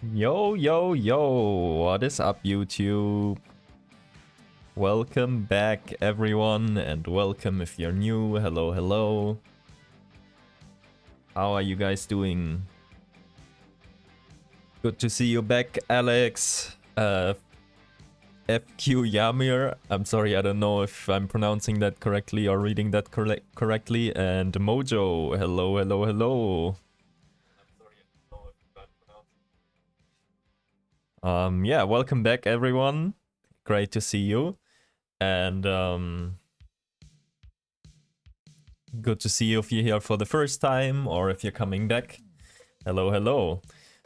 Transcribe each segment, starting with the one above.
Yo, yo, yo, what is up, YouTube? Welcome back, everyone, and welcome if you're new. Hello, hello. How are you guys doing? Good to see you back, Alex. FQ Yamir. I'm sorry, I don't know if I'm pronouncing that correctly or reading that correctly. And Mojo. Hello, hello, hello. Yeah, welcome back, everyone. Great to see you. And good to see you if you're here for the first time or if you're coming back. Hello, hello.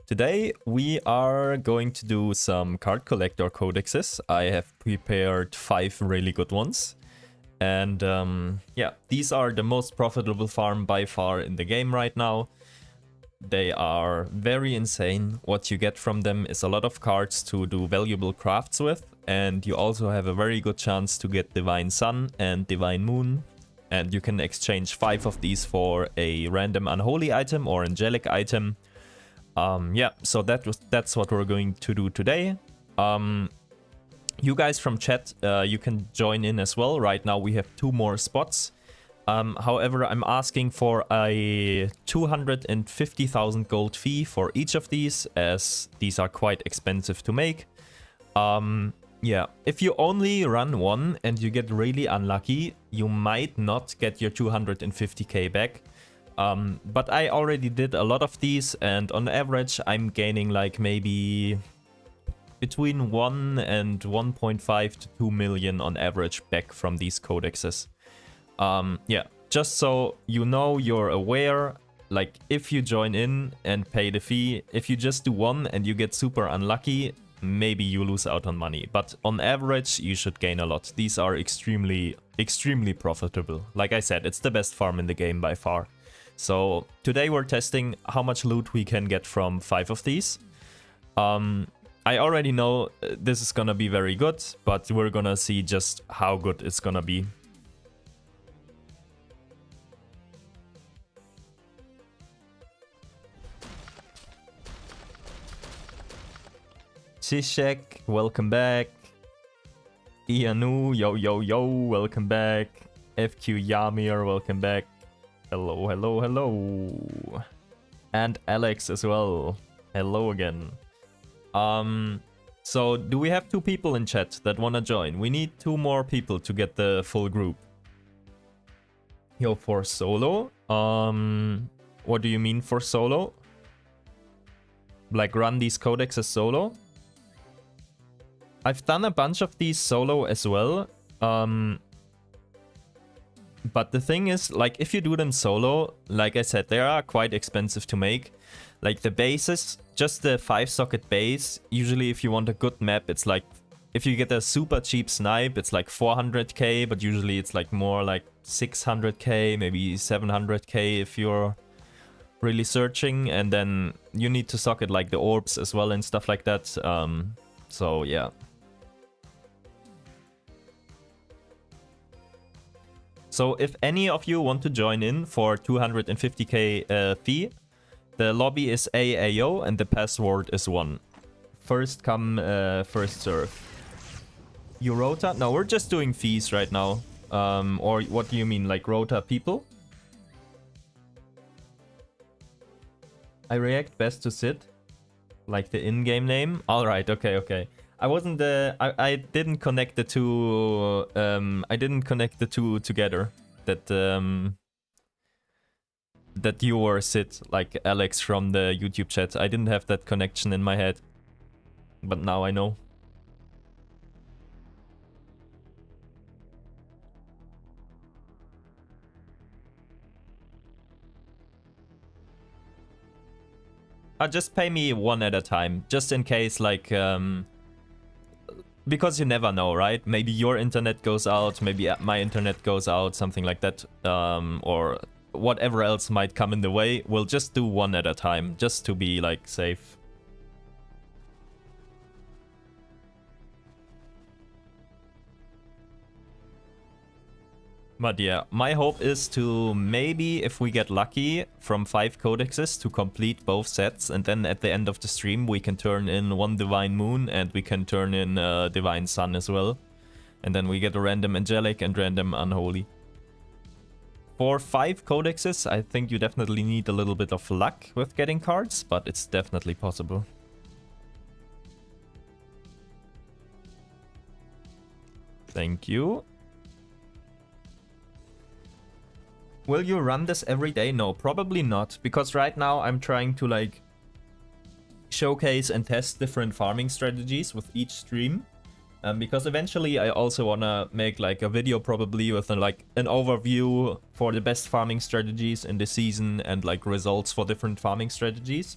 Today we are going to do some card collector codexes. I have prepared 5 really good ones. And yeah, these are the most profitable farm by far in the game right now. They are very insane. What you get from them is a lot of cards to do valuable crafts with. And you also have a very good chance to get Divine Sun and Divine Moon. And you can exchange 5 of these for a random Unholy item or Angelic item. Yeah, so that's what we're going to do today. You guys from chat, you can join in as well. Right now we have 2 more spots. However, I'm asking for a 250,000 gold fee for each of these, as these are quite expensive to make. Yeah, if you only run one and you get really unlucky, you might not get your 250k back. But I already did a lot of these, and on average I'm gaining like maybe between 1 and 1.5 to 2 million on average back from these codexes. Yeah, just so you know, you're aware, like if you join in and pay the fee, if you just do one and you get super unlucky, maybe you lose out on money. But on average, you should gain a lot. These are extremely profitable. Like I said, it's the best farm in the game by far. So today we're testing how much loot we can get from 5 of these. I already know this is gonna be very good, but we're gonna see just how good it's gonna be. Zizek, welcome back. Ianu, yo yo yo, welcome back. FQ Yamir, welcome back. Hello, hello, hello. And Alex as well. Hello again. So do we have 2 people in chat that wanna join? We need 2 more people to get the full group. Yo, for solo? What do you mean for solo? Like run these codexes solo? I've done a bunch of these solo as well. But the thing is, like, if you do them solo, like I said, they are quite expensive to make. Like, the bases, just the 5-socket base, usually if you want a good map, it's like, if you get a super cheap snipe, it's like 400k, but usually it's like more like 600k, maybe 700k if you're really searching. And then you need to socket like the orbs as well and stuff like that. So, yeah. So if any of you want to join in for 250k fee, the lobby is AAO and the password is 1. First come, first serve. Eurota? No, we're just doing fees right now. Or what do you mean, like Rota people? I react best to Sid. Like the in-game name? Alright, okay, okay. I wasn't I didn't connect the two I didn't connect the two together. That that you were Sid, like Alex from the YouTube chat. I didn't have that connection in my head. But now I know. Just pay me 1 at a time, just in case, like, because you never know, right? Maybe your internet goes out, maybe my internet goes out, something like that, or whatever else might come in the way. We'll just do 1 at a time, just to be, like, safe. But yeah, my hope is to maybe, if we get lucky, from 5 codexes to complete both sets, and then at the end of the stream we can turn in 1 Divine Moon and we can turn in Divine Sun as well. And then we get a random Angelic and random Unholy. For 5 codexes, I think you definitely need a little bit of luck with getting cards, but it's definitely possible. Thank you. Will you run this every day? No, probably not, because right now I'm trying to like showcase and test different farming strategies with each stream. Because eventually I also wanna make like a video probably with like an overview for the best farming strategies in the season and like results for different farming strategies.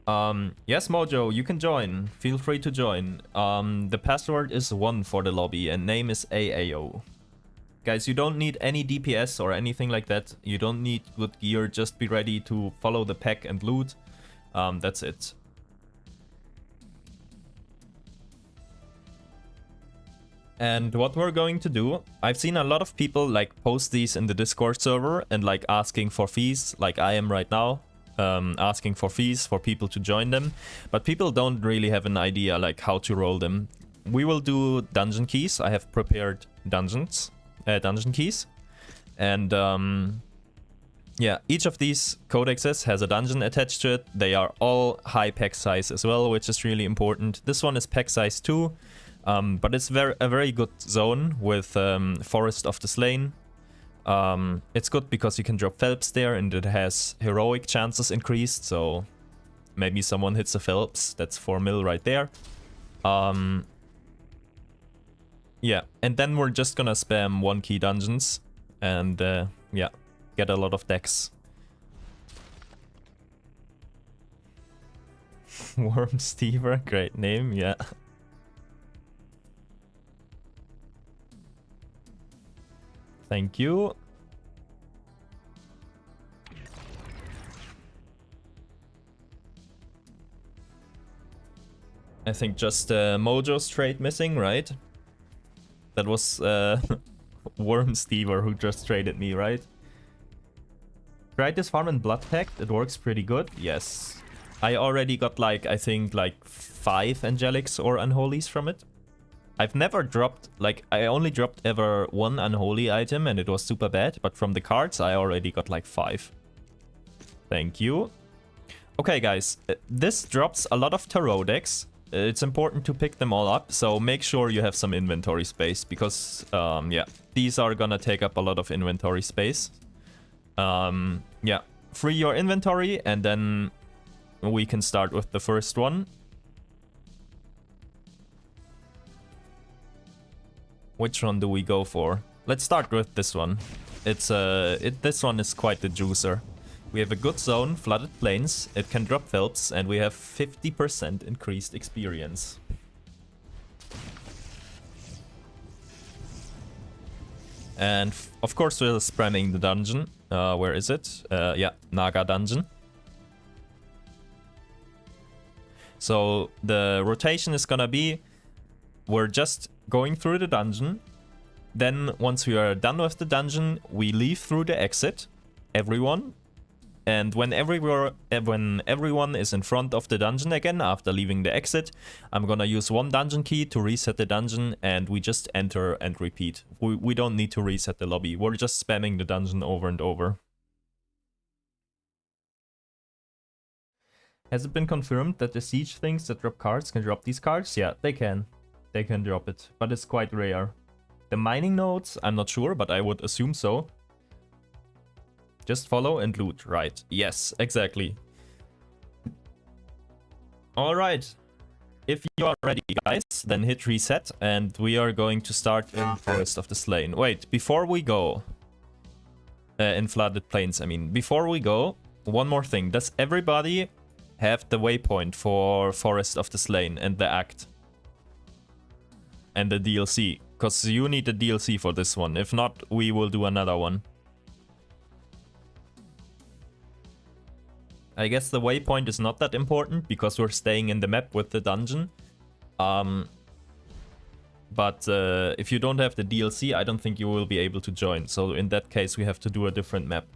Yes, Mojo, you can join. Feel free to join. The password is 1 for the lobby and name is AAO. Guys, you don't need any DPS or anything like that. You don't need good gear. Just be ready to follow the pack and loot. That's it. And what we're going to do, I've seen a lot of people like post these in the Discord server and like asking for fees, like I am right now, asking for fees for people to join them. But people don't really have an idea like how to roll them. We will do dungeon keys. I have prepared dungeon keys. And yeah, each of these codexes has a dungeon attached to it. They are all high pack size as well, which is really important. This one is pack size 2. But it's a very good zone with Forest of the Slain. It's good because you can drop Phelps there and it has heroic chances increased, so maybe someone hits a Phelps. That's 4 mil right there. Yeah, and then we're just gonna spam 1 key dungeons and yeah, get a lot of decks. Worm Stever, great name, yeah. Thank you. I think just Mojo's trade missing, right? That was Worm Stever who just traded me, right? Tried this farm in Blood Pact, it works pretty good, yes. I already got like, I think like 5 Angelics or Unholies from it. I've never dropped, like, I only dropped ever 1 Unholy item and it was super bad, but from the cards I already got like 5. Thank you. Okay guys, this drops a lot of tarot decks. It's important to pick them all up, so make sure you have some inventory space, because, yeah, these are gonna take up a lot of inventory space. Yeah, free your inventory and then we can start with the first one. Which one do we go for? Let's start with this one. It's this one is quite the juicer. We have a good zone, flooded plains, it can drop Phelps, and we have 50% increased experience. And of course we're spamming the dungeon. Where is it? Yeah, Naga dungeon. So the rotation is gonna be, we're just going through the dungeon. Then once we are done with the dungeon, we leave through the exit, everyone. And when everyone is in front of the dungeon again after leaving the exit, I'm gonna use 1 dungeon key to reset the dungeon and we just enter and repeat. We don't need to reset the lobby, we're just spamming the dungeon over and over. Has it been confirmed that the siege things that drop cards can drop these cards? Yeah, they can. They can drop it, but it's quite rare. The mining nodes, I'm not sure, but I would assume so. Just follow and loot, right? Yes, exactly. Alright. If you are ready, guys, then hit reset and we are going to start in Forest of the Slain. Wait, before we go... in Flooded Plains, I mean. Before we go, one more thing. Does everybody have the waypoint for Forest of the Slain and the Act? And the DLC, because you need the DLC for this one. If not, we will do another one. I guess the waypoint is not that important because we're staying in the map with the dungeon. But if you don't have the DLC, I don't think you will be able to join. So in that case, we have to do a different map.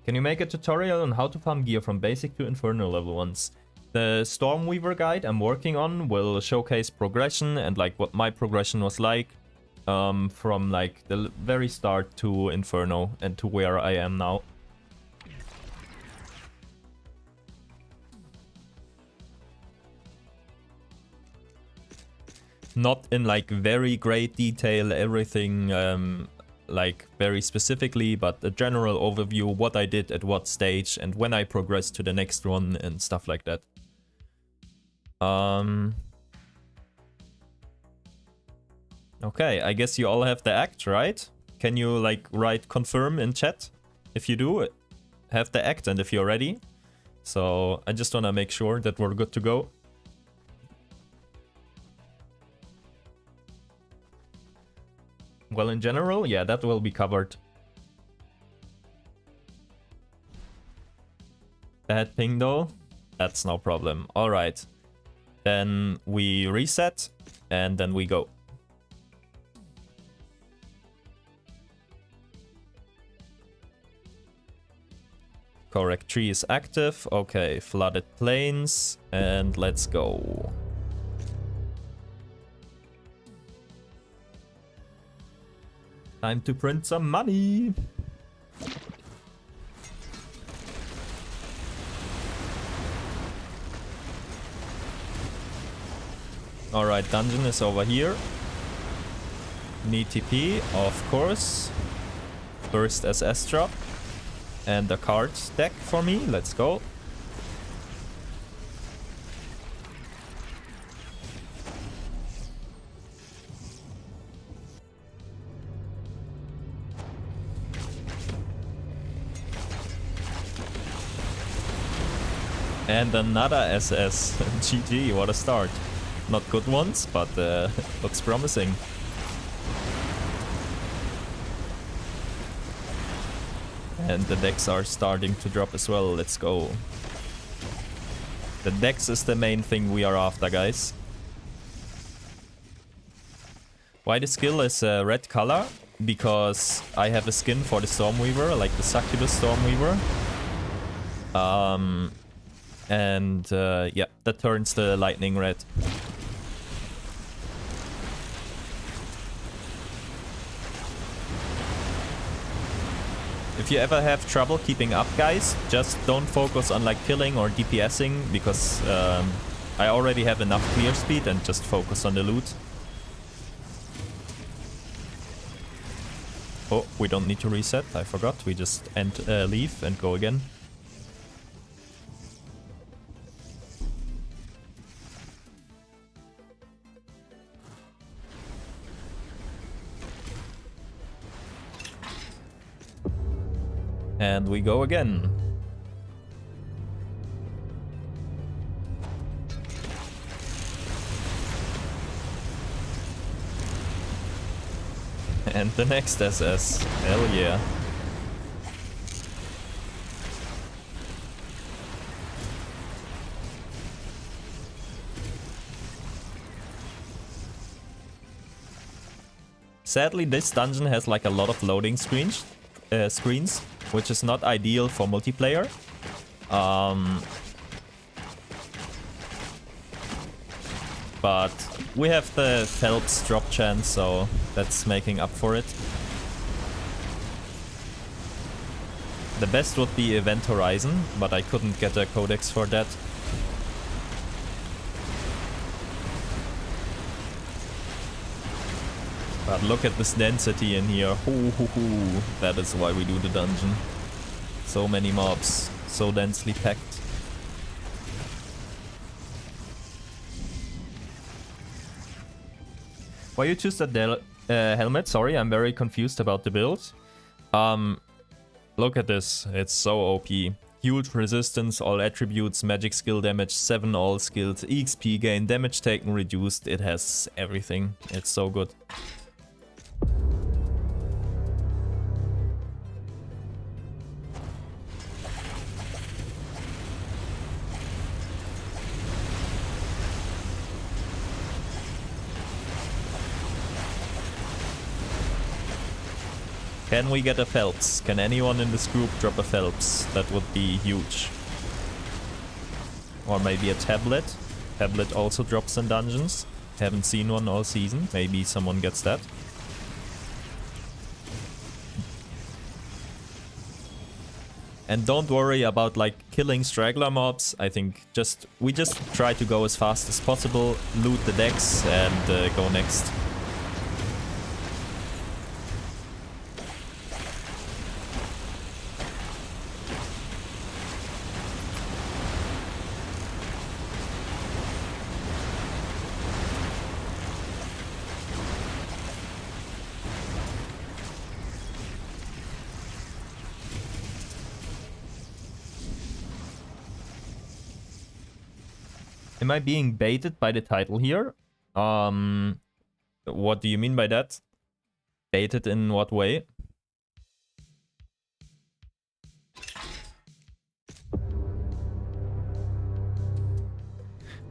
Can you make a tutorial on how to farm gear from basic to Inferno level 1s? The Stormweaver guide I'm working on will showcase progression and like what my progression was like from like the very start to Inferno and to where I am now. Not in like very great detail, everything like very specifically, but a general overview, what I did at what stage and when I progressed to the next one and stuff like that. Okay, I guess you all have the act, right? Can you like write confirm in chat if you do have the act and if you're ready? So I just wanna make sure that we're good to go. Well, in general, yeah, that will be covered. Bad ping though? That's no problem. Alright. Then we reset and then we go. Correct tree is active. Okay, flooded plains and let's go. Time to print some money. Alright, dungeon is over here. Need TP, of course. First SS drop. And a card deck for me. Let's go. And another SS. GG, what a start. Not good ones, but looks promising. And the decks are starting to drop as well. Let's go. The decks is the main thing we are after, guys. Why the skill is red color? Because I have a skin for the Stormweaver, like the Succubus Stormweaver. Yeah, that turns the lightning red. If you ever have trouble keeping up, guys, just don't focus on like killing or DPSing, because I already have enough clear speed, and just focus on the loot. Oh, we don't need to reset, I forgot. We just leave and go again. And we go again. And the next SS. Hell yeah. Sadly, this dungeon has like a lot of loading screens, which is not ideal for multiplayer. But we have the Phelps drop chance, so that's making up for it. The best would be Event Horizon, but I couldn't get a Codex for that. But look at this density in here. Hoo, hoo, hoo. That is why we do the dungeon. So many mobs, so densely packed. Why you choose that helmet? Sorry, I'm very confused about the build. Look at this. It's so OP. Huge resistance, all attributes, magic skill damage, 7 all skills, EXP gain, damage taken reduced. It has everything. It's so good. Can we get a Phelps? Can anyone in this group drop a Phelps? That would be huge. Or maybe a tablet. Tablet also drops in dungeons. Haven't seen one all season. Maybe someone gets that. And don't worry about like killing straggler mobs. I think we just try to go as fast as possible, loot the decks and go next. Am I being baited by the title here? What do you mean by that? Baited in what way?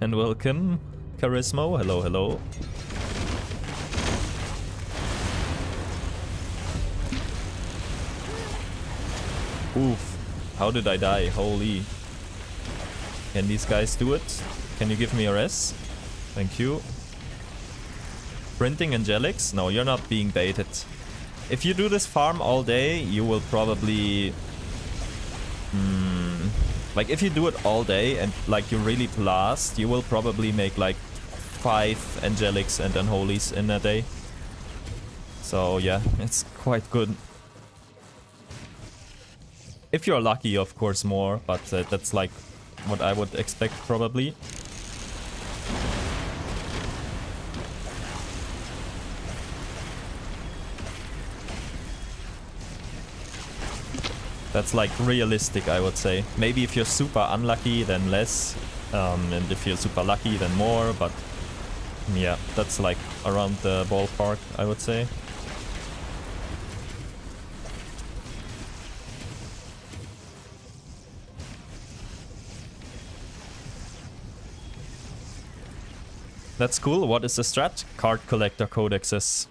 And welcome, Charismo. Hello, hello. Oof. How did I die? Holy. Can these guys do it? Can you give me a res? Thank you. Printing Angelics? No, you're not being baited. If you do this farm all day, you will probably... like, if you do it all day and, like, you really blast, you will probably make, like, 5 Angelics and Unholies in a day. So, yeah, it's quite good. If you're lucky, of course, more, but that's, like, what I would expect, probably. That's like realistic, I would say. Maybe if you're super unlucky, then less. And if you're super lucky, then more. But yeah, that's like around the ballpark, I would say. That's cool. What is the strat? Card Collector Codexes.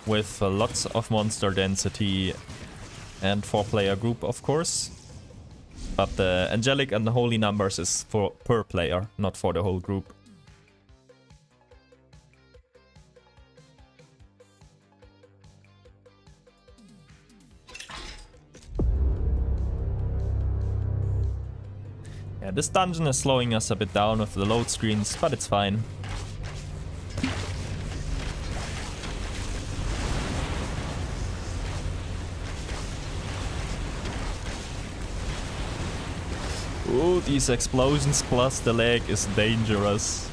With lots of monster density. And 4-player group, of course. But the Angelic Unholy numbers is for per player, not for the whole group. Yeah, this dungeon is slowing us a bit down with the load screens, but it's fine. Ooh, these explosions plus the lag is dangerous.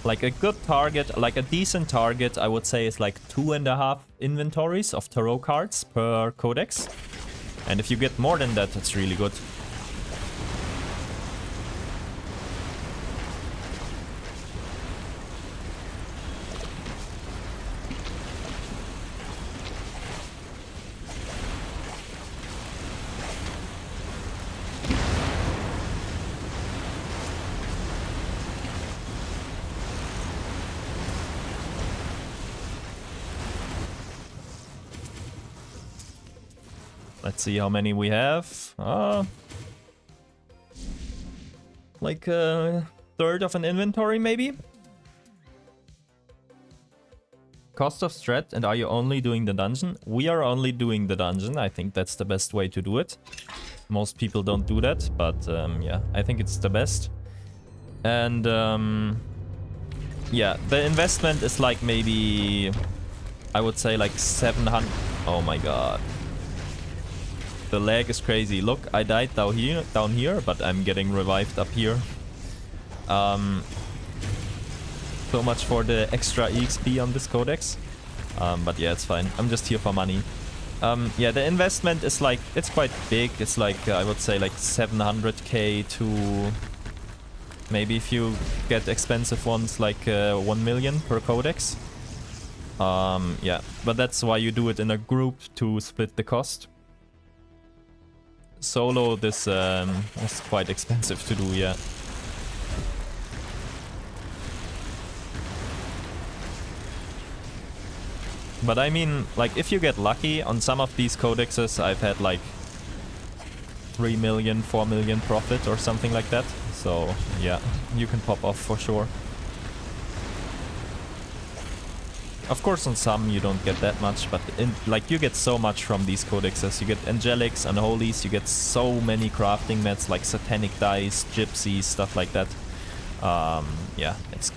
Like a good target, like a decent target, I would say is like 2.5 inventories of tarot cards per codex. And if you get more than that, it's really good. Let's see how many we have. Like a third of an inventory, maybe? Cost of strat, and are you only doing the dungeon? We are only doing the dungeon. I think that's the best way to do it. Most people don't do that, but yeah, I think it's the best. And yeah, the investment is like maybe, I would say like 700. Oh my god. The lag is crazy. Look, I died down here, but I'm getting revived up here. So much for the extra EXP on this codex. But yeah, it's fine. I'm just here for money. Yeah, the investment is like, it's quite big. It's like, I would say like 700k to maybe if you get expensive ones like 1 million per codex. Yeah, but that's why you do it in a group to split the cost. solo this is quite expensive to do, yeah. But I mean, like, if you get lucky, on some of these codexes I've had like 3 million, 4 million profit or something like that. So yeah, you can pop off for sure. Of course on some you don't get that much, but like you get so much from these codexes. You get Angelics, Unholies, you get so many crafting mats like Satanic Dice, Gypsies, stuff like that. Yeah, it's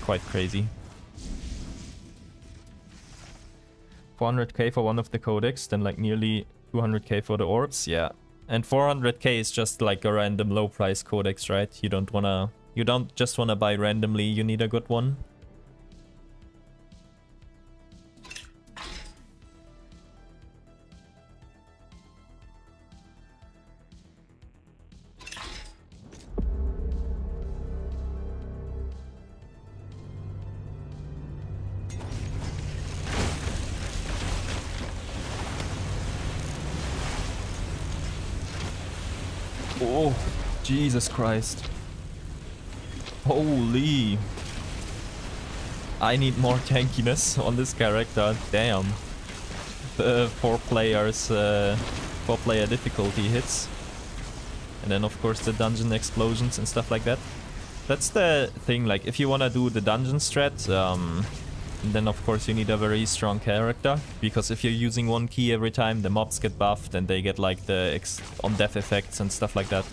quite crazy. 400k for one of the codex, then like nearly 200k for the orbs, yeah. And 400k is just like a random low price codex, right? You don't just wanna buy randomly, you need a good one. Oh, Jesus Christ. Holy. I need more tankiness on this character. Damn. The 4 player difficulty hits. And then of course the dungeon explosions and stuff like that. That's the thing, like if you wanna do the dungeon strat, then of course you need a very strong character, because if you're using one key every time, the mobs get buffed and they get like the on-death effects and stuff like that.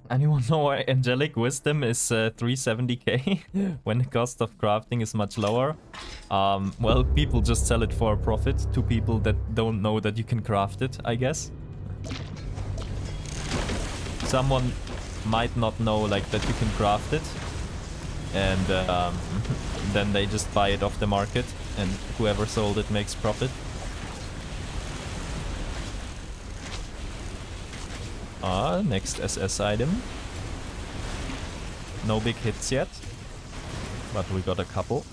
Anyone know why Angelic Wisdom is 370k when the cost of crafting is much lower? Well, people just sell it for a profit to people that don't know that you can craft it, I guess. Someone might not know like that you can craft it, and then they just buy it off the market, and whoever sold it makes profit. Next SS item. No big hits yet, but we got a couple.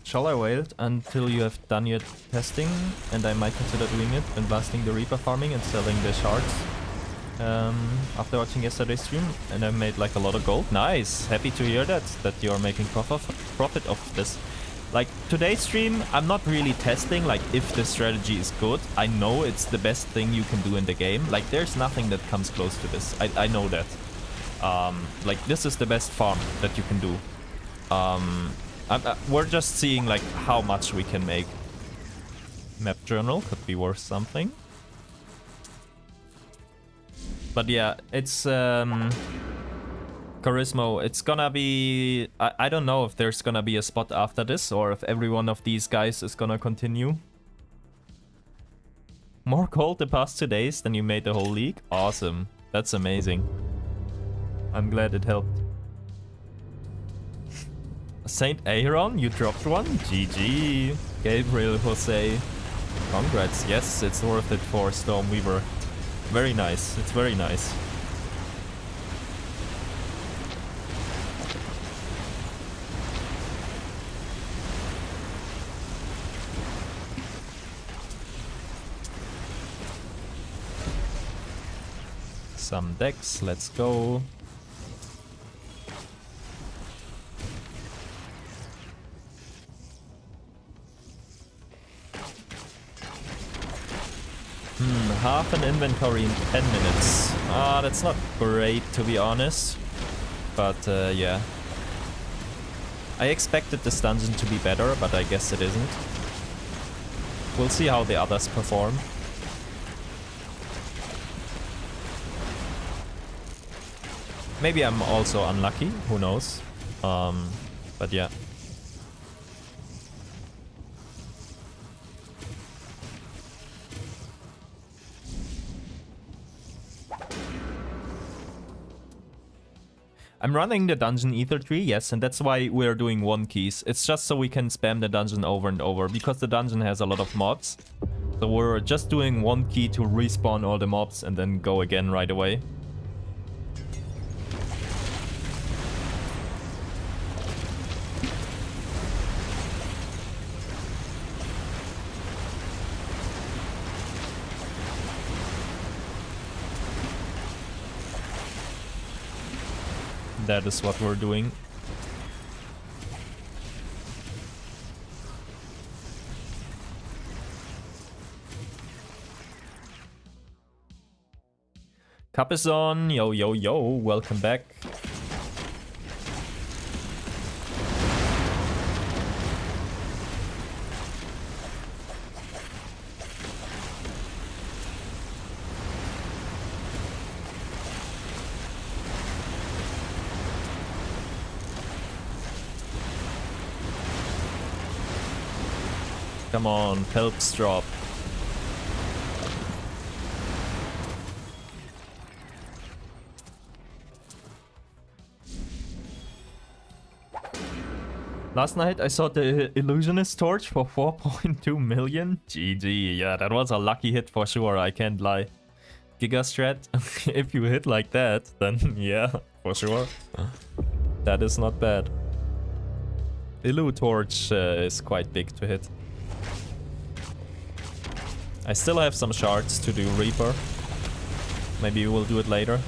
Shall I wait until you have done your testing, and I might consider doing it when blasting the Reaper farming and selling the shards? After watching yesterday's stream, and I made like a lot of gold. Nice, happy to hear that you're making profit of this. Like today's stream, I'm not really testing like if the strategy is good. I know it's the best thing you can do in the game. Like there's nothing that comes close to this. I know that. Like this is the best farm that you can do. We're just seeing like how much we can make. Map journal could be worth something. But yeah, it's Charismo, it's gonna be... I don't know if there's gonna be a spot after this, or if every one of these guys is gonna continue. More gold the past 2 days than you made the whole league? Awesome. That's amazing. I'm glad it helped. Saint Aaron, you dropped one? GG. Gabriel Jose. Congrats. Yes, it's worth it for Stormweaver. Very nice. It's very nice. Some decks, let's go. Half an inventory in 10 minutes. That's not great to be honest. But yeah. I expected this dungeon to be better, but I guess it isn't. We'll see how the others perform. Maybe I'm also unlucky, who knows. But yeah. I'm running the dungeon ether tree, yes, and that's why we're doing 1 keys. It's just so we can spam the dungeon over and over, because the dungeon has a lot of mobs. So we're just doing 1 key to respawn all the mobs and then go again right away. That is what we're doing. Cup is on. Yo, yo, yo. Welcome back. Come on, helps drop. Last night I saw the Illusionist Torch for 4.2 million. GG, yeah, that was a lucky hit for sure, I can't lie. Gigastrat, if you hit like that, then yeah, for sure. That is not bad. Illu Torch is quite big to hit. I still have some shards to do Reaper. Maybe we'll do it later.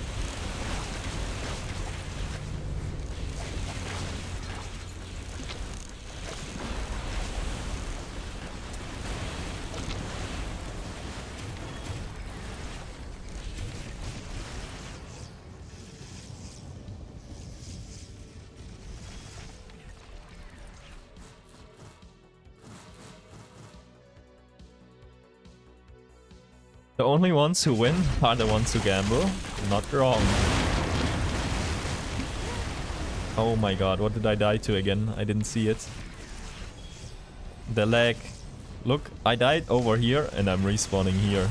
The only ones who win are the ones who gamble. Not wrong. Oh my god, what did I die to again? I didn't see it. The lag. Look, I died over here and I'm respawning here.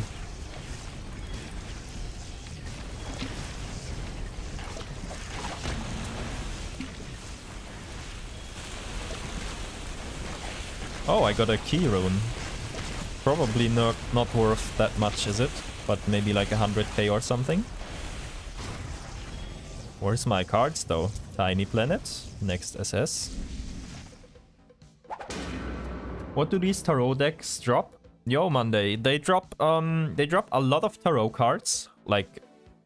Oh, I got a key rune. Probably not worth that much, is it? But maybe like 100k or something. Where's my cards though? Tiny Planet, next SS. What do these tarot decks drop? Yo, Monday, they drop a lot of tarot cards, like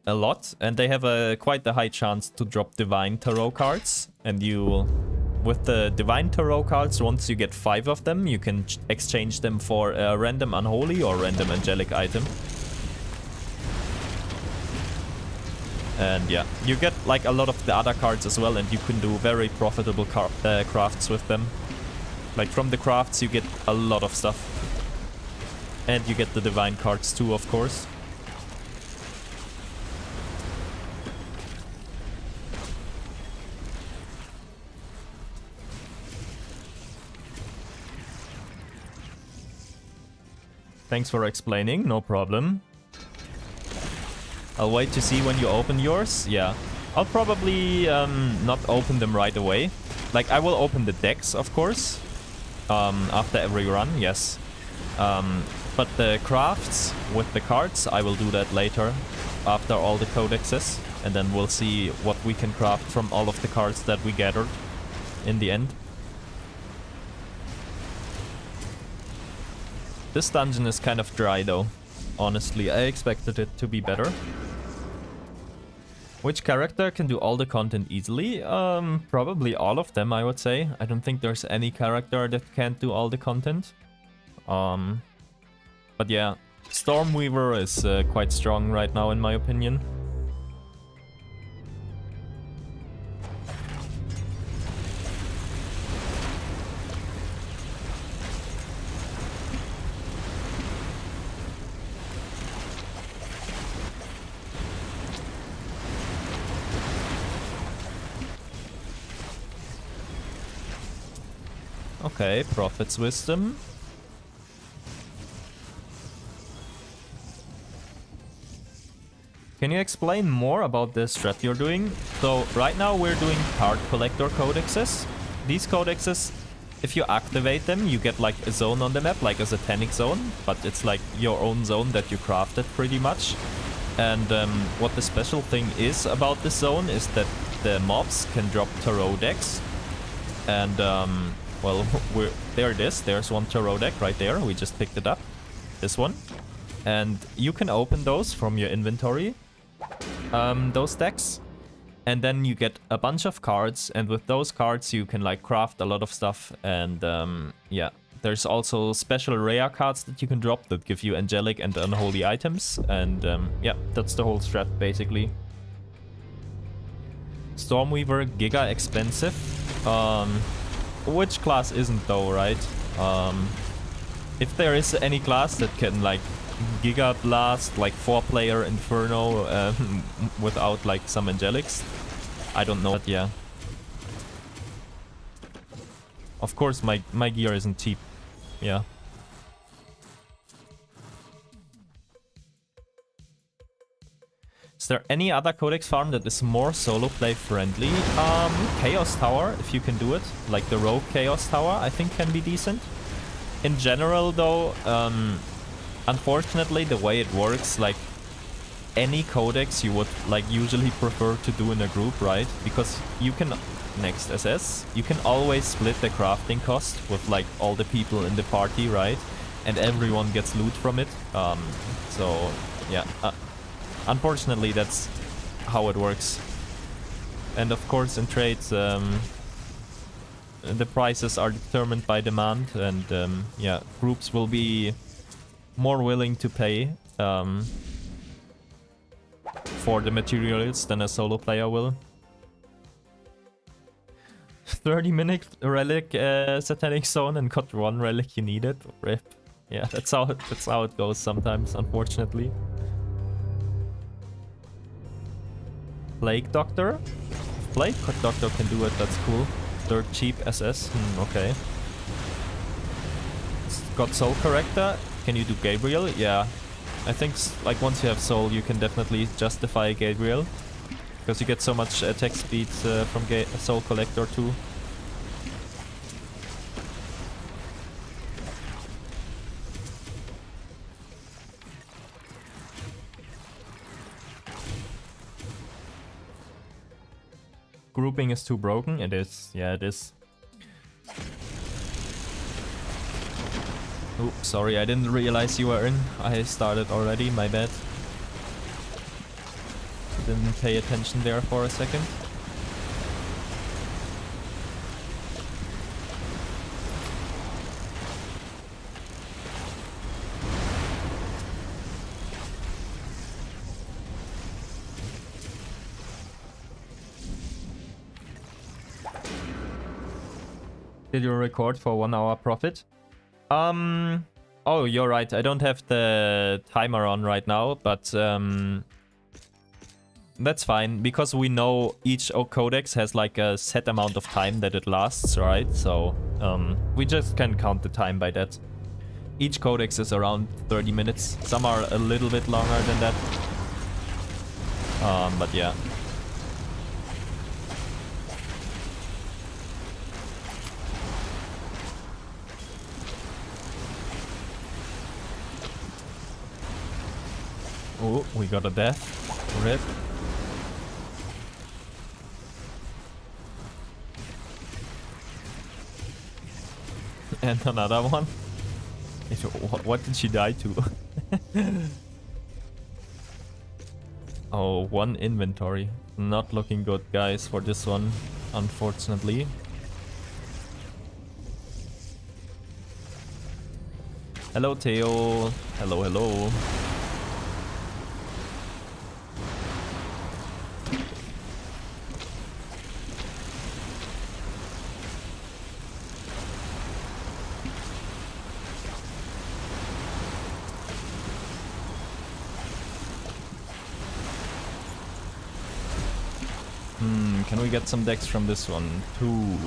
a lot, and they have quite a high chance to drop divine tarot cards. And you, with the divine tarot cards, once you get 5 of them, you can exchange them for a random unholy or random angelic item. And yeah, you get like a lot of the other cards as well, and you can do very profitable crafts with them. Like from the crafts you get a lot of stuff. And you get the divine cards too, of course. Thanks for explaining, no problem. I'll wait to see when you open yours. Yeah, I'll probably not open them right away. Like, I will open the decks, of course, after every run, yes. But the crafts with the cards, I will do that later, after all the codexes. And then we'll see what we can craft from all of the cards that we gathered in the end. This dungeon is kind of dry though. Honestly, I expected it to be better. Which character can do all the content easily? Probably all of them, I would say. I don't think there's any character that can't do all the content. But yeah, Stormweaver is quite strong right now in my opinion. Okay, Prophet's Wisdom. Can you explain more about the strat you're doing? So right now we're doing card collector codexes. These codexes, if you activate them, you get like a zone on the map, like a satanic zone, but it's like your own zone that you crafted pretty much. And what the special thing is about this zone is that the mobs can drop tarot decks. And well, there it is. There's one tarot deck right there. We just picked it up. This one. And you can open those from your inventory. Those decks. And then you get a bunch of cards. And with those cards you can like craft a lot of stuff. And yeah. There's also special rare cards that you can drop that give you angelic and unholy items. And yeah, that's the whole strat basically. Stormweaver, giga expensive. Which class isn't though, right? If there is any class that can like giga blast like 4-player Inferno without like some angelics, I don't know. But yeah. Of course my gear isn't cheap. Yeah. Is there any other Codex farm that is more solo play friendly? Chaos Tower, if you can do it. Like the Rogue Chaos Tower, I think can be decent. In general though, unfortunately the way it works, like any Codex you would like usually prefer to do in a group, right? Because you can, next SS, you can always split the crafting cost with like all the people in the party, right? And everyone gets loot from it. So yeah. Unfortunately, that's how it works. And of course, in trades, the prices are determined by demand, and yeah, groups will be more willing to pay for the materials than a solo player will. 30-minute relic satanic zone and got one relic you needed. Rip. Yeah, that's how it goes sometimes, unfortunately. Plague Doctor? If Plague Doctor can do it, that's cool. Third cheap SS. Okay. It's got Soul Corrector. Can you do Gabriel? Yeah. I think like once you have Soul, you can definitely justify Gabriel. Because you get so much attack speed from Soul Collector too. Grouping is too broken. It is. Yeah, it is. Oh, sorry, I didn't realize you were in. I started already, my bad. Didn't pay attention there for a second. Did you record for 1 hour profit? Oh, you're right. I don't have the timer on right now, but that's fine because we know each codex has like a set amount of time that it lasts, right? So we just can count the time by that. Each codex is around 30 minutes. Some are a little bit longer than that. But yeah. Oh, we got a death. Rip. And another one. What did she die to? Oh, one inventory. Not looking good, guys, for this one, unfortunately. Hello, Theo. Hello, hello. Can we get some decks from this one? 2.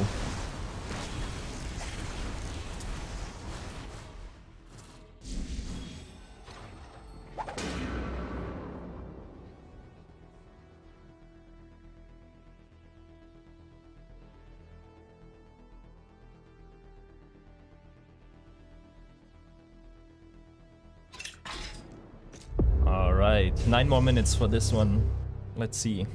Alright, 9 more minutes for this one. Let's see.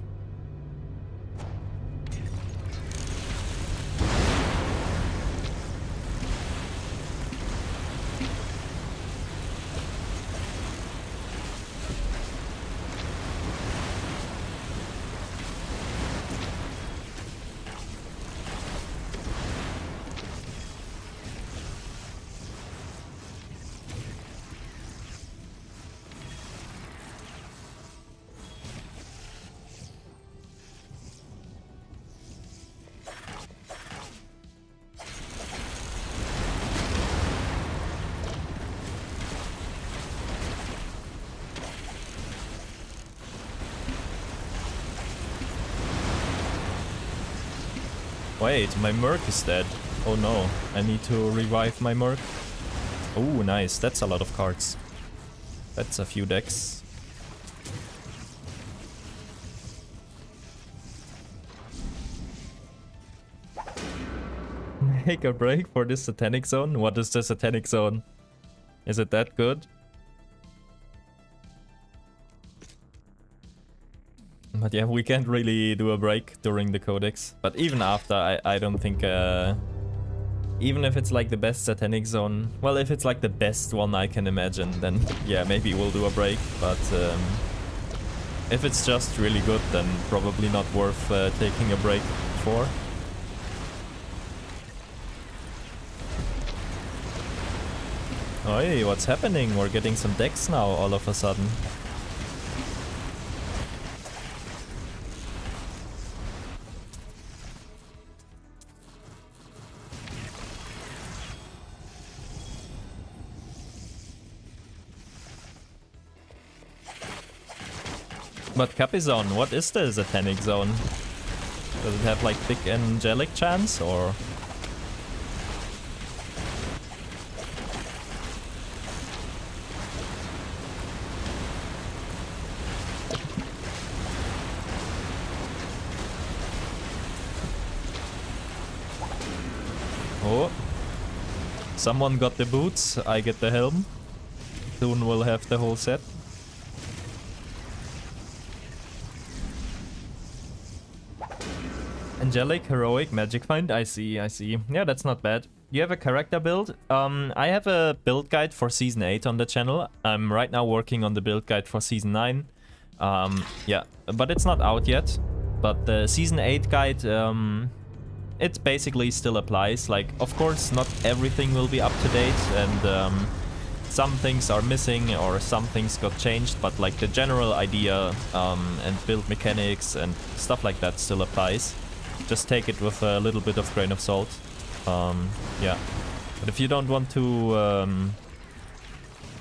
Wait, my Merc is dead. Oh no, I need to revive my Merc. Oh, nice. That's a lot of cards. That's a few decks. Make a break for this Satanic Zone? What is the Satanic Zone? Is it that good? But yeah, we can't really do a break during the Codex. But even after, I don't think... even if it's like the best Satanic Zone... Well, if it's like the best one I can imagine, then yeah, maybe we'll do a break. But if it's just really good, then probably not worth taking a break for. Oi, what's happening? We're getting some decks now all of a sudden. But Capizone, what is the Satanic Zone? Does it have like big angelic chance or? Oh, someone got the boots, I get the helm. Soon we'll have the whole set. Angelic, heroic, magic find. I see, I see. Yeah, that's not bad. You have a character build? I have a build guide for Season 8 on the channel. I'm right now working on the build guide for Season 9. Yeah, but it's not out yet. But the Season 8 guide, it basically still applies. Like, of course, not everything will be up to date, and some things are missing or some things got changed, but like the general idea and build mechanics and stuff like that still applies. Just take it with a little bit of grain of salt. Yeah. But if you don't want to...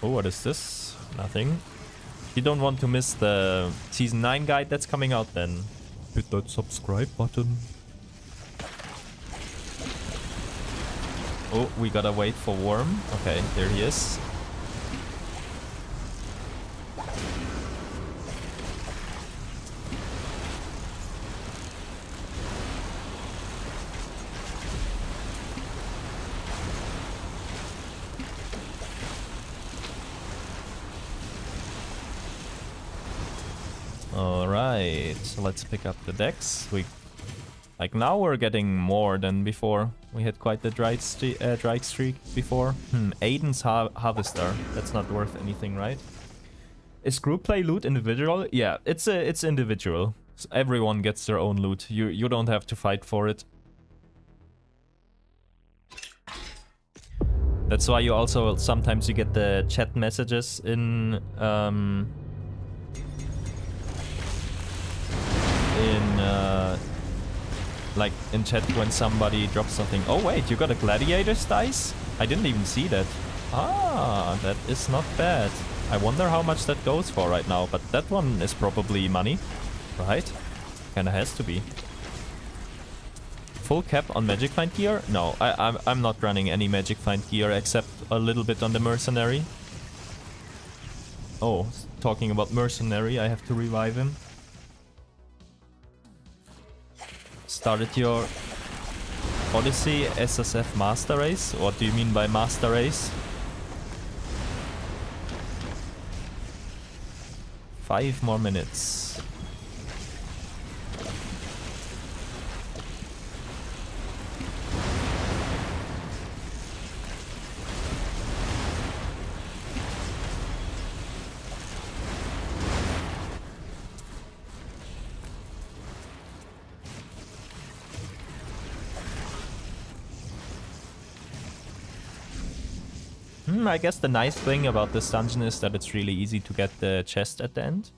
Oh, what is this? Nothing. If you don't want to miss the Season 9 guide that's coming out, then hit that subscribe button. Oh, we gotta wait for Worm. Okay, there he is. Alright, so let's pick up the decks. Like now we're getting more than before. We had quite the dry streak before. Aiden's Harvester. That's not worth anything, right? Is group play loot individual? Yeah, it's individual. So everyone gets their own loot. You don't have to fight for it. That's why you also sometimes you get the chat messages in like in chat when somebody drops something. Oh wait, you got a gladiator's dice? I didn't even see that. Ah, that is not bad. I wonder how much that goes for right now, but that one is probably money, right? Kinda has to be. Full cap on magic find gear? No, I'm not running any magic find gear except a little bit on the mercenary. Oh, talking about mercenary, I have to revive him. Started your Odyssey SSF Master Race? What do you mean by Master Race? 5 more minutes. I guess the nice thing about this dungeon is that it's really easy to get the chest at the end.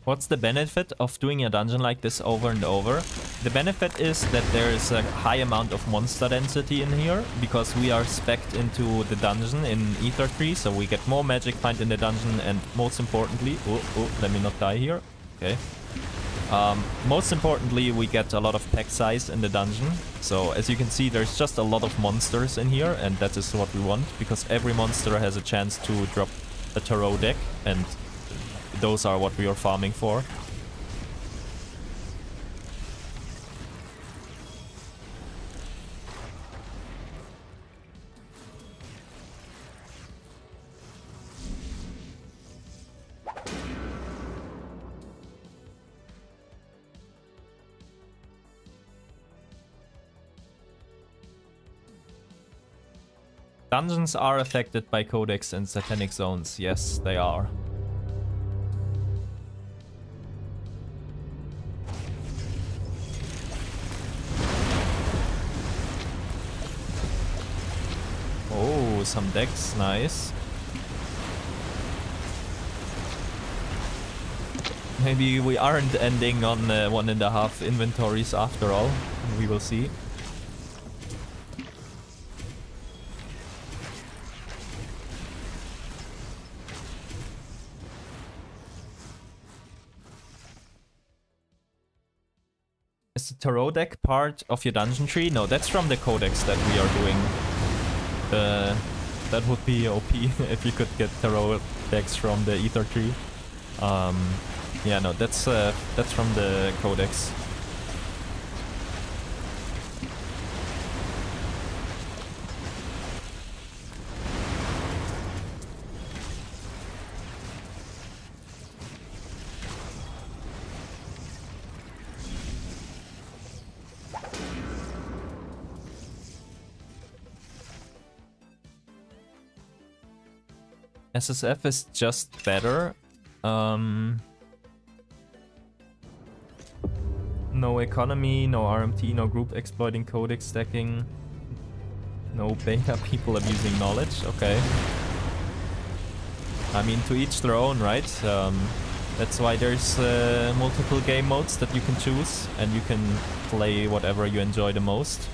What's the benefit of doing a dungeon like this over and over? The benefit is that there is a high amount of monster density in here, because we are specced into the dungeon in Ether Tree, so we get more magic find in the dungeon, and most importantly... let me not die here. Okay. Most importantly, we get a lot of pack size in the dungeon. So as you can see, there's just a lot of monsters in here, and that is what we want, because every monster has a chance to drop a tarot deck, and those are what we are farming for. Dungeons are affected by Codex and Satanic Zones. Yes, they are. Oh, some decks, nice. Maybe we aren't ending on 1.5 inventories after all. We will see. Is the tarot deck part of your dungeon tree? No, that's from the Codex that we are doing. That would be OP if you could get tarot decks from the Ether Tree. Yeah, no, that's from the Codex. SSF is just better. No economy, no RMT, no group exploiting codex stacking. No beta people abusing knowledge. Okay. I mean, to each their own, right? That's why there's multiple game modes that you can choose, and you can play whatever you enjoy the most.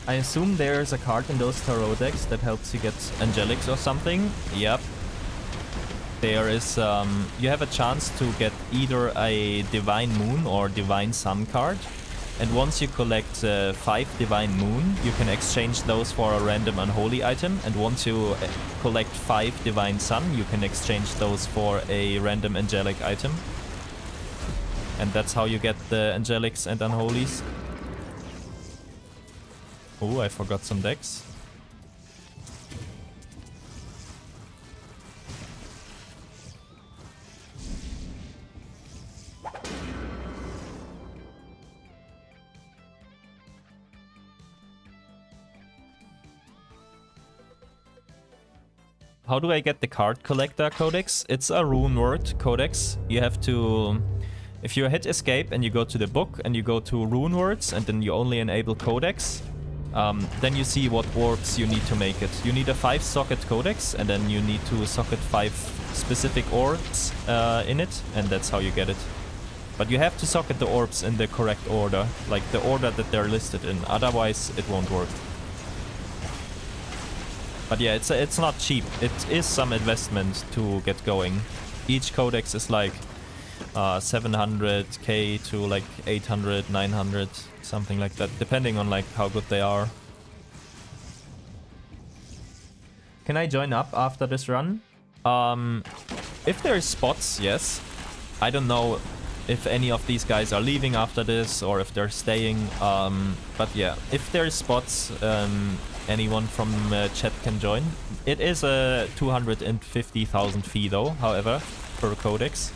I assume there's a card in those tarot decks that helps you get Angelics or something. Yep. There is, you have a chance to get either a Divine Moon or Divine Sun card. And once you collect 5 Divine Moon, you can exchange those for a random Unholy item. And once you collect 5 Divine Sun, you can exchange those for a random Angelic item. And that's how you get the Angelics and Unholies. Oh, I forgot some decks. How do I get the card collector codex? It's a rune word codex. You have to... If you hit escape and you go to the book and you go to rune words and then you only enable codex, then you see what orbs you need to make it. You need a 5-socket codex, and then you need to socket 5 specific orbs in it, and that's how you get it. But you have to socket the orbs in the correct order, like the order that they're listed in, otherwise it won't work. But yeah, it's not cheap. It is some investment to get going. Each codex is like 700k to like 800, 900, something like that, depending on like how good they are. Can I join up after this run? If there is spots, yes. I don't know if any of these guys are leaving after this or if they're staying. But yeah, if there is spots, anyone from chat can join. It is a 250,000 fee though, however, per codex.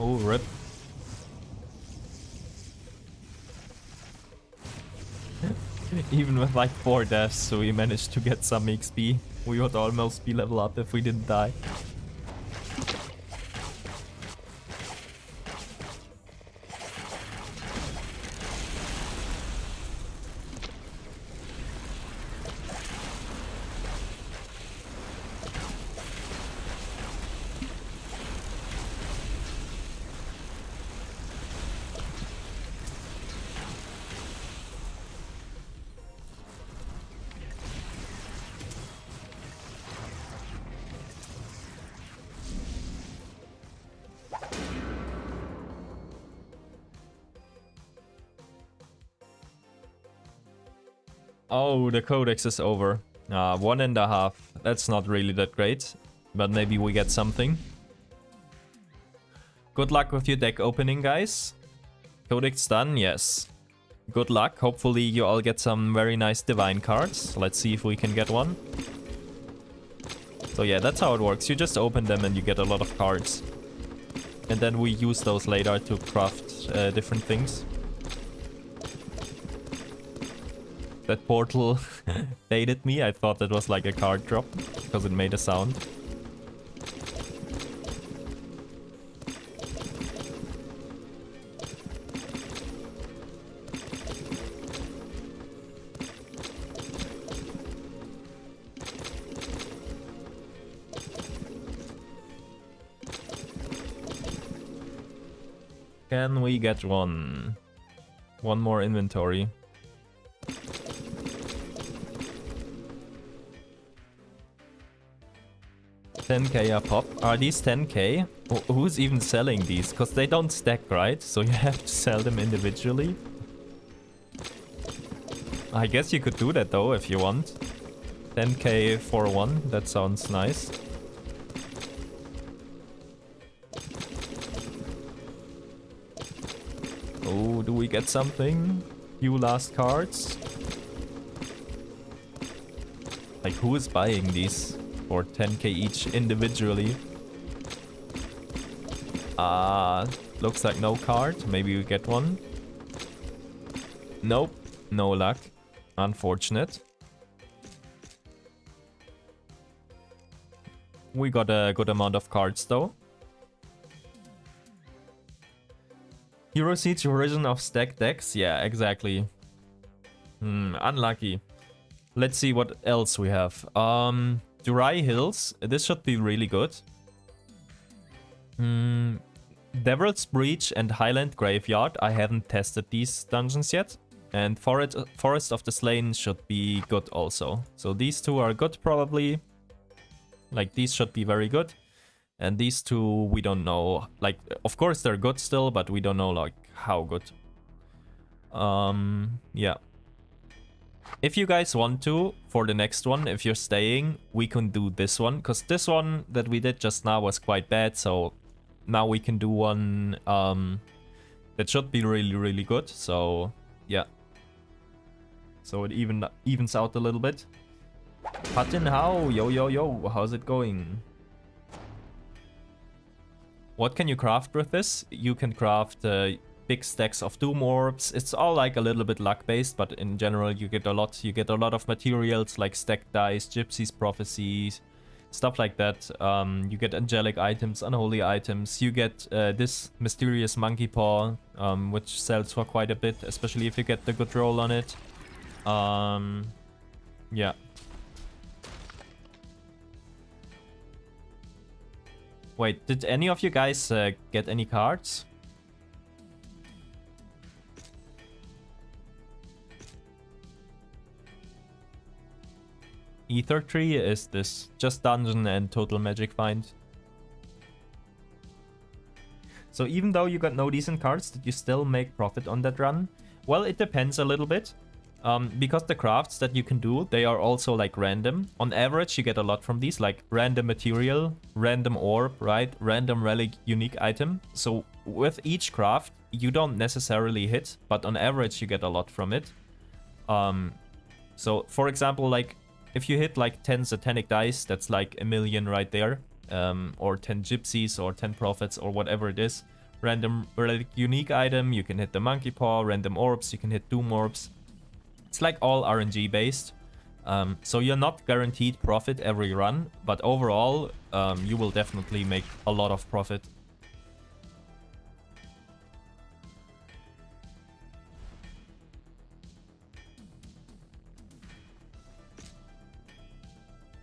Oh, rip. Even with like 4 deaths, we managed to get some XP. We would almost be level up if we didn't die. Oh, the codex is over. 1.5. That's not really that great, but maybe we get something. Good luck with your deck opening, guys. Codex done, yes. Good luck. Hopefully you all get some very nice divine cards. Let's see if we can get one. So yeah, that's how it works. You just open them and you get a lot of cards. And then we use those later to craft different things. That portal baited me. I thought that was like a card drop because it made a sound. Can we get one? One more inventory. $10k a pop. Are these 10k? Who's even selling these? Because they don't stack, right? So you have to sell them individually. I guess you could do that though if you want. 10k for one. That sounds nice. Oh, do we get something? Few last cards. Like, who is buying these? For 10k each individually. Looks like no card. Maybe we get one. Nope. No luck. Unfortunate. We got a good amount of cards though. Hero Siege Origin of stacked decks? Yeah, exactly. Unlucky. Let's see what else we have. Durai Hills. This should be really good. Devil's Breach and Highland Graveyard. I haven't tested these dungeons yet. And Forest of the Slain should be good also. So these two are good probably. Like, these should be very good. And these two, we don't know. Like, of course they're good still, but we don't know like how good. Yeah. If you guys want to, for the next one, if you're staying, we can do this one. Because this one that we did just now was quite bad. So now we can do one that should be really, really good. So yeah. So it evens out a little bit. Patin, how? Yo, yo, yo. How's it going? What can you craft with this? You can craft big stacks of Doom Orbs. It's all like a little bit luck based, but in general you get a lot. You get a lot of materials like stacked dice, Gypsy's Prophecies, stuff like that. You get angelic items, unholy items. You get this mysterious monkey paw, which sells for quite a bit, especially if you get the good roll on it. Yeah. Wait, did any of you guys get any cards? Ether Tree is this just dungeon and total magic find. So even though you got no decent cards, did you still make profit on that run? Well, it depends a little bit. Because the crafts that you can do, they are also like random. On average, you get a lot from these, like random material, random orb, right? Random relic, unique item. So with each craft, you don't necessarily hit, but on average, you get a lot from it. So for example, like if you hit like 10 satanic dice, that's like 1 million right there. Or 10 gypsies or 10 prophets or whatever it is. Random relic, unique item, you can hit the monkey paw, random orbs, you can hit doom orbs. It's like all RNG based, so you're not guaranteed profit every run, but overall, you will definitely make a lot of profit.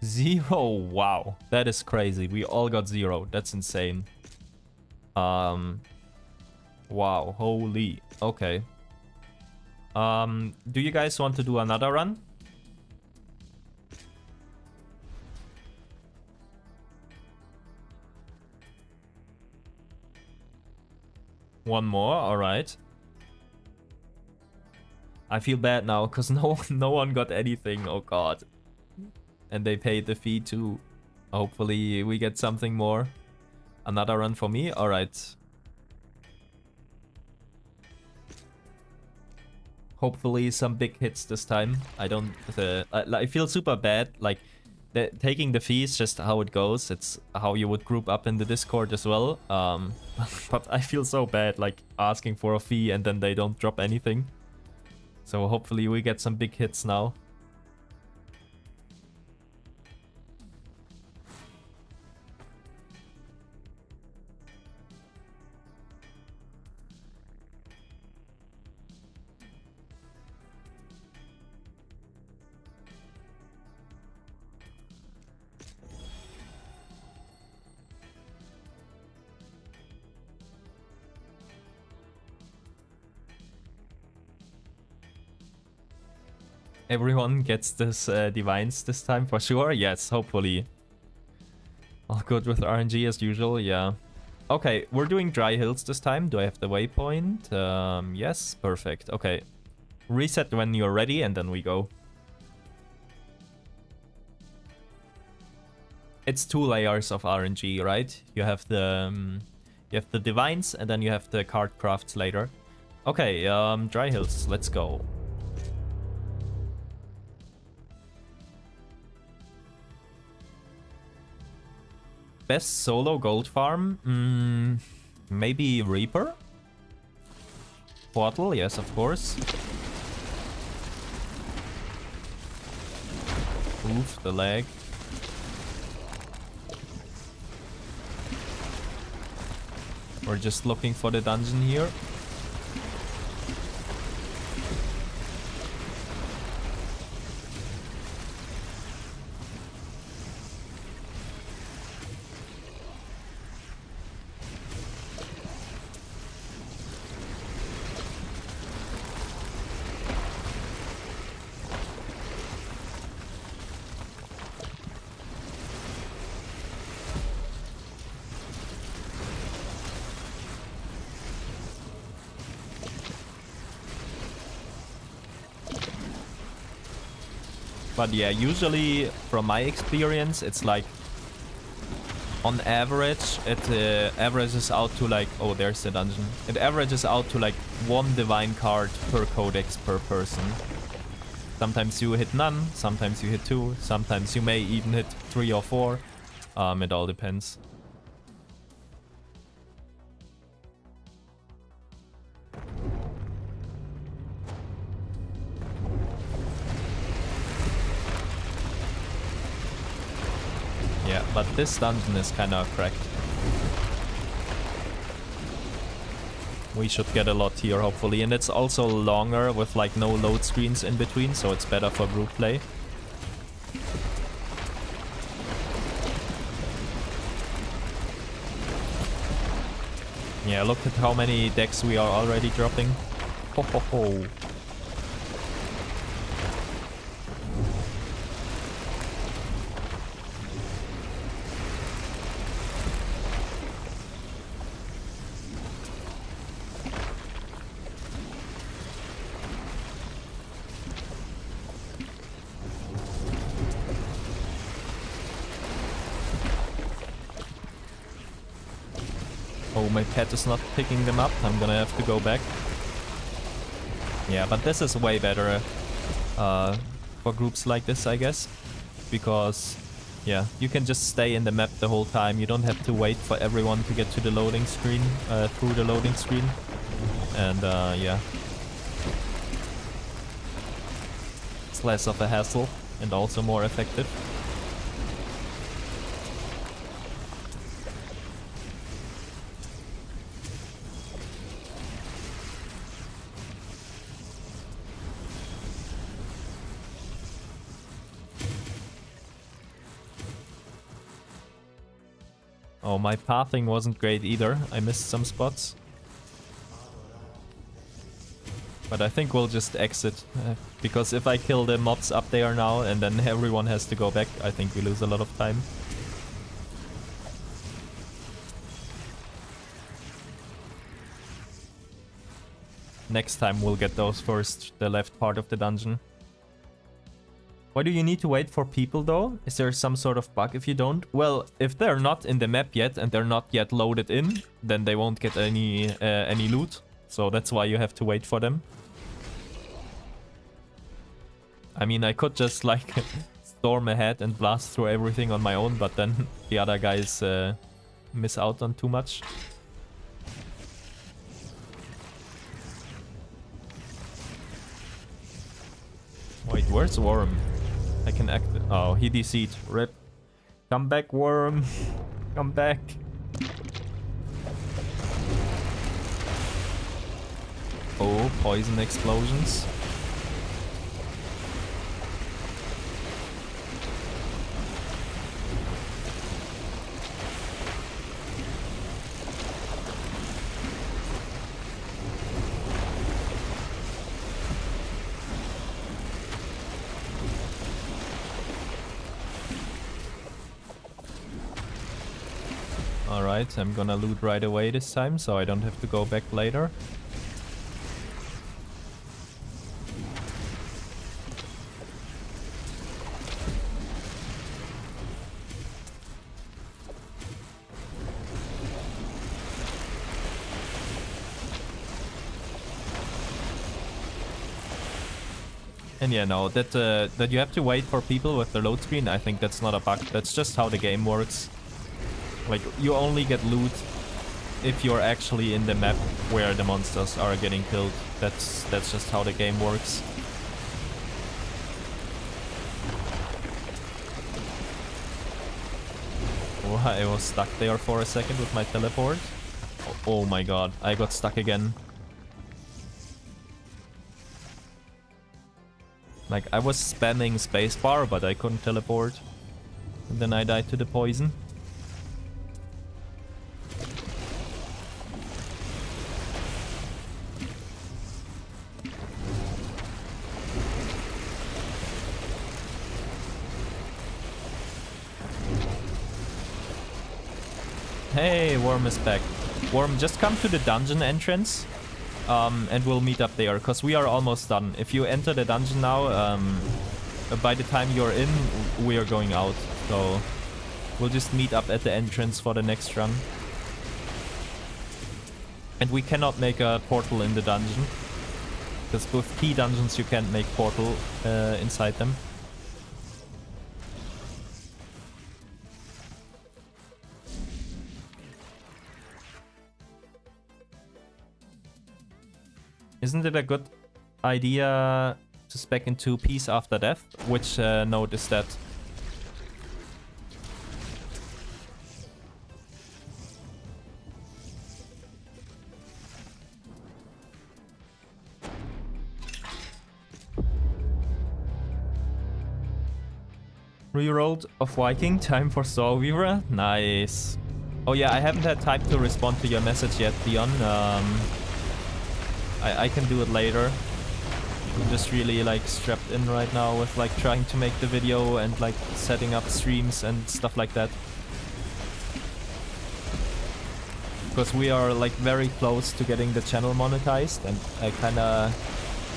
Zero, wow, that is crazy. We all got 0. That's insane. Wow, holy, okay. Do you guys want to do another run? One more, alright. I feel bad now, because no one got anything, oh god. And they paid the fee too. Hopefully we get something more. Another run for me, alright. Hopefully some big hits this time. I don't... I feel super bad. Like, taking the fee is just how it goes. It's how you would group up in the Discord as well. But I feel so bad, like, asking for a fee and then they don't drop anything. So hopefully we get some big hits now. Everyone gets this divines this time for sure. Yes, hopefully. All good with RNG as usual, yeah. Okay, we're doing dry hills this time. Do I have the waypoint? Yes, perfect. Okay. Reset when you're ready and then we go. It's 2 layers of RNG, right? You have the divines and then you have the card crafts later. Okay, dry hills, let's go. Best solo gold farm? Maybe Reaper? Portal, yes, of course. Oof, the lag. We're just looking for the dungeon here. But yeah, usually from my experience, it's like on average, it averages out to like, oh, there's the dungeon. It averages out to like 1 divine card per codex per person. Sometimes you hit none, sometimes you hit 2, sometimes you may even hit 3 or 4. It all depends. Yeah, but this dungeon is kind of cracked. We should get a lot here, hopefully. And it's also longer with like no load screens in between, so it's better for group play. Yeah, look at how many decks we are already dropping. Ho ho ho. Oh, my pet is not picking them up. I'm gonna have to go back. Yeah, but this is way better for groups like this, I guess. Because, yeah, you can just stay in the map the whole time. You don't have to wait for everyone to get to the loading screen, through the loading screen. And, yeah. It's less of a hassle and also more effective. Oh, my pathing wasn't great either. I missed some spots. But I think we'll just exit. Because if I kill the mobs up there now and then everyone has to go back, I think we lose a lot of time. Next time we'll get those first, the left part of the dungeon. Why do you need to wait for people though? Is there some sort of bug if you don't? Well, if they're not in the map yet and they're not yet loaded in, then they won't get any loot. So that's why you have to wait for them. I mean, I could just like storm ahead and blast through everything on my own, but then the other guys miss out on too much. Wait, where's Worm? I can act. Oh, he DC'd. Rip. Come back, Worm. Come back. Oh, poison explosions. Alright, I'm gonna loot right away this time, so I don't have to go back later. And yeah, no, that you have to wait for people with the load screen, I think that's not a bug. That's just how the game works. Like, you only get loot if you're actually in the map where the monsters are getting killed. That's just how the game works. Oh, I was stuck there for a second with my teleport. Oh my god, I got stuck again. Like, I was spamming spacebar, but I couldn't teleport. And then I died to the poison. Hey, Worm is back. Worm, just come to the dungeon entrance, and we'll meet up there, because we are almost done. If you enter the dungeon now, by the time you're in, we are going out. So we'll just meet up at the entrance for the next run. And we cannot make a portal in the dungeon. Because with key dungeons you can't make portal inside them. Isn't it a good idea to spec into Peace After Death? Which node is that? Rerolled of Viking, time for Stormweaver. Nice. Oh yeah, I haven't had time to respond to your message yet, Dion. I can do it later. I'm just really like strapped in right now with like trying to make the video and like setting up streams and stuff like that. Because we are like very close to getting the channel monetized, and I kinda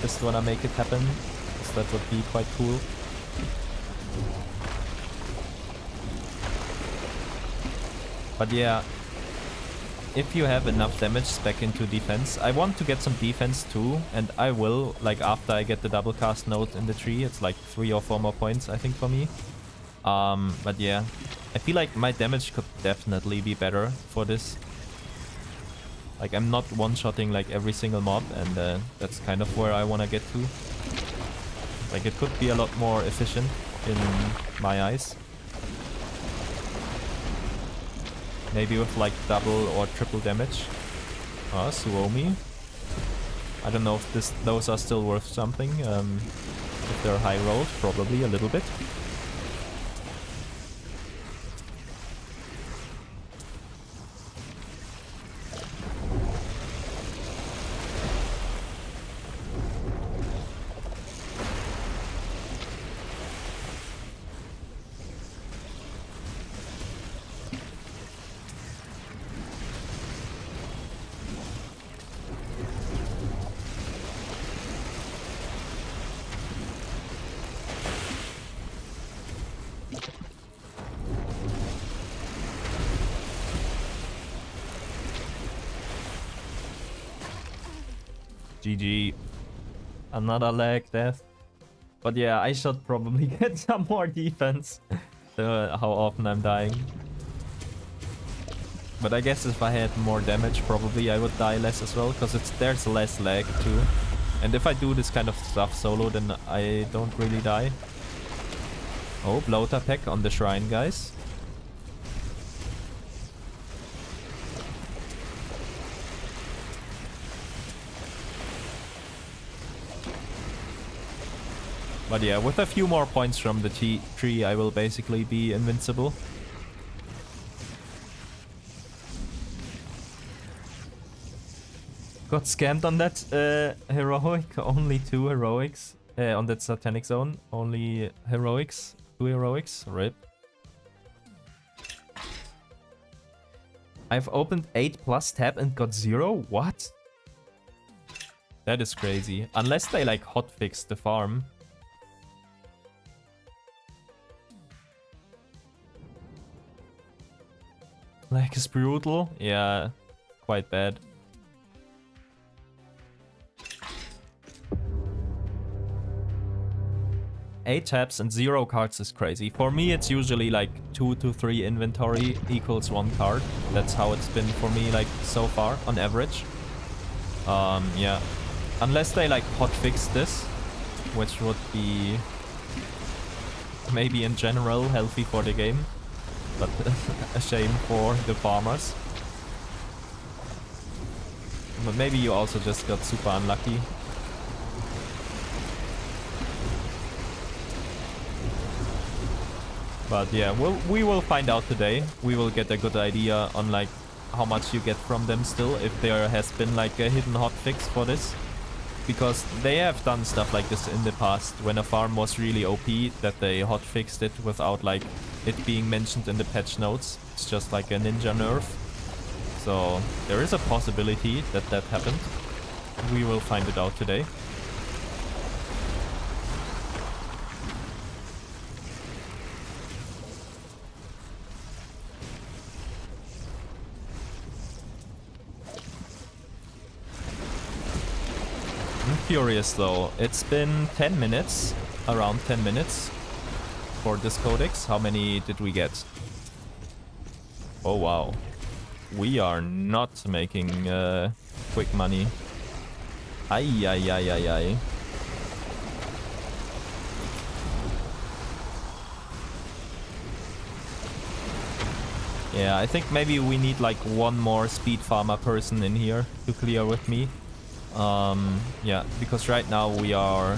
just wanna make it happen, because that would be quite cool. But yeah, if you have enough damage spec into defense, I want to get some defense too, and I will, like after I get the double cast node in the tree. It's like 3 or 4 more points I think for me. But yeah, I feel like my damage could definitely be better for this. Like I'm not one-shotting like every single mob, and that's kind of where I want to get to. Like it could be a lot more efficient in my eyes. Maybe with like double or triple damage. Suomi. I don't know if those are still worth something. If they're high rolled, probably a little bit. GG. Another lag death. But yeah, I should probably get some more defense. How often I'm dying. But I guess if I had more damage, probably I would die less as well, because there's less lag too. And if I do this kind of stuff solo, then I don't really die. Oh, bloat attack on the shrine, guys. But yeah, with a few more points from the tree, I will basically be invincible. Got scammed on that heroic. Only 2 heroics. On that satanic zone. Only heroics. 2 heroics. RIP. I've opened 8+ tab and got 0? What? That is crazy. Unless they like hotfix the farm. Lag is brutal. Yeah, quite bad. Eight tabs and 0 cards is crazy. For me, it's usually like 2 to 3 inventory equals 1 card. That's how it's been for me, like so far on average. Yeah, unless they like hotfix this, which would be maybe in general healthy for the game, but a shame for the farmers. But maybe you also just got super unlucky. But yeah, we will find out today. We will get a good idea on like how much you get from them still, if there has been like a hidden hotfix for this. Because they have done stuff like this in the past, when a farm was really OP, that they hotfixed it without like it being mentioned in the patch notes. It's just like a ninja nerf. So there is a possibility that that happened. We will find it out today. curious though. It's been 10 minutes, around 10 minutes for this codex. How many did we get? Oh wow. We are not making quick money. Ay, ay, ay, ay, ay. Yeah, I think maybe we need like one more speed farmer person in here to clear with me. Yeah, because right now we are...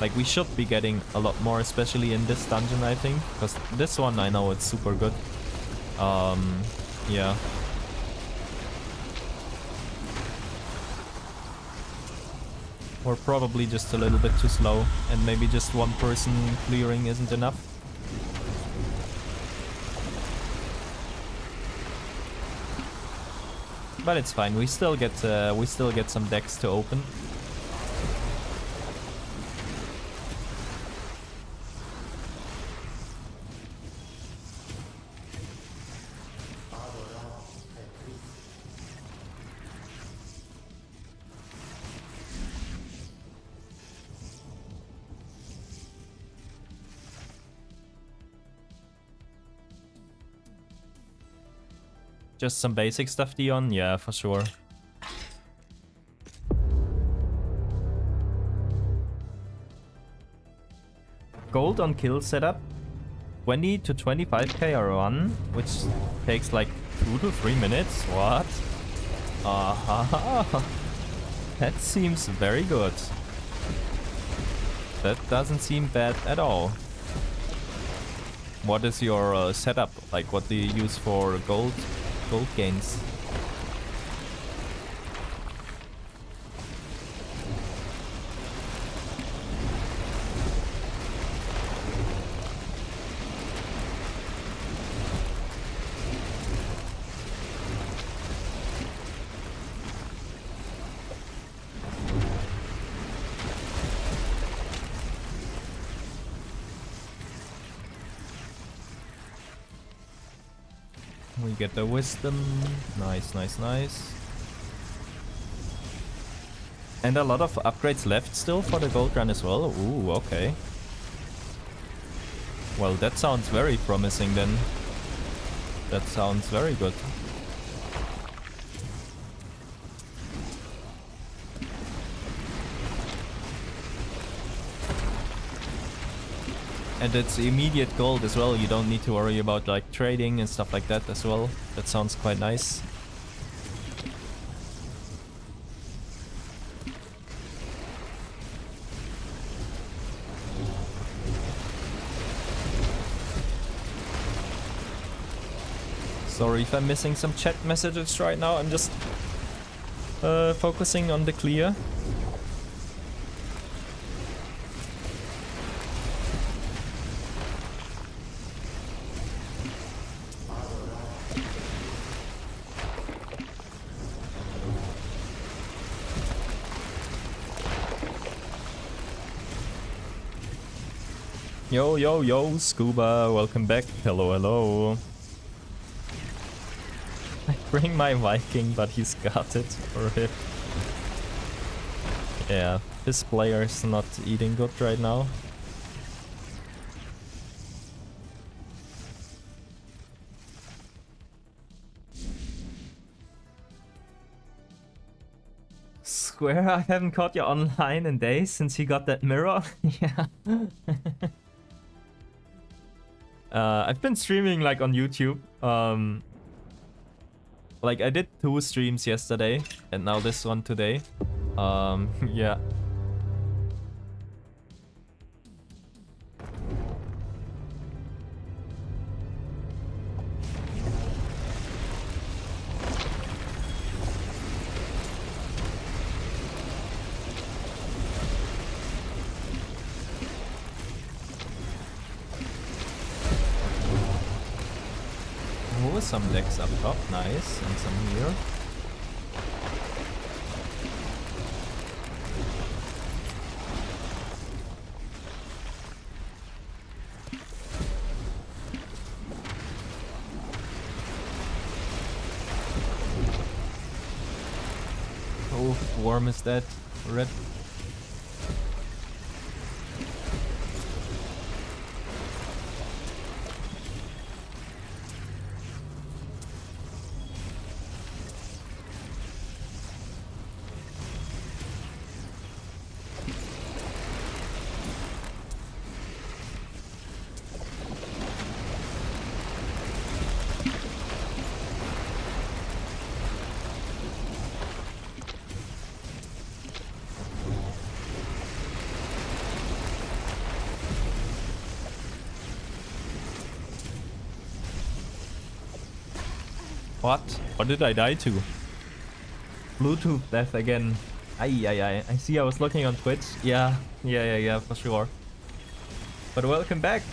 Like, we should be getting a lot more, especially in this dungeon, I think. Because this one, I know it's super good. Yeah. We're probably just a little bit too slow, and maybe just one person clearing isn't enough. But it's fine. We still get some decks to open. Just some basic stuff, Dion? Yeah, for sure. Gold on kill setup. 20 to 25k a run, which takes like 2 to 3 minutes. What? That seems very good. That doesn't seem bad at all. What is your setup? Like, what do you use for gold gains? We get the wisdom. Nice, nice, nice. And a lot of upgrades left still for the gold run as well. Ooh, okay. Well, that sounds very promising then. That sounds very good. And it's immediate gold as well. You don't need to worry about like trading and stuff like that as well. That sounds quite nice. Sorry if I'm missing some chat messages right now. I'm just focusing on the clear. Yo, yo, yo, Scuba, welcome back. Hello, hello. I bring my Viking, but he's got it for him. Yeah, this player's not eating good right now. Swear I haven't caught you online in days since you got that mirror. Yeah. I've been streaming like on YouTube. Like I did 2 streams yesterday and now this one today. Yeah. Some decks up top, nice, and some here. Oh, worm is dead. Red. What? What did I die to? Bluetooth death again. Ay. I see I was looking on Twitch. Yeah, for sure. But welcome back.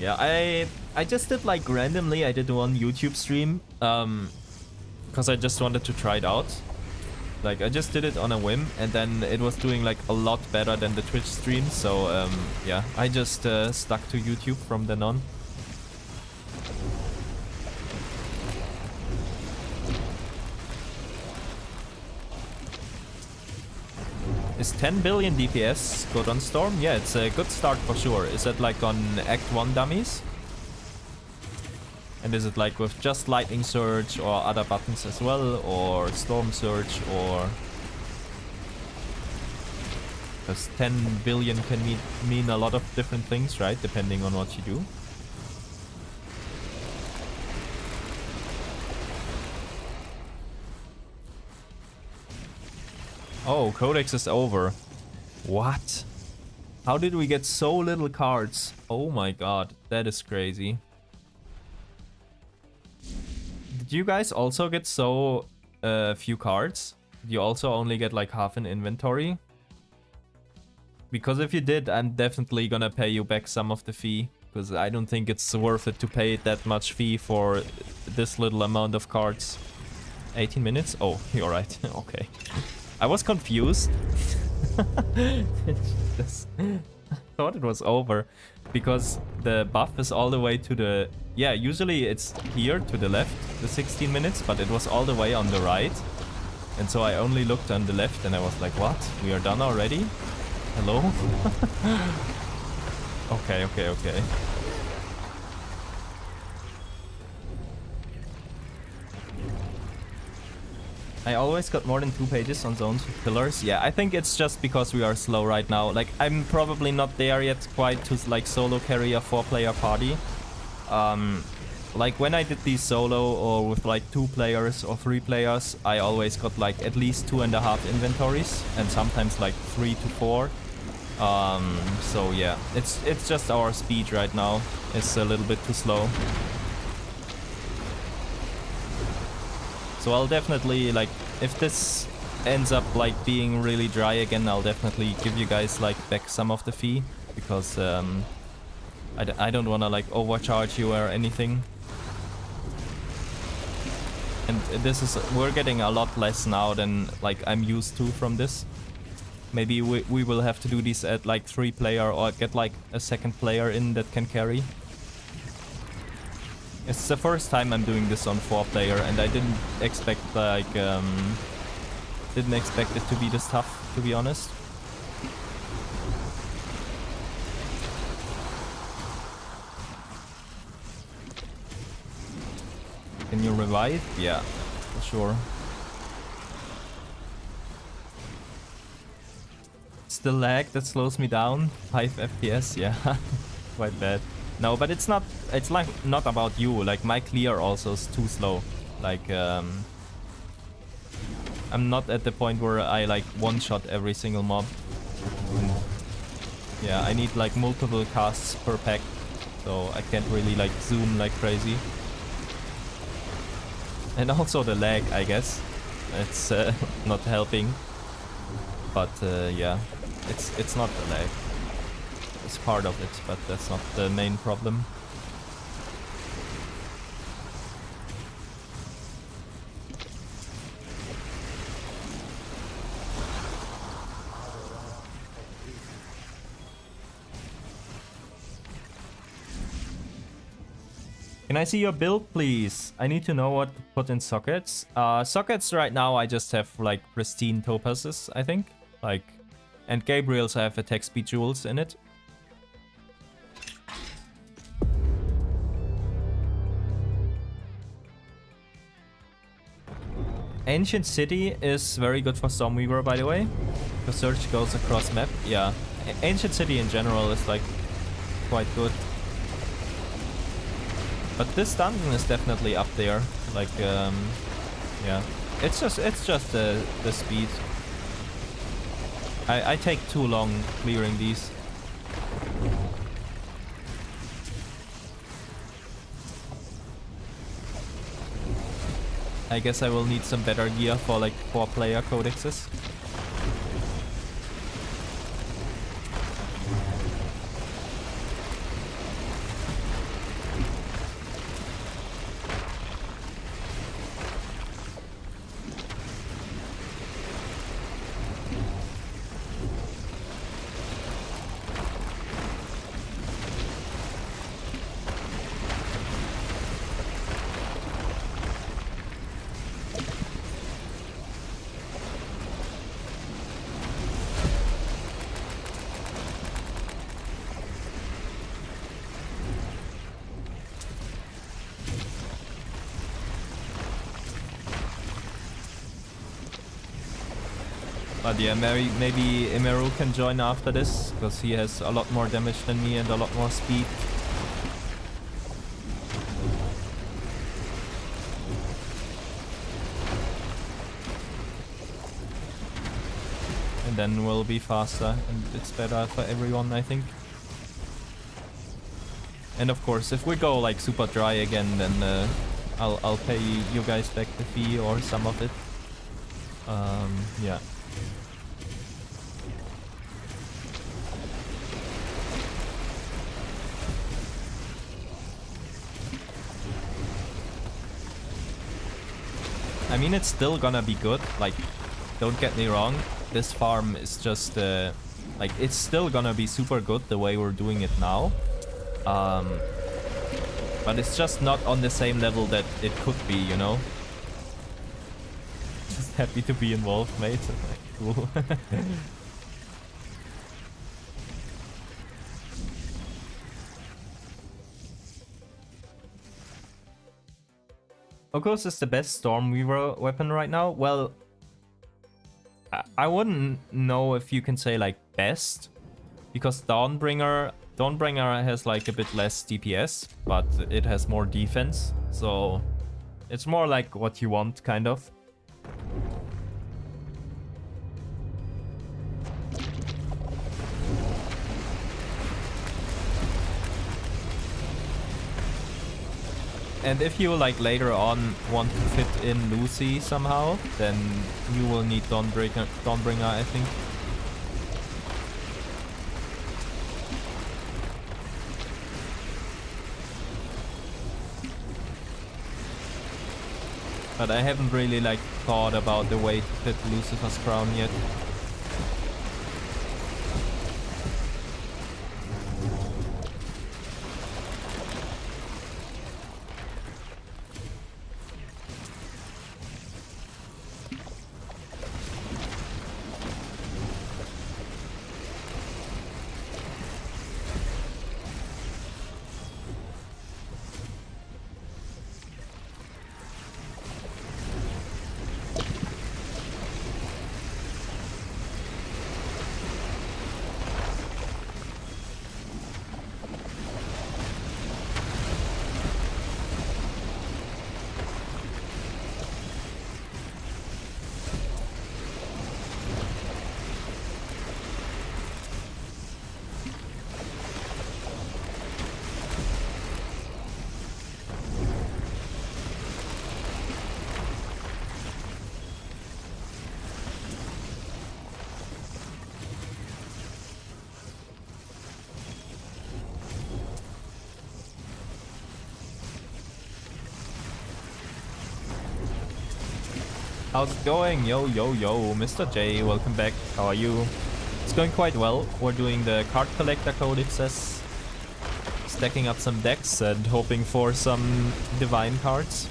Yeah, I just did like randomly, I did one YouTube stream. Because I just wanted to try it out. Like I just did it on a whim and then it was doing like a lot better than the Twitch stream. So yeah, I just stuck to YouTube from then on. Is 10 billion DPS good on Storm? Yeah, it's a good start for sure. Is it like on Act 1 dummies? And is it like with just Lightning Surge or other buttons as well? Or Storm Surge or... Because 10 billion can mean a lot of different things, right? Depending on what you do. Oh, Codex is over. What? How did we get so little cards? Oh my god, that is crazy. Did you guys also get so few cards? Did you also only get like half an inventory? Because if you did, I'm definitely gonna pay you back some of the fee. Because I don't think it's worth it to pay that much fee for this little amount of cards. 18 minutes? Oh, you're right. Okay. I was confused. I thought it was over because the buff is all the way to the... Yeah, usually it's here to the left, the 16 minutes, but it was all the way on the right. And so I only looked on the left and I was like, what? We are done already? Hello? Okay. I always got more than 2 pages on zones with pillars. Yeah, I think it's just because we are slow right now. Like, I'm probably not there yet quite to like solo carry a 4-player party. Like when I did these solo or with like 2 players or 3 players, I always got like at least 2.5 inventories and sometimes like 3 to 4. So yeah, it's just our speed right now. It's a little bit too slow. So I'll definitely, like, if this ends up, like, being really dry again, I'll definitely give you guys, like, back some of the fee. Because, I don't want to, like, overcharge you or anything. And this is... We're getting a lot less now than, like, I'm used to from this. Maybe we will have to do this at, like, 3-player or get, like, a 2nd player in that can carry. It's the first time I'm doing this on 4-player and I didn't expect like didn't expect it to be this tough, to be honest. Can you revive? Yeah, for sure. Still lag, that slows me down. 5 FPS, yeah. Quite bad. No, but it's like not about you. Like my clear also is too slow. Like I'm not at the point where I like one-shot every single mob. Yeah, I need like multiple casts per pack, so I can't really like zoom like crazy. And also the lag, I guess. It's not helping. But yeah, it's not the lag. It's part of it, but that's not the main problem. Can I see your build, please? I need to know what to put in sockets. Sockets right now, I just have like pristine topazes, I think. Like, and Gabriel's have attack speed jewels in it. Ancient City is very good for Stormweaver, by the way. The search goes across map. Yeah, Ancient City in general is like quite good. But this dungeon is definitely up there. Like, yeah, it's just the speed. I take too long clearing these. I guess I will need some better gear for like 4-player codexes. But yeah, maybe Emeru can join after this, because he has a lot more damage than me and a lot more speed. And then we'll be faster, and it's better for everyone, I think. And of course, if we go like super dry again, then I'll pay you guys back the fee or some of it. Yeah. I mean, it's still gonna be good, like, don't get me wrong, this farm is just, like, it's still gonna be super good the way we're doing it now. But it's just not on the same level that it could be, you know? Just happy to be involved, mate. Cool. Okos is the best Stormweaver weapon right now. Well, I wouldn't know if you can say like best, because Dawnbringer has like a bit less DPS, but it has more defense, so it's more like what you want, kind of. And if you like later on want to fit in Lucy somehow, then you will need Dawnbringer, I think. But I haven't really like thought about the way to fit Lucifer's crown yet. How's it going? Yo, Mr. J, welcome back. How are you? It's going quite well. We're doing the card collector codexes. stacking up some decks and hoping for some divine cards.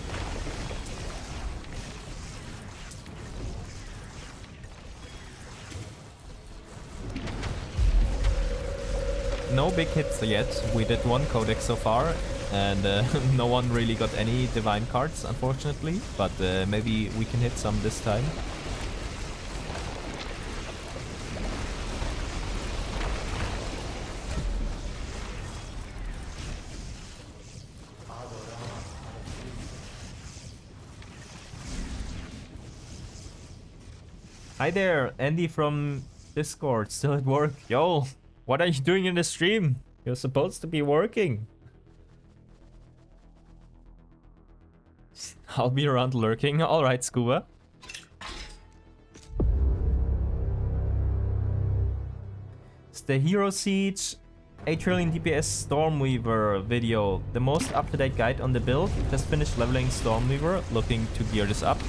No big hits yet. We did one Codex so far, and no one really got any divine cards, unfortunately. But maybe we can hit some this time. Hi there, Andy from Discord, still at work. Yo, what are you doing in the stream? You're supposed to be working. I'll be around lurking. Alright, Scuba. It's the Hero Siege 8 trillion DPS Stormweaver video. The most up-to-date guide on the build. Just finished leveling Stormweaver, looking to gear this up.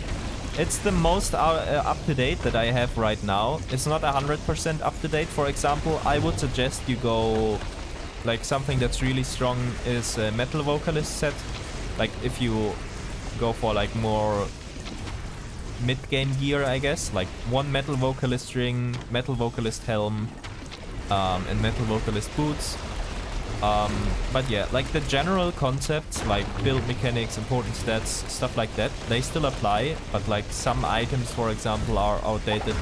It's the most up-to-date that I have right now. It's not 100% up-to-date. For example, I would suggest you go... like, something that's really strong is a Metal Vocalist set. Like, if you go for, like, more mid-game gear, I guess. Like, one Metal Vocalist ring, Metal Vocalist helm, and Metal Vocalist boots. But yeah, like the general concepts, like build mechanics, important stats, stuff like that, they still apply, but like some items, for example, are outdated.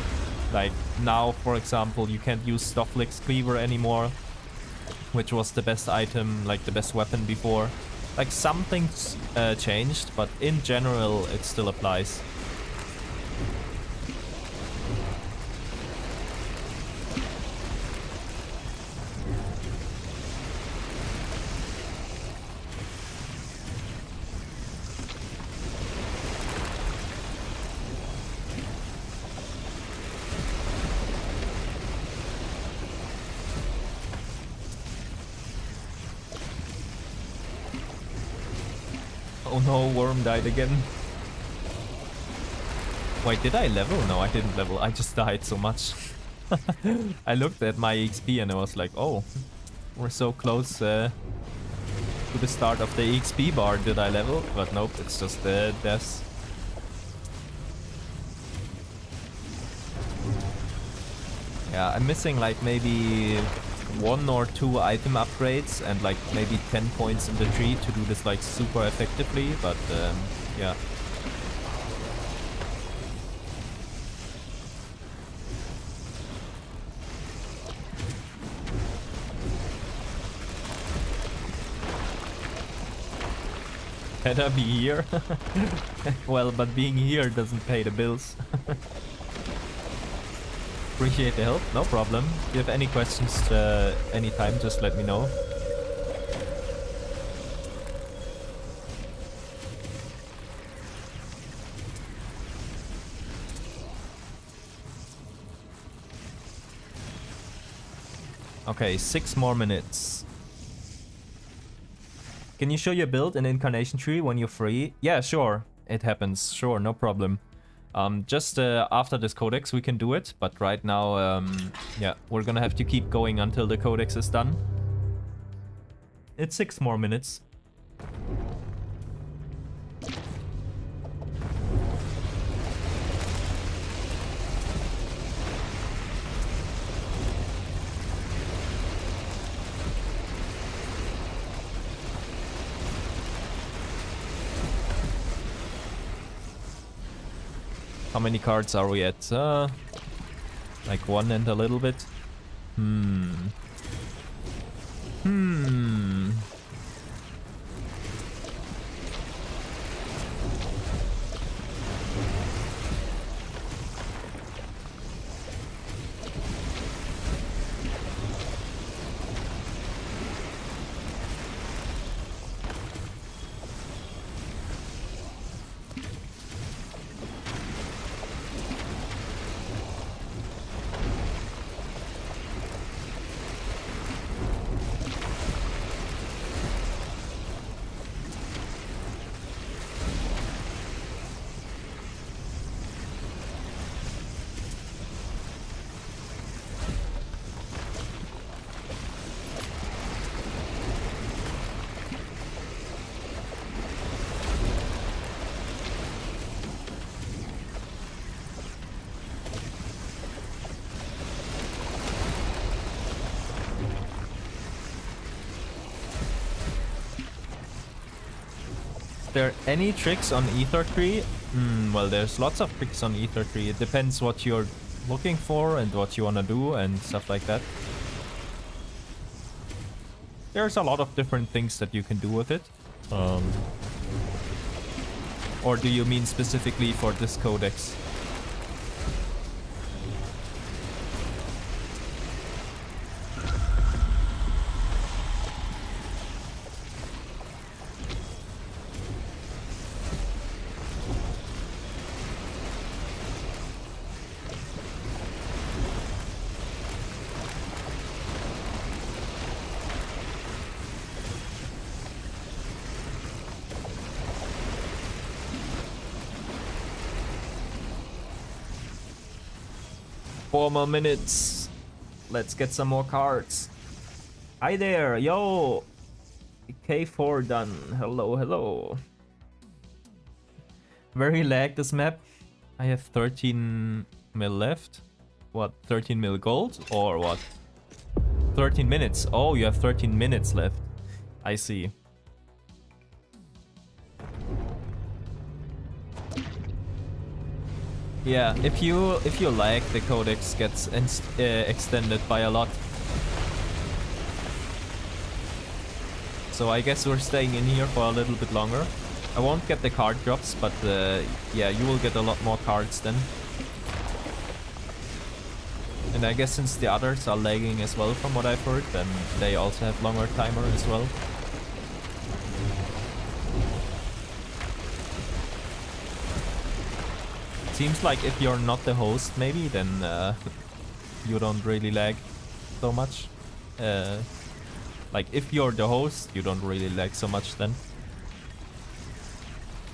Like now, for example, you can't use Stofflick's Cleaver anymore, which was the best item, like the best weapon before. Like some things changed, but in general, it still applies. Oh no, Worm died again. Wait, did I level? No, I didn't level. I just died so much. I looked at my XP and I was like, oh, we're so close to the start of the XP bar. Did I level? But nope, it's just the deaths. Yeah, I'm missing like maybe 1 or 2 item upgrades and like maybe 10 points in the tree to do this like super effectively, but yeah. Better be here. Well, but being here doesn't pay the bills. Appreciate the help, no problem. If you have any questions anytime, just let me know. Okay, 6 more minutes. Can you show your build in Incarnation Tree when you're free? Yeah, sure. It happens. Sure, no problem. Just after this codex we can do it, but right now, yeah, we're gonna have to keep going until the codex is done. It's 6 more minutes. How many cards are we at? Like 1 and a little bit. there any tricks on Ether Tree? Well, there's lots of tricks on Ether Tree. It depends what you're looking for and what you want to do and stuff like that. There's a lot of different things that you can do with it. Or do you mean specifically for this codex? Four more minutes. Let's get some more cards. Hi there, yo. K4 done. Hello, hello. Very lag this map. I have 13 mil left. What, 13 mil gold or what? 13 minutes. Oh, you have 13 minutes left. I see. Yeah, if you lag, the codex gets extended by a lot. So I guess we're staying in here for a little bit longer. I won't get the card drops, but yeah, you will get a lot more cards then. And I guess since the others are lagging as well from what I've heard, then they also have longer timer as well. Seems like if you're not the host, maybe, then you don't really lag so much. Like, if you're the host, you don't really lag so much then.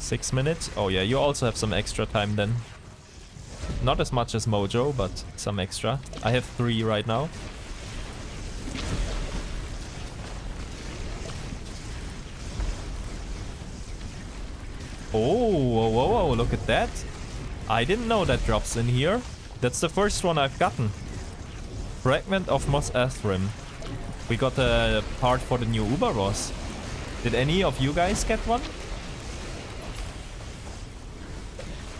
6 minutes? Oh yeah, you also have some extra time then. Not as much as Mojo, but some extra. I have 3 right now. Oh, whoa, whoa, whoa, look at that. I didn't know that drops in here. That's the first one I've gotten. Fragment of Mos Athrim. We got a part for the new Uberos. Did any of you guys get one?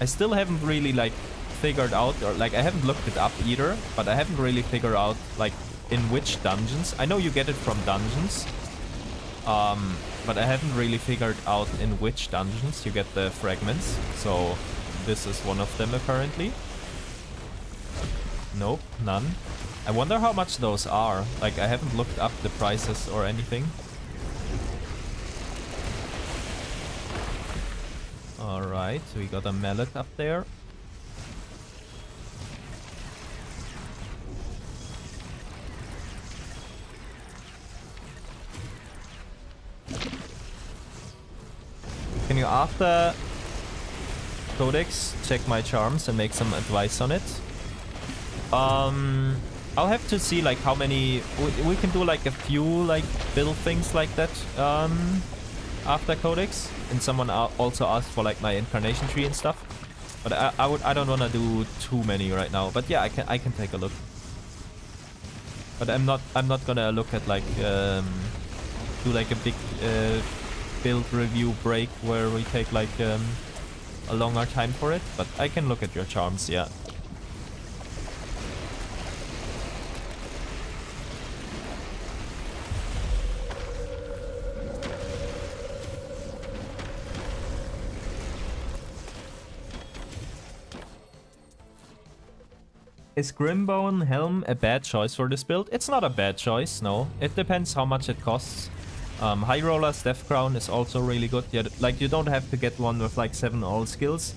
I still haven't really like figured out, or like I haven't looked it up either, but I haven't really figured out like in which dungeons. I know you get it from dungeons, but I haven't really figured out in which dungeons you get the fragments. So this is one of them apparently. Nope, none. I wonder how much those are. Like, I haven't looked up the prices or anything. Alright, we got a mallet up there. Can you, after Codex, check my charms and make some advice on it? I'll have to see like how many we can do, like a few like build things like that after Codex, and someone also asked for like my incarnation tree and stuff, but I don't want to do too many right now. But yeah, I can take a look, but I'm not gonna look at like do like a big build review break where we take like a longer time for it, but I can look at your charms, yeah. Is Grimbone Helm a bad choice for this build? It's not a bad choice, no. It depends how much it costs. High Roller's Death Crown is also really good. Yeah, like you don't have to get one with like 7 all skills.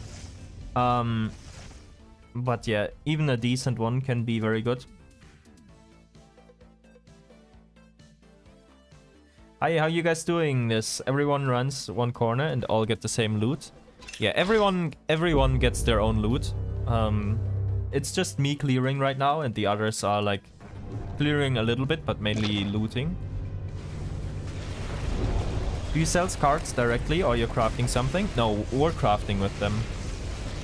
But yeah, even a decent one can be very good. Hi, how you guys doing this? Everyone runs one corner and all get the same loot. Yeah, everyone gets their own loot. It's just me clearing right now, and the others are like clearing a little bit, but mainly looting. Do you sell cards directly, or you're crafting something? No, we're crafting with them.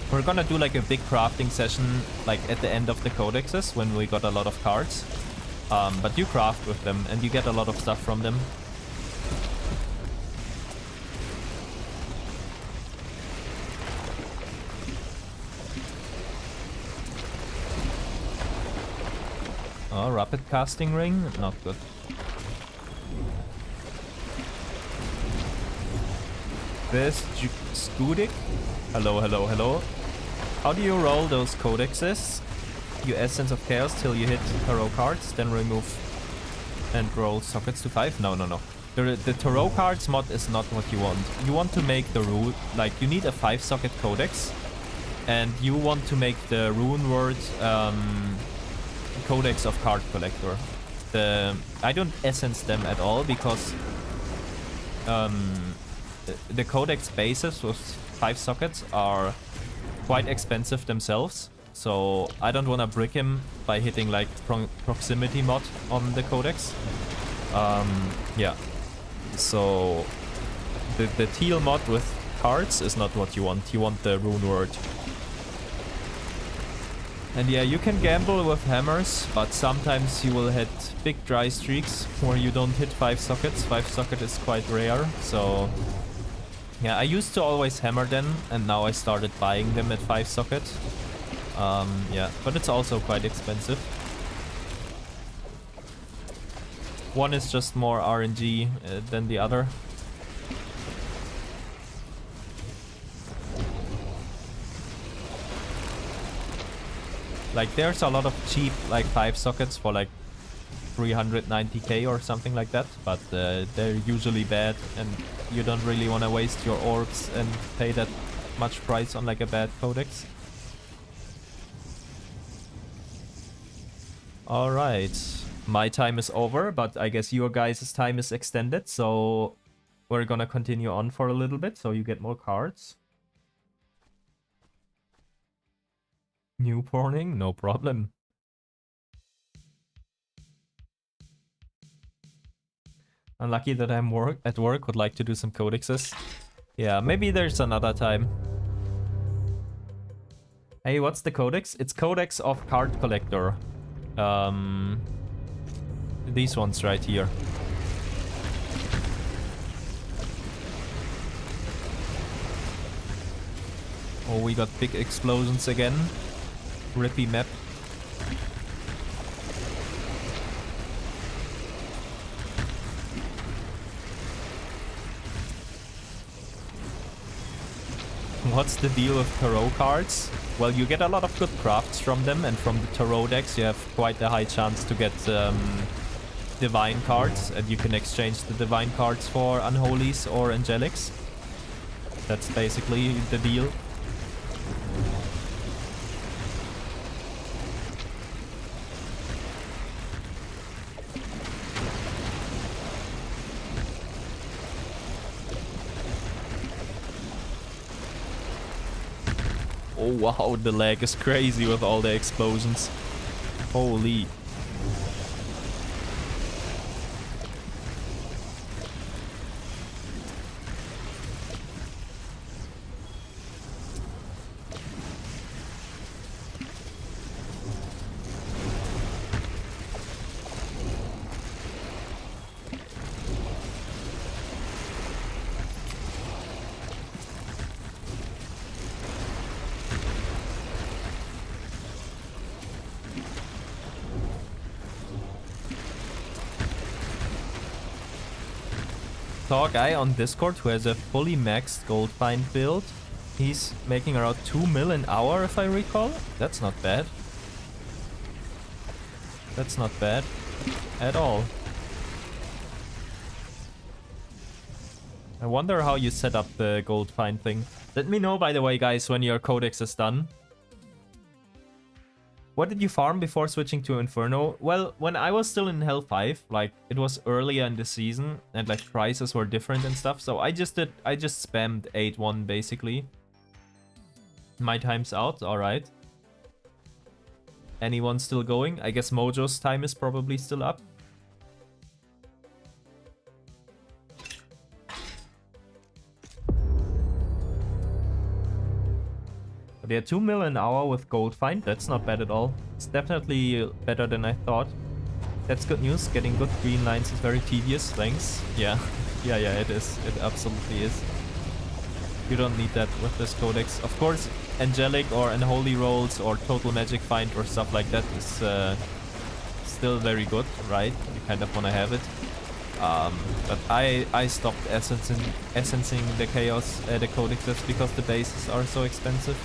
We're gonna do like a big crafting session like at the end of the codexes when we got a lot of cards. But you craft with them and you get a lot of stuff from them. Oh, rapid casting ring? Not good. This Skudik. Hello, hello, hello. How do you roll those codexes? You Essence of Chaos till you hit tarot cards, then remove and roll sockets to 5? No, no, no. The tarot cards mod is not what you want. You want to make the rule, like you need a 5-socket codex, and you want to make the rune word Codex of Card Collector. I don't essence them at all because the codex bases with 5 sockets are quite expensive themselves, so I don't want to brick him by hitting like proximity mod on the codex. Yeah, so the teal mod with cards is not what you want. You want the rune word. And yeah, you can gamble with hammers, but sometimes you will hit big dry streaks where you don't hit 5 sockets. 5 socket is quite rare, so yeah, I used to always hammer them, and now I started buying them at 5 socket. Yeah, but it's also quite expensive. One is just more RNG than the other. Like, there's a lot of cheap, like, 5 sockets for, like, 390k or something like that, but they're usually bad, and you don't really want to waste your orbs and pay that much price on, like, a bad codex. Alright, my time is over, but I guess your guys' time is extended, so we're gonna continue on for a little bit, so you get more cards. New porning? No problem. Unlucky that I'm at work, would like to do some codexes. Yeah, maybe there's another time. Hey, what's the codex? It's Codex of Card Collector. These ones right here. Oh, we got big explosions again. Rippy map. What's the deal with tarot cards? Well, you get a lot of good crafts from them, and from the tarot decks you have quite a high chance to get divine cards, and you can exchange the divine cards for unholies or angelics. That's basically the deal. Oh wow, the lag is crazy with all the explosions. Holy. Saw a guy on Discord who has a fully maxed gold find build. He's making around 2 mil an hour, if I recall. That's not bad. That's not bad at all. I wonder how you set up the gold find thing. Let me know, by the way, guys, when your codex is done. What did you farm before switching to Inferno? Well, when I was still in Hell 5, like, it was earlier in the season, and like prices were different and stuff, so I just spammed 8-1 basically. My time's out, alright. Anyone still going? I guess Mojo's time is probably still up. They're 2 mil an hour with gold find. That's not bad at all. It's definitely better than I thought. That's good news. Getting good green lines is very tedious. Thanks. Yeah. Yeah, it is. It absolutely is. You don't need that with this codex. Of course, angelic or unholy rolls or total magic find or stuff like that is still very good, right? You kind of want to have it. But I stopped essencing the chaos, the codexes, because the bases are so expensive.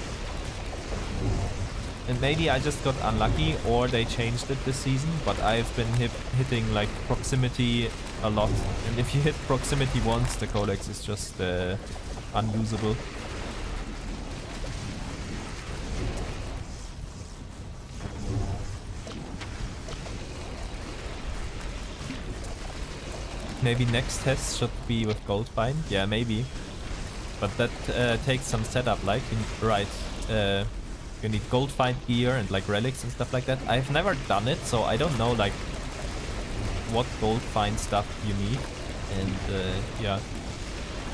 And maybe I just got unlucky, or they changed it this season, but I've been hitting like proximity a lot. And if you hit proximity once, the codex is just unusable. Maybe next test should be with gold find. Yeah, maybe. But that takes some setup, like, right. You need gold find gear and like relics and stuff like that. I've never done it, so I don't know like what gold find stuff you need. And yeah.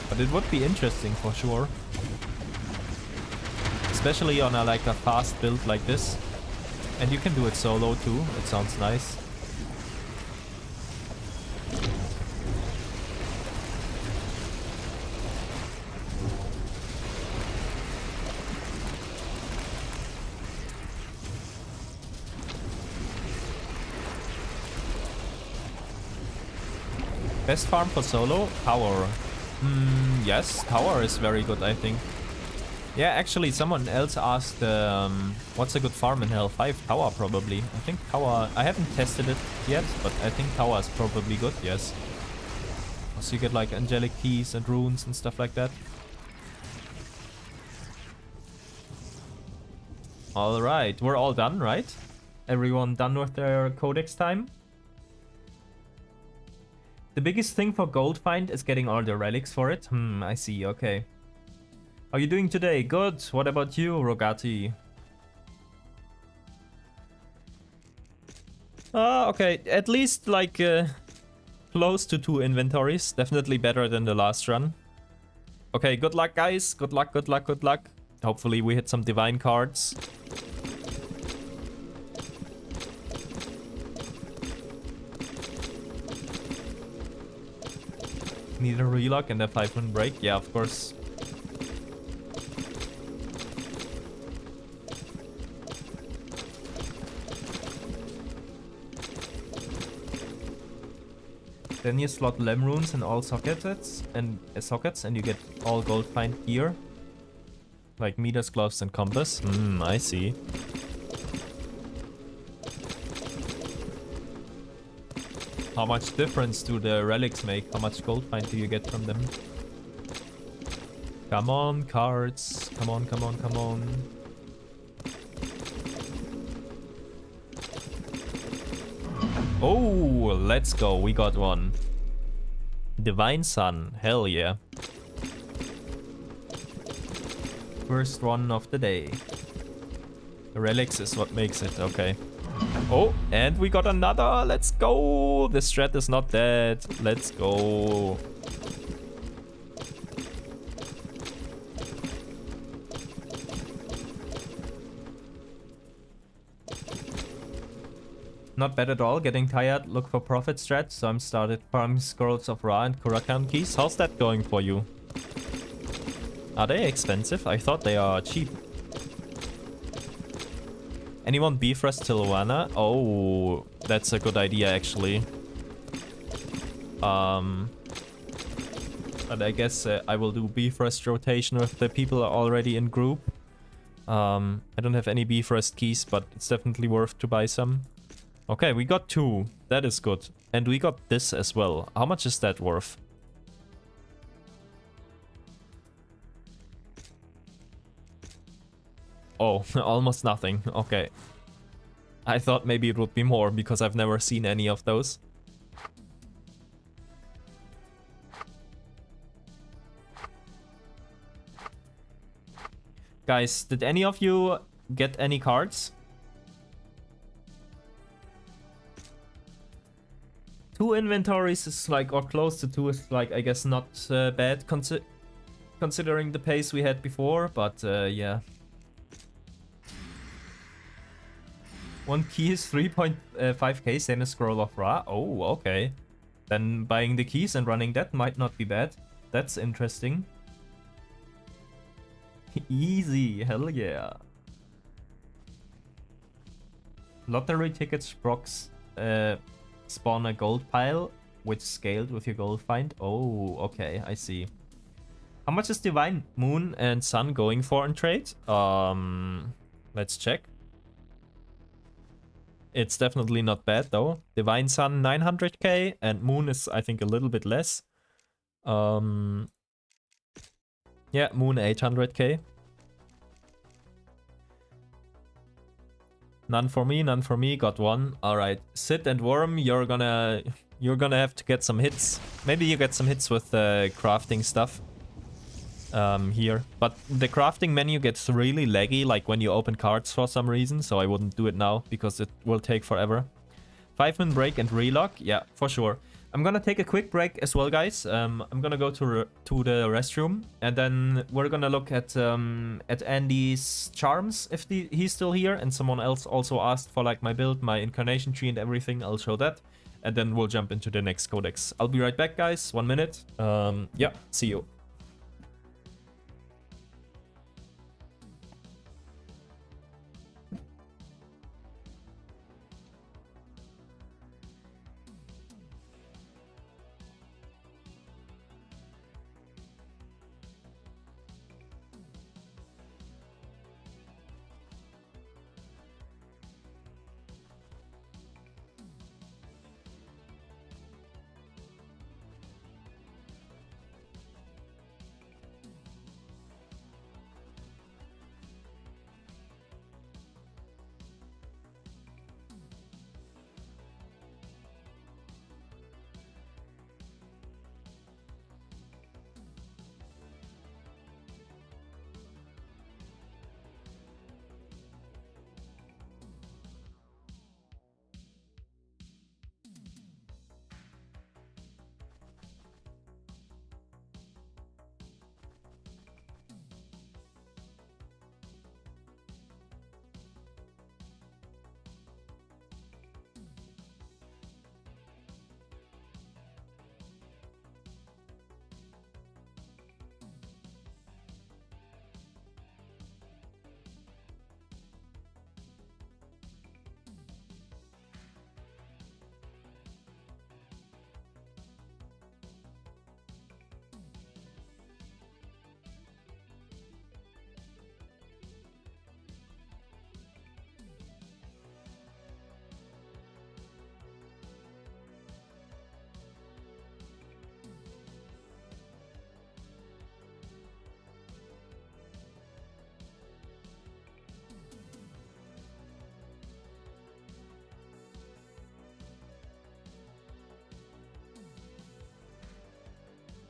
But it would be interesting for sure. Especially on like a fast build like this. And you can do it solo too. It sounds nice. Best farm for solo? Tower. Yes, tower is very good, I think. Yeah, actually, someone else asked what's a good farm in Hell 5? Tower, probably. I think tower... I haven't tested it yet, but I think tower is probably good, yes. So you get like angelic keys and runes and stuff like that. Alright, we're all done, right? Everyone done with their codex time? The biggest thing for gold find is getting all the relics for it. I see, okay. How are you doing today? Good. What about you, Rogati? Okay. At least like close to 2 inventories. Definitely better than the last run. Okay, good luck, guys. Good luck, good luck, good luck. Hopefully we hit some divine cards. Need a relock and a 5-run break? Yeah, of course. Then you slot lem runes in all sockets and you get all gold find gear. Like meters, gloves and compass. I see. How much difference do the relics make? How much gold find do you get from them? Come on, cards. Come on, come on, come on. Oh, let's go. We got one. Divine Sun. Hell yeah. First one of the day. The relics is what makes it. Okay. Oh, and we got another. Let's go. The strat is not dead. Let's go. Not bad at all. Getting tired. Look for profit strat. So I'm started farming scrolls of Ra and Kurakan keys. How's that going for you? Are they expensive? I thought they are cheap. Anyone Bifröst till Vanaheim? Oh, that's a good idea actually. But I guess I will do Bifröst rotation with the people already in group. I don't have any Bifröst keys, but it's definitely worth to buy some. Okay, we got 2. That is good. And we got this as well. How much is that worth? Oh, almost nothing. Okay. I thought maybe it would be more because I've never seen any of those. Guys, did any of you get any cards? 2 inventories is like, or close to 2 is like, I guess not bad considering the pace we had before, but yeah. 1 key is 3.5k, same as Scroll of Ra. Oh, okay. Then buying the keys and running that might not be bad. That's interesting. Easy, hell yeah. Lottery tickets, procs. spawn a gold pile which scaled with your gold find. Oh, okay, I see. How much is Divine Moon and Sun going for in trade? Let's check. It's definitely not bad though. Divine Sun 900k and Moon is I think a little bit less. Yeah, Moon 800k. None for me, got one. Alright, Sid and Worm, you're gonna have to get some hits. Maybe you get some hits with crafting stuff here. But the crafting menu gets really laggy, like when you open cards for some reason, so I wouldn't do it now because it will take forever. 5-minute break and relock, yeah, for sure. I'm gonna take a quick break as well, guys. I'm gonna go to the restroom, and then we're gonna look at Andy's charms if he's still here. And someone else also asked for like my build, my incarnation tree, and everything. I'll show that, and then we'll jump into the next codex. I'll be right back, guys. 1 minute. Yeah, see you.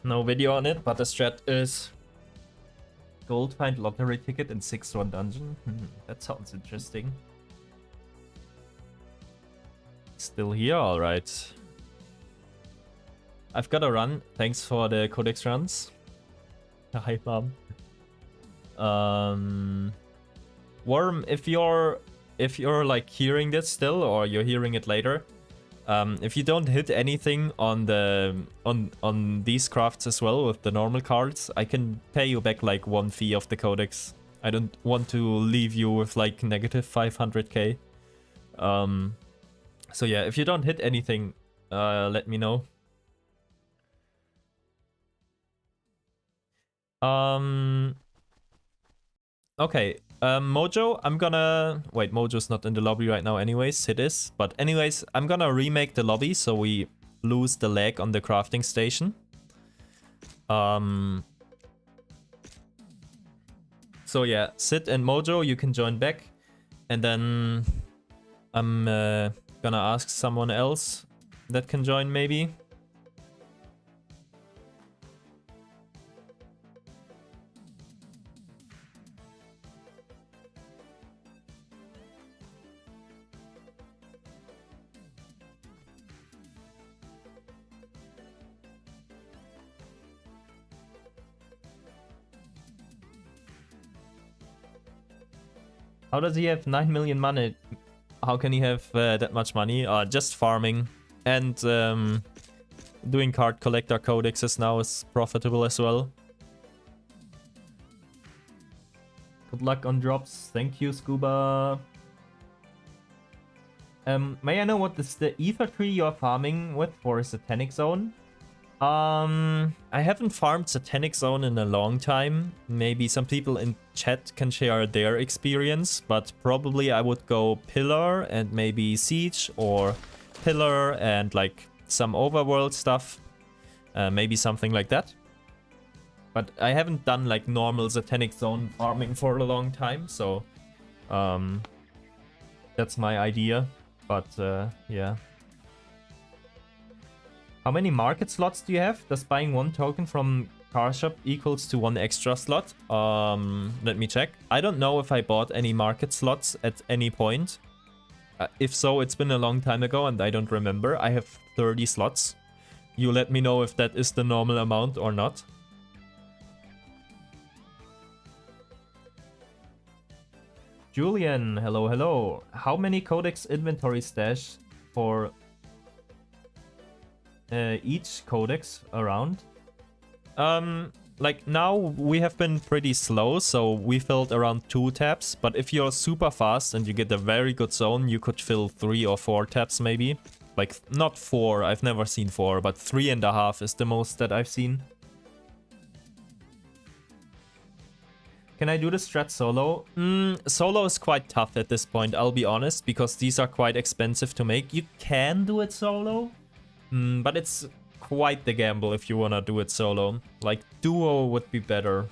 No video on it, but the strat is gold find lottery ticket in 6-1 dungeon. That sounds interesting. Still here, alright. I've got a run. Thanks for the codex runs. Hi, mom. Worm, if you're like hearing this still, or you're hearing it later, if you don't hit anything on these crafts as well with the normal cards, I can pay you back like 1 fee of the codex. I don't want to leave you with like negative 500k. So yeah, if you don't hit anything, let me know. Okay. Mojo, I'm gonna... Wait, Mojo's not in the lobby right now anyways. It is. But anyways, I'm gonna remake the lobby so we lose the lag on the crafting station. So yeah, Sid and Mojo, you can join back. And then I'm gonna ask someone else that can join maybe. How does he have 9 million money? How can he have that much money? Just farming and doing card collector codexes now is profitable as well. Good luck on drops. Thank you, Scuba. May I know what is the ether tree you're farming with for Satanic Zone? I haven't farmed Satanic Zone in a long time. Maybe some people in chat can share their experience, but probably I would go Pillar and maybe Siege, or Pillar and like some overworld stuff. Maybe something like that. But I haven't done like normal Satanic Zone farming for a long time, so that's my idea. But yeah. How many market slots do you have? Does buying one token from car shop equals to one extra slot? Let me check. I don't know if I bought any market slots at any point. If so, it's been a long time ago and I don't remember. I have 30 slots. You let me know if that is the normal amount or not. Julian, hello, hello. How many Codex inventory stash for each Codex around? Like now we have been pretty slow, so we filled around 2 tabs. But if you're super fast and you get a very good zone, you could fill 3 or 4 tabs maybe. Like not 4, I've never seen 4, but 3.5 is the most that I've seen. Can I do the strat solo? Solo is quite tough at this point, I'll be honest, because these are quite expensive to make. You can do it solo, but it's quite the gamble if you wanna do it solo. Like duo would be better,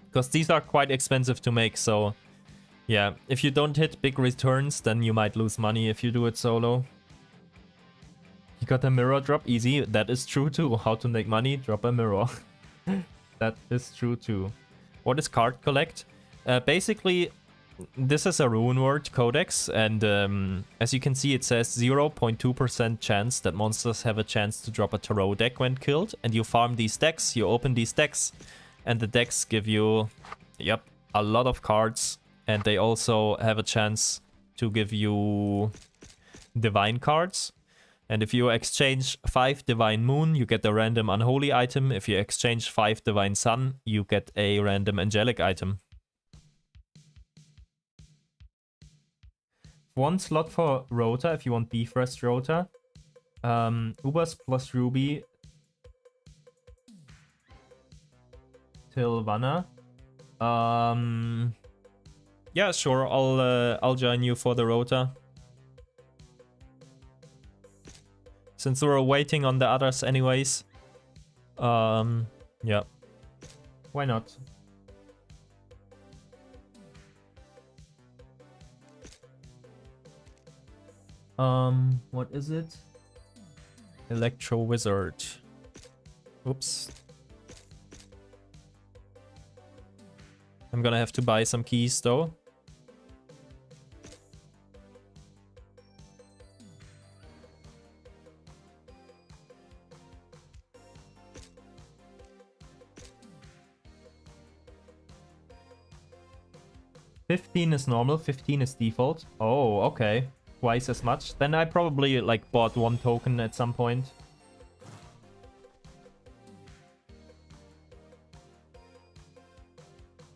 because these are quite expensive to make, so yeah, if you don't hit big returns, then you might lose money if you do it solo. You got a mirror drop, easy. That is true too. How to make money? Drop a mirror. That is true too. What is card collect? Basically, this is a rune word codex, and as you can see, it says 0.2% chance that monsters have a chance to drop a tarot deck when killed. And you farm these decks, you open these decks, and the decks give you, yep, a lot of cards. And they also have a chance to give you divine cards. And if you exchange 5 Divine Moon, you get a random Unholy item. If you exchange 5 Divine Sun, you get a random Angelic item. 1 slot for Rota if you want Bifröst Rota. Ubers plus Ruby till Vana. Yeah, sure. I'll join you for the Rota. Since we're waiting on the others anyways. Yeah. Why not? What is it? Electro Wizard. Oops. I'm gonna have to buy some keys though. $15 is normal, 15 is default. Oh, okay. Twice as much. Then I probably like bought 1 token at some point.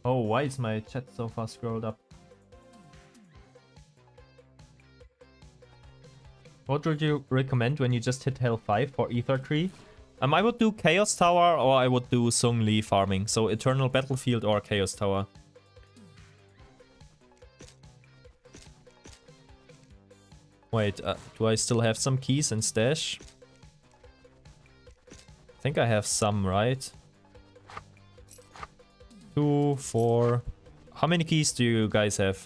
Oh, why is my chat so far scrolled up? What would you recommend when you just hit Hell 5 for Ether Tree? I would do Chaos Tower, or I would do Sung Lee farming. So Eternal Battlefield or Chaos Tower. Wait, do I still have some keys in stash? I think I have some, right? 2, 4. How many keys do you guys have?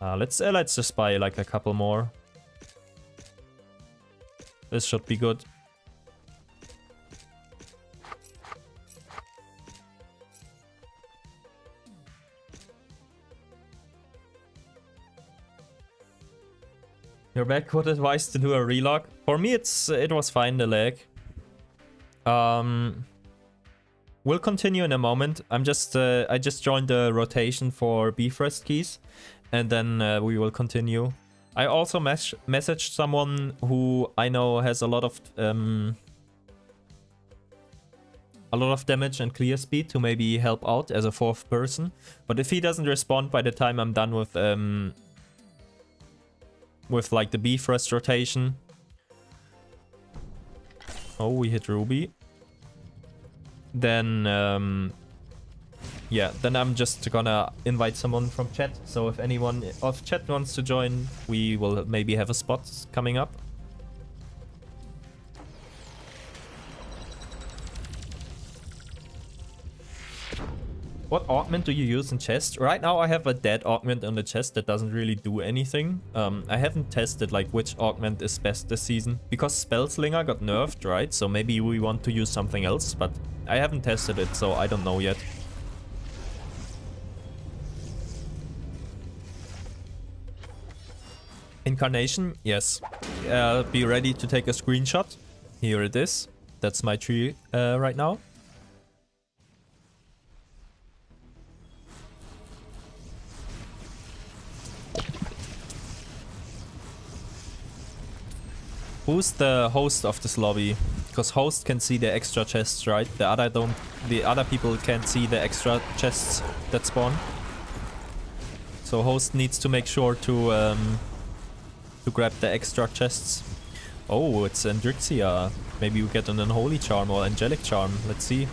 Let's just buy like a couple more. This should be good. You're back. What advice to do a relog? For me, it was fine, the lag. We'll continue in a moment. I just joined the rotation for Bifröst keys, and then we will continue. I also messaged someone who I know has a lot a lot of damage and clear speed to maybe help out as a fourth person. But if he doesn't respond by the time I'm done with like the Bifröst rotation. Oh, we hit Ruby. Then yeah, then I'm just gonna invite someone from chat. So if anyone of chat wants to join, we will maybe have a spot coming up. What augment do you use in chest? Right now I have a dead augment on the chest that doesn't really do anything. I haven't tested like which augment is best this season. Because Spellslinger got nerfed, right? So maybe we want to use something else, but I haven't tested it, so I don't know yet. Incarnation, yes. Be ready to take a screenshot. Here it is. That's my tree right now. Who's the host of this lobby? Because host can see the extra chests, right? The other people can't see the extra chests that spawn. So host needs to make sure to grab the extra chests. Oh, it's Andrixia. Maybe we get an Unholy Charm or Angelic Charm. Let's see.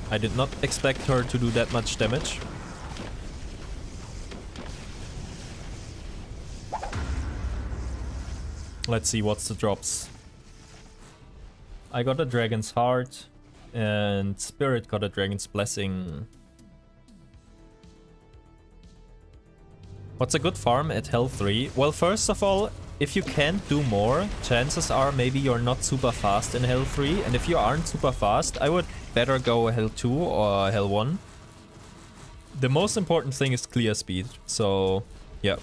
I did not expect her to do that much damage. Let's see what's the drops. I got a Dragon's Heart and Spirit got a Dragon's Blessing. What's a good farm at Hell 3? Well, first of all, if you can't do more, chances are maybe you're not super fast in Hell 3. And if you aren't super fast, I would better go Hell 2 or Hell 1. The most important thing is clear speed. So, yeah.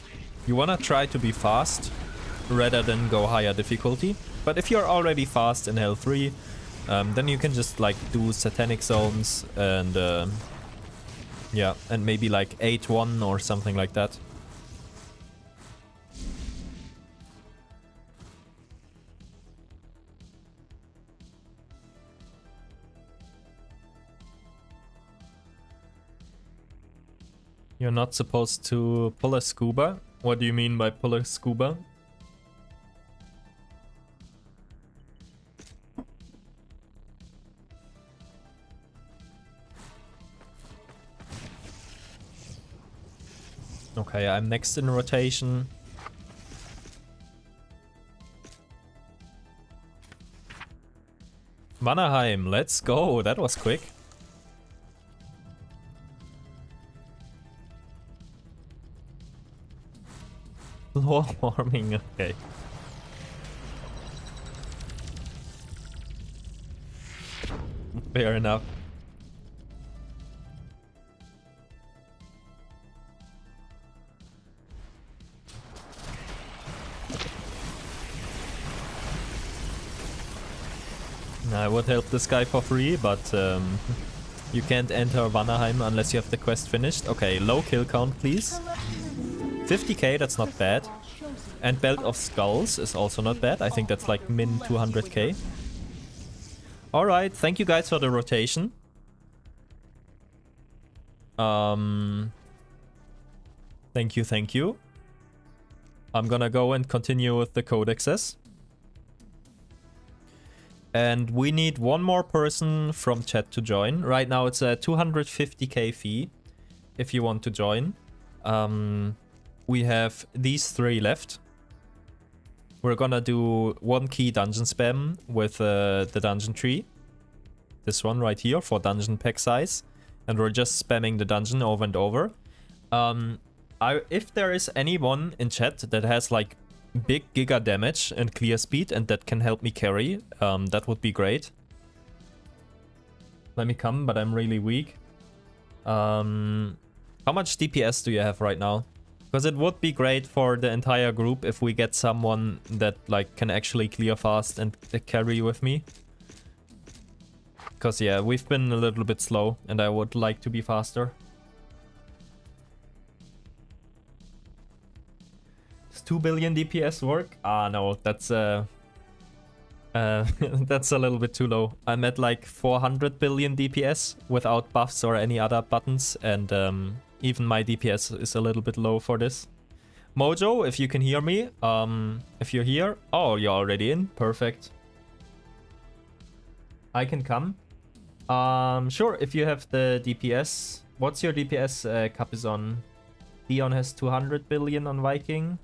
You wanna try to be fast rather than go higher difficulty. But if you're already fast in Hell 3, then you can just like do Satanic Zones and yeah, and maybe like 8-1 or something like that. You're not supposed to pull a scuba? What do you mean by pull a scuba? Okay, I'm next in rotation. Vanaheim, let's go. That was quick. Floor warming, okay. Fair enough. I would help this guy for free, but you can't enter Vanaheim unless you have the quest finished. Okay, low kill count, please. 50k, that's not bad. And Belt of Skulls is also not bad. I think that's like min 200k. Alright, thank you guys for the rotation. Thank you, thank you. I'm gonna go and continue with the codexes. And we need one more person from chat to join. Right now it's a 250k fee if you want to join. We have these 3 left. We're gonna do 1 key dungeon spam with the dungeon tree. This one right here for dungeon pack size. And we're just spamming the dungeon over and over. If there is anyone in chat that has like big giga damage and clear speed and that can help me carry, that would be great. Let me come, but I'm really weak. How much DPS do you have right now? Because it would be great for the entire group if we get someone that like can actually clear fast and carry with me. Because yeah, we've been a little bit slow and I would like to be faster. Does 2 billion DPS work? Ah no, that's That's a little bit too low. I'm at like 400 billion DPS without buffs or any other buttons, and even my DPS is a little bit low for this. Mojo, if you can hear me, if you're here. Oh, you're already in. Perfect. I can come. Sure, if you have the DPS. What's your DPS, Capizon? Dion has 200 billion on Viking.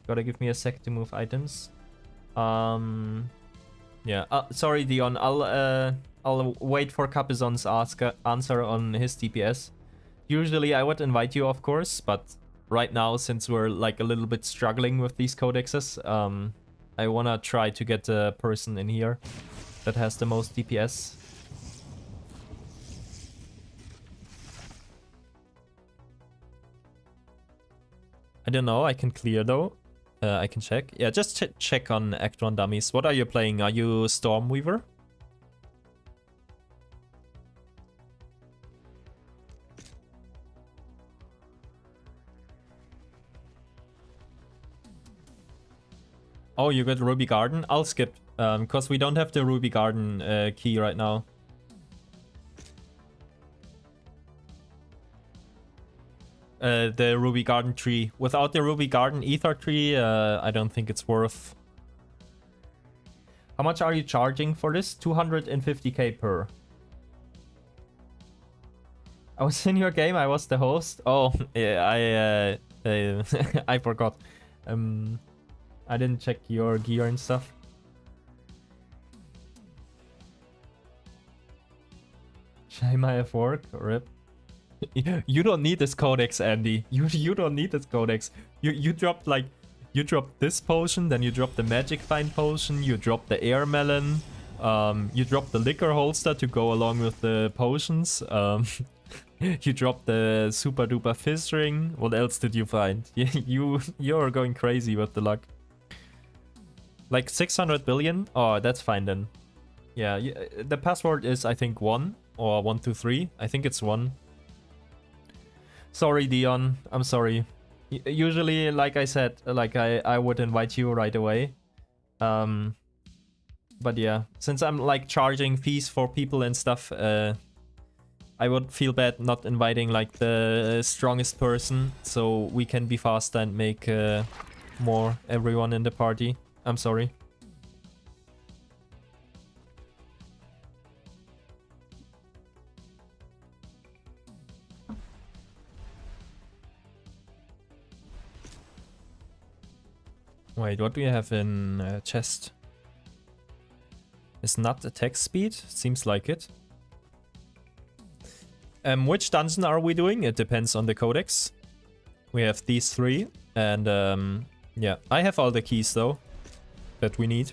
Gotta give me a sec to move items. Yeah. Sorry, Dion. I'll wait for Capizon's answer on his DPS. Usually I would invite you, of course, but right now, since we're like a little bit struggling with these codexes, I wanna try to get a person in here that has the most DPS. I don't know. I can clear though. I can check. Yeah, just check on Act 1 dummies. What are you playing? Are you Stormweaver? Oh, you got Ruby Garden? I'll skip, because we don't have the Ruby Garden key right now. The Ruby Garden tree. Without the Ruby Garden Ether tree, I don't think it's worth. How much are you charging for this? 250k per. I was in your game, I was the host. Oh, yeah, I forgot. I didn't check your gear and stuff. Shaima have work? Rip. You don't need this codex, Andy. You don't need this codex. You dropped like, you dropped this potion, then you dropped the magic find potion, you dropped the air melon, you dropped the liquor holster to go along with the potions. You dropped the super duper fizz ring. What else did you find? You're going crazy with the luck. Like 600 billion? Oh, that's fine then. Yeah, the password is I think 1 or 123. I think it's 1. Sorry, Dion. I'm sorry. Usually, like I said, like I would invite you right away. But yeah, since I'm like charging fees for people and stuff, I would feel bad not inviting like the strongest person, so we can be faster and make more everyone in the party. I'm sorry. Wait, what do you have in chest? Is not attack speed? Seems like it. Which dungeon are we doing? It depends on the codex. We have these 3, and yeah, I have all the keys though that we need.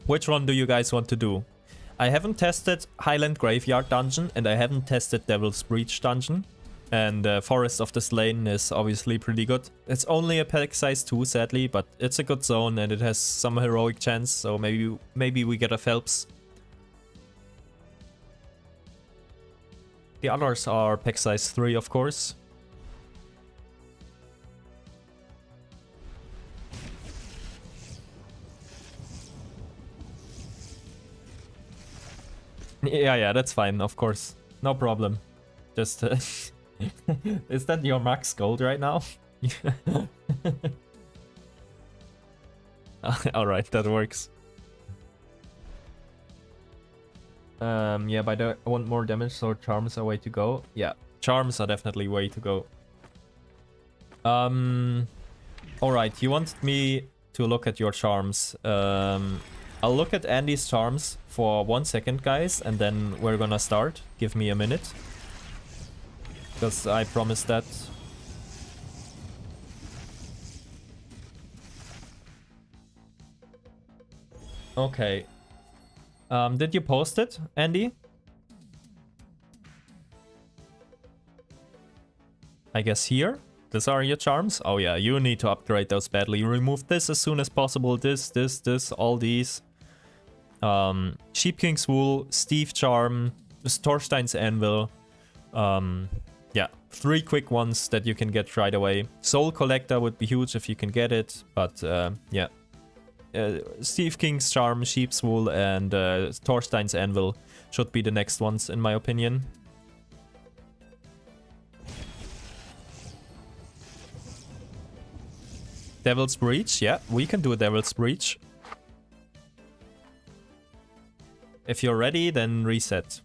Which one do you guys want to do? I haven't tested Highland Graveyard Dungeon, and I haven't tested Devil's Breach Dungeon. And Forest of the Slain is obviously pretty good. It's only a pack size 2, sadly, but it's a good zone and it has some heroic chance, so maybe we get a Phelps. The others are pack size 3, of course. Yeah, that's fine, of course. No problem. Just... Is that your max gold right now? Alright, that works. Yeah, but I want more damage, so charms are way to go. Yeah, charms are definitely way to go. Alright, you wanted me to look at your charms. I'll look at Andy's charms for 1 second, guys, and then we're gonna start. Give me a minute. Because I promised that. Okay. Did you post it, Andy? I guess here? These are your charms? Oh yeah, you need to upgrade those badly. Remove this as soon as possible. This, all these. Sheep King's Wool, Steve Charm, Thorstein's Anvil. yeah, 3 quick ones that you can get right away. Soul Collector would be huge if you can get it, but yeah. Steve King's Charm, Sheep's Wool, and Thorstein's Anvil should be the next ones, in my opinion. Devil's Breach, yeah, we can do a Devil's Breach. If you're ready, then reset.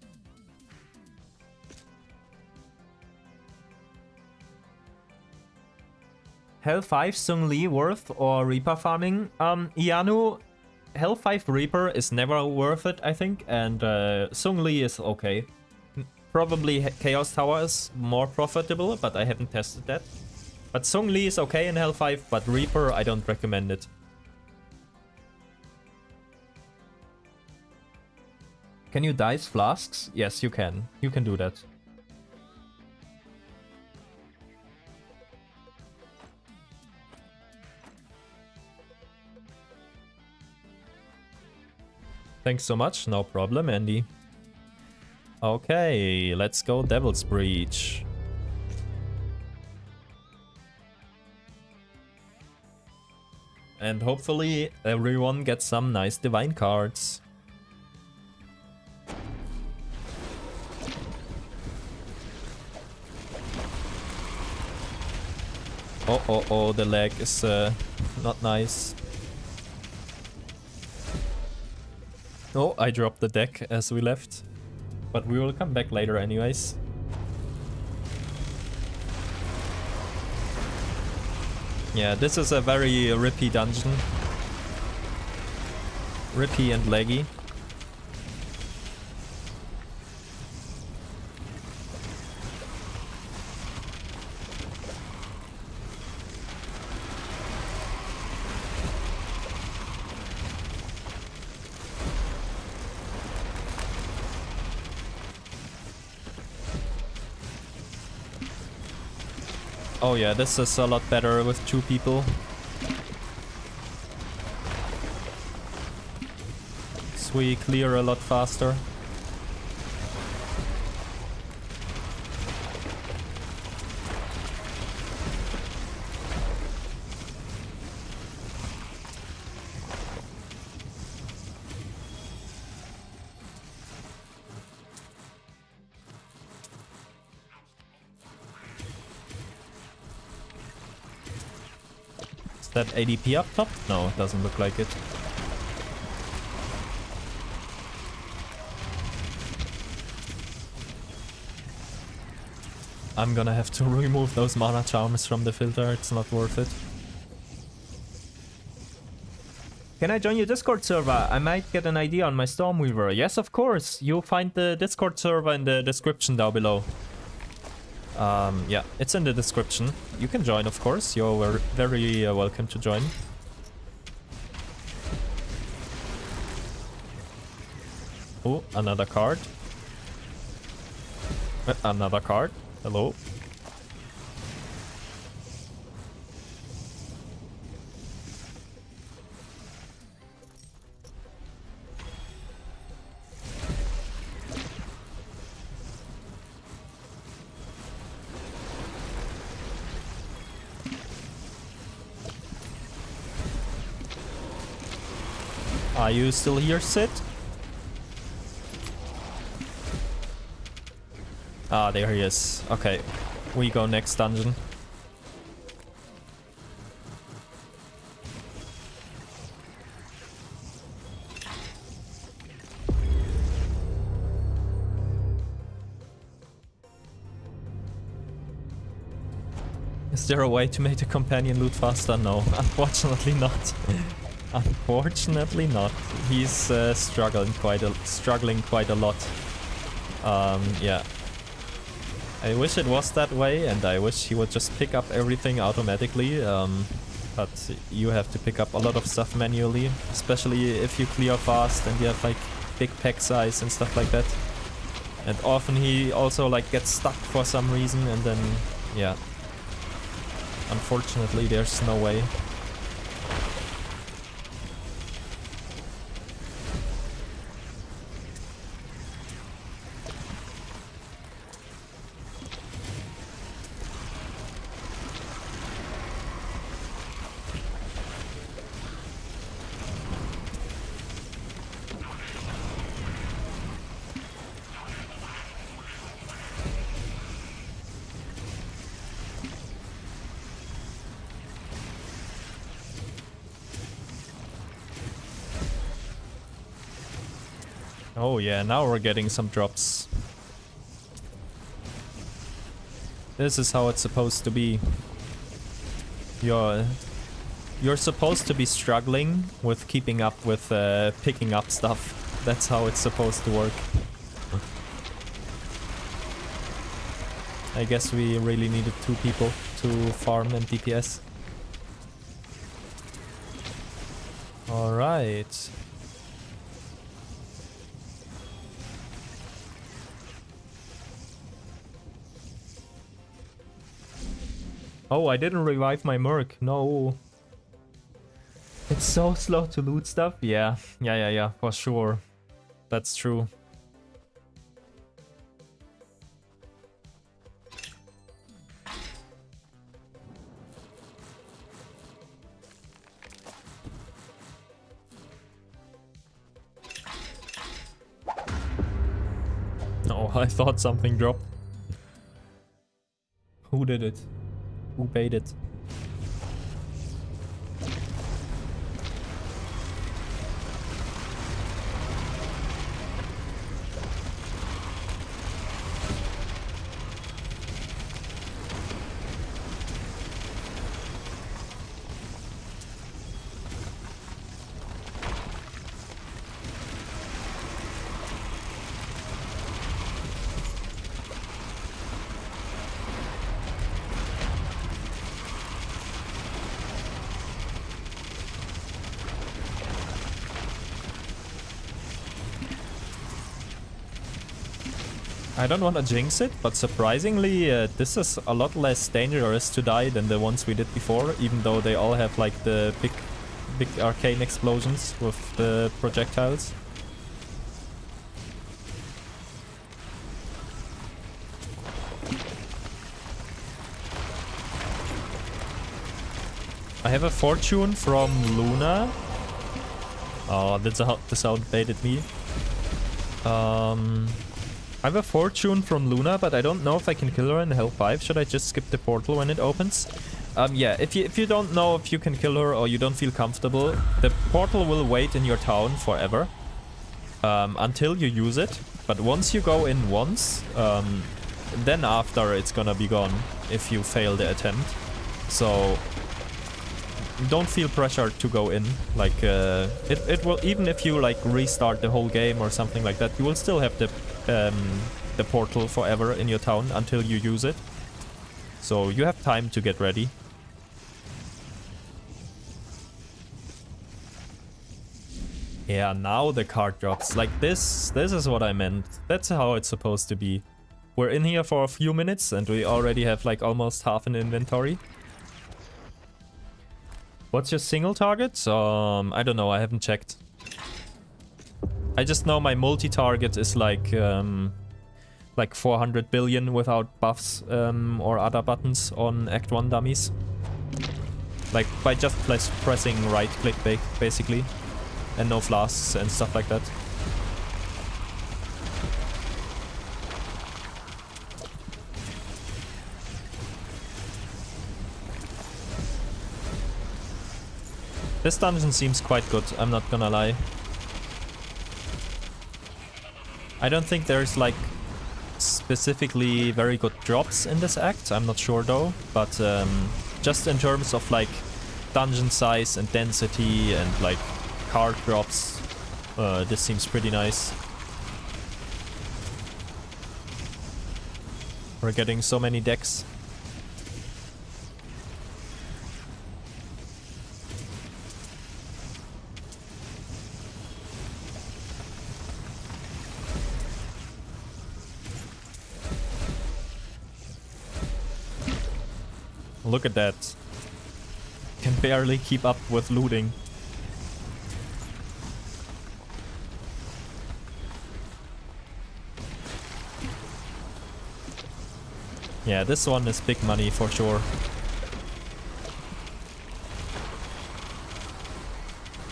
Hell 5 Sung Lee worth or Reaper farming? Ianu, Hell 5 Reaper is never worth it, I think, and Sung Lee is okay. Probably Chaos Tower is more profitable, but I haven't tested that. But Sung Lee is okay in Hell 5, but Reaper, I don't recommend it. Can you dice flasks? Yes, you can. You can do that. Thanks so much. No problem, Andy. Okay, let's go Devil's Breach. And hopefully everyone gets some nice divine cards. Oh, the lag is not nice. Oh, I dropped the deck as we left. But we will come back later anyways. Yeah, this is a very rippy dungeon. Rippy and laggy. Oh yeah, this is a lot better with 2 people. So we clear a lot faster. That ADP up top? No, it doesn't look like it. I'm gonna have to remove those mana charms from the filter, it's not worth it. Can I join your Discord server? I might get an idea on my Stormweaver. Yes, of course. You'll find the Discord server in the description down below. Yeah, it's in the description. You can join, of course. You're very welcome to join. Oh, another card. Another card. Hello. Are you still here, Sid? Ah, there he is. Okay, we go next dungeon. Is there a way to make the companion loot faster? No, unfortunately not. Unfortunately not. He's struggling quite a lot. Yeah. I wish it was that way, and I wish he would just pick up everything automatically. But you have to pick up a lot of stuff manually, especially if you clear fast and you have like big pack size and stuff like that. And often he also like gets stuck for some reason, and then yeah. Unfortunately, there's no way. Oh yeah, now we're getting some drops. This is how it's supposed to be. You're supposed to be struggling with keeping up with picking up stuff. That's how it's supposed to work. I guess we really needed 2 people to farm and DPS. Alright. Oh, I didn't revive my Merc. No. It's so slow to loot stuff. Yeah, for sure. That's true. Oh, I thought something dropped. Who did it? Who paid it? I don't want to jinx it, but surprisingly, this is a lot less dangerous to die than the ones we did before, even though they all have like the big arcane explosions with the projectiles. I have a fortune from Luna. Oh, the sound baited me. I have a fortune from Luna, but I don't know if I can kill her in Hell 5. Should I just skip the portal when it opens? Yeah, if you don't know if you can kill her or you don't feel comfortable, the portal will wait in your town forever until you use it. But once you go in once, then after it's gonna be gone if you fail the attempt. So don't feel pressured to go in. Like it will, even if you like restart the whole game or something like that, you will still have the portal forever in your town until you use it. So you have time to get ready. Yeah, now the card drops. Like this is what I meant. That's how it's supposed to be. We're in here for a few minutes and we already have like almost half an inventory. What's your single target? I don't know, I haven't checked. I just know my multi-target is like 400 billion without buffs or other buttons on Act 1 dummies. Like by just pressing right click basically. And no flasks and stuff like that. This dungeon seems quite good, I'm not gonna lie. I don't think there's like specifically very good drops in this act, I'm not sure though, but just in terms of like dungeon size and density and like card drops, this seems pretty nice. We're getting so many decks. Look at that. Can barely keep up with looting. Yeah, this one is big money for sure.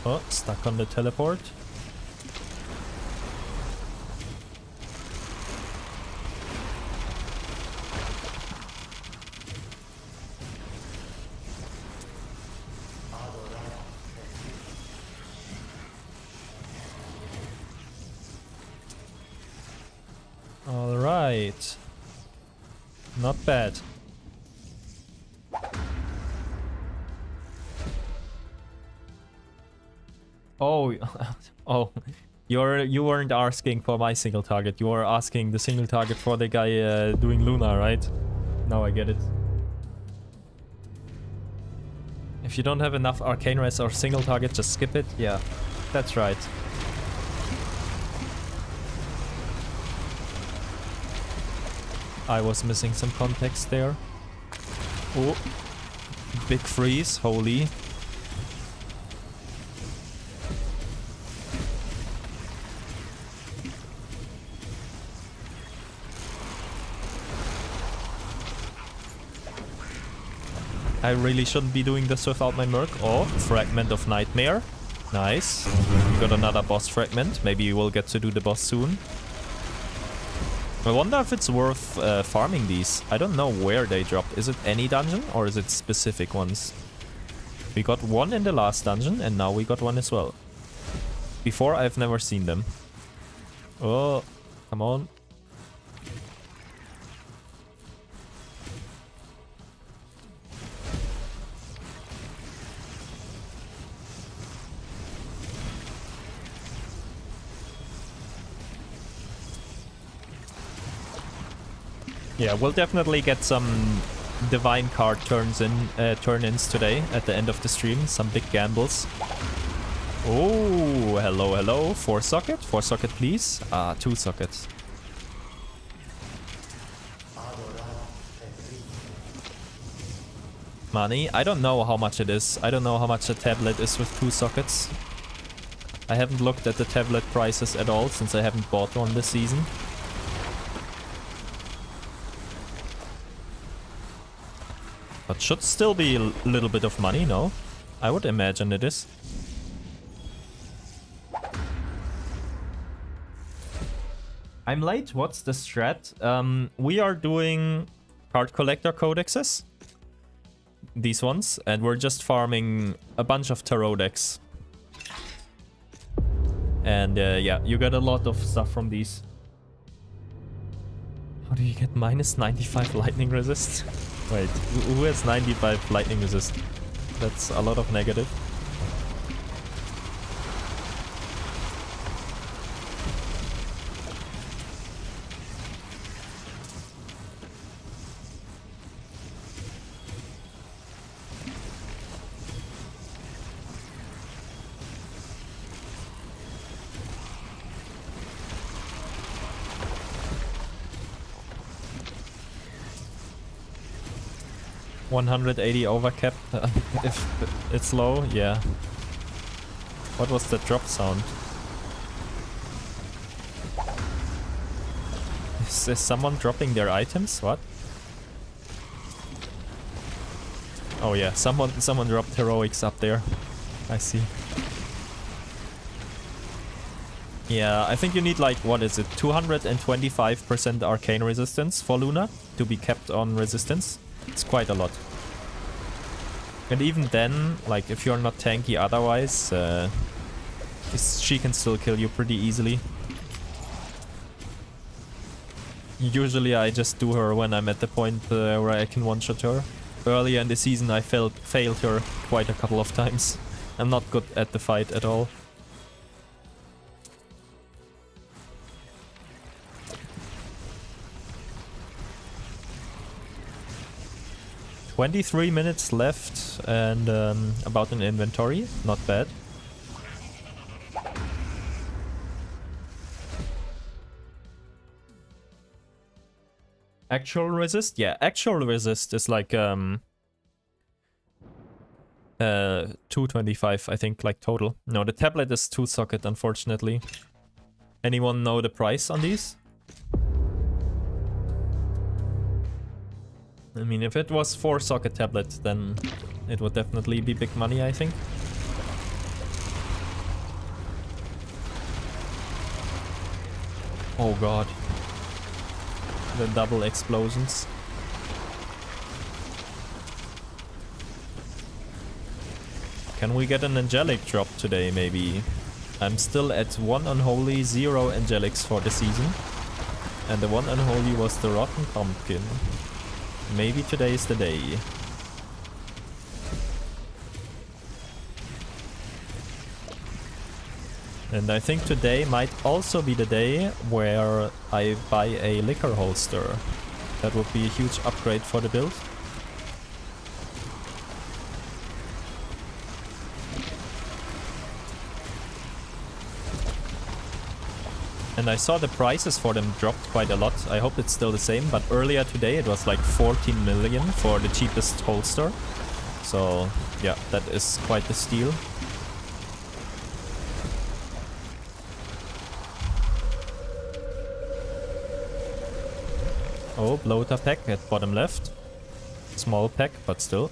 Oh, stuck on the teleport. Not bad. Oh, oh, you weren't asking for my single target. You were asking the single target for the guy doing Luna, right? Now I get it. If you don't have enough arcane res or single target, just skip it. Yeah, that's right. I was missing some context there. Oh, big freeze, holy. I really shouldn't be doing this without my Merc. Oh, Fragment of Nightmare. Nice. We got another boss fragment. Maybe we'll get to do the boss soon. I wonder if it's worth farming these. I don't know where they drop. Is it any dungeon or is it specific ones? We got one in the last dungeon and now we got one as well. Before, I've never seen them. Oh, come on. Yeah, we'll definitely get some divine card turn-ins today at the end of the stream. Some big gambles. Oh, hello, hello. 4 socket? 4 socket, please. 2 sockets. Money? I don't know how much it is. I don't know how much a tablet is with 2 sockets. I haven't looked at the tablet prices at all since I haven't bought one this season. But should still be a little bit of money, no? I would imagine it is. I'm late. What's the strat? We are doing card collector codexes. These ones. And we're just farming a bunch of tarot decks. And yeah, you get a lot of stuff from these. How do you get minus 95 lightning resist? Wait, who has 95 lightning resist? That's a lot of negative. $180 overcap if it's low, yeah. What was the drop sound? Is someone dropping their items? What? Oh yeah, someone dropped heroics up there. I see. Yeah, I think you need like, what is it, 225% arcane resistance for Luna to be kept on resistance. It's quite a lot. And even then, like, if you're not tanky otherwise, she can still kill you pretty easily. Usually I just do her when I'm at the point where I can one-shot her. Earlier in the season I failed her quite a couple of times. I'm not good at the fight at all. $23 minutes left and about an inventory. Not bad. Actual resist? Yeah, actual resist is like 225, I think, like total. No, the tablet is 2 socket, unfortunately. Anyone know the price on these? I mean, if it was 4 socket tablet, then it would definitely be big money, I think. Oh god. The double explosions. Can we get an Angelic drop today, maybe? I'm still at 1 Unholy, 0 Angelics for the season. And the 1 Unholy was the Rotten Pumpkin. maybe today is the day. And I think today might also be the day where I buy a liquor holster. That would be a huge upgrade for the build. And I saw the prices for them dropped quite a lot. I hope it's still the same, but earlier today it was like 14 million for the cheapest holster. So yeah, that is quite the steal. Oh, bloater pack at bottom left. Small pack, but still.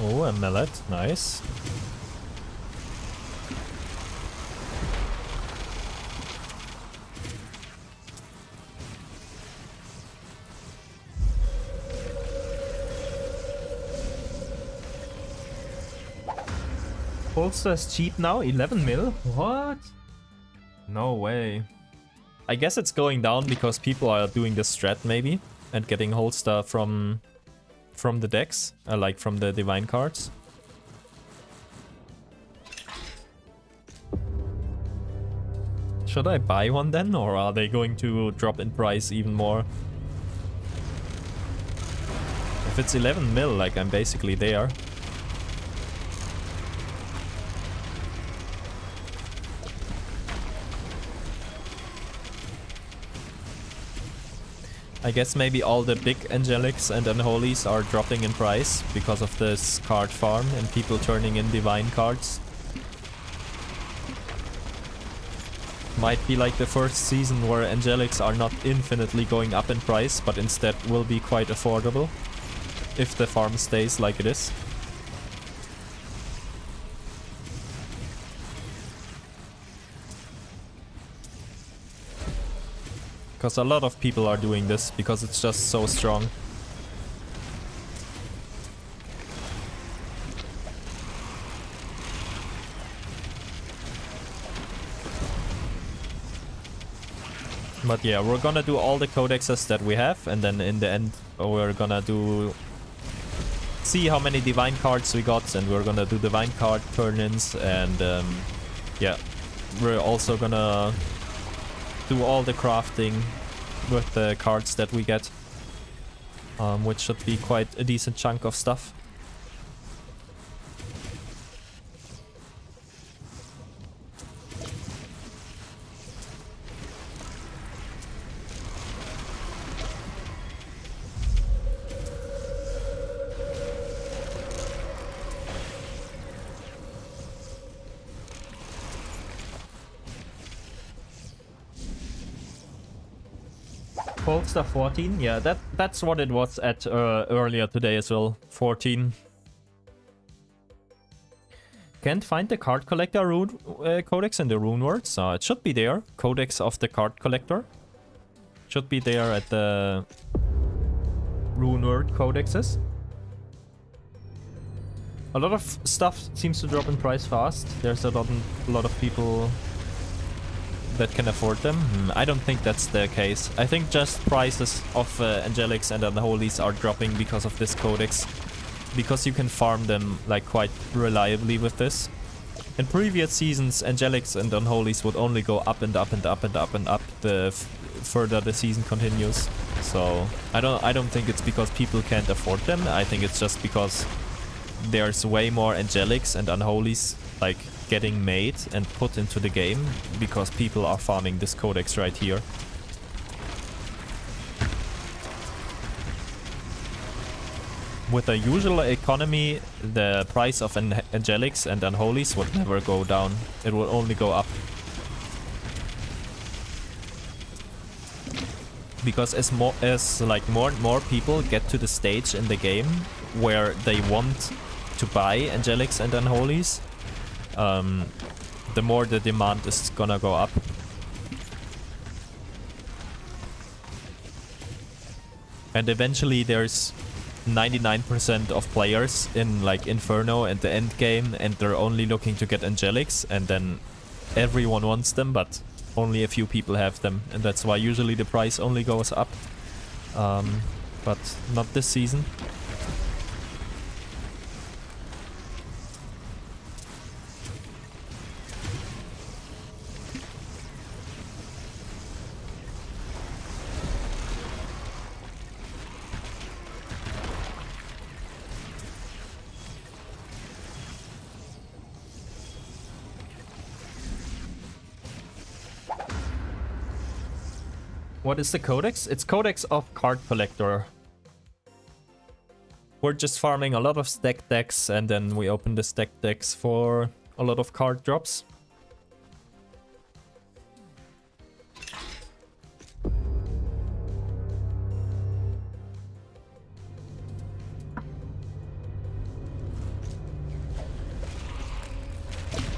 Oh, a mallet. Nice. Holster is cheap now, 11 mil? What? No way. I guess it's going down because people are doing the strat maybe and getting holster from the decks, like from the divine cards. Should I buy one then, or are they going to drop in price even more? If it's 11 mil, like I'm basically there. I guess maybe all the big Angelics and Unholies are dropping in price because of this card farm and people turning in divine cards. Might be like the first season where Angelics are not infinitely going up in price, but instead will be quite affordable if the farm stays like it is. Because a lot of people are doing this because it's just so strong. But yeah, we're gonna do all the codexes that we have, and then in the end we're gonna see how many divine cards we got, and we're gonna do divine card turn-ins, and yeah, we're also gonna do all the crafting with the cards that we get, which should be quite a decent chunk of stuff. Holster 14, yeah, that's what it was at earlier today as well. 14. Can't find the card collector rune codex in the rune words. It should be there. Codex of the card collector should be there at the rune word codexes. A lot of stuff seems to drop in price fast. There's a lot of people that can afford them. I don't think that's the case. I think just prices of Angelics and Unholies are dropping because of this codex. Because you can farm them like quite reliably with this. In previous seasons, Angelics and Unholies would only go up and up and up and up and up the further the season continues. So I don't think it's because people can't afford them. I think it's just because there's way more Angelics and Unholies like getting made and put into the game because people are farming this codex right here. With a usual economy, the price of Angelics and Unholies would never go down. It will only go up. Because as more and more people get to the stage in the game where they want to buy Angelics and Unholies, the more the demand is gonna go up. And eventually there's 99% of players in like Inferno and the end game, and they're only looking to get Angelics, and then everyone wants them, but only a few people have them, and that's why usually the price only goes up. But not this season. What is the Codex? It's Codex of Card Collector. We're just farming a lot of stack decks, and then we open the stack decks for a lot of card drops.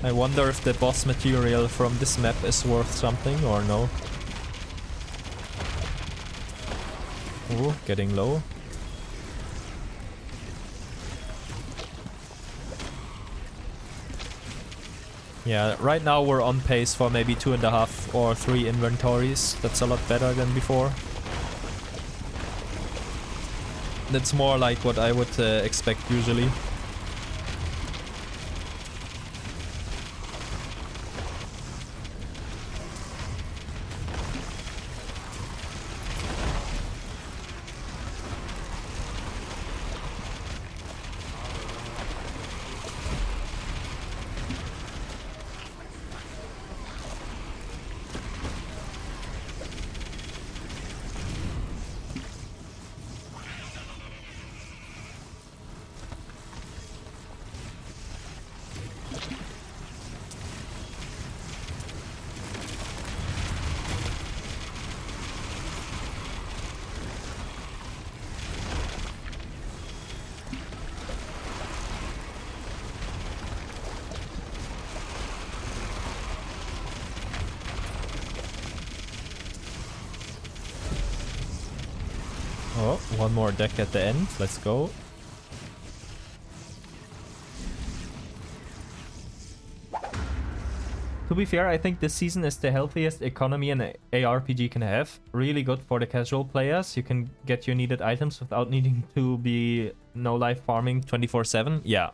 I wonder if the boss material from this map is worth something or no. Ooh, getting low. Yeah, right now we're on pace for maybe 2.5 or 3 inventories. That's a lot better than before. That's more like what I would expect usually. Oh, one more deck at the end. Let's go. To be fair, I think this season is the healthiest economy an ARPG can have. Really good for the casual players. You can get your needed items without needing to be no-life farming 24/7. Yeah.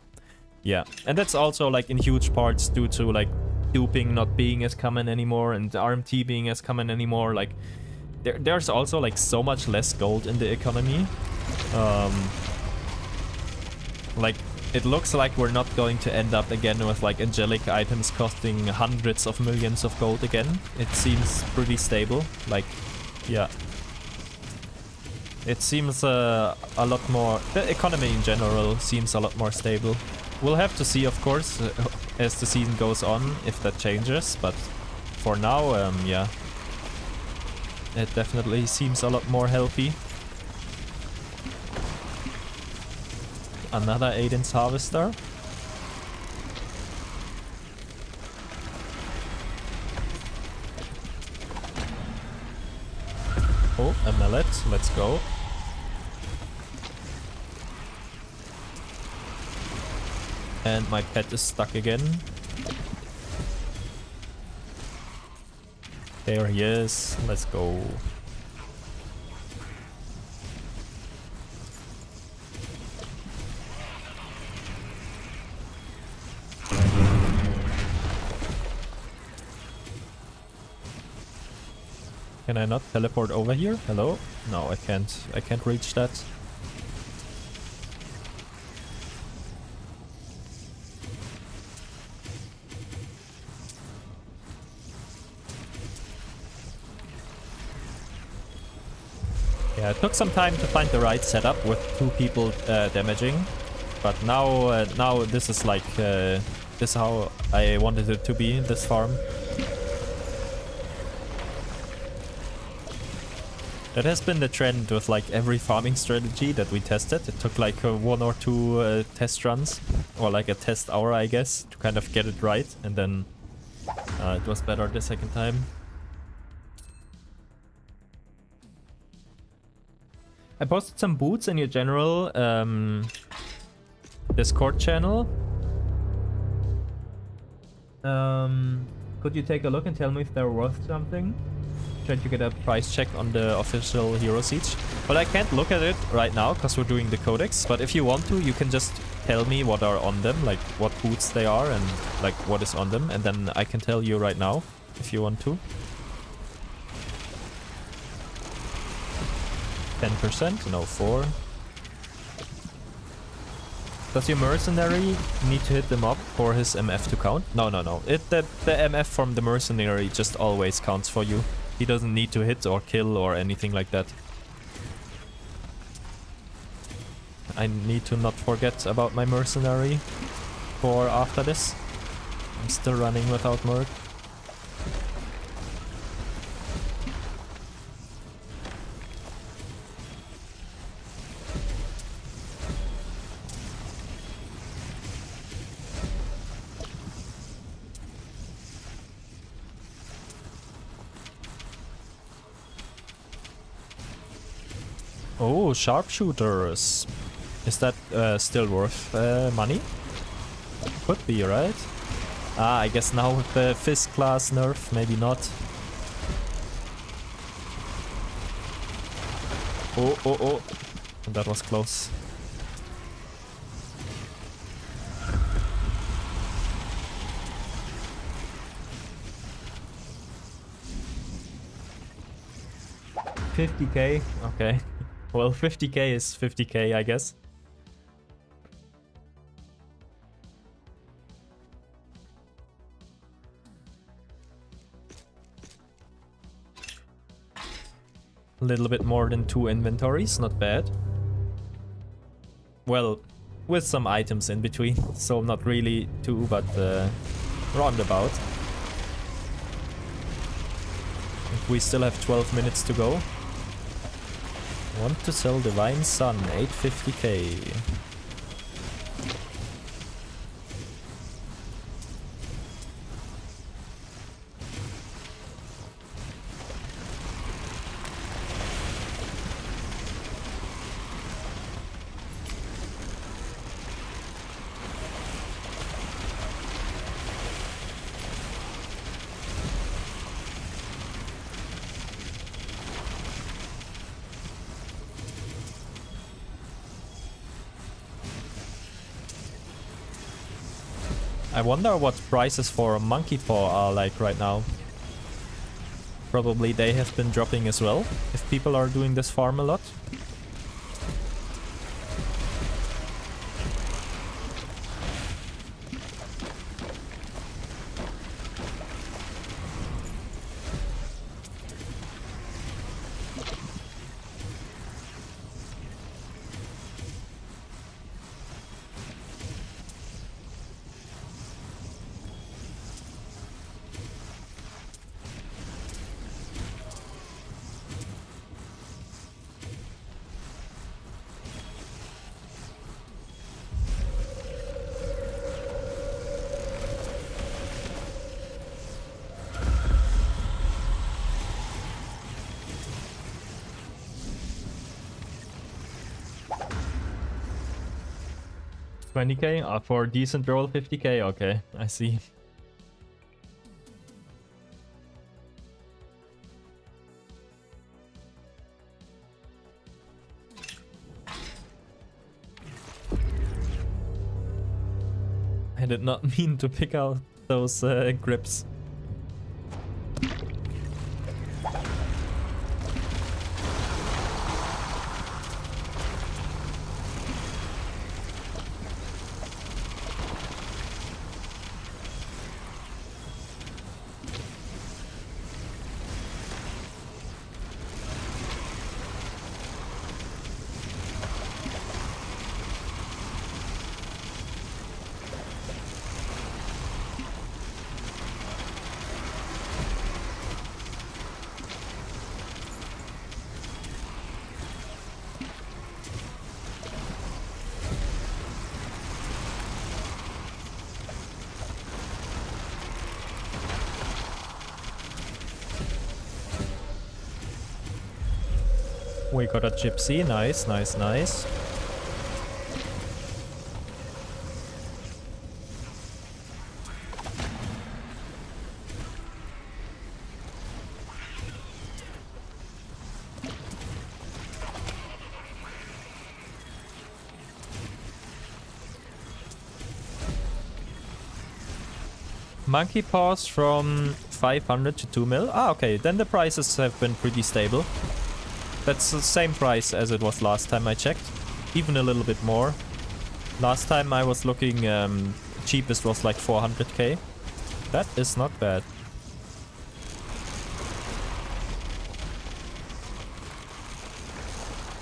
Yeah. And that's also like in huge parts due to like duping not being as common anymore and RMT being as common anymore. Like there's also like so much less gold in the economy. Like it looks like we're not going to end up again with like angelic items costing hundreds of millions of gold again. It seems pretty stable. Like, yeah. It seems a lot more... The economy in general seems a lot more stable. We'll have to see, of course, as the season goes on, if that changes. But for now, yeah. It definitely seems a lot more healthy. Another Aiden's Harvester. Oh, a mallet. Let's go. And my pet is stuck again. There he is. Let's go. Can I not teleport over here? Hello? No, I can't. I can't reach that. Yeah, it took some time to find the right setup with 2 people damaging, but now now this is like this is how I wanted it to be, this farm. That has been the trend with like every farming strategy that we tested. It took like 1 or 2 test runs, or like a test hour, I guess, to kind of get it right, and then it was better the second time. I posted some boots in your general Discord channel. Could you take a look and tell me if they're worth something? Trying to get a price check on the official Hero Siege. But I can't look at it right now because we're doing the Codex. But if you want to, you can just tell me what are on them, like what boots they are and like what is on them. And then I can tell you right now if you want to. 10%? No, 4. Does your mercenary need to hit them up for his MF to count? No. The MF from the mercenary just always counts for you. He doesn't need to hit or kill or anything like that. I need to not forget about my mercenary for after this. I'm still running without merc. Oh, sharpshooters. Is that still worth money? Could be, right? Ah, I guess now with the Fist class nerf, maybe not. Oh. That was close. $50k? Okay. Well, 50k is 50k, I guess. A little bit more than 2 inventories, not bad. Well, with some items in between, so not really 2, but roundabout. We still have 12 minutes to go. Want to sell Divine Sun, 850k. I wonder what prices for Monkey Paw are like right now. Probably they have been dropping as well, if people are doing this farm a lot. $20k? For a decent roll, 50k? Okay, I see. I did not mean to pick out those grips. We got a gypsy. Nice, nice, nice. Monkey paws from 500 to 2 mil. Ah, okay, then the prices have been pretty stable. That's the same price as it was last time I checked. Even a little bit more. Last time I was looking, cheapest was like 400k. That is not bad.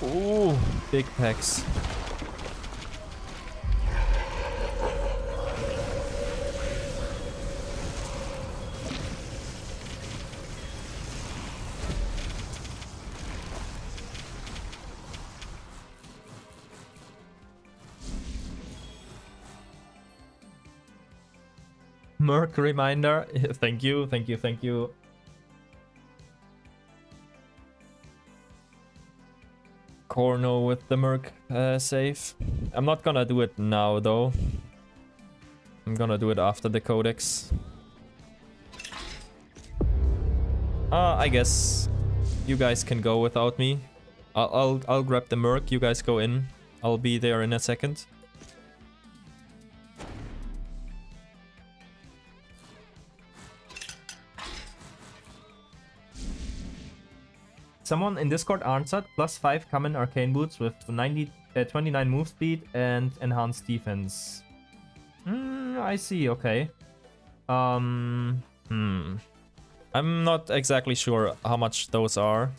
Ooh, big packs. Merc reminder. Thank you, thank you, thank you. Corno with the Merc save. I'm not gonna do it now though. I'm gonna do it after the Codex. I guess you guys can go without me. I'll grab the Merc. You guys go in. I'll be there in a second. Someone in Discord answered +5 common arcane boots with 29 move speed and enhanced defense. I see, okay. I'm not exactly sure how much those are.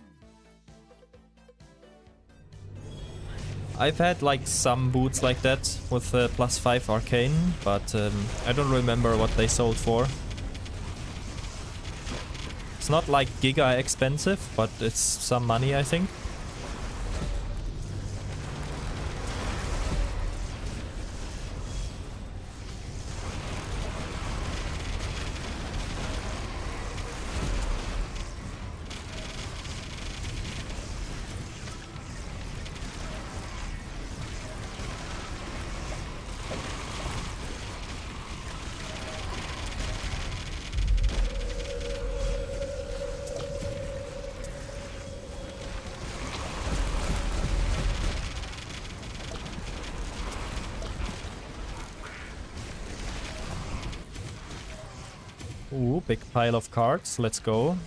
I've had like some boots like that with +5 arcane, but I don't remember what they sold for. It's not like giga expensive, but it's some money, I think. Ooh, big pile of cards. Let's go.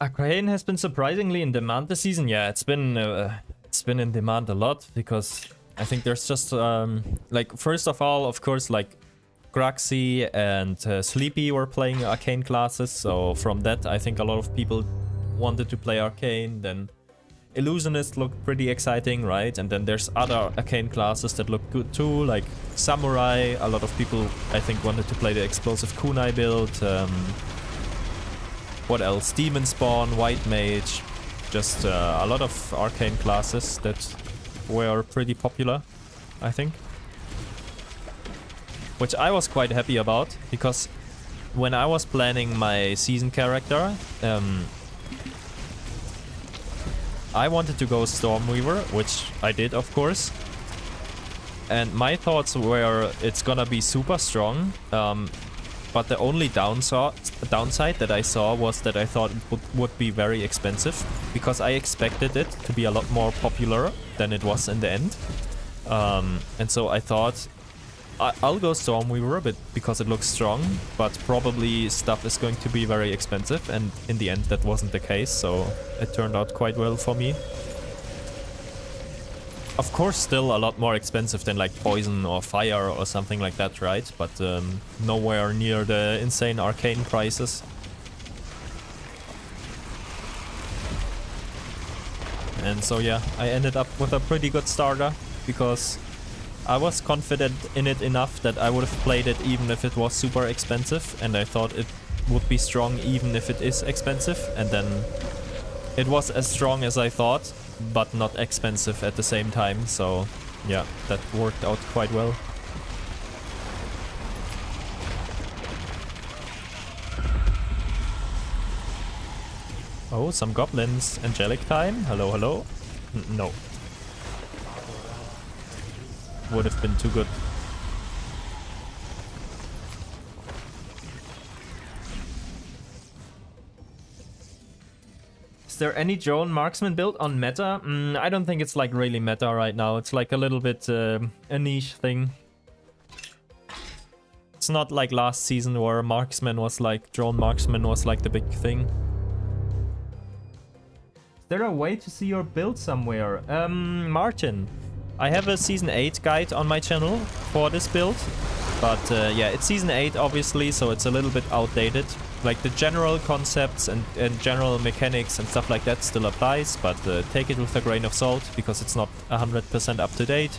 Arcane has been surprisingly in demand this season. Yeah, it's been in demand a lot because I think there's just like, first of all, of course, like Graxy and Sleepy were playing Arcane classes, so from that I think a lot of people wanted to play Arcane. Then Illusionist looked pretty exciting, right? And then there's other Arcane classes that look good too, like Samurai. A lot of people, I think, wanted to play the explosive kunai build. What else? Demon Spawn, White Mage. Just a lot of arcane classes that were pretty popular, I think. Which I was quite happy about, because when I was planning my season character, I wanted to go Stormweaver, which I did, of course. And my thoughts were it's gonna be super strong. But the only downside that I saw was that I thought it would be very expensive, because I expected it to be a lot more popular than it was in the end. And so I thought I'll go Stormweaver a bit because it looks strong, but probably stuff is going to be very expensive, and in the end that wasn't the case, so it turned out quite well for me. Of course, still a lot more expensive than like poison or fire or something like that, right? But nowhere near the insane arcane prices. And so yeah, I ended up with a pretty good starter because I was confident in it enough that I would have played it even if it was super expensive, and I thought it would be strong even if it is expensive, and then it was as strong as I thought, but not expensive at the same time, so yeah, that worked out quite well. Oh, some goblins. Angelic time. Hello, hello. No. Would have been too good. Is there any drone marksman build on meta? I don't think it's like really meta right now. It's like a little bit a niche thing. It's not like last season where marksman was like, drone marksman was like the big thing. Is there a way to see your build somewhere? Martin, I have a season 8 guide on my channel for this build. But yeah, it's season 8 obviously, so it's a little bit outdated. Like the general concepts and general mechanics and stuff like that still applies, but take it with a grain of salt because it's not 100% up to date.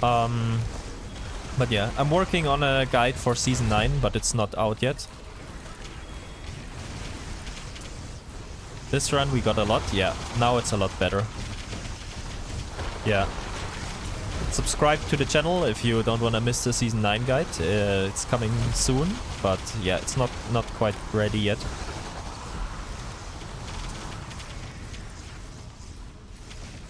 But yeah, I'm working on a guide for season 9, but it's not out yet. This run we got a lot, yeah, now it's a lot better. Yeah. Subscribe to the channel if you don't want to miss the season 9 guide. It's coming soon, but yeah, it's not quite ready yet.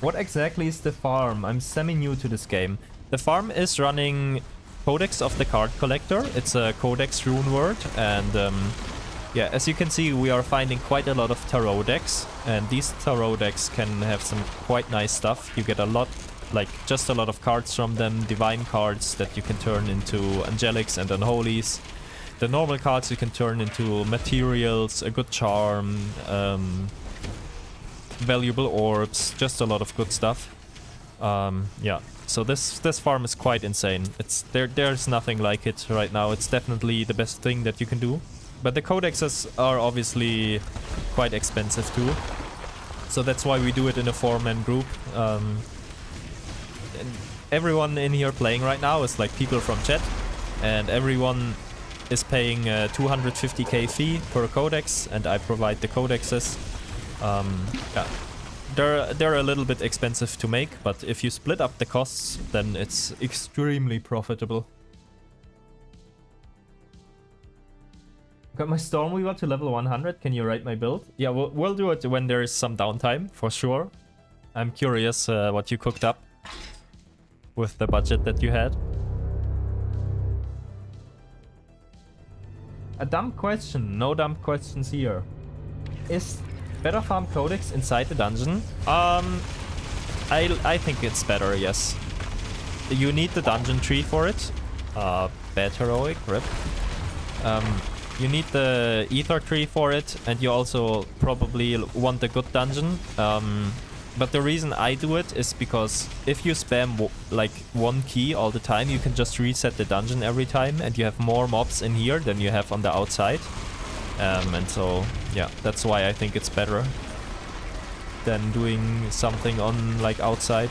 What exactly is the farm? I'm semi-new to this game. The farm is running Codex of the Card Collector. It's a Codex rune word, and yeah, as you can see, we are finding quite a lot of tarot decks, and these tarot decks can have some quite nice stuff. You get a lot, like just a lot of cards from them, divine cards that you can turn into Angelics and Unholies. The normal cards you can turn into materials, a good charm, valuable orbs, just a lot of good stuff. Yeah, so this farm is quite insane. There's nothing like it right now. It's definitely the best thing that you can do. But the codexes are obviously quite expensive too. So that's why we do it in a 4-man group. And everyone in here playing right now is like people from chat, and everyone is paying a 250k fee per codex, and I provide the codexes. Yeah, they're a little bit expensive to make, but if you split up the costs, then it's extremely profitable. Got my Stormweaver to level 100. Can you rate my build? Yeah, we'll do it when there is some downtime, for sure. I'm curious what you cooked up with the budget that you had. A dumb question. No dumb questions here. Is better farm codex inside the dungeon? I think it's better, yes. You need the dungeon tree for it. Bad heroic, rip. You need the ether tree for it, and you also probably want a good dungeon. But the reason I do it is because if you spam like one key all the time, you can just reset the dungeon every time, and you have more mobs in here than you have on the outside. And so, yeah, that's why I think it's better than doing something on like outside.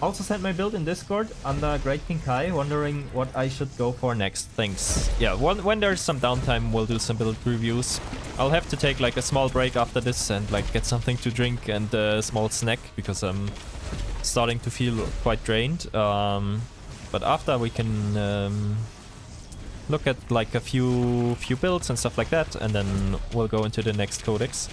Also sent my build in Discord under Great King Kai, wondering what I should go for next. Thanks. Yeah, when there's some downtime, we'll do some build reviews. I'll have to take like a small break after this and like get something to drink and a small snack because I'm starting to feel quite drained. But after we can look at like a few builds and stuff like that, and then we'll go into the next codex.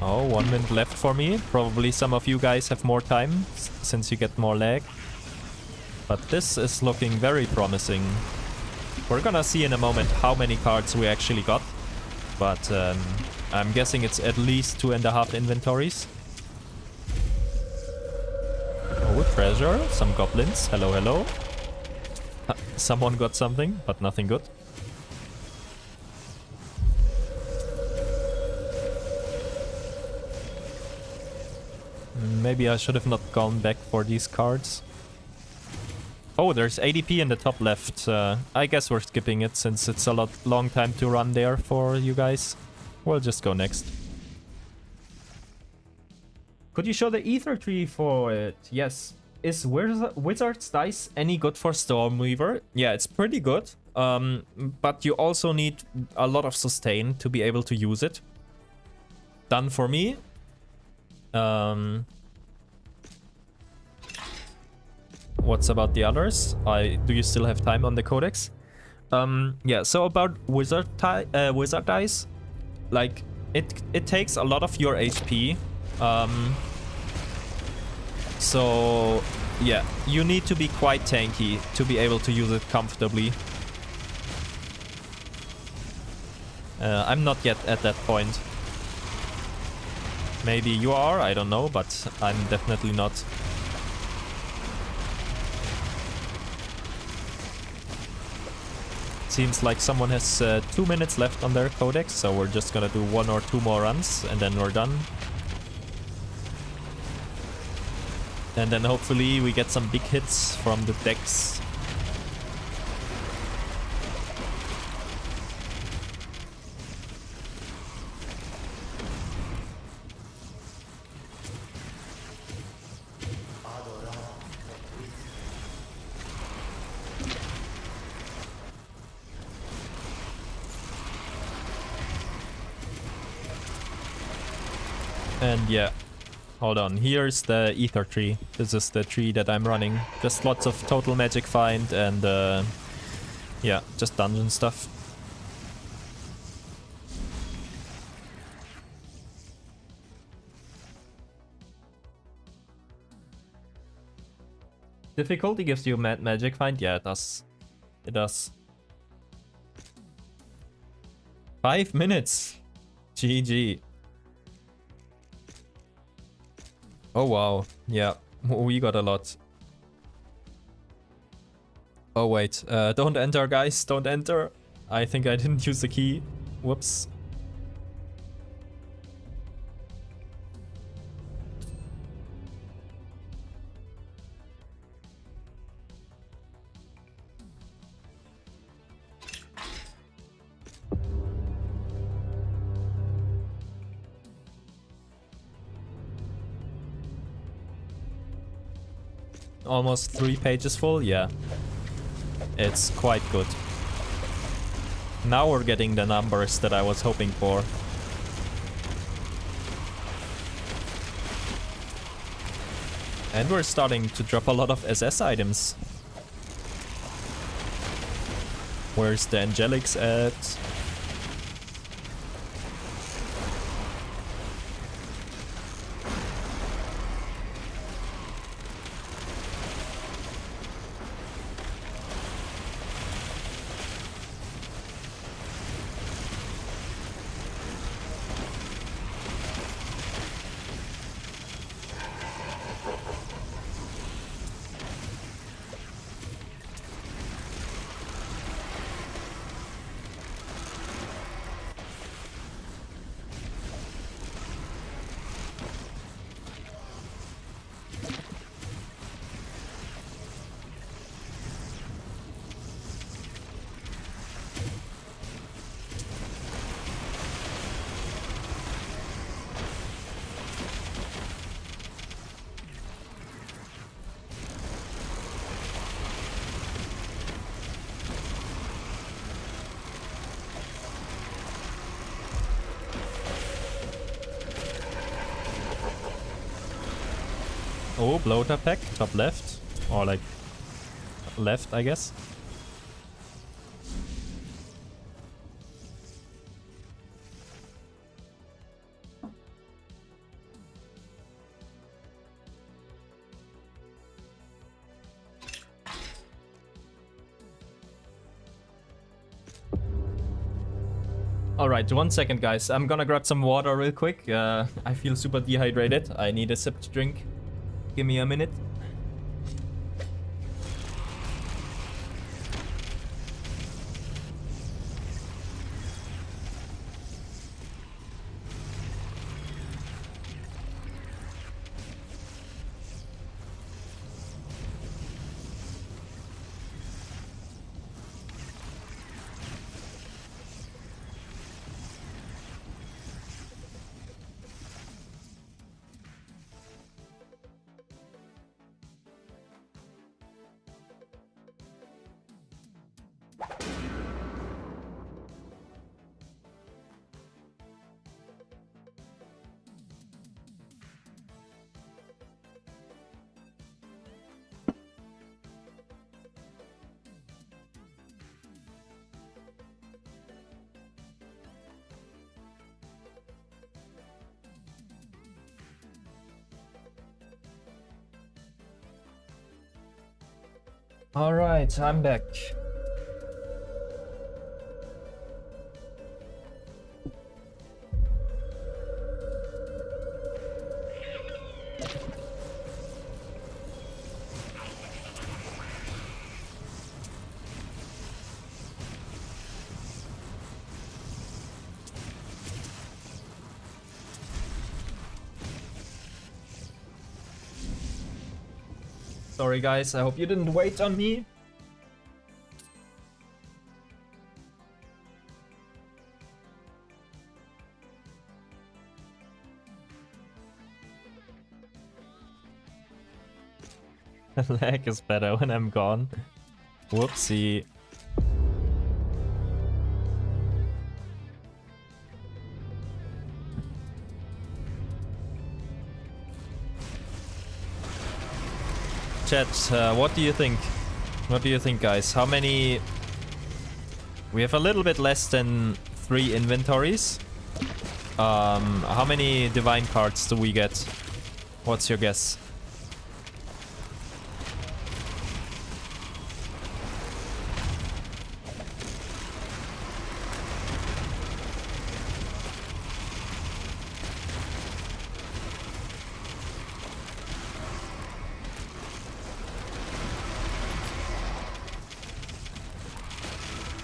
Oh, 1 minute left for me. Probably some of you guys have more time since you get more lag. But this is looking very promising. We're gonna see in a moment how many cards we actually got. But I'm guessing it's at least 2.5 inventories. Oh, treasure. Some goblins. Hello, hello. Someone got something, but nothing good. Maybe I should have not gone back for these cards. Oh, there's ADP in the top left. I guess we're skipping it since it's a long time to run there for you guys. We'll just go next. Could you show the ether tree for it? Yes. Is Wizard's Dice any good for Stormweaver? Yeah, it's pretty good. But you also need a lot of sustain to be able to use it. Done for me. What's about the others? Do you still have time on the Codex? Yeah, so about Wizard Dice, like it takes a lot of your HP. So yeah, you need to be quite tanky to be able to use it comfortably. I'm not yet at that point. Maybe you are, I don't know, but I'm definitely not. Seems like someone has 2 minutes left on their Codex, so we're just gonna do 1 or 2 more runs and then we're done. And then hopefully we get some big hits from the decks. And yeah, hold on, here's the ether tree. This is the tree that I'm running. Just lots of total magic find and yeah, just dungeon stuff. Difficulty gives you magic find? Yeah, it does. It does. 5 minutes. GG. Oh wow, yeah, we got a lot. Oh wait, don't enter guys, don't enter. I think I didn't use the key. Whoops. Almost 3 pages full, yeah. It's quite good. Now we're getting the numbers that I was hoping for. And we're starting to drop a lot of SS items. Where's the Angelics at? Oh, bloater pack, top left. Or like left, I guess. Alright, 1 second, guys. I'm gonna grab some water real quick. I feel super dehydrated. I need a sip to drink. Give me a minute. Alright, I'm back. Sorry guys, I hope you didn't wait on me. Lag is better when I'm gone. Whoopsie. Chat, what do you think? What do you think, guys? How many... We have a little bit less than 3 inventories. How many divine cards do we get? What's your guess?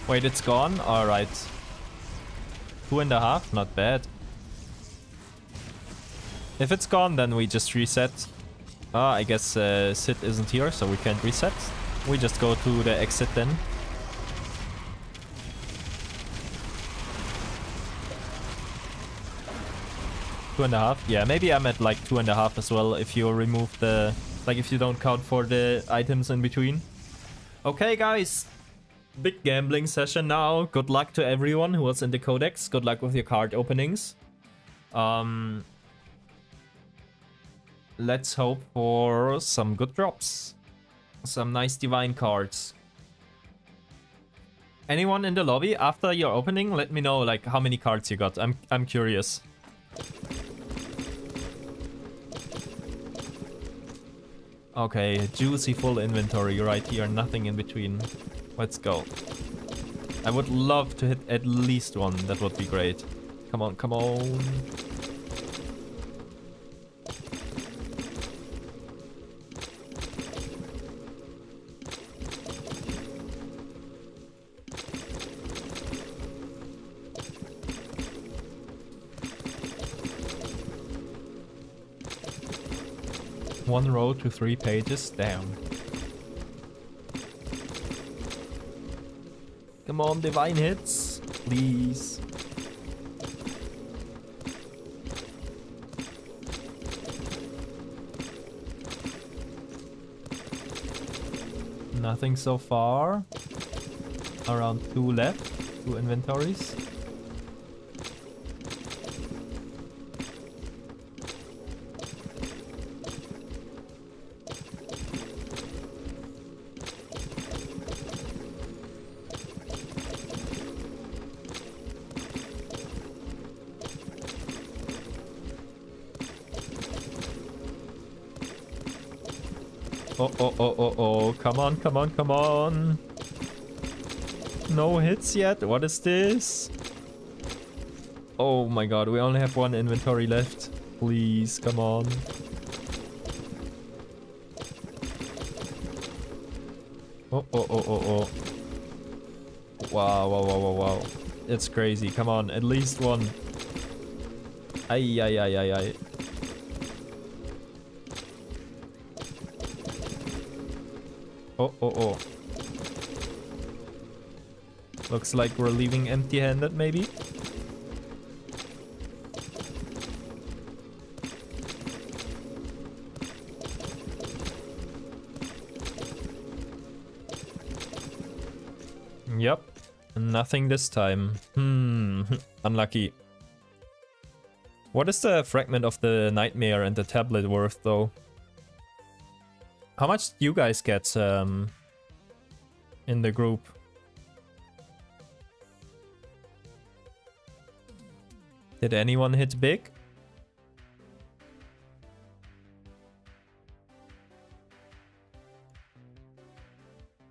Wait, it's gone? Alright. 2.5, not bad. If it's gone, then we just reset. I guess Sid isn't here, so we can't reset. We just go to the exit then. Two and a half? Yeah, maybe I'm at like 2.5 as well if you remove the... Like if you don't count for the items in between. Okay, guys. Big gambling session now. Good luck to everyone who was in the Codex. Good luck with your card openings. Let's hope for some good drops. Some nice divine cards. Anyone in the lobby after your opening? Let me know like how many cards you got. I'm curious. Okay, juicy full inventory right here. Nothing in between. Let's go. I would love to hit at least one. That would be great. Come on, come on. One row to 3 pages. Damn. Come on, divine hits, please. Nothing so far. Around 2 left, 2 inventories. Oh, come on, come on, come on. No hits yet? What is this? Oh my god, we only have one inventory left. Please, come on. Oh, oh, oh, oh, oh. Wow, wow, wow, wow, wow. It's crazy. Come on, at least one. Ay, ay, ay, ay, ay. Oh, oh, oh. Looks like we're leaving empty-handed, maybe? Yep. Nothing this time. Unlucky. What is the fragment of the nightmare and the tablet worth, though? How much do you guys get in the group? Did anyone hit big?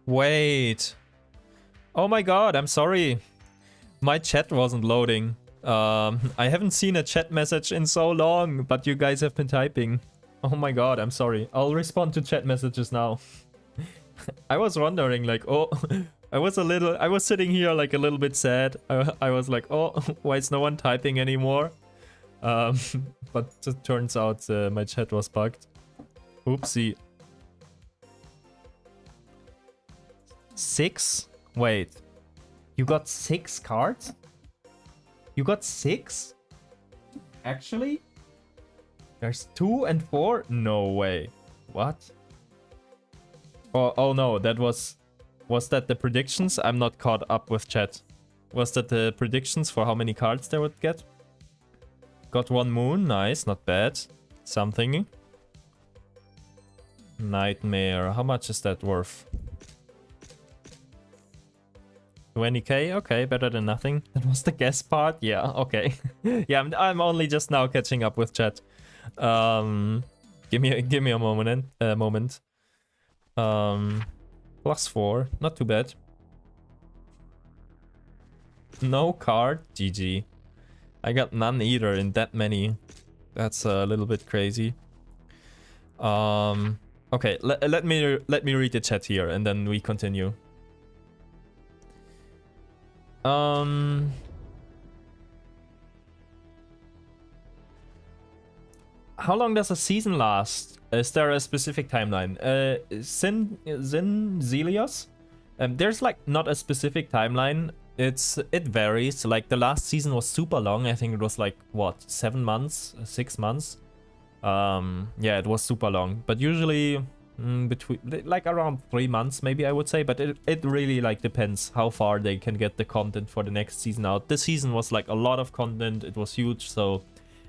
Wait. Oh my god, I'm sorry. My chat wasn't loading. I haven't seen a chat message in so long, but you guys have been typing. Oh my god, I'm sorry. I'll respond to chat messages now. I was wondering, like, oh, I was sitting here like a little bit sad. I was like, oh, why is no one typing anymore? But it turns out my chat was bugged. Oopsie. 6? Wait. You got 6 cards? You got 6? Actually? There's 2 and 4? No way. What? Oh no, that was that the predictions? I'm not caught up with chat. Was that the predictions for how many cards they would get? Got 1 moon, nice, not bad. Something. Nightmare, how much is that worth? 20k, okay, better than nothing. That was the guess part, yeah, okay. Yeah, I'm only just now catching up with chat. Give me a moment. +4, not too bad. No card, GG. I got none either in that many. That's a little bit crazy. Okay, let me read the chat here and then we continue. How long does a season last? Is there a specific timeline? Zelios? There's like not a specific timeline. It varies. Like the last season was super long. I think it was like what, 7 months, 6 months. Yeah, it was super long. But usually between like around 3 months, maybe I would say. But it really like depends how far they can get the content for the next season out. This season was like a lot of content. It was huge, so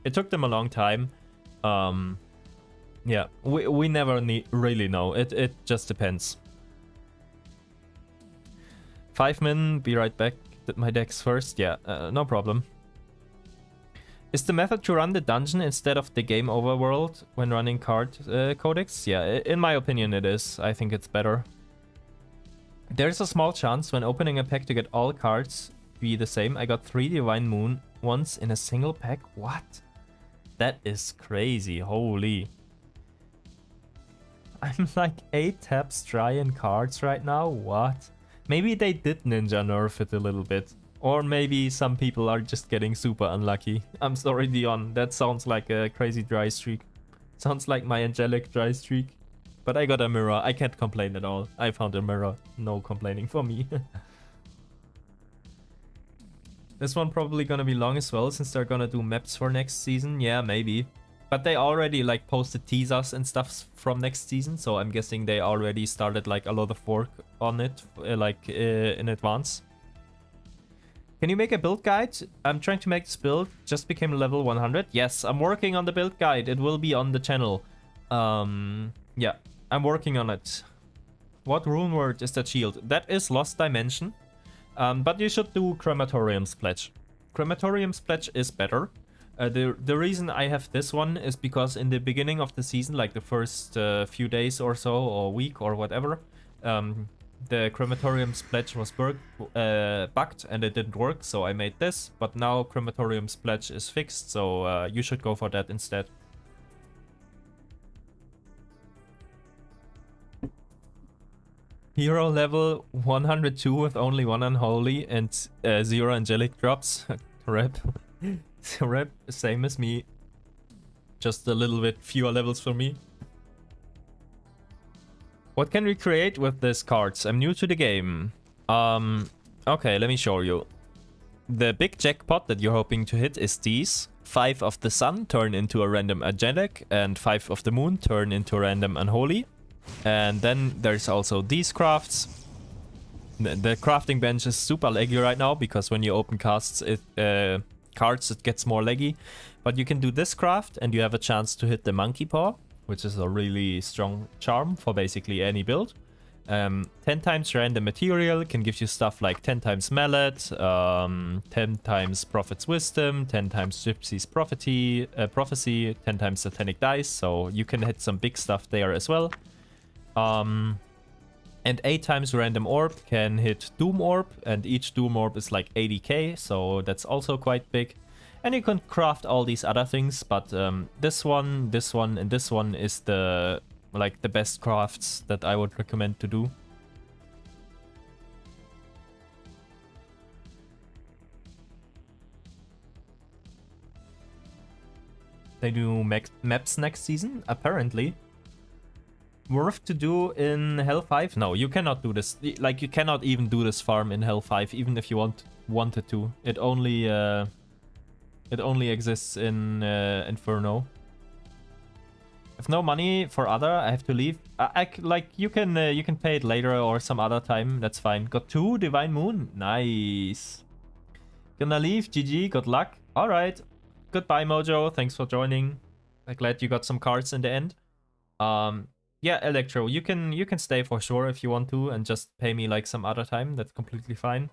it took them a long time. Yeah, we never really know. It just depends. 5 min, be right back. Did my decks first? Yeah, no problem. Is the method to run the dungeon instead of the game overworld when running card codex? Yeah, in my opinion it is. I think it's better. There's a small chance when opening a pack to get all cards be the same. I got 3 Divine Moon once in a single pack. What? That is crazy. Holy. I'm like 8 taps dry in cards right now. What? Maybe they did ninja nerf it a little bit. Or maybe some people are just getting super unlucky. I'm sorry, Dion. That sounds like a crazy dry streak. Sounds like my angelic dry streak. But I got a mirror. I can't complain at all. I found a mirror. No complaining for me. This one probably gonna be long as well, since they're gonna do maps for next season. Yeah, maybe. But they already like posted teasers and stuff from next season, so I'm guessing they already started like a lot of work on it, in advance. Can you make a build guide? I'm trying to make this build. Just became level 100. Yes, I'm working on the build guide. It will be on the channel. Yeah, I'm working on it. What rune word is that shield? That is Lost Dimension. But you should do Crematorium's Pledge. Crematorium's Pledge is better. The reason I have this one is because in the beginning of the season, like the first few days or so, or week or whatever, the Crematorium's pledge was bugged and it didn't work, so I made this. But now Crematorium's pledge is fixed, so you should go for that instead. Hero level 102 with only 1 Unholy and 0 Angelic drops. Rep. Rep, same as me. Just a little bit fewer levels for me. What can we create with these cards? I'm new to the game. Okay, let me show you. The big jackpot that you're hoping to hit is these. 5 of the sun turn into a random Angelic, and 5 of the moon turn into a random Unholy. And then there's also these crafts. The crafting bench is super laggy right now, because when you open cards it gets more laggy. But you can do this craft and you have a chance to hit the monkey paw, which is a really strong charm for basically any build. 10 times random material can give you stuff like 10 times mallet, 10 times prophet's wisdom, 10 times gypsy's prophecy, 10 times satanic dice, so you can hit some big stuff there as well. And 8 times random orb can hit Doom Orb, and each Doom Orb is like 80k, so that's also quite big. And you can craft all these other things, but this one, and this one is the best crafts that I would recommend to do. They do maps next season, apparently. Worth to do in Hell 5? No, you cannot do this. Like, you cannot even do this farm in Hell 5, even if you wanted to. It only exists in Inferno. If no money for other, I have to leave. Like, you can pay it later or some other time. That's fine. Got 2 Divine Moon. Nice. Gonna leave. GG. Good luck. All right. Goodbye, Mojo. Thanks for joining. I'm glad you got some cards in the end. Yeah, Electro, you can stay for sure if you want to and just pay me like some other time. That's completely fine.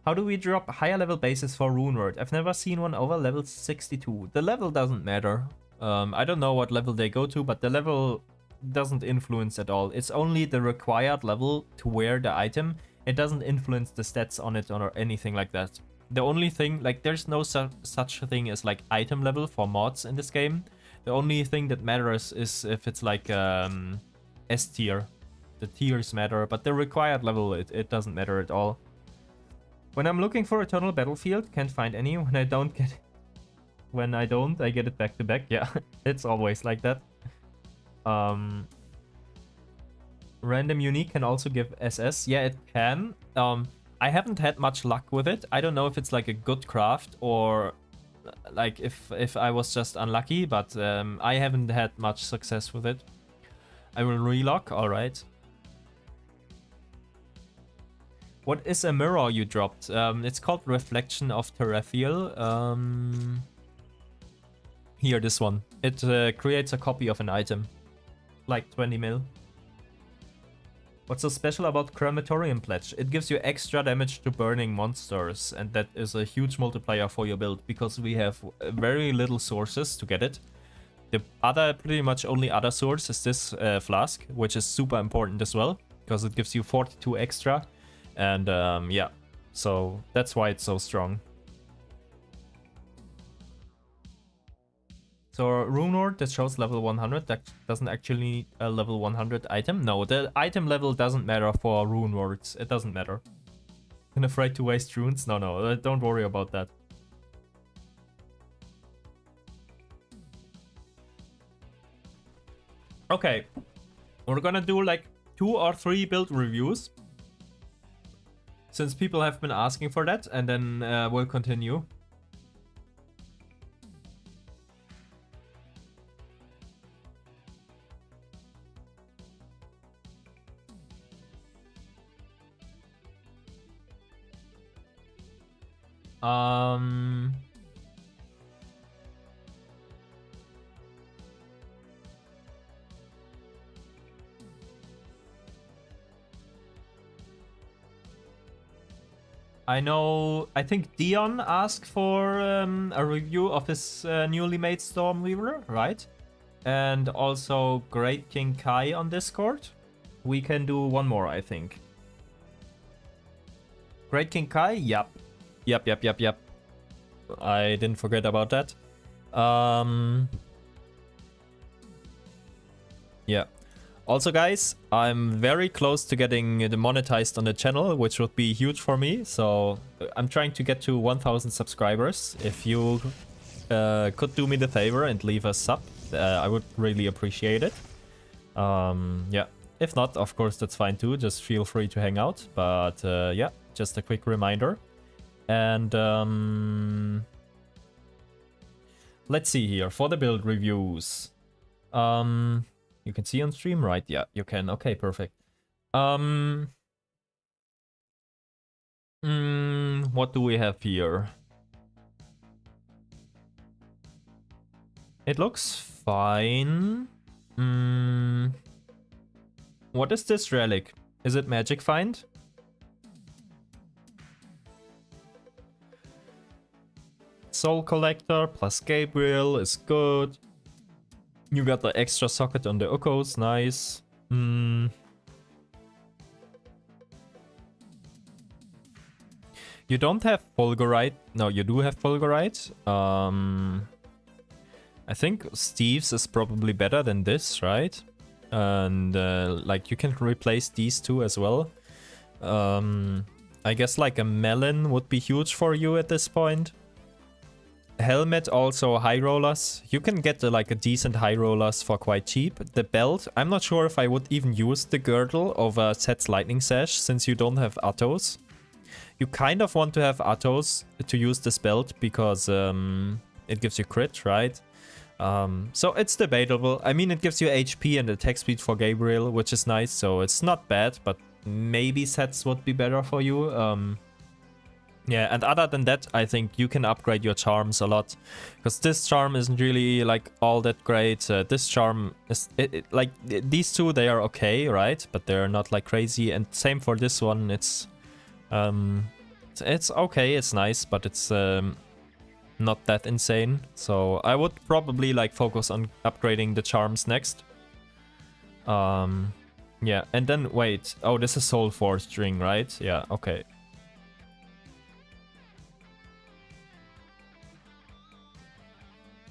How do we drop higher level bases for Runeward? I've never seen one over level 62. The level doesn't matter. I don't know what level they go to, but the level doesn't influence at all. It's only the required level to wear the item. It doesn't influence the stats on it or anything like that. The only thing, like, there's no such thing as like item level for mods in this game. The only thing that matters is if it's like S tier. The tiers matter, but the required level, it doesn't matter at all. When I'm looking for Eternal Battlefield, can't find any. When I don't get it. When I don't, I get it back to back. Yeah, it's always like that. Random Unique can also give SS. Yeah, it can. I haven't had much luck with it. I don't know if it's like a good craft or like if I was just unlucky, but I haven't had much success with it. I will relock. All right. What is a mirror you dropped? It's called Reflection of Terefiel. Here, this one. It creates a copy of an item. Like 20 mil. What's so special about Crematorium Pledge? It gives you extra damage to burning monsters, and that is a huge multiplier for your build, because we have very little sources to get it. The other, pretty much only other source is this flask, which is super important as well, because it gives you 42 extra. And yeah, so that's why it's so strong. So Runeward that shows level 100, that doesn't actually need a level 100 item. No, the item level doesn't matter for Runewards. It doesn't matter. I'm afraid to waste runes? No, don't worry about that. Okay, we're gonna do like 2 or 3 build reviews, since people have been asking for that, and then we'll continue. I think Dion asked for a review of his newly made Stormweaver, right? And also Great King Kai on Discord. We can do one more, I think. Great King Kai? Yep. Yep. I didn't forget about that. Yeah. Also, guys, I'm very close to getting demonetized on the channel, which would be huge for me. So I'm trying to get to 1,000 subscribers. If you could do me the favor and leave a sub, I would really appreciate it. Yeah. If not, of course, that's fine too. Just feel free to hang out. But yeah, just a quick reminder. And let's see here for the build reviews. You can see on stream, right? Yeah, you can. Okay, perfect. What do we have here? It looks fine. What is this relic? Is it magic find? Soul Collector plus Gabriel is good. You got the extra socket on the Ukos, nice. You don't have Fulgurite. No, you do have Fulgurite. I think Steve's is probably better than this, right? And like you can replace these two as well. I guess like a melon would be huge for you at this point. Helmet, also high rollers. You can get like a decent high rollers for quite cheap. The belt, I'm not sure if I would even use the girdle over Set's lightning sash since you don't have Atos. You kind of want to have Atos to use this belt because it gives you crit, right? So it's debatable. I mean, it gives you HP and attack speed for Gabriel, which is nice, so it's not bad, but maybe Sets would be better for you. Yeah, and other than that, I think you can upgrade your charms a lot. Because this charm isn't really, like, all that great. This charm is, like, these two, they are okay, right? But they're not, like, crazy. And same for this one, it's okay, it's nice, but it's not that insane. So I would probably, like, focus on upgrading the charms next. Yeah, and then, wait. Oh, this is Soul Force string, right? Yeah, okay.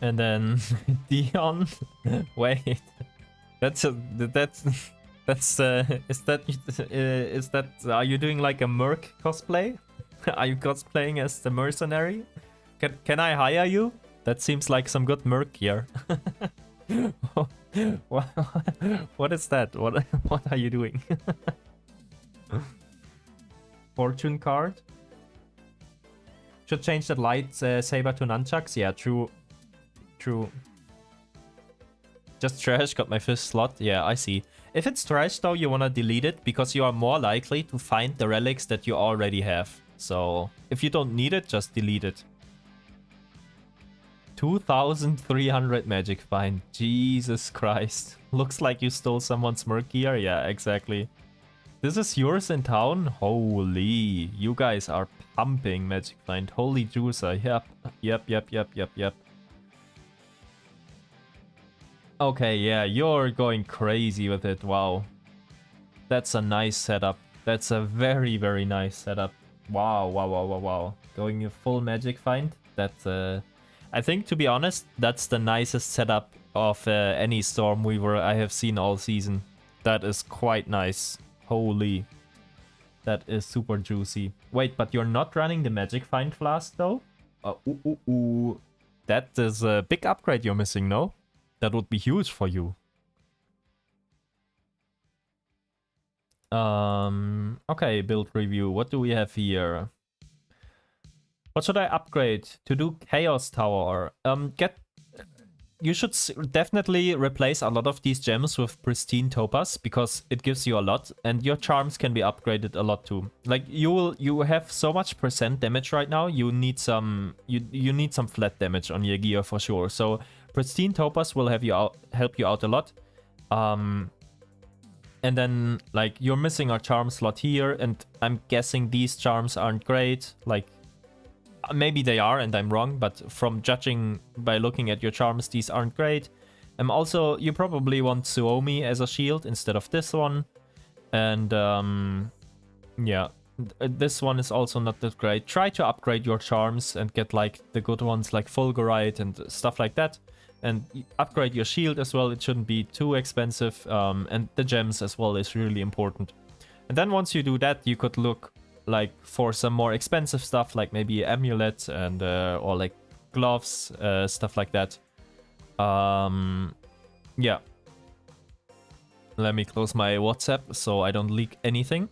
And then Dion, wait, is that, are you doing like a merc cosplay? Are you cosplaying as the mercenary? Can I hire you? That seems like some good merc here. What is that? What are you doing? Fortune card? Should change that light saber to nunchucks? Yeah, true. True. Just trash, got my first slot. Yeah, I see. If it's trash though, you wanna delete it because you are more likely to find the relics that you already have. So if you don't need it, just delete it. 2,300 magic find. Jesus Christ. Looks like you stole someone's merc gear. Yeah, exactly. This is yours in town? Holy. You guys are pumping magic find. Holy juicer. Yep. Okay, yeah, you're going crazy with it. Wow. That's a nice setup. That's a very, very nice setup. Wow. Going a full magic find. That's, I think, to be honest, that's the nicest setup of any Stormweaver I have seen all season. That is quite nice. Holy. That is super juicy. Wait, but you're not running the magic find flask, though? That is a big upgrade you're missing, no? That would be huge for you. Okay, build review. What do we have here? What should I upgrade to do Chaos Tower? You should definitely replace a lot of these gems with pristine topaz because it gives you a lot, and your charms can be upgraded a lot too. Like you have so much % damage right now. You need some you need some flat damage on your gear for sure. So pristine topaz will have you help you out a lot. And then like you're missing a charm slot here, and I'm guessing these charms aren't great. Like maybe they are and I'm wrong, but from judging by looking at your charms, these aren't great. Also, you probably want Suomi as a shield instead of this one. And yeah, this one is also not that great. Try to upgrade your charms and get like the good ones like Fulgurite and stuff like that. And upgrade your shield as well. It shouldn't be too expensive. And the gems as well is really important. And then once you do that, you could look like for some more expensive stuff, like maybe amulet and or like gloves, stuff like that. Yeah. Let me close my WhatsApp so I don't leak anything.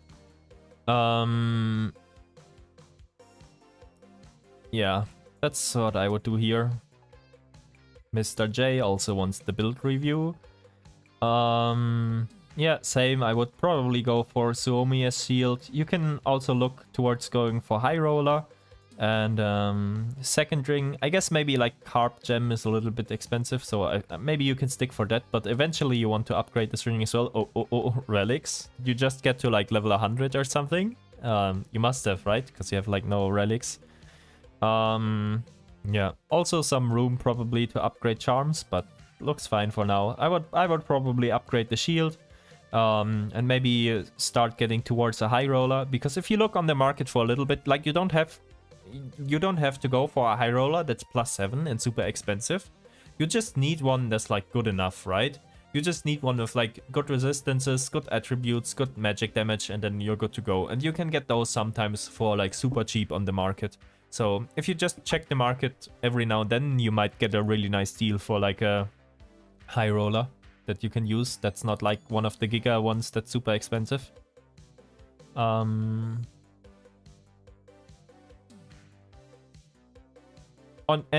Yeah, that's what I would do here. Mr. J also wants the build review. Yeah, same. I would probably go for Suomi as shield. You can also look towards going for High Roller. And second ring, I guess maybe like Carp Gem is a little bit expensive, so maybe you can stick for that. But eventually you want to upgrade this ring as well. Oh, relics. You just get to like level 100 or something. You must have, right? Because you have like no relics. Yeah, also some room probably to upgrade charms, but looks fine for now. I would probably upgrade the shield. And maybe start getting towards a High Roller, because if you look on the market for a little bit, like you don't have to go for a High Roller that's +7 and super expensive. You just need one that's like good enough, right? You just need one with like good resistances, good attributes, good magic damage, and then you're good to go. And you can get those sometimes for like super cheap on the market. So if you just check the market every now and then, you might get a really nice deal for like a High Roller that you can use. That's not like one of the Giga ones that's super expensive. And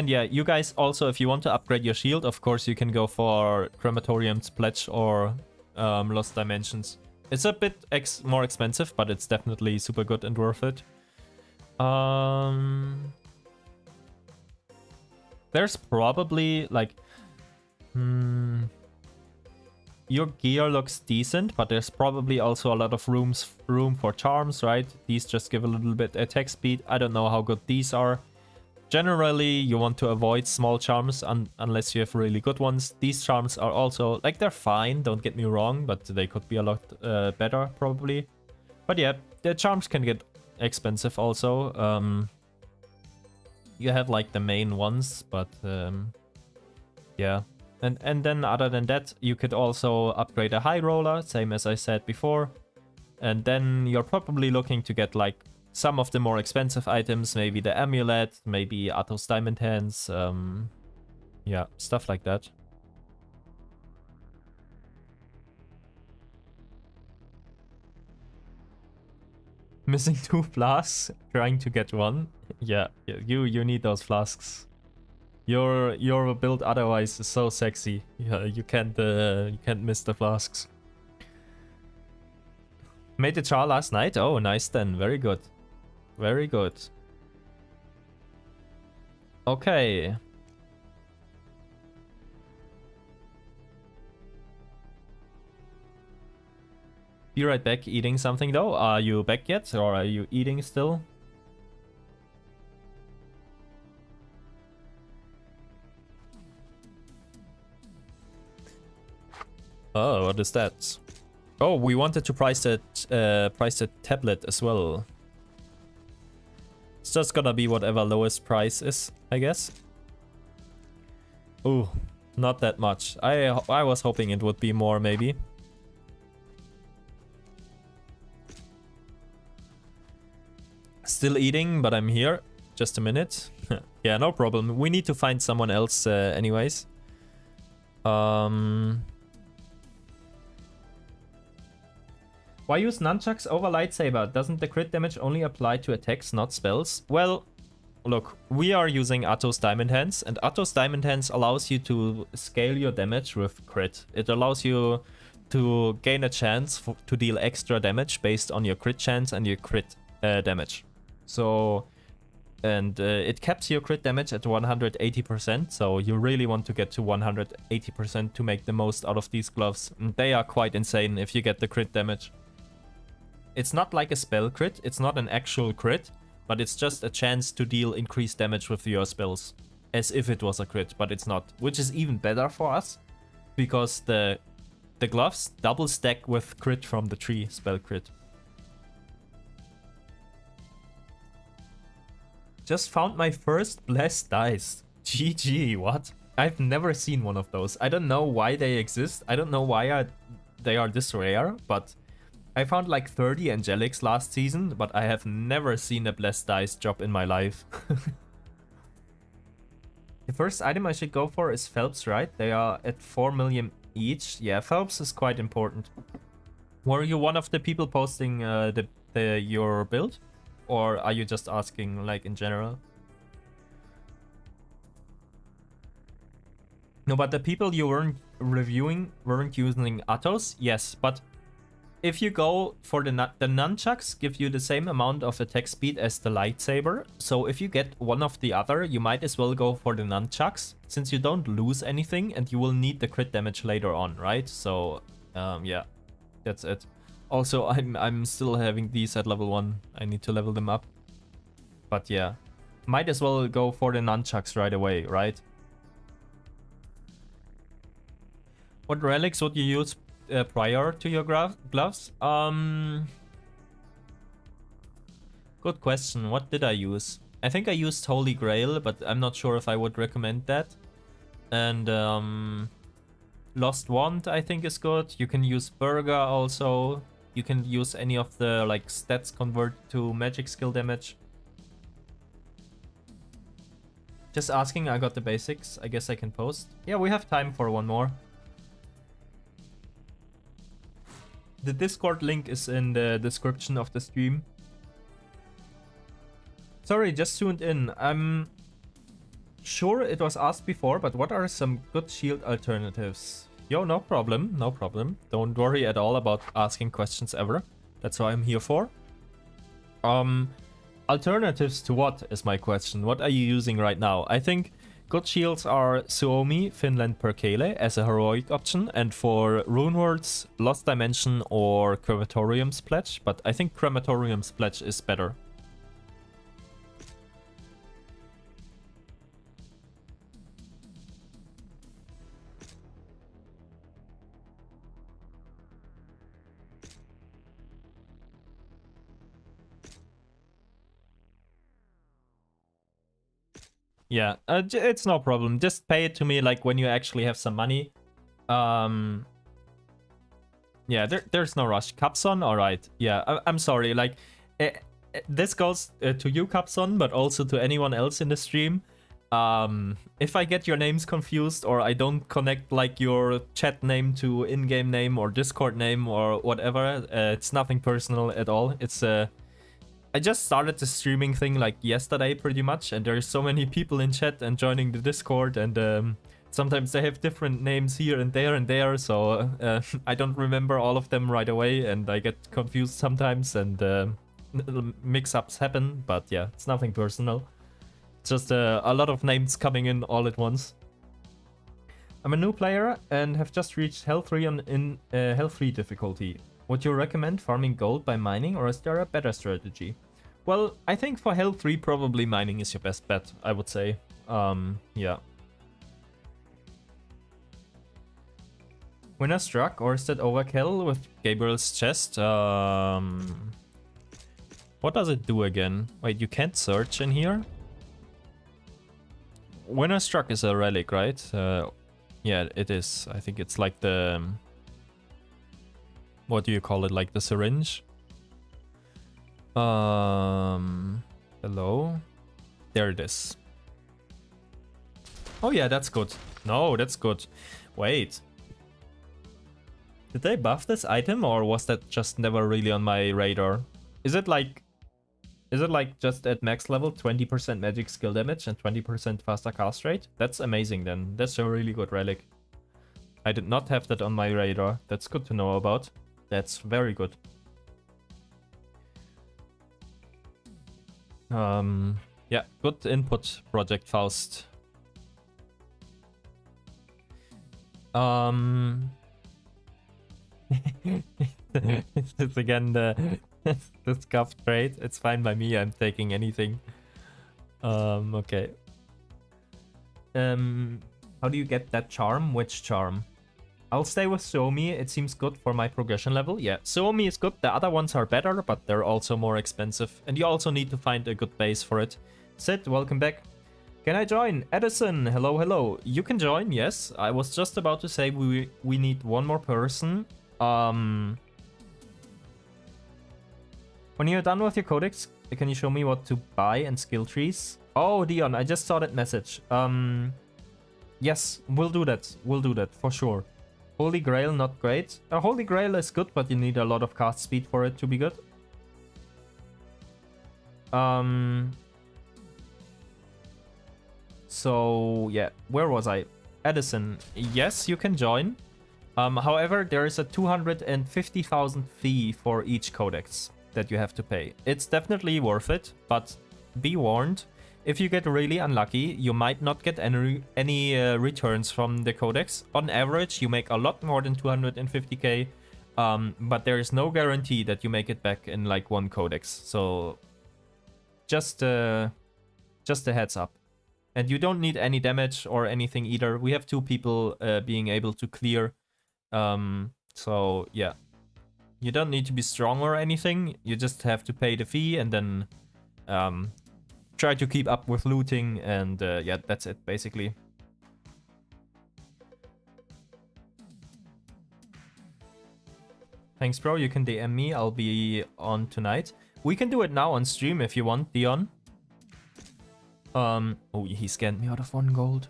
yeah, you guys also, if you want to upgrade your shield, of course you can go for Crematorium's Pledge or Lost Dimensions. It's a bit more expensive, but it's definitely super good and worth it. There's probably like... your gear looks decent, but there's probably also a lot of room for charms, right? These just give a little bit attack speed. I don't know how good these are. Generally, you want to avoid small charms unless you have really good ones. These charms are also, like, they're fine, don't get me wrong, but they could be a lot better, probably. But yeah, the charms can get expensive also. You have, like, the main ones, but yeah. And then other than that, you could also upgrade a High Roller, same as I said before. And then you're probably looking to get, like, some of the more expensive items, maybe the amulet, maybe Atos Diamond Hands, yeah, stuff like that. Missing 2 flasks, trying to get 1. Yeah, you need those flasks. Your build otherwise is so sexy. Yeah, you can't miss the flasks. Made the char last night. Oh, nice then. Very good. Very good. Okay. Be right back. Eating something though. Are you back yet, or are you eating still? Oh, what is that? Oh, we wanted to price the tablet as well. It's just gonna be whatever lowest price is, I guess. Ooh, not that much. I was hoping it would be more, maybe. Still eating, but I'm here. Just a minute. Yeah, no problem. We need to find someone else anyways. Why use nunchucks over lightsaber? Doesn't the crit damage only apply to attacks, not spells? Well, look, we are using Atos Diamond Hands, and Atos Diamond Hands allows you to scale your damage with crit. It allows you to gain a chance to deal extra damage based on your crit chance and your crit damage. So, and it caps your crit damage at 180%, so you really want to get to 180% to make the most out of these gloves. And they are quite insane if you get the crit damage. It's not like a spell crit, it's not an actual crit, but it's just a chance to deal increased damage with your spells. As if it was a crit, but it's not. Which is even better for us, because the the gloves double stack with crit from the tree, spell crit. Just found my first blessed dice. GG, what? I've never seen one of those. I don't know why they exist. I don't know why they are this rare, but I found like 30 Angelics last season, but I have never seen a blessed dice drop in my life. The first item I should go for is Phelps, right? They are at 4 million each. Yeah, Phelps is quite important. Were you one of the people posting your build? Or are you just asking, like, in general? No, but the people you weren't reviewing weren't using Atos? Yes, but if you go for the nunchucks, give you the same amount of attack speed as the lightsaber. So if you get one of the other, you might as well go for the nunchucks, since you don't lose anything and you will need the crit damage later on, right? So, yeah, that's it. Also, I'm still having these at level 1. I need to level them up. But yeah, might as well go for the nunchucks right away, right? What relics would you use prior to your gloves? Good question. What did I use? I think I used Holy Grail, but I'm not sure if I would recommend that. And Lost Wand, I think, is good. You can use Burger also. You can use any of the like stats convert to magic skill damage. Just asking, I got the basics. I guess I can post. Yeah, we have time for one more. The Discord link is in the description of the stream. Sorry, just tuned in. I'm sure it was asked before, but what are some good shield alternatives? Yo, no problem, no problem. Don't worry at all about asking questions ever. That's what I'm here for. Alternatives to what is my question? What are you using right now? I think good shields are Suomi, Finland, Perkele as a heroic option, and for Runewords, Lost Dimension or Crematorium's Pledge, but I think Crematorium's Pledge is better. Yeah, it's no problem. Just pay it to me like when you actually have some money. Yeah, there's no rush. Capson, all right. Yeah, I'm sorry. Like, this goes to you, Capson, but also to anyone else in the stream. If I get your names confused or I don't connect like your chat name to in-game name or Discord name or whatever, it's nothing personal at all. It's I just started the streaming thing like yesterday pretty much, and there's so many people in chat and joining the Discord, and sometimes they have different names here and there, so I don't remember all of them right away, and I get confused sometimes, and mix-ups happen, but yeah, it's nothing personal. It's just a lot of names coming in all at once. I'm a new player and have just reached Hell 3 in Hell 3 difficulty. Would you recommend farming gold by mining, or is there a better strategy? Well, I think for Hell 3 probably mining is your best bet, I would say. Yeah. Winner struck, or is that overkill with Gabriel's chest? What does it do again? Wait, you can't search in here? Winner struck is a relic, right? Yeah, it is. I think it's like the... what do you call it? Like the syringe? Hello? There it is. Oh yeah, that's good. No, that's good. Wait. Did they buff this item, or was that just never really on my radar? Is it like just at max level 20% magic skill damage and 20% faster cast rate? That's amazing then. That's a really good relic. I did not have that on my radar. That's good to know about. That's very good. Yeah, good input, Project Faust. It's again the scuffed trade. It's fine by me. I'm taking anything. Okay. How do you get that charm? Which charm? I'll stay with Suomi. It seems good for my progression level. Yeah, Suomi is good. The other ones are better, but they're also more expensive. And you also need to find a good base for it. Sid, welcome back. Can I join? Edison, hello, hello. You can join, yes. I was just about to say we need one more person. When you're done with your codex, can you show me what to buy and skill trees? Oh, Dion, I just saw that message. Yes, we'll do that. We'll do that, for sure. Holy Grail, not great. Holy Grail is good, but you need a lot of cast speed for it to be good. So, yeah, where was I? Edison, yes, you can join. However, there is a 250,000 fee for each codex that you have to pay. It's definitely worth it, but be warned, if you get really unlucky, you might not get any returns from the codex. On average, you make a lot more than 250k, but there is no guarantee that you make it back in like one codex. So, just a heads up. And you don't need any damage or anything either. We have 2 people being able to clear. So, yeah. You don't need to be strong or anything. You just have to pay the fee and then try to keep up with looting. And yeah, that's it, basically. Thanks, bro. You can DM me. I'll be on tonight. We can do it now on stream if you want, Dion. Oh, he scanned me out of 1 gold.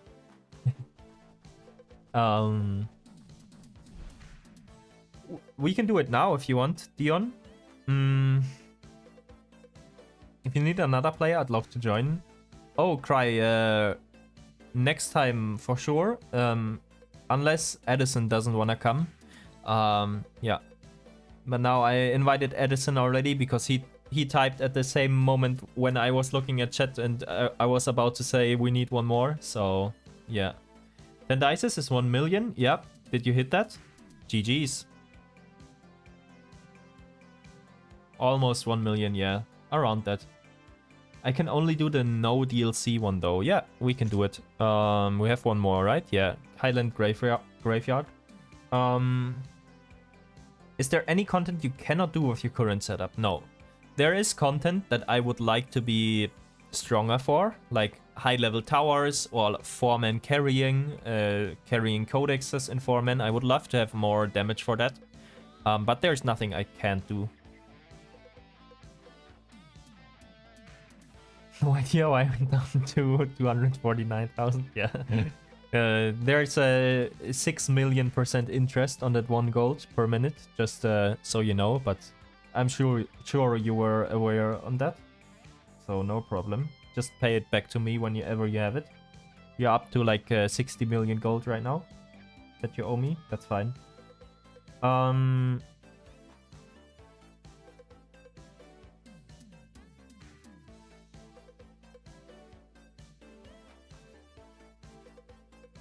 We can do it now if you want, Dion. If you need another player, I'd love to join. Oh, Cry, next time for sure. Unless Edison doesn't want to come. Yeah. But now I invited Edison already because he typed at the same moment when I was looking at chat and I was about to say we need one more. So, yeah. Tendices is 1 million. Yep. Did you hit that? GG's. Almost 1 million, yeah. Around that. I can only do the no DLC one though. Yeah, we can do it. We have one more, right? Yeah. Highland Graveyard. Is there any content you cannot do with your current setup? No. There is content that I would like to be stronger for, like high-level towers or 4-man carrying codexes in 4-man. I would love to have more damage for that, but there's nothing I can't do. No idea why I went down to 249,000. Yeah. There's a 6 million% interest on that 1 gold per minute, just so you know, but I'm sure you were aware on that. So no problem. Just pay it back to me whenever you have it. You're up to like 60 million gold right now that you owe me. That's fine.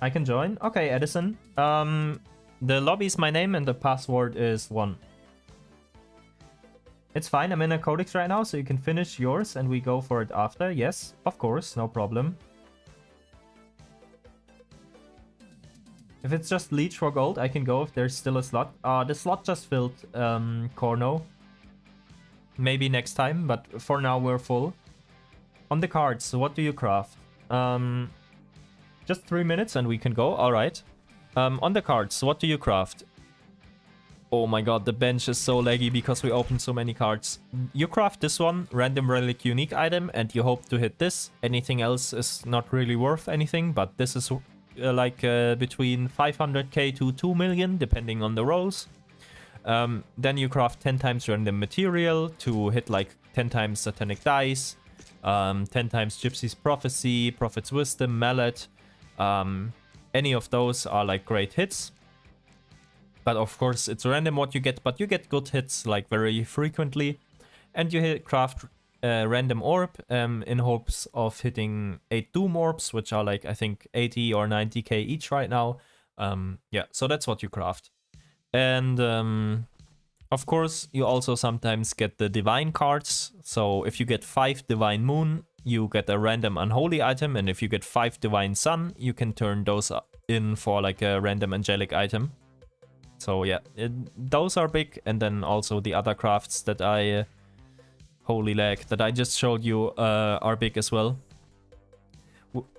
I can join. Okay, Edison. The lobby is my name and the password is 1. It's fine, I'm in a codex right now, so you can finish yours and we go for it after. Yes, of course, no problem. If it's just leech for gold, I can go if there's still a slot. The slot just filled, Corno. Maybe next time, but for now we're full. On the cards, so what do you craft? Just 3 minutes and we can go, alright. On the cards, what do you craft? Oh my god, the bench is so laggy because we opened so many cards. You craft this one, random relic unique item, and you hope to hit this. Anything else is not really worth anything, but this is between 500k to 2 million, depending on the rolls. Then you craft 10 times random material to hit like 10 times satanic dice, 10 times Gypsy's Prophecy, Prophet's Wisdom, Mallet. Any of those are like great hits. But of course, it's random what you get, but you get good hits like very frequently. And you craft random orb in hopes of hitting 8 Doom orbs, which are like, I think, 80 or 90k each right now. Yeah, so that's what you craft. And of course, you also sometimes get the Divine cards. So if you get 5 Divine Moon, you get a random Unholy item. And if you get 5 Divine Sun, you can turn those in for like a random Angelic item. So yeah, those are big, and then also the other crafts that I holy lag that I just showed you are big as well.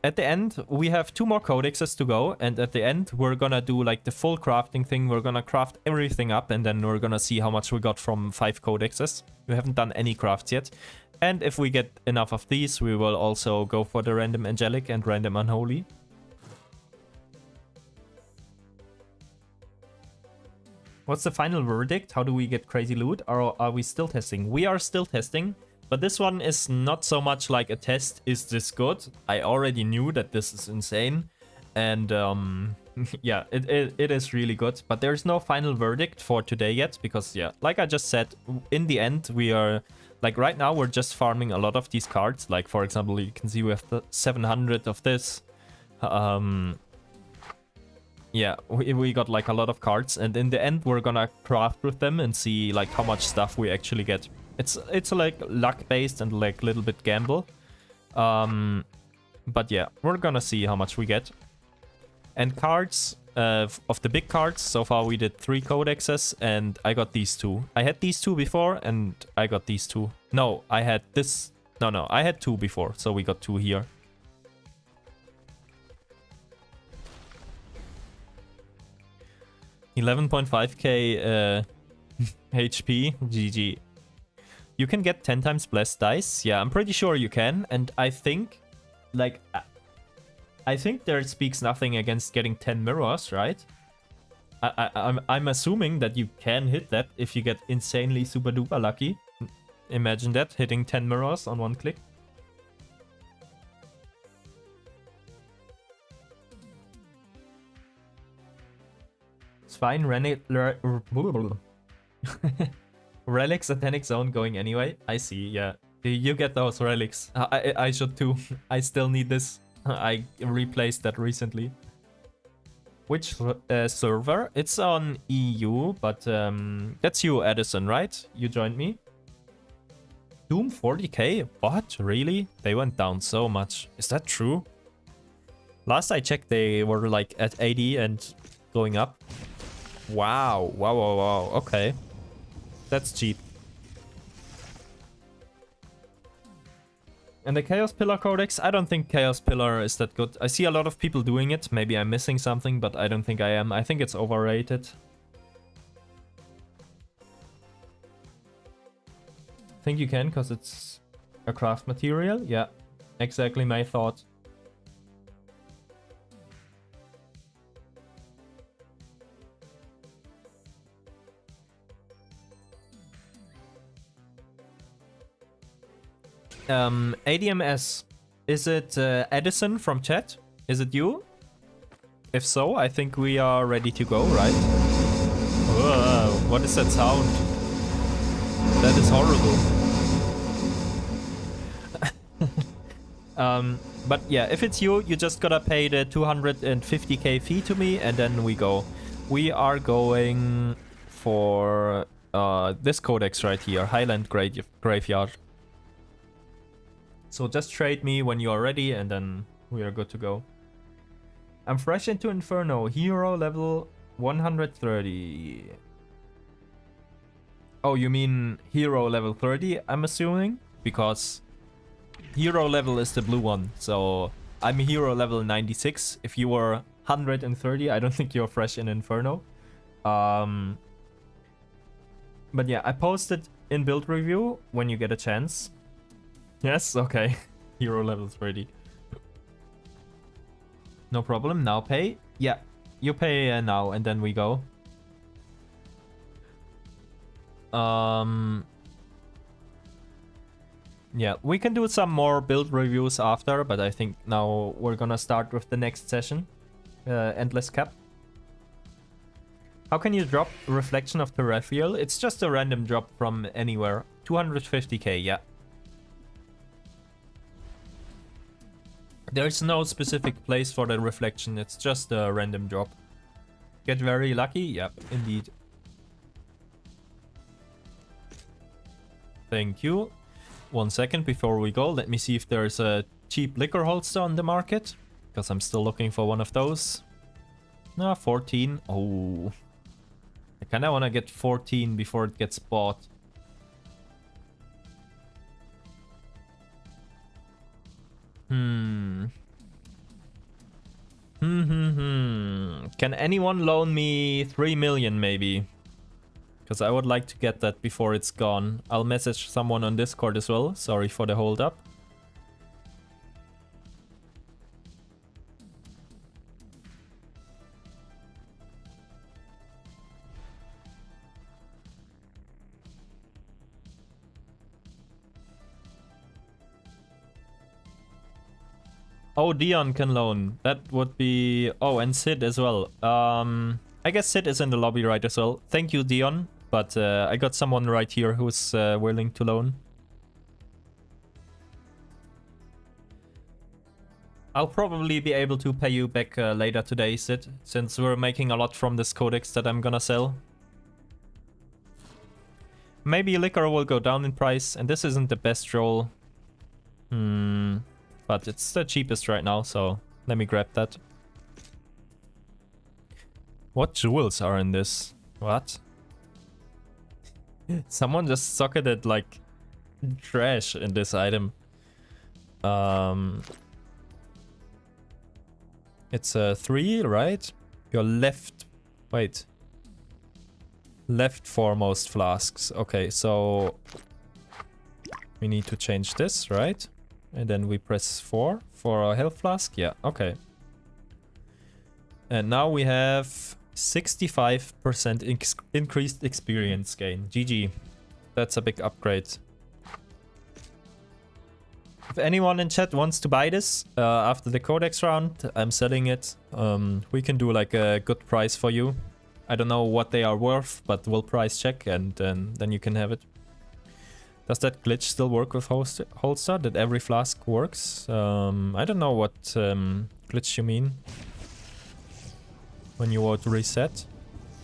At the end, we have 2 more codexes to go, and at the end, we're gonna do like the full crafting thing. We're gonna craft everything up, and then we're gonna see how much we got from 5 codexes. We haven't done any crafts yet. And if we get enough of these, we will also go for the random Angelic and random Unholy. What's the final verdict? How do we get crazy loot? Or are we still testing? We are still testing. But this one is not so much like a test, is this good? I already knew that this is insane. And yeah, it is really good. But there's no final verdict for today yet. Because yeah, like I just said, in the end we are... Like right now we're just farming a lot of these cards. Like for example, you can see we have 700 of this. Yeah, we got like a lot of cards. And in the end we're gonna craft with them and see like how much stuff we actually get. It's like luck based and like a little bit gamble. But yeah, we're gonna see how much we get. And cards, of the big cards, so far we did 3 codexes and I got these 2. I had these 2 before and I got these 2. No, I had this... No, I had 2 before, so we got 2 here. $11.5k HP, GG. You can get 10 times blessed dice. Yeah, I'm pretty sure you can. And I think, like, I think there speaks nothing against getting 10 mirrors, right? I'm assuming that you can hit that if you get insanely super duper lucky. Imagine that, hitting 10 mirrors on 1 click. It's fine, Relics Satanic Zone going anyway. I see, yeah. You get those relics. I should too. I still need this. I replaced that recently. Which server? It's on EU, but that's you, Edison, right? You joined me. Doom 40k? What? Really? They went down so much. Is that true? Last I checked, they were like at 80 and going up. Wow. Wow. Okay. That's cheap. And the Chaos Pillar Codex? I don't think Chaos Pillar is that good. I see a lot of people doing it. Maybe I'm missing something, but I don't think I am. I think it's overrated. I think you can, because it's a craft material. Yeah, exactly my thought. ADMS, is it Edison from chat? Is it you? If so, I think we are ready to go, right? Whoa, what is that sound? That is horrible. But yeah, if it's you, you just gotta pay the 250k fee to me and then we go. We are going for this codex right here, Highland Graveyard. So just trade me when you are ready and then we are good to go. I'm fresh into Inferno, hero level 130. Oh, you mean hero level 30, I'm assuming? Because hero level is the blue one, so I'm hero level 96. If you were 130, I don't think you're fresh in Inferno. But yeah, I posted in build review when you get a chance. Yes, okay. Hero level 30. No problem, now pay. Yeah, you pay now and then we go. Yeah, we can do some more build reviews after, but I think now we're gonna start with the next session. Endless Cap. How can you drop Reflection of Terrestrial? It's just a random drop from anywhere. 250k, yeah. There's no specific place for the reflection, it's just a random drop. Get very lucky? Yep, indeed. Thank you. 1 second before we go, let me see if there's a cheap liquor holster on the market. Because I'm still looking for one of those. 14. Oh. I kind of want to get 14 before it gets bought. Can anyone loan me 3 million maybe? Because I would like to get that before it's gone. I'll message someone on Discord as well. Sorry for the hold up. Oh, Dion can loan. That would be... Oh, and Sid as well. I guess Sid is in the lobby right as well. Thank you, Dion. But I got someone right here who's willing to loan. I'll probably be able to pay you back later today, Sid, since we're making a lot from this codex that I'm gonna sell. Maybe liquor will go down in price, and this isn't the best roll. But it's the cheapest right now, so let me grab that. What jewels are in this? What? Someone just socketed like trash in this item. It's a 3, right? Your left... Wait. Left foremost flasks. Okay, so... We need to change this, right? And then we press 4 for our health flask. Yeah, okay. And now we have 65% increased experience gain. GG. That's a big upgrade. If anyone in chat wants to buy this after the Codex round, I'm selling it. We can do like a good price for you. I don't know what they are worth, but we'll price check and then you can have it. Does that glitch still work with holster? That every flask works? I don't know what glitch you mean. When you want to reset?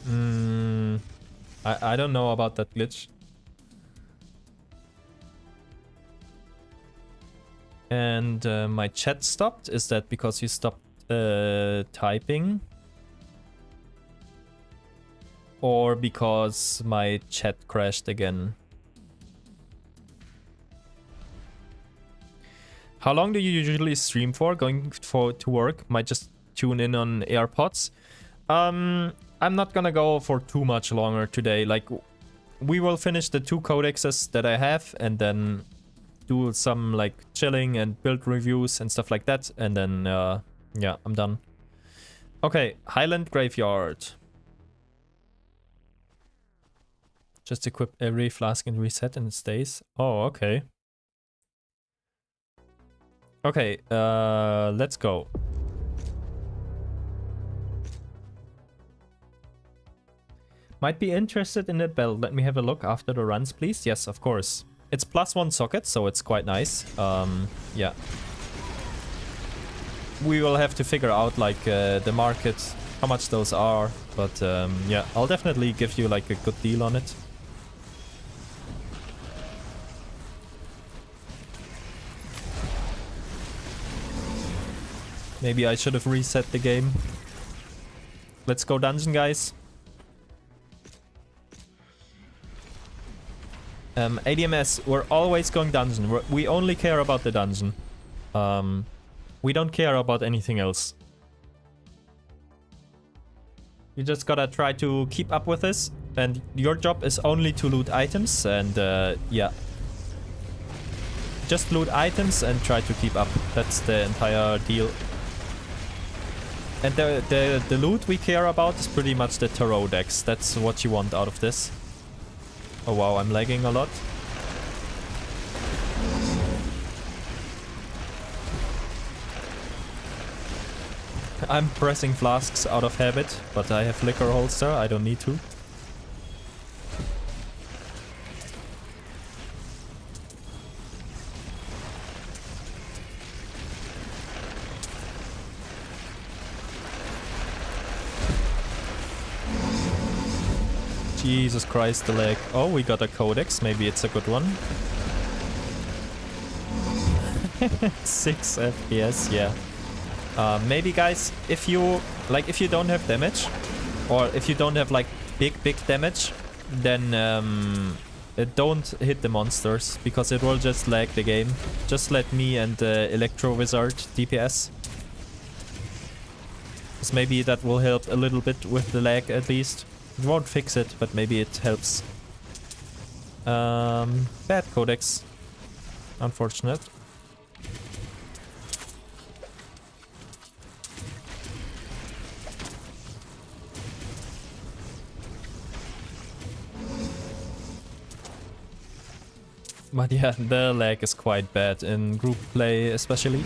I don't know about that glitch. And my chat stopped. Is that because you stopped typing? Or because my chat crashed again? How long do you usually stream for? Going to work? Might just tune in on AirPods. I'm not gonna go for too much longer today. Like, we will finish the 2 codexes that I have and then do some like chilling and build reviews and stuff like that. And then, yeah, I'm done. Okay, Highland Graveyard. Just equip every flask and reset and it stays. Oh, okay. Okay, let's go. Might be interested in that belt. Let me have a look after the runs, please. Yes, of course. It's +1 socket, so it's quite nice. Yeah. We will have to figure out like the market, how much those are. But yeah, I'll definitely give you like a good deal on it. Maybe I should have reset the game. Let's go dungeon, guys. ADMS, we're always going dungeon. We only care about the dungeon. We don't care about anything else. You just gotta try to keep up with this. And your job is only to loot items. And yeah. Just loot items and try to keep up. That's the entire deal. And the loot we care about is pretty much the tarot decks. That's what you want out of this. Oh wow, I'm lagging a lot. I'm pressing flasks out of habit, but I have liquor holster, I don't need to. Jesus Christ, the lag. Oh, we got a codex. Maybe it's a good one. 6 FPS, yeah. Maybe guys, if you don't have damage, or if you don't have like big damage, then don't hit the monsters, because it will just lag the game. Just let me and Electro Wizard DPS. Because maybe that will help a little bit with the lag at least. It won't fix it, but maybe it helps. Bad Codex. Unfortunate. But yeah, the lag is quite bad in group play especially.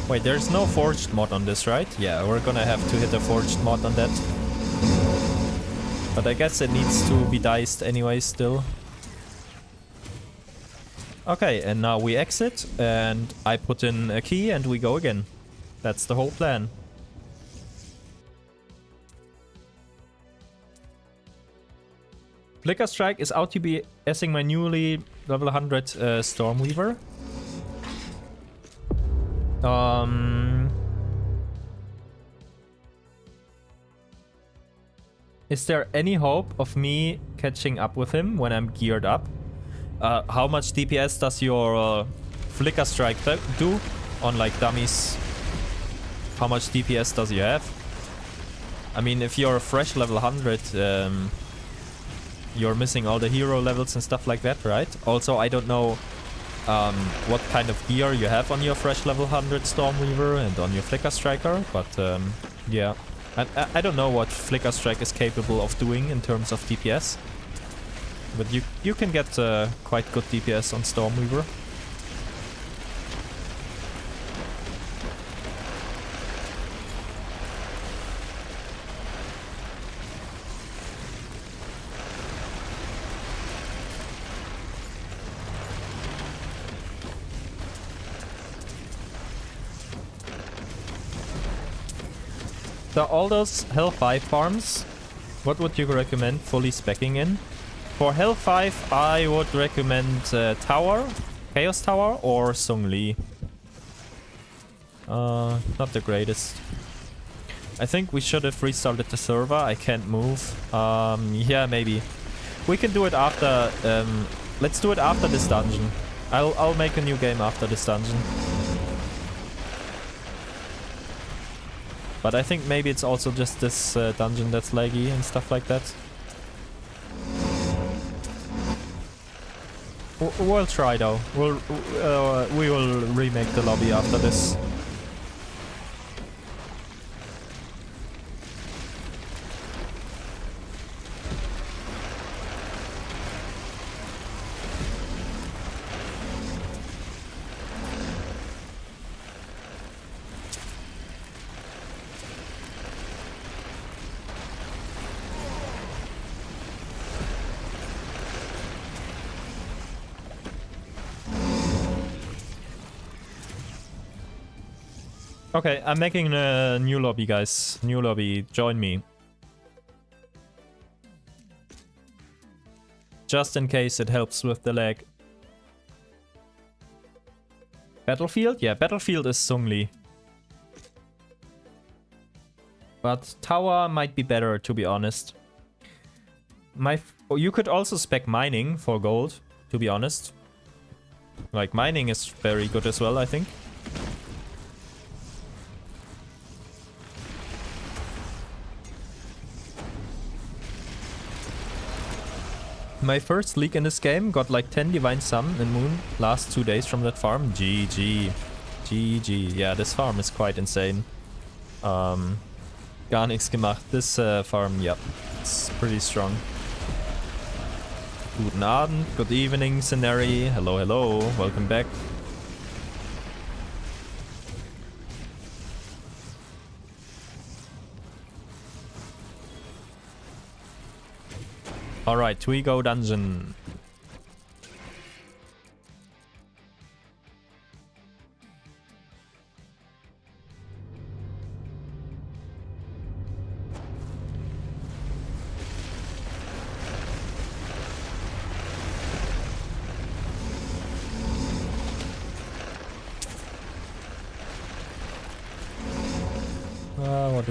Wait, there's no forged mod on this, right? Yeah, we're gonna have to hit a forged mod on that. But I guess it needs to be diced anyway still. Okay, and now we exit, and I put in a key, and we go again. That's the whole plan. Flicker Strike is out to be Sing my newly level 100 Stormweaver. Is there any hope of me catching up with him when I'm geared up? How much DPS does your Flicker Strike do on like dummies? How much DPS does you have? I mean, if you're a fresh level 100, you're missing all the hero levels and stuff like that, right? Also, I don't know what kind of gear you have on your fresh level 100 Stormweaver and on your Flicker Striker, but yeah. I don't know what Flicker Strike is capable of doing in terms of DPS. But you can get quite good DPS on Stormweaver. So all those Hell 5 farms, what would you recommend fully speccing in? For Hell 5, I would recommend Tower, Chaos Tower, or Sung Lee. Not the greatest. I think we should have restarted the server. I can't move. Yeah, maybe. We can do it after. Let's do it after this dungeon. I'll make a new game after this dungeon. But I think maybe it's also just this dungeon that's laggy and stuff like that. We'll try though. We will remake the lobby after this. Okay, I'm making a new lobby, guys. New lobby. Join me. Just in case it helps with the lag. Battlefield? Yeah, Battlefield is Sung Lee. But Tower might be better, to be honest. You could also spec mining for gold, to be honest. Like, mining is very good as well, I think. My first league in this game got like 10 Divine Sun and Moon last 2 days from that farm. GG. GG. Yeah, this farm is quite insane. Gar nichts gemacht. This farm, yeah, it's pretty strong. Guten Abend, good evening, Scenary. Hello, hello, welcome back. Alright, we go dungeon.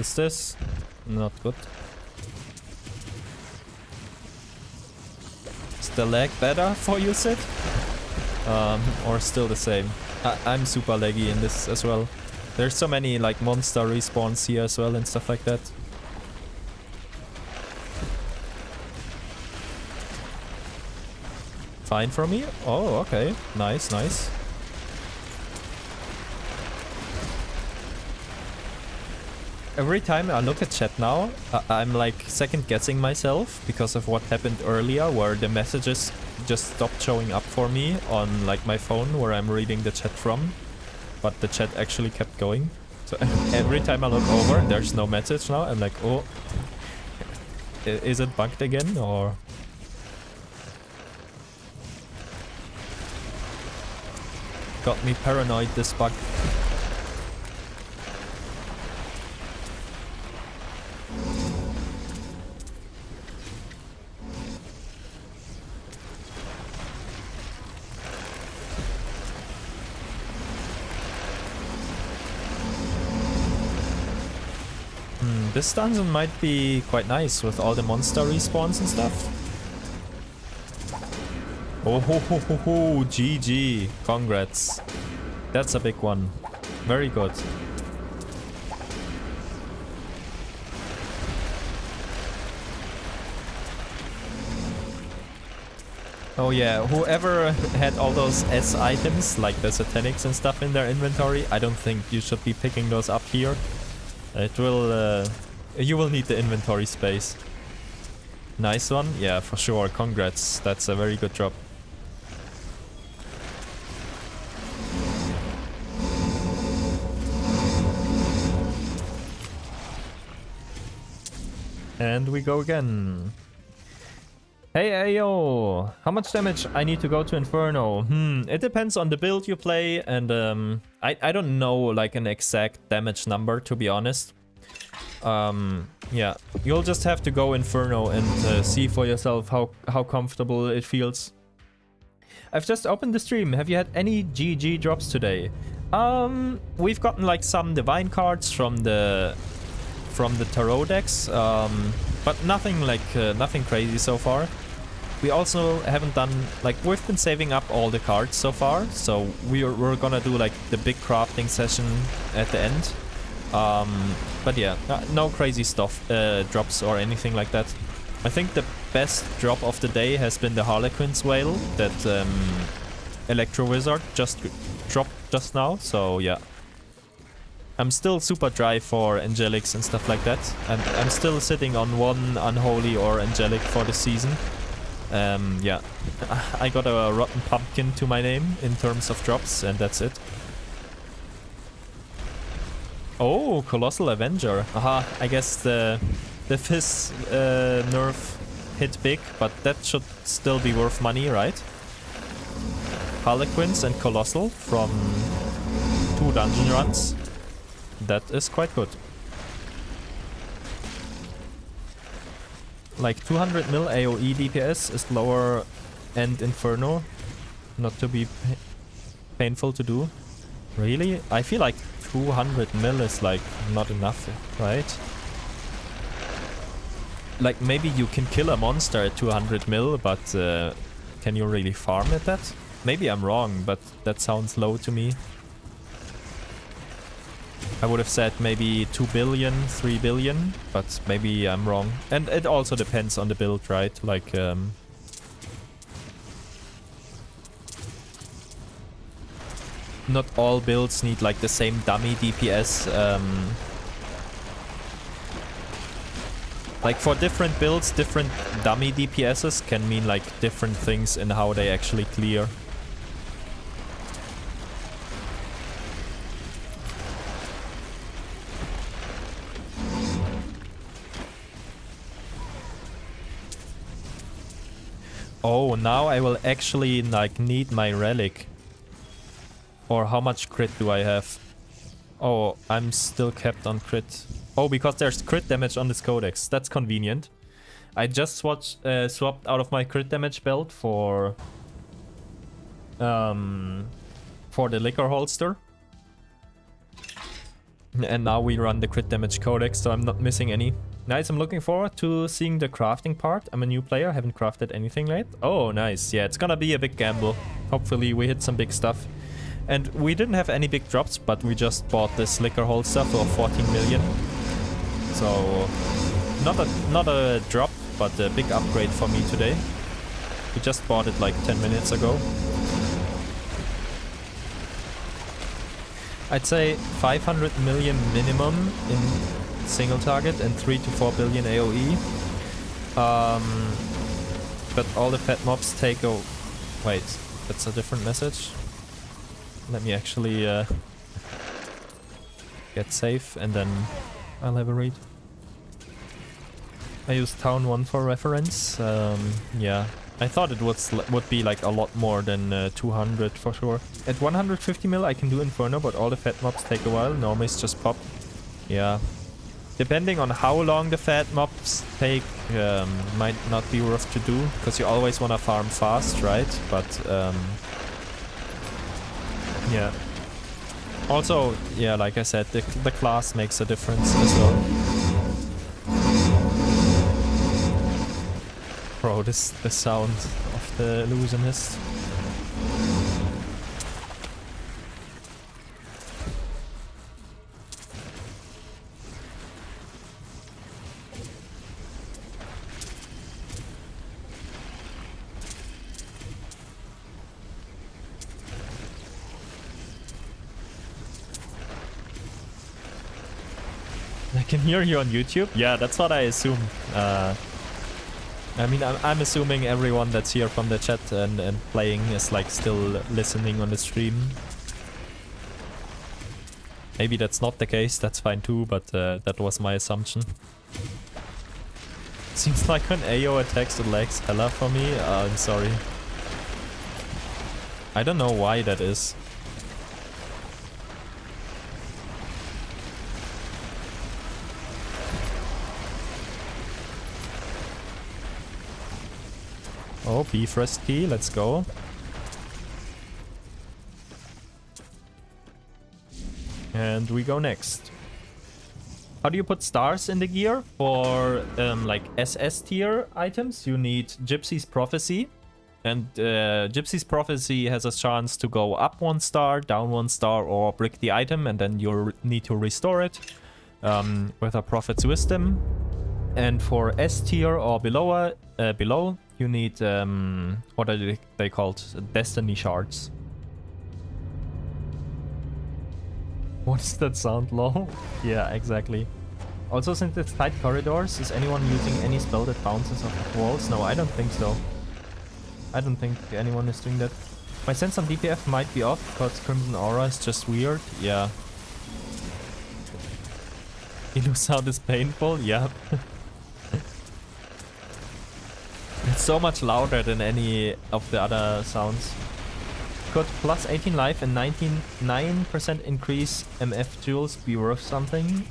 is this? Not good. Is the lag better for you, Sid? Or still the same? I'm super laggy in this as well. There's so many like monster respawns here as well and stuff like that. Fine for me? Oh, okay. Nice, nice. Every time I look at chat now, I'm like second guessing myself because of what happened earlier where the messages just stopped showing up for me on like my phone where I'm reading the chat from. But the chat actually kept going. So every time I look over, there's no message now. I'm like, oh, is it bugged again or? Got me paranoid, this bug. This dungeon might be quite nice with all the monster respawns and stuff. Oh ho ho ho ho, GG, congrats. That's a big one. Very good. Oh yeah, whoever had all those S items, like the satanics and stuff in their inventory, I don't think you should be picking those up here. It will, you will need the inventory space. Nice one. Yeah, for sure. Congrats. That's a very good job. And we go again. Hey, Ayo! How much damage I need to go to Inferno? It depends on the build you play, and I don't know like an exact damage number, to be honest. Yeah, you'll just have to go Inferno and see for yourself how comfortable it feels. I've just opened the stream. Have you had any GG drops today? We've gotten like some divine cards from the tarot decks, but nothing like nothing crazy so far. We also haven't done like we've been saving up all the cards so far, so we're gonna do like the big crafting session at the end. But yeah, no crazy stuff drops or anything like that. I think the best drop of the day has been the Harlequin's Wail that Electro Wizard just dropped just now. So yeah, I'm still super dry for Angelics and stuff like that. I'm still sitting on one Unholy or Angelic for the season. Yeah, I got a Rotten Pumpkin to my name in terms of drops, and that's it. Oh, Colossal Avenger. Aha, I guess the Fizz nerf hit big, but that should still be worth money, right? Harlequins and Colossal from 2 dungeon runs. That is quite good. Like 200 mil AoE DPS is lower end Inferno. Not to be painful to do. Really? I feel like 200 mil is like not enough, right? Like maybe you can kill a monster at 200 mil, but can you really farm at that? Maybe I'm wrong, but that sounds low to me. I would have said maybe 2 billion, 3 billion, but maybe I'm wrong. And it also depends on the build, right? Like, not all builds need like the same dummy DPS. Like for different builds, different dummy DPSs can mean like different things in how they actually clear. Oh, now I will actually like need my relic. Or how much crit do I have? Oh, I'm still kept on crit. Oh, because there's crit damage on this codex. That's convenient. I just swapped out of my crit damage belt for the liquor holster. And now we run the crit damage codex, so I'm not missing any. Nice, I'm looking forward to seeing the crafting part. I'm a new player, haven't crafted anything yet. Oh, nice. Yeah, it's gonna be a big gamble. Hopefully we hit some big stuff. And we didn't have any big drops, but we just bought this liquor holster for 14 million. So, not a drop, but a big upgrade for me today. We just bought it like 10 minutes ago. I'd say 500 million minimum in single target and 3 to 4 billion AoE. But all the fat mobs take a... Wait, that's a different message. Let me actually get safe and then I'll have a read. I used Town 1 for reference. Yeah, I thought it would be like a lot more than 200 for sure. At 150 mil I can do Inferno, but all the fat mobs take a while. Normies just pop. Yeah. Depending on how long the fat mobs take, might not be worth to do, because you always want to farm fast, right? But yeah. Also, yeah, like I said, the class makes a difference as well. Bro, the sound of the illusionist. I can hear you on YouTube? Yeah, that's what I assume. I mean, I'm assuming everyone that's here from the chat and playing is like still listening on the stream. Maybe that's not the case, that's fine too, but that was my assumption. Seems like when AO attacks it lags hella for me. I'm sorry. I don't know why that is. Oh, Bifröst key, let's go. And we go next. How do you put stars in the gear? For like SS tier items, you need Gypsy's Prophecy. And Gypsy's Prophecy has a chance to go up 1 star, down 1 star, or brick the item, and then you need to restore it with a Prophet's Wisdom. And for S tier or below, you need, what are they called? Destiny Shards. What does that sound low? Yeah, exactly. Also, since it's tight corridors, is anyone using any spell that bounces off walls? No, I don't think so. I don't think anyone is doing that. My sense on DPF might be off because Crimson Aura is just weird. Yeah. You know, sound is painful? Yeah. It's so much louder than any of the other sounds. Could plus 18 life and 99% increase MF jewels be worth something?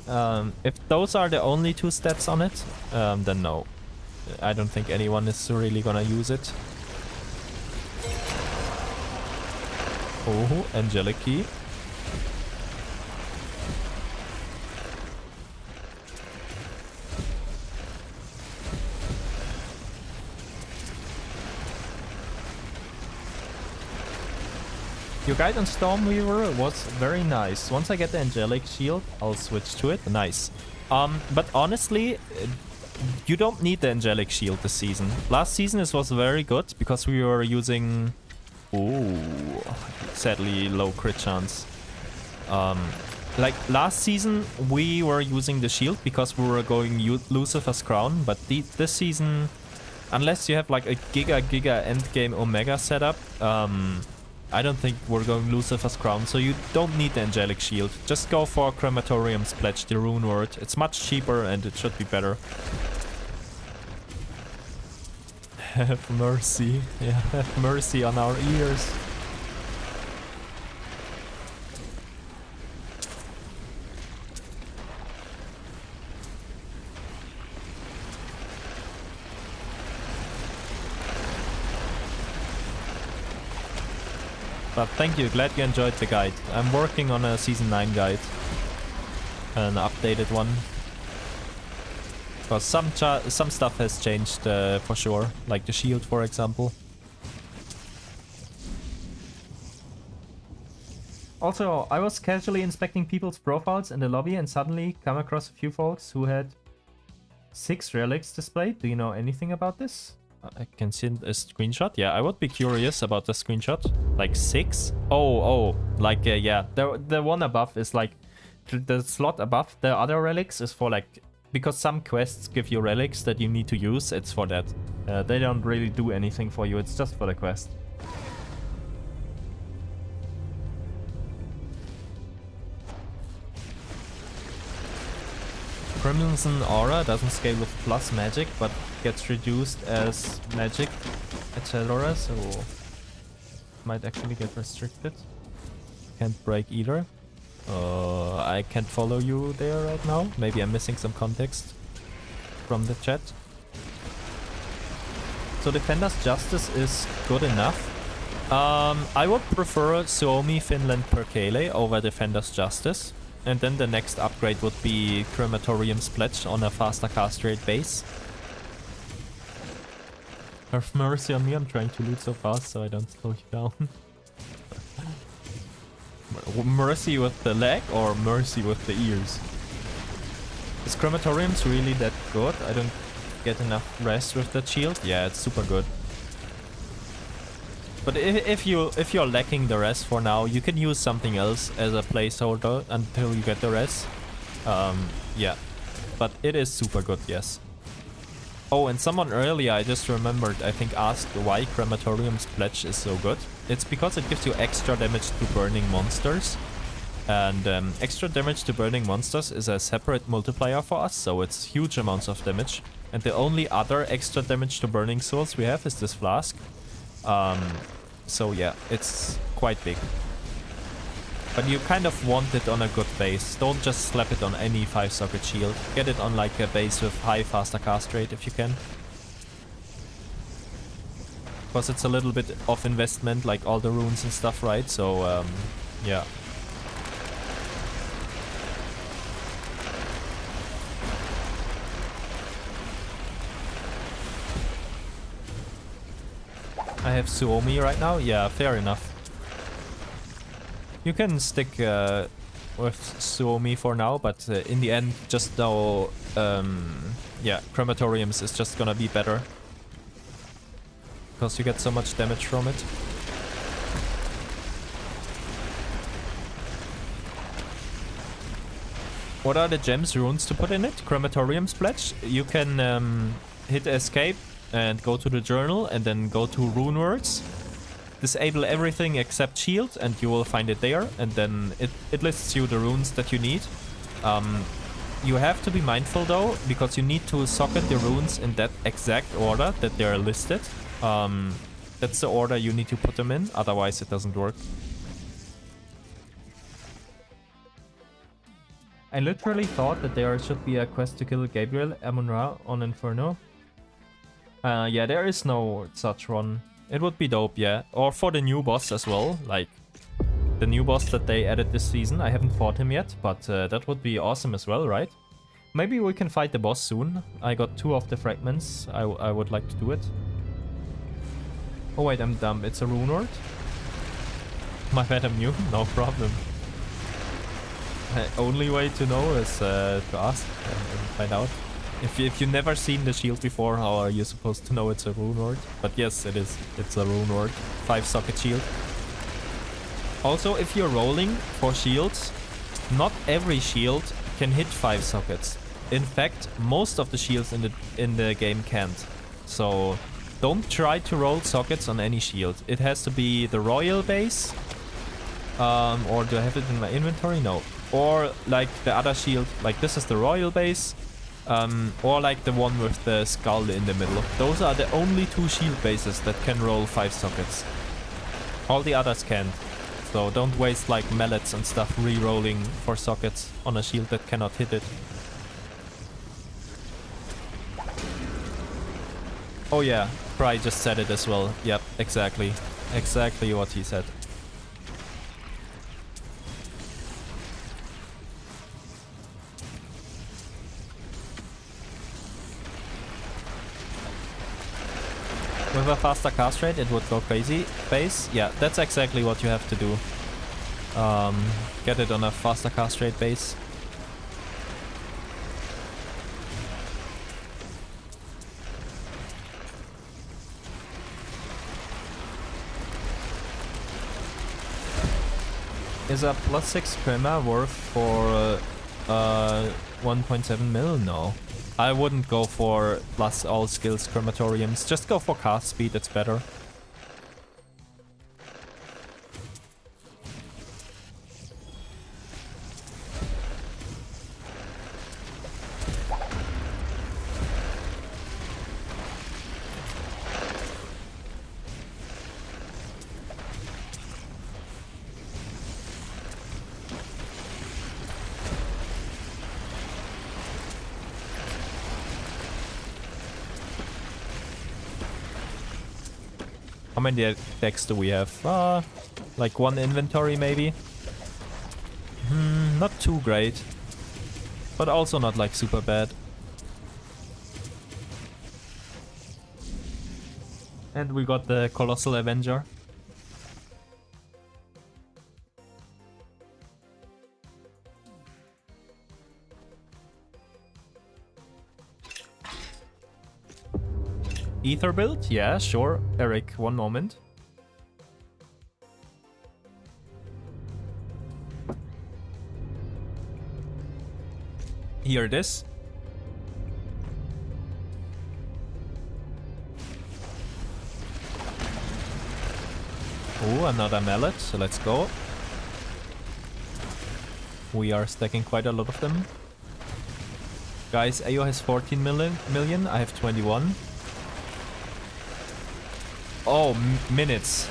If those are the only 2 stats on it, then no. I don't think anyone is really gonna use it. Oh, Angelic key. Your guide on Stormweaver was very nice. Once I get the Angelic Shield, I'll switch to it. Nice. But honestly, you don't need the Angelic Shield this season. Last season it was very good because we were using... Ooh, sadly low crit chance. Like last season we were using the shield because we were going Lucifer's Crown, but this season, unless you have like a giga endgame Omega setup, I don't think we're going Lucifer's Crown, so you don't need the Angelic Shield. Just go for Crematorium's Pledge, the Rune Word. It's much cheaper and it should be better. Have mercy. Yeah, have mercy on our ears. But thank you, glad you enjoyed the guide. I'm working on a Season 9 guide. an updated one. Because some stuff has changed for sure, like the shield, for example. Also, I was casually inspecting people's profiles in the lobby and suddenly come across a few folks who had 6 relics displayed. Do you know anything about this? I can send a screenshot. Yeah, I would be curious about the screenshot. Like 6? Oh, like, yeah. The one above is like, the slot above the other relics is for like, because some quests give you relics that you need to use, it's for that. They don't really do anything for you, it's just for the quest. Crimson Aura doesn't scale with plus magic, but gets reduced as magic, etc. So might actually get restricted. Can't break either. I can't follow you there right now. Maybe I'm missing some context from the chat. So Defender's Justice is good enough. I would prefer Suomi Finland Perkele over Defender's Justice. And then the next upgrade would be Crematorium's Pledge on a faster cast rate base. Have mercy on me, I'm trying to loot so fast so I don't slow you down. Mercy with the leg or mercy with the ears? Is Crematorium's really that good? I don't get enough rest with that shield. Yeah, it's super good. But if you're lacking the rest for now, you can use something else as a placeholder until you get the rest. Yeah, but it is super good, yes. Oh, and someone earlier, I just remembered, I think asked why Crematorium's Pledge is so good. It's because it gives you extra damage to burning monsters. And extra damage to burning monsters is a separate multiplier for us, so it's huge amounts of damage. And the only other extra damage to burning souls we have is this flask. So yeah, it's quite big. But you kind of want it on a good base. Don't just slap it on any 5-socket shield. Get it on like a base with high faster cast rate if you can. Because it's a little bit of investment, like all the runes and stuff, right? So yeah. I have Suomi right now? Yeah, fair enough. You can stick with Suomi for now, but in the end, just though, yeah, Crematoriums is just gonna be better. Because you get so much damage from it. What are the gems runes to put in it? Crematorium's Pledge. You can hit escape and go to the journal and then go to rune words. Disable everything except shield and you will find it there, and then it lists you the runes that you need. You have to be mindful though, because you need to socket the runes in that exact order that they're listed. That's the order you need to put them in, otherwise it doesn't work. I literally thought that there should be a quest to kill Gabriel Amun-Ra on Inferno. Yeah, there is no such one. It would be dope, yeah. Or for the new boss as well, like the new boss that they added this season. I haven't fought him yet, but that would be awesome as well, right? Maybe we can fight the boss soon. I got 2 of the fragments. I would like to do it. Oh wait, I'm dumb. It's a rune word? My bad, I'm new. No problem. The only way to know is to ask and find out. If you've never seen the shield before, how are you supposed to know it's a rune word? But yes, it is. It's a rune word. 5-socket shield. Also, if you're rolling for shields, not every shield can hit 5 sockets. In fact, most of the shields in the game can't. So don't try to roll sockets on any shield. It has to be the royal base. Or do I have it in my inventory? No. Or like the other shield, like this is the royal base. Or like the one with the skull in the middle. Those are the only 2 shield bases that can roll 5 sockets. All the others can't. So don't waste like mallets and stuff re-rolling for sockets on a shield that cannot hit it. Oh yeah, Cry just said it as well. Yep, exactly. Exactly what he said. With a faster cast rate, it would go crazy. Base, yeah, that's exactly what you have to do. Get it on a faster cast rate base. Is a +6 crema worth for 1.7 mil? No. I wouldn't go for plus all skills crematoriums. Just go for cast speed, it's better. How many decks do we have? Like one inventory maybe? Not too great. But also not like super bad. And we got the Colossal Avenger. Ether build? Yeah, sure. Eric, one moment. Here it is. Oh, another mallet, so let's go. We are stacking quite a lot of them. Guys, AO has 14 million, I have 21. Oh, minutes.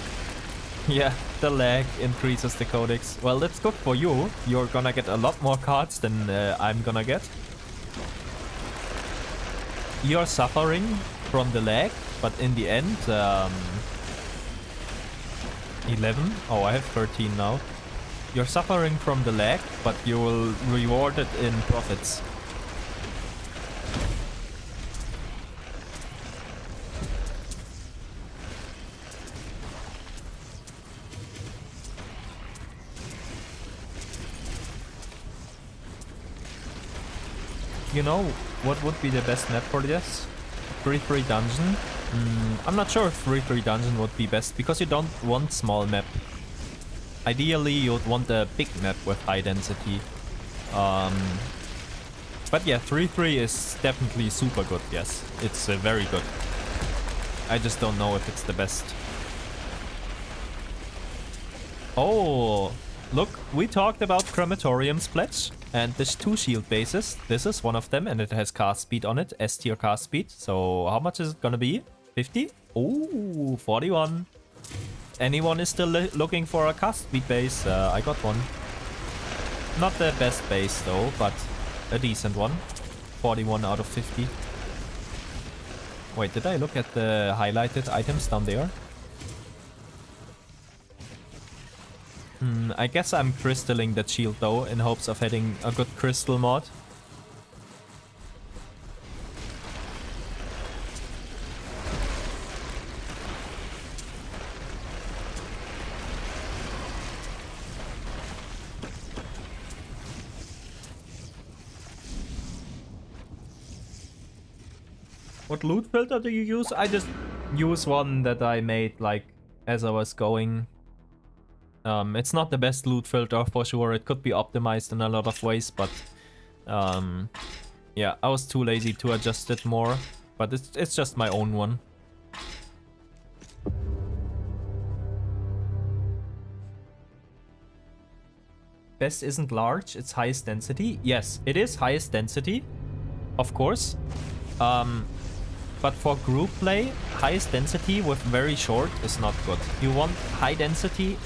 Yeah, the lag increases the codex. Well, that's good for you. You're gonna get a lot more cards than I'm gonna get. You're suffering from the lag, but in the end, 11. Oh, I have 13 now. You're suffering from the lag, but you will reward it in profits. You know what would be the best map for this? 3-3 dungeon? I'm not sure if 3-3 dungeon would be best, because you don't want small map. Ideally, you'd want a big map with high density. But yeah, 3-3 is definitely super good, yes. It's very good. I just don't know if it's the best. Oh, look, we talked about Crematorium's pledge. And there's 2 shield bases. This is one of them, and it has cast speed on it, S tier cast speed. So how much is it gonna be? 50? Ooh, 41. Anyone is still looking for a cast speed base? I got one. Not the best base though, but a decent one. 41 out of 50. Wait, did I look at the highlighted items down there? I guess I'm crystalling that shield though, in hopes of having a good crystal mod. What loot filter do you use? I just use one that I made like as I was going. It's not the best loot filter for sure. It could be optimized in a lot of ways, but yeah, I was too lazy to adjust it more. But it's just my own one. Best isn't large, it's highest density. Yes, it is highest density, of course. But for group play, highest density with very short is not good. You want high density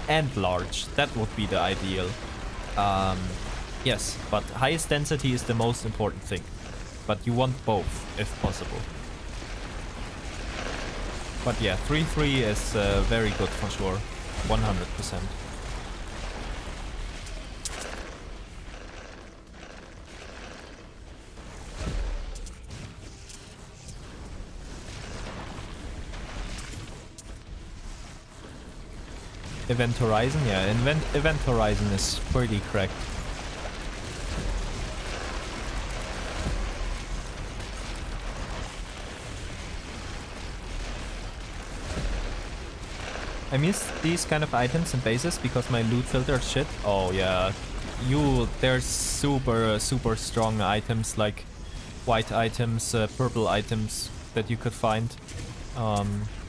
and large. That would be the ideal. Yes, but highest density is the most important thing. But you want both, if possible. But yeah, 3-3 is very good for sure. 100%. Event Horizon? Yeah, Event Horizon is pretty cracked. I miss these kind of items and bases because my loot filter is shit. Oh yeah, there's super strong items like white items, purple items that you could find.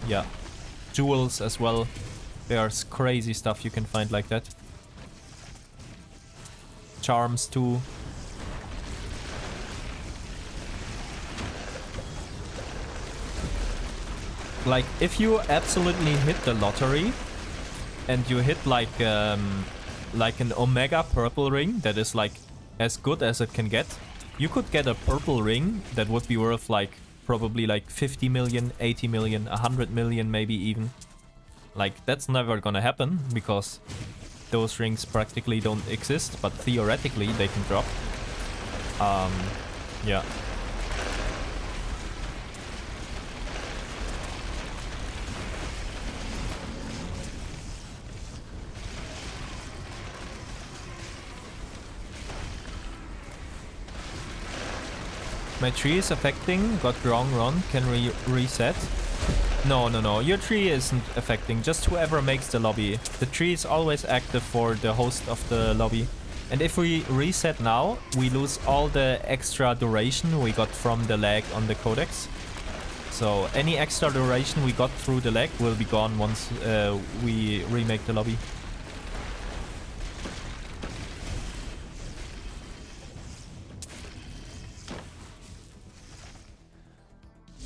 Yeah, jewels as well. There's crazy stuff you can find like that. Charms too. Like, if you absolutely hit the lottery and you hit like an Omega purple ring that is like as good as it can get, you could get a purple ring that would be worth like probably like 50 million, 80 million, 100 million maybe even. Like, that's never gonna happen because those rings practically don't exist, but theoretically they can drop. Yeah. My tree is affecting. Got wrong run. Can reset. No. Your tree isn't affecting. Just whoever makes the lobby. The tree is always active for the host of the lobby. And if we reset now, we lose all the extra duration we got from the lag on the Codex. So any extra duration we got through the lag will be gone once we remake the lobby.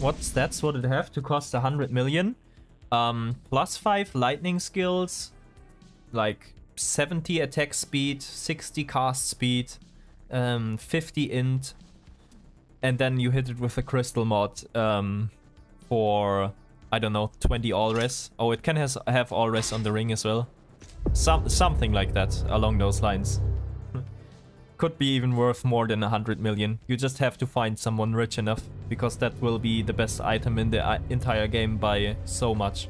What stats would it have to cost 100 million? +5 lightning skills, like 70 attack speed, 60 cast speed, 50 int, and then you hit it with a crystal mod for, I don't know, 20 all res. Oh, it can have all res on the ring as well. Something like that, along those lines. Could be even worth more than 100 million. You just have to find someone rich enough, because that will be the best item in the entire game by so much.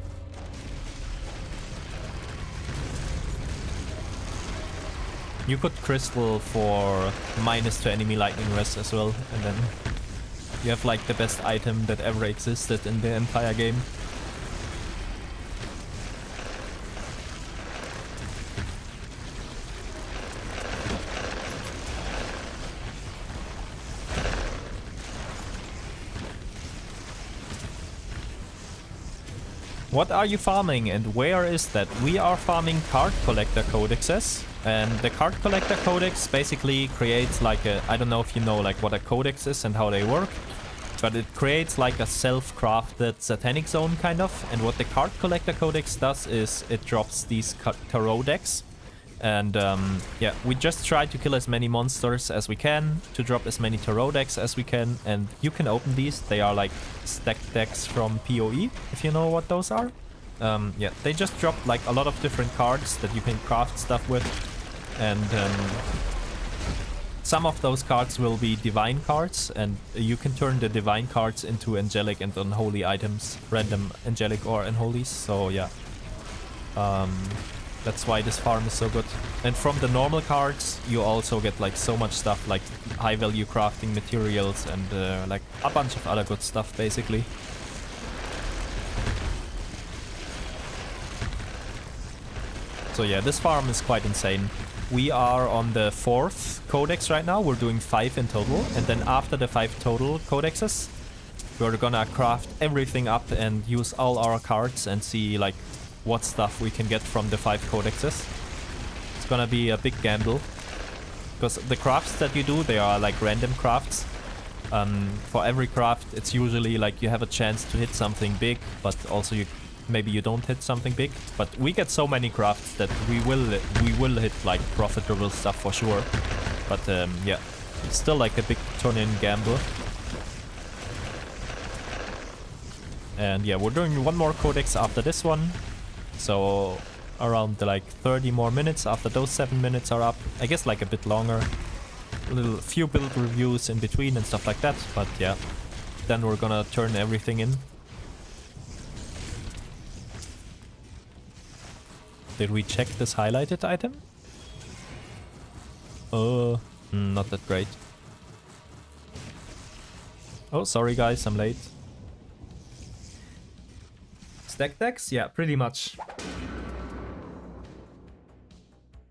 You could crystal for minus to enemy lightning res as well, and then you have like the best item that ever existed in the entire game. What are you farming and where is that? We are farming card collector codexes, and the card collector codex basically creates like a, I don't know if you know like what a codex is and how they work, but it creates like a self-crafted satanic zone kind of. And what the card collector codex does is it drops these tarot decks. And yeah, we just try to kill as many monsters as we can to drop as many tarot decks as we can, and you can open these. They are like stacked decks from PoE, if you know what those are. Yeah, they just drop like a lot of different cards that you can craft stuff with, and some of those cards will be divine cards, and you can turn the divine cards into angelic and unholy items, random angelic or unholies. So yeah. That's why this farm is so good. And from the normal cards, you also get like so much stuff, like high value crafting materials and like a bunch of other good stuff, basically. So yeah, this farm is quite insane. We are on the 4th codex right now. We're doing 5 in total. And then after the 5 total codexes, we're gonna craft everything up and use all our cards and see like what stuff we can get from the 5 codexes. It's gonna be a big gamble, because the crafts that you do, they are like random crafts. For every craft, it's usually like you have a chance to hit something big, but also maybe you don't hit something big. But we get so many crafts that we will hit like profitable stuff for sure. But yeah, it's still like a big turn-in gamble. And yeah, we're doing one more codex after this one. So around like 30 more minutes after those 7 minutes are up. I guess like a bit longer. A few build reviews in between and stuff like that. But yeah, then we're gonna turn everything in. Did we check this highlighted item? Oh, not that great. Oh, sorry guys, I'm late. Stack decks? Yeah, pretty much.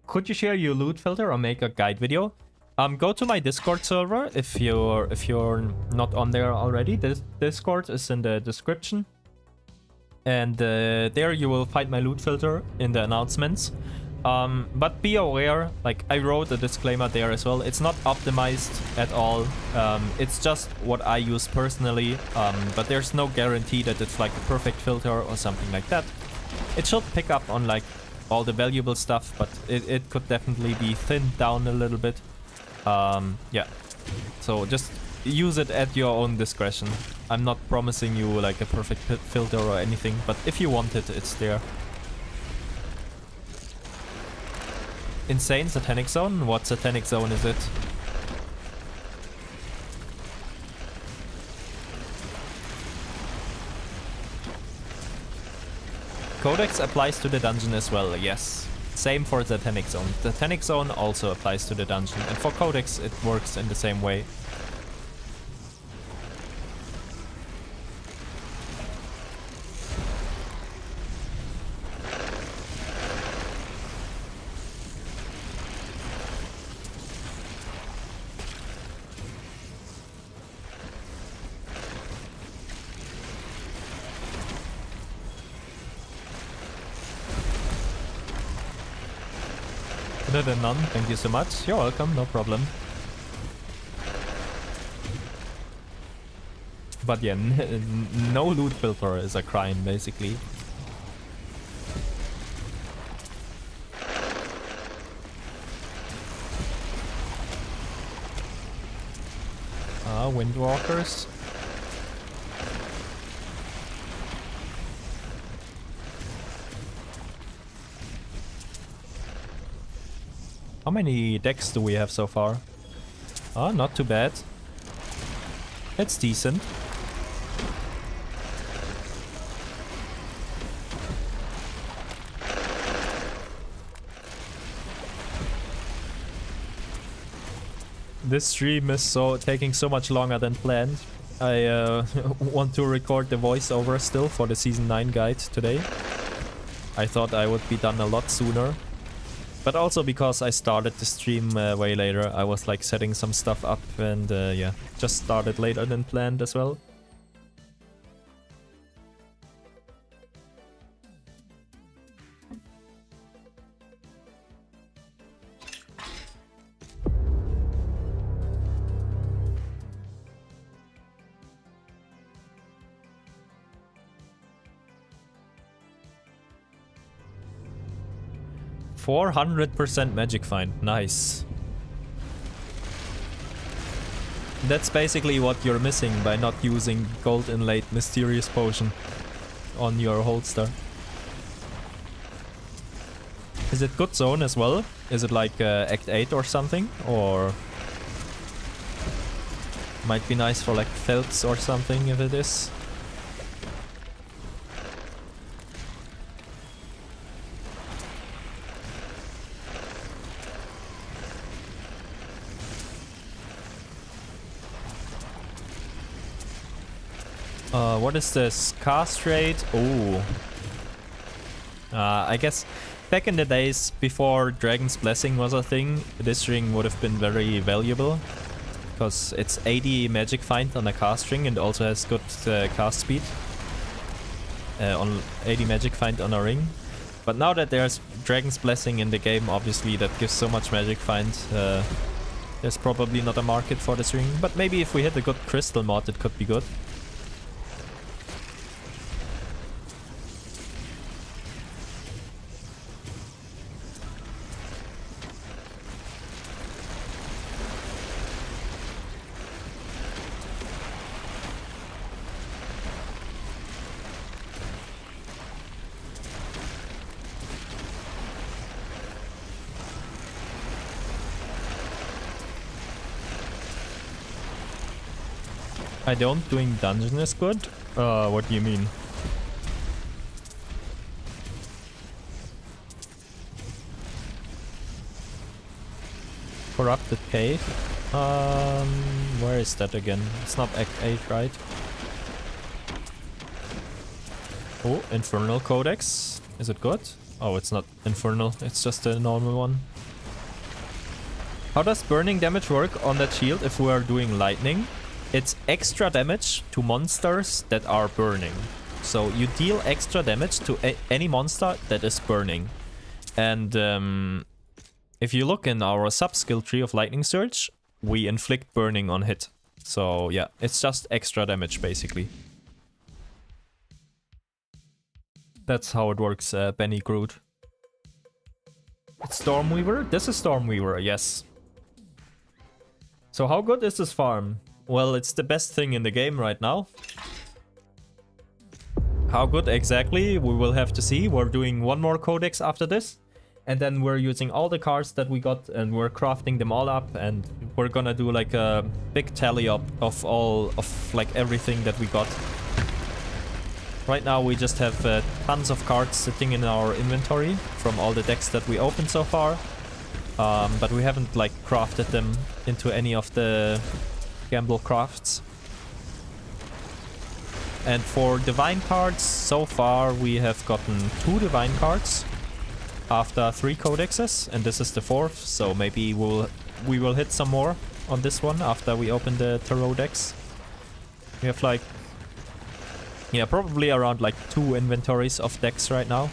Could you share your loot filter or make a guide video? Go to my Discord server if you're not on there already. This Discord is in the description. And there you will find my loot filter in the announcements. But be aware, like I wrote a disclaimer there as well, it's not optimized at all. It's just what I use personally, but there's no guarantee that it's like a perfect filter or something like that. It should pick up on like all the valuable stuff, but it could definitely be thinned down a little bit. Yeah, so just use it at your own discretion. I'm not promising you like a perfect filter or anything, but if you want it, it's there. Insane Satanic Zone? What Satanic Zone is it? Codex applies to the dungeon as well, yes. Same for Satanic Zone. Satanic Zone also applies to the dungeon, and for Codex it works in the same way. Better than none, thank you so much. You're welcome, no problem. But yeah, no loot filter is a crime, basically. Windwalkers. How many decks do we have so far? Oh, not too bad. It's decent. This stream is taking so much longer than planned. I want to record the voiceover still for the Season 9 guide today. I thought I would be done a lot sooner. But also because I started the stream way later. I was like setting some stuff up and yeah, just started later than planned as well. %400 magic find, nice. That's basically what you're missing by not using gold inlaid mysterious potion on your holster. Is it good zone as well? Is it like Act 8 or something? Or might be nice for like Phelps or something if it is. What is this? Cast rate? Oh. I guess back in the days before Dragon's Blessing was a thing, this ring would have been very valuable. Because it's 80 magic find on a cast ring and also has good cast speed. On 80 magic find on a ring. But now that there's Dragon's Blessing in the game, obviously that gives so much magic find. There's probably not a market for this ring. But maybe if we hit a good crystal mod, it could be good. I don't doing dungeon is good? What do you mean? Corrupted Cave. Where is that again? It's not Act 8, right? Oh, Infernal Codex. Is it good? Oh, it's not Infernal. It's just a normal one. How does burning damage work on that shield if we are doing lightning? It's extra damage to monsters that are burning. So you deal extra damage to any monster that is burning. And if you look in our sub-skill tree of Lightning Surge, we inflict burning on hit. So yeah, it's just extra damage basically. That's how it works, Benny Groot. It's Stormweaver? This is Stormweaver, yes. So how good is this farm? Well, it's the best thing in the game right now. How good exactly? We will have to see. We're doing one more codex after this. And then we're using all the cards that we got and we're crafting them all up. And we're gonna do like a big tally up of all of like everything that we got. Right now we just have tons of cards sitting in our inventory from all the decks that we opened so far. But we haven't like crafted them into any of the gamble crafts. And for divine cards, so far we have gotten 2 divine cards after 3 codexes, and this is the 4th, so maybe we will hit some more on this one after we open the tarot decks. We have like, yeah, probably around like 2 inventories of decks right now.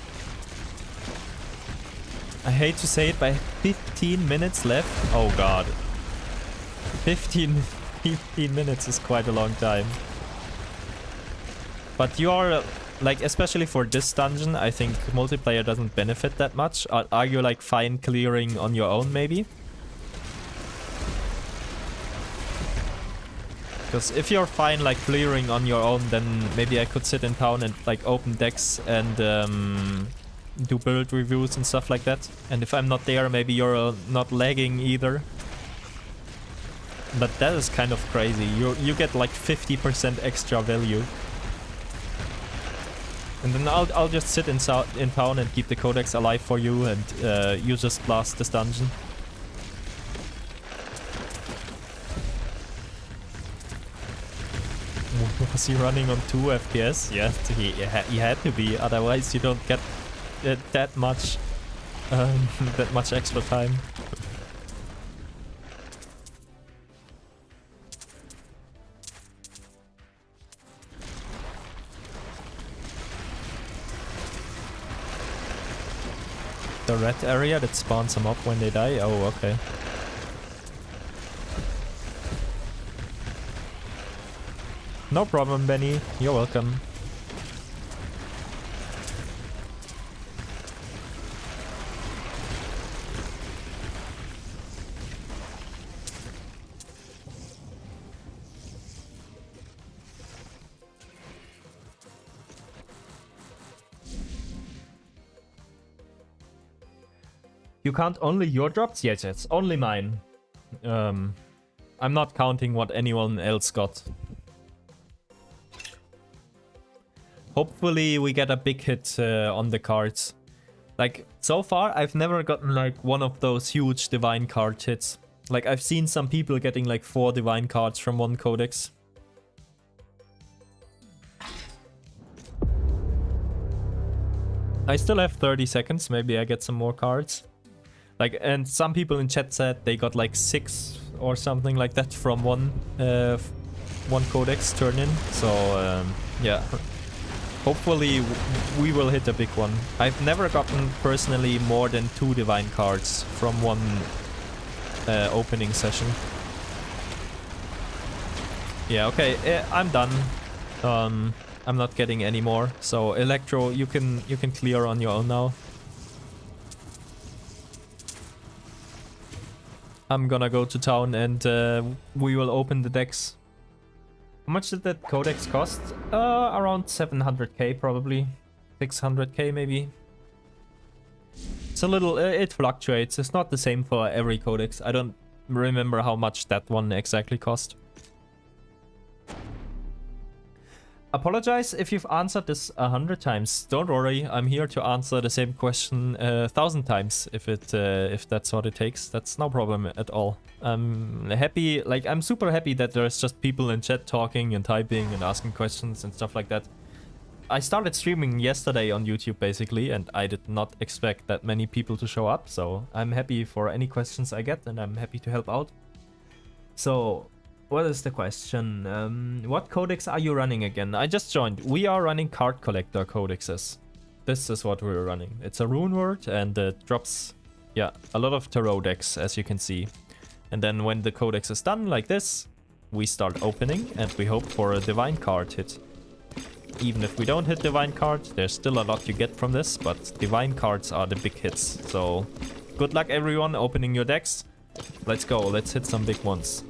I hate to say it, but 15 minutes left. Oh god. 15 minutes is quite a long time. But you are, like, especially for this dungeon, I think multiplayer doesn't benefit that much. Are you, like, fine clearing on your own, maybe? Because if you're fine, like, clearing on your own, then maybe I could sit in town and, like, open decks and do build reviews and stuff like that. And if I'm not there, maybe you're not lagging either. But that is kind of crazy. You get, like, 50% extra value. And then I'll just sit in town and keep the codex alive for you, and you just blast this dungeon. Was he running on 2 FPS? Yes, he had to be, otherwise you don't get that much extra time. The red area that spawns them up when they die? Oh, okay. No problem, Benny. You're welcome. You count only your drops? Yes, it's only mine. I'm not counting what anyone else got. Hopefully we get a big hit on the cards. Like, so far I've never gotten like one of those huge divine card hits. Like, I've seen some people getting like 4 divine cards from one codex. I still have 30 seconds, maybe I get some more cards. Like, and some people in chat said they got like 6 or something like that from one codex turn in. So yeah, hopefully we will hit a big one. I've never gotten personally more than 2 divine cards from one opening session. Yeah, okay, I'm done. I'm not getting any more. So Electro, you can clear on your own now. I'm gonna go to town and we will open the decks. How much did that codex cost? Around 700k probably. 600k maybe. It's a little, it fluctuates. It's not the same for every codex. I don't remember how much that one exactly cost. apologize if you've answered this 100 times. Don't worry, I'm here to answer the same question 1,000 times if that's what it takes. That's no problem at all. I'm happy, like I'm super happy that there's just people in chat talking and typing and asking questions and stuff like that. I started streaming yesterday on YouTube basically, and I did not expect that many people to show up, so I'm happy for any questions I get and I'm happy to help out. So, what is the question? What codex are you running again? I just joined. We are running card collector codexes. This is what we're running. It's a rune word and it drops, yeah, a lot of tarot decks, as you can see. And then when the codex is done like this, we start opening and we hope for a divine card hit. Even if we don't hit divine card, there's still a lot you get from this, but divine cards are the big hits. So good luck everyone opening your decks. Let's go, let's hit some big ones.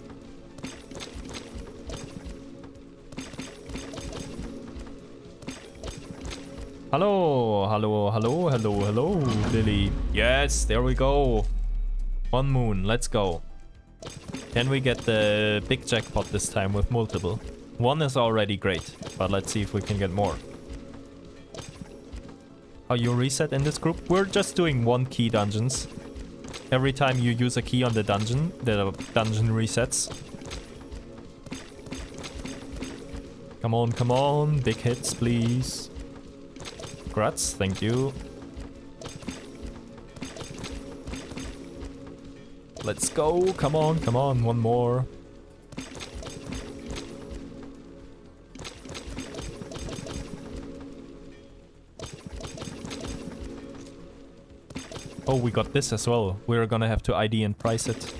Hello, hello, hello, hello, hello, Lily. Yes, there we go. One moon, let's go. Can we get the big jackpot this time with multiple? One is already great, but let's see if we can get more. How you reset in this group? We're just doing 1 key dungeons. Every time you use a key on the dungeon resets. Come on, big hits, please. Congrats, thank you. Let's go, come on, one more. Oh, we got this as well. We're gonna have to ID and price it.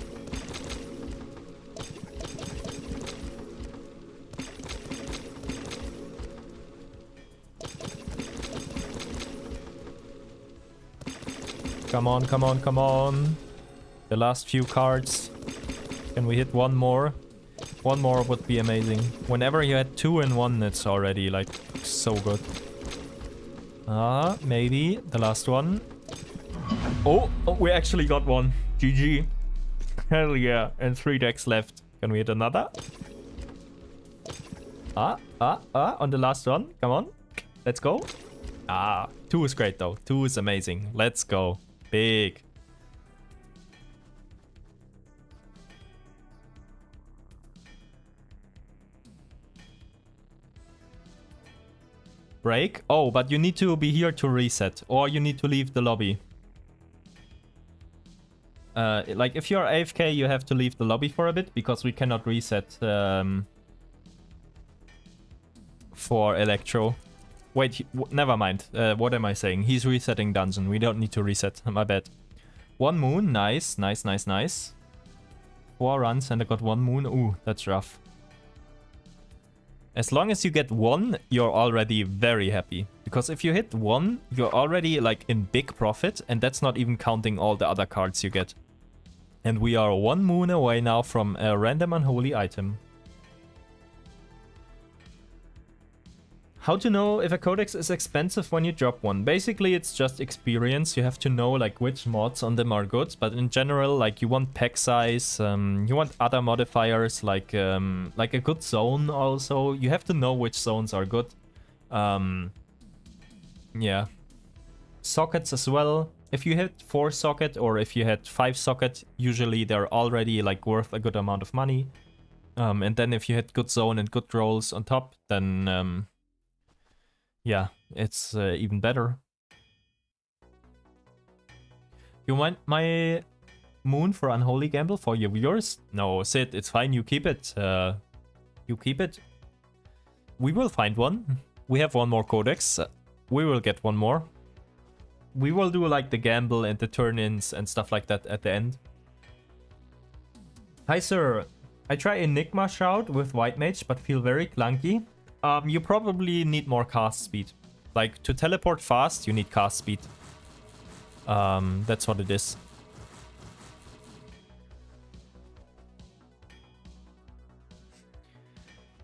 Come on. The last few cards. Can we hit one more? One more would be amazing. Whenever you had 2 in 1, it's already like so good. Maybe the last one. Oh, we actually got one. GG. Hell yeah. And 3 decks left. Can we hit another? On the last one. Come on. Let's go. 2 is great though. 2 is amazing. Let's go. Big. Break? Oh, but you need to be here to reset. Or you need to leave the lobby. Like, if you're AFK, you have to leave the lobby for a bit, because we cannot reset for Electro. Wait, never mind. What am I saying? He's resetting dungeon. We don't need to reset. My bad. 1 moon. Nice. 4 runs and I got 1 moon. Ooh, that's rough. As long as you get 1, you're already very happy. Because if you hit 1, you're already like in big profit, and that's not even counting all the other cards you get. And we are 1 moon away now from a random unholy item. How to know if a codex is expensive when you drop one? Basically, it's just experience. You have to know like which mods on them are good, but in general, like you want pack size, you want other modifiers like a good zone also. You have to know which zones are good. Yeah. Sockets as well. If you hit 4 socket or if you hit 5 socket, usually they're already like worth a good amount of money. And then if you hit good zone and good rolls on top, then yeah, it's even better. You want my moon for Unholy Gamble for your viewers? No, Sid, it's fine. You keep it. You keep it. We will find one. We have 1 more codex. We will get 1 more. We will do like the gamble and the turn-ins and stuff like that at the end. Hi, sir. I try Enigma Shout with White Mage, but feel very clunky. You probably need more cast speed. Like, to teleport fast, you need cast speed. That's what it is.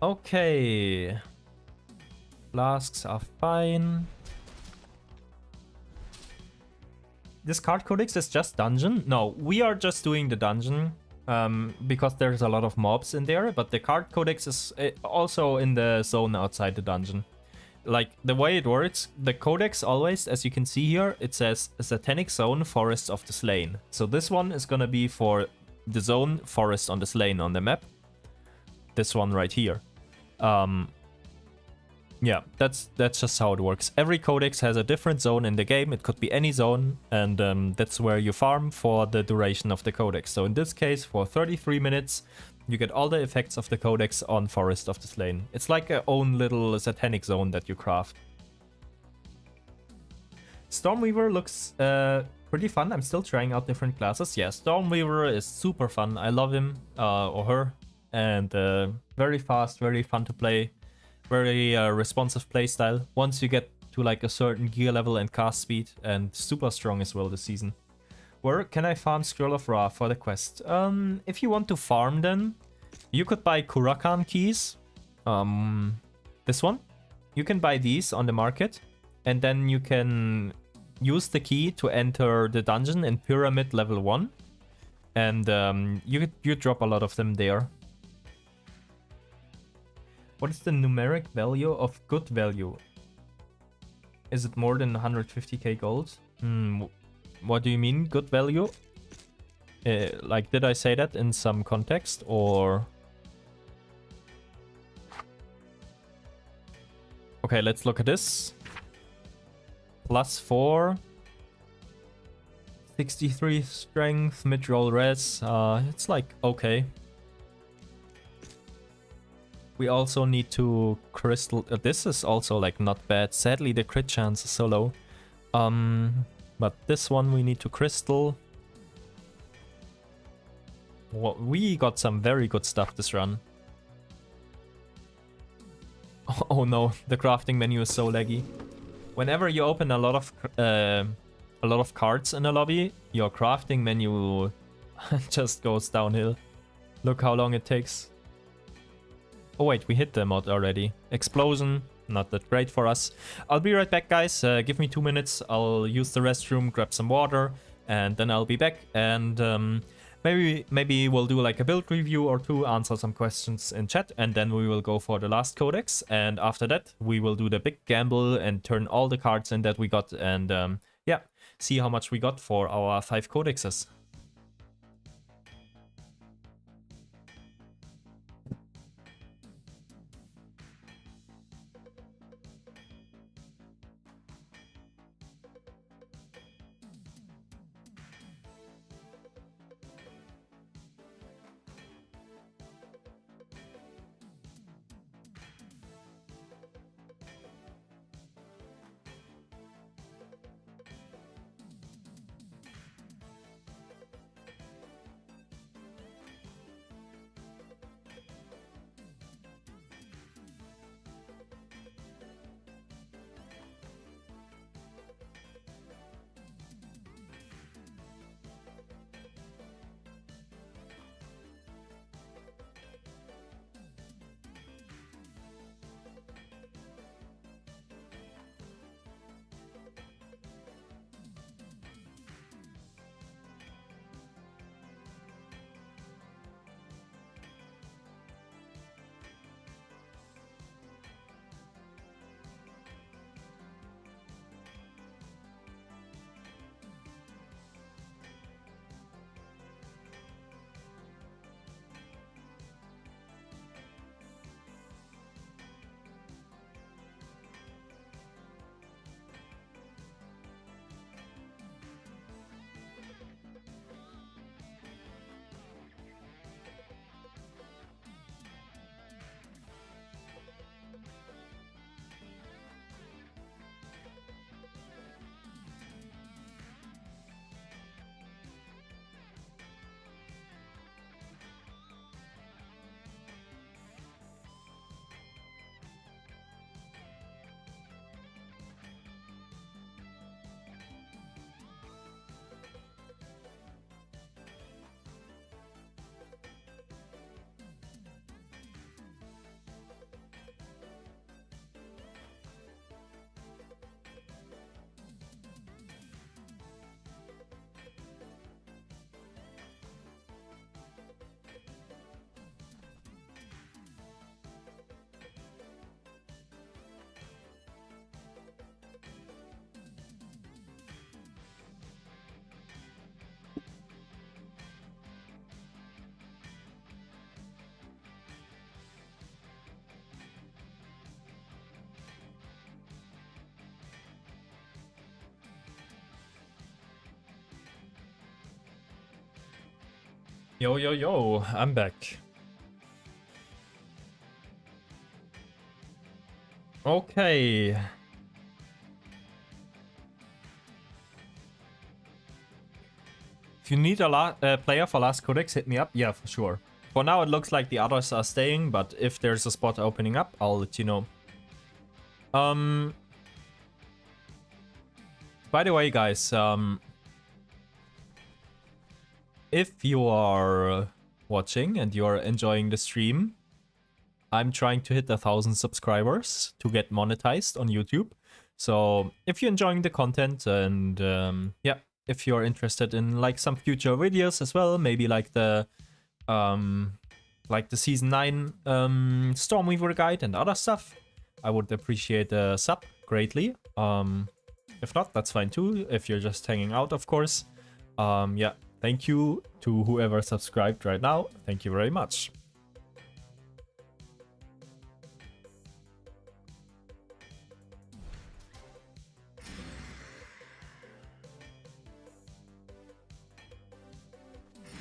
Okay. Flasks are fine. This card codex is just dungeon? No, we are just doing the dungeon. because there's a lot of mobs in there, but the card codex is also in the zone outside the dungeon. Like, the way it works, the codex always, as you can see here, it says Satanic Zone, Forests of the Slain. So this one is gonna be for the zone Forest on the Slain on the map. This one right here. Yeah, that's just how it works. Every codex has a different zone in the game. It could be any zone, and that's where you farm for the duration of the codex. So in this case, for 33 minutes, you get all the effects of the codex on Forest of the Slain. It's like a own little satanic zone that you craft. Stormweaver looks pretty fun. I'm still trying out different classes. Yeah, Stormweaver is super fun. I love him or her, and very fast, very fun to play. Very responsive playstyle once you get to like a certain gear level and cast speed, and super strong as well this season. Where can I farm Scroll of Ra for the quest? If you want to farm then, you could buy Kurakan keys. This one. You can buy these on the market, and then you can use the key to enter the dungeon in Pyramid level 1. And you drop a lot of them there. What is the numeric value of good value? Is it more than 150k gold? What do you mean, good value? Like, did I say that in some context, or... Okay, let's look at this. +4. 63 strength, mid-roll res. It's like, okay. We also need to crystal. This is also like not bad. Sadly, the crit chance is so low. But this one we need to crystal. Well, we got some very good stuff this run. Oh no, the crafting menu is so laggy. Whenever you open a lot of cards in a lobby, your crafting menu just goes downhill. Look how long it takes. Oh wait, we hit the mod already. Explosion, not that great for us. I'll be right back, guys. Give me 2 minutes. I'll use the restroom, grab some water, and then I'll be back. And maybe we'll do like a build review or two, answer some questions in chat, and then we will go for the last codex. And after that, we will do the big gamble and turn all the cards in that we got, and yeah, see how much we got for our 5 codexes. Yo, yo, yo, I'm back. Okay. If you need a player for last codex, hit me up. Yeah, for sure. For now, it looks like the others are staying, but if there's a spot opening up, I'll let you know. By the way, guys, if you are watching and you're enjoying the stream, I'm trying to hit 1,000 subscribers to get monetized on YouTube. So if you're enjoying the content and yeah, if you're interested in like some future videos as well, maybe like the season 9 Stormweaver guide and other stuff, I would appreciate a sub greatly. If not, that's fine too. If you're just hanging out, of course. Yeah, thank you to whoever subscribed right now. Thank you very much.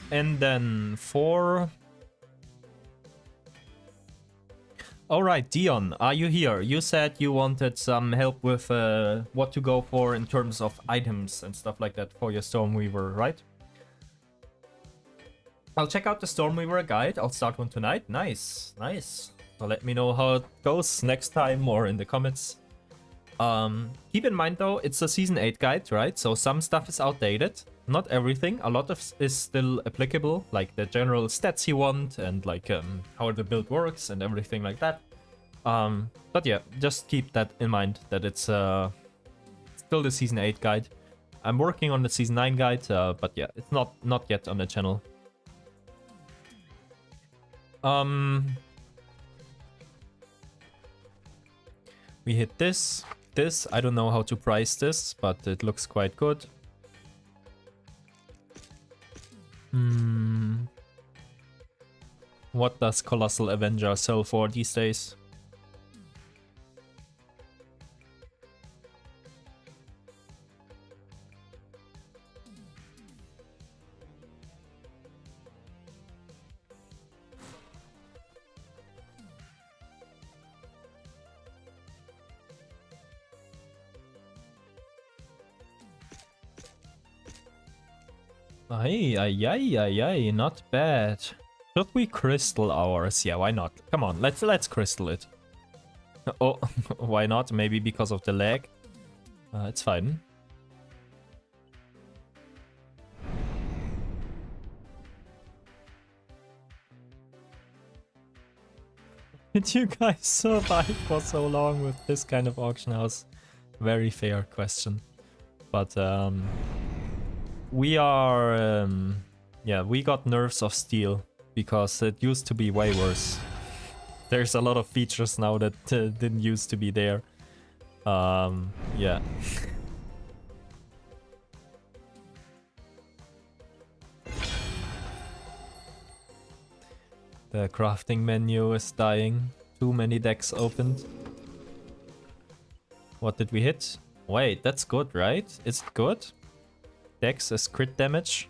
And then for... Alright, Dion, are you here? You said you wanted some help with what to go for in terms of items and stuff like that for your Stormweaver, right? I'll check out the Stormweaver guide. I'll start one tonight. Nice, nice. So let me know how it goes next time or in the comments. Keep in mind though, it's a season 8 guide, right? So some stuff is outdated. Not everything. A lot of is still applicable, like the general stats you want and like how the build works and everything like that. But yeah, just keep that in mind that it's still the season 8 guide. I'm working on the season 9 guide, but yeah, it's not yet on the channel. We hit this. I don't know how to price this, but it looks quite good. What does Colossal Avenger sell for these days? Ay, not bad. Should we crystal ours? Yeah, why not? Come on, let's crystal it. Oh, why not? Maybe because of the lag. It's fine. Did you guys survive for so long with this kind of auction house? Very fair question. But we are yeah, we got nerves of steel because it used to be way worse. There's a lot of features now that didn't used to be there. Yeah. The crafting menu is dying. Too many decks opened. What did we hit? Wait, that's good, right? Is it good? Dex is crit damage.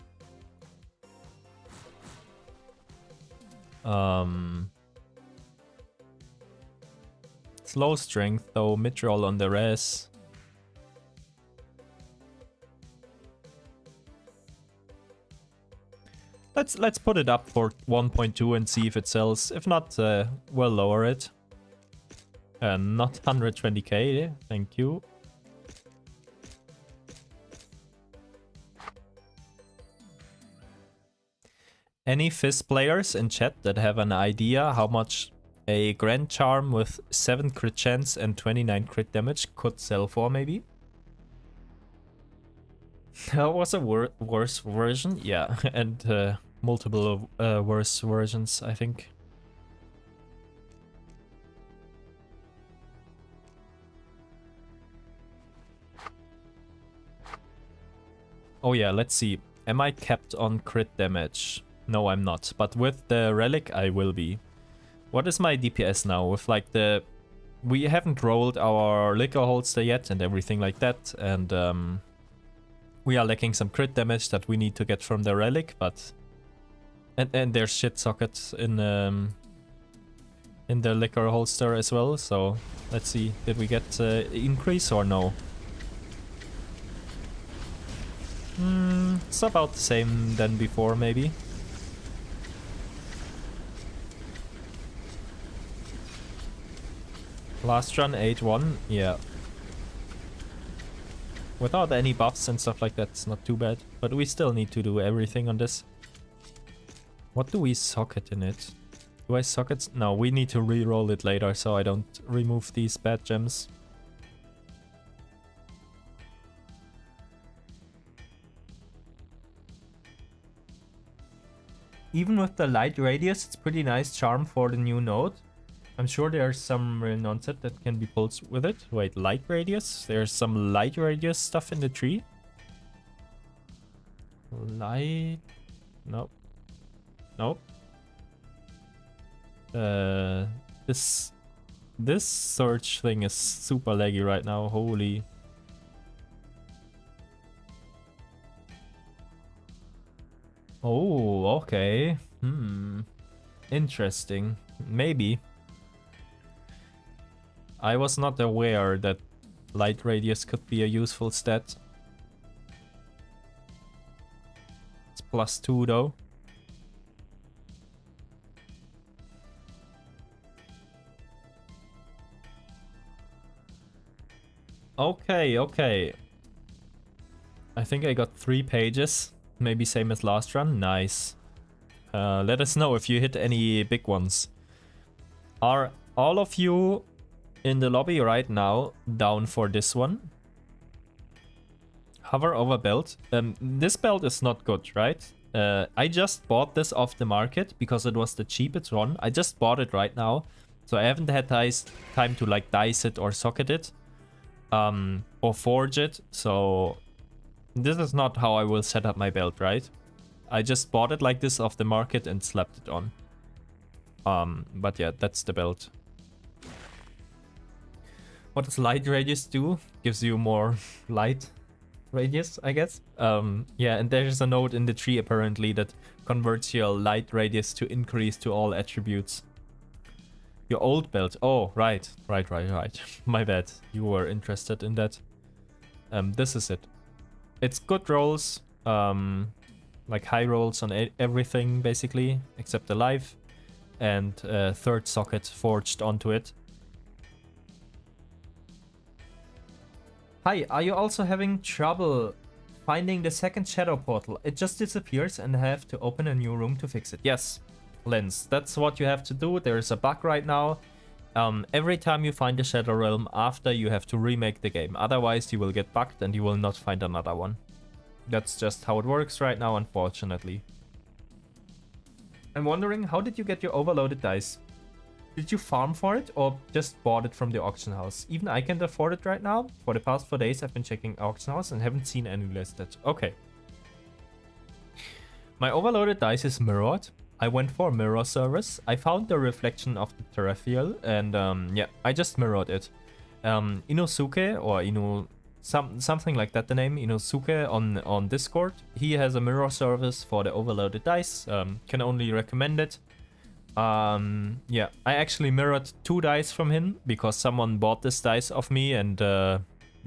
Slow strength though, mid-roll on the res. Let's put it up for 1.2 and see if it sells. If not, we'll lower it. Not 120k, thank you. Any Fizz players in chat that have an idea how much a Grand Charm with 7 crit chance and 29 crit damage could sell for, maybe? That was a worse version, yeah, and multiple worse versions, I think. Oh yeah, let's see. Am I capped on crit damage? No, I'm not, but with the relic I will be. What is my DPS now? With like the... We haven't rolled our liquor holster yet and everything like that, and we are lacking some crit damage that we need to get from the relic, but And there's shit sockets in the liquor holster as well, so let's see, did we get increase or no? It's about the same than before, maybe. Last run 8-1, yeah. Without any buffs and stuff like that, it's not too bad. But we still need to do everything on this. What do we socket in it? Do I socket? No, we need to re-roll it later so I don't remove these bad gems. Even with the light radius, it's pretty nice charm for the new node. I'm sure there's some real nonsense that can be pulled with it. Wait, light radius? There's some light radius stuff in the tree? Light... Nope. Nope. This search thing is super laggy right now. Holy. Oh, okay. Interesting. Maybe. I was not aware that light radius could be a useful stat. It's +2 though. Okay, okay. I think I got 3 pages. Maybe same as last run. Nice. Let us know if you hit any big ones. Are all of you in the lobby right now down for this one? Hover over belt. This belt is not good, right? I just bought this off the market because it was the cheapest one. I just bought it right now. So I haven't had time to like dice it or socket it. Or forge it. So this is not how I will set up my belt, right? I just bought it like this off the market and slapped it on. But yeah, that's the belt. What does light radius do? Gives you more light radius, I guess. Yeah, and there's a node in the tree apparently that converts your light radius to increase to all attributes. Your old belt. Oh, right. My bad. You were interested in that. This is it. It's good rolls. Like high rolls on everything, basically, except the life. And third socket forged onto it. Hi, are you also having trouble finding the second shadow portal? It just disappears and I have to open a new room to fix it. Yes, Lens, that's what you have to do. There is a bug right now. Every time you find a shadow realm after, you have to remake the game. Otherwise, you will get bugged and you will not find another one. That's just how it works right now, unfortunately. I'm wondering, how did you get your overloaded dice? Did you farm for it or just bought it from the auction house? Even I can't afford it right now. For the past 4 days I've been checking auction house and haven't seen any listed. Okay. My overloaded dice is mirrored. I went for mirror service. I found the reflection of the terrestrial and yeah, I just mirrored it. Inosuke or something like that, the name Inosuke on Discord. He has a mirror service for the overloaded dice. Can only recommend it. Yeah, I actually mirrored 2 dice from him because someone bought this dice of me and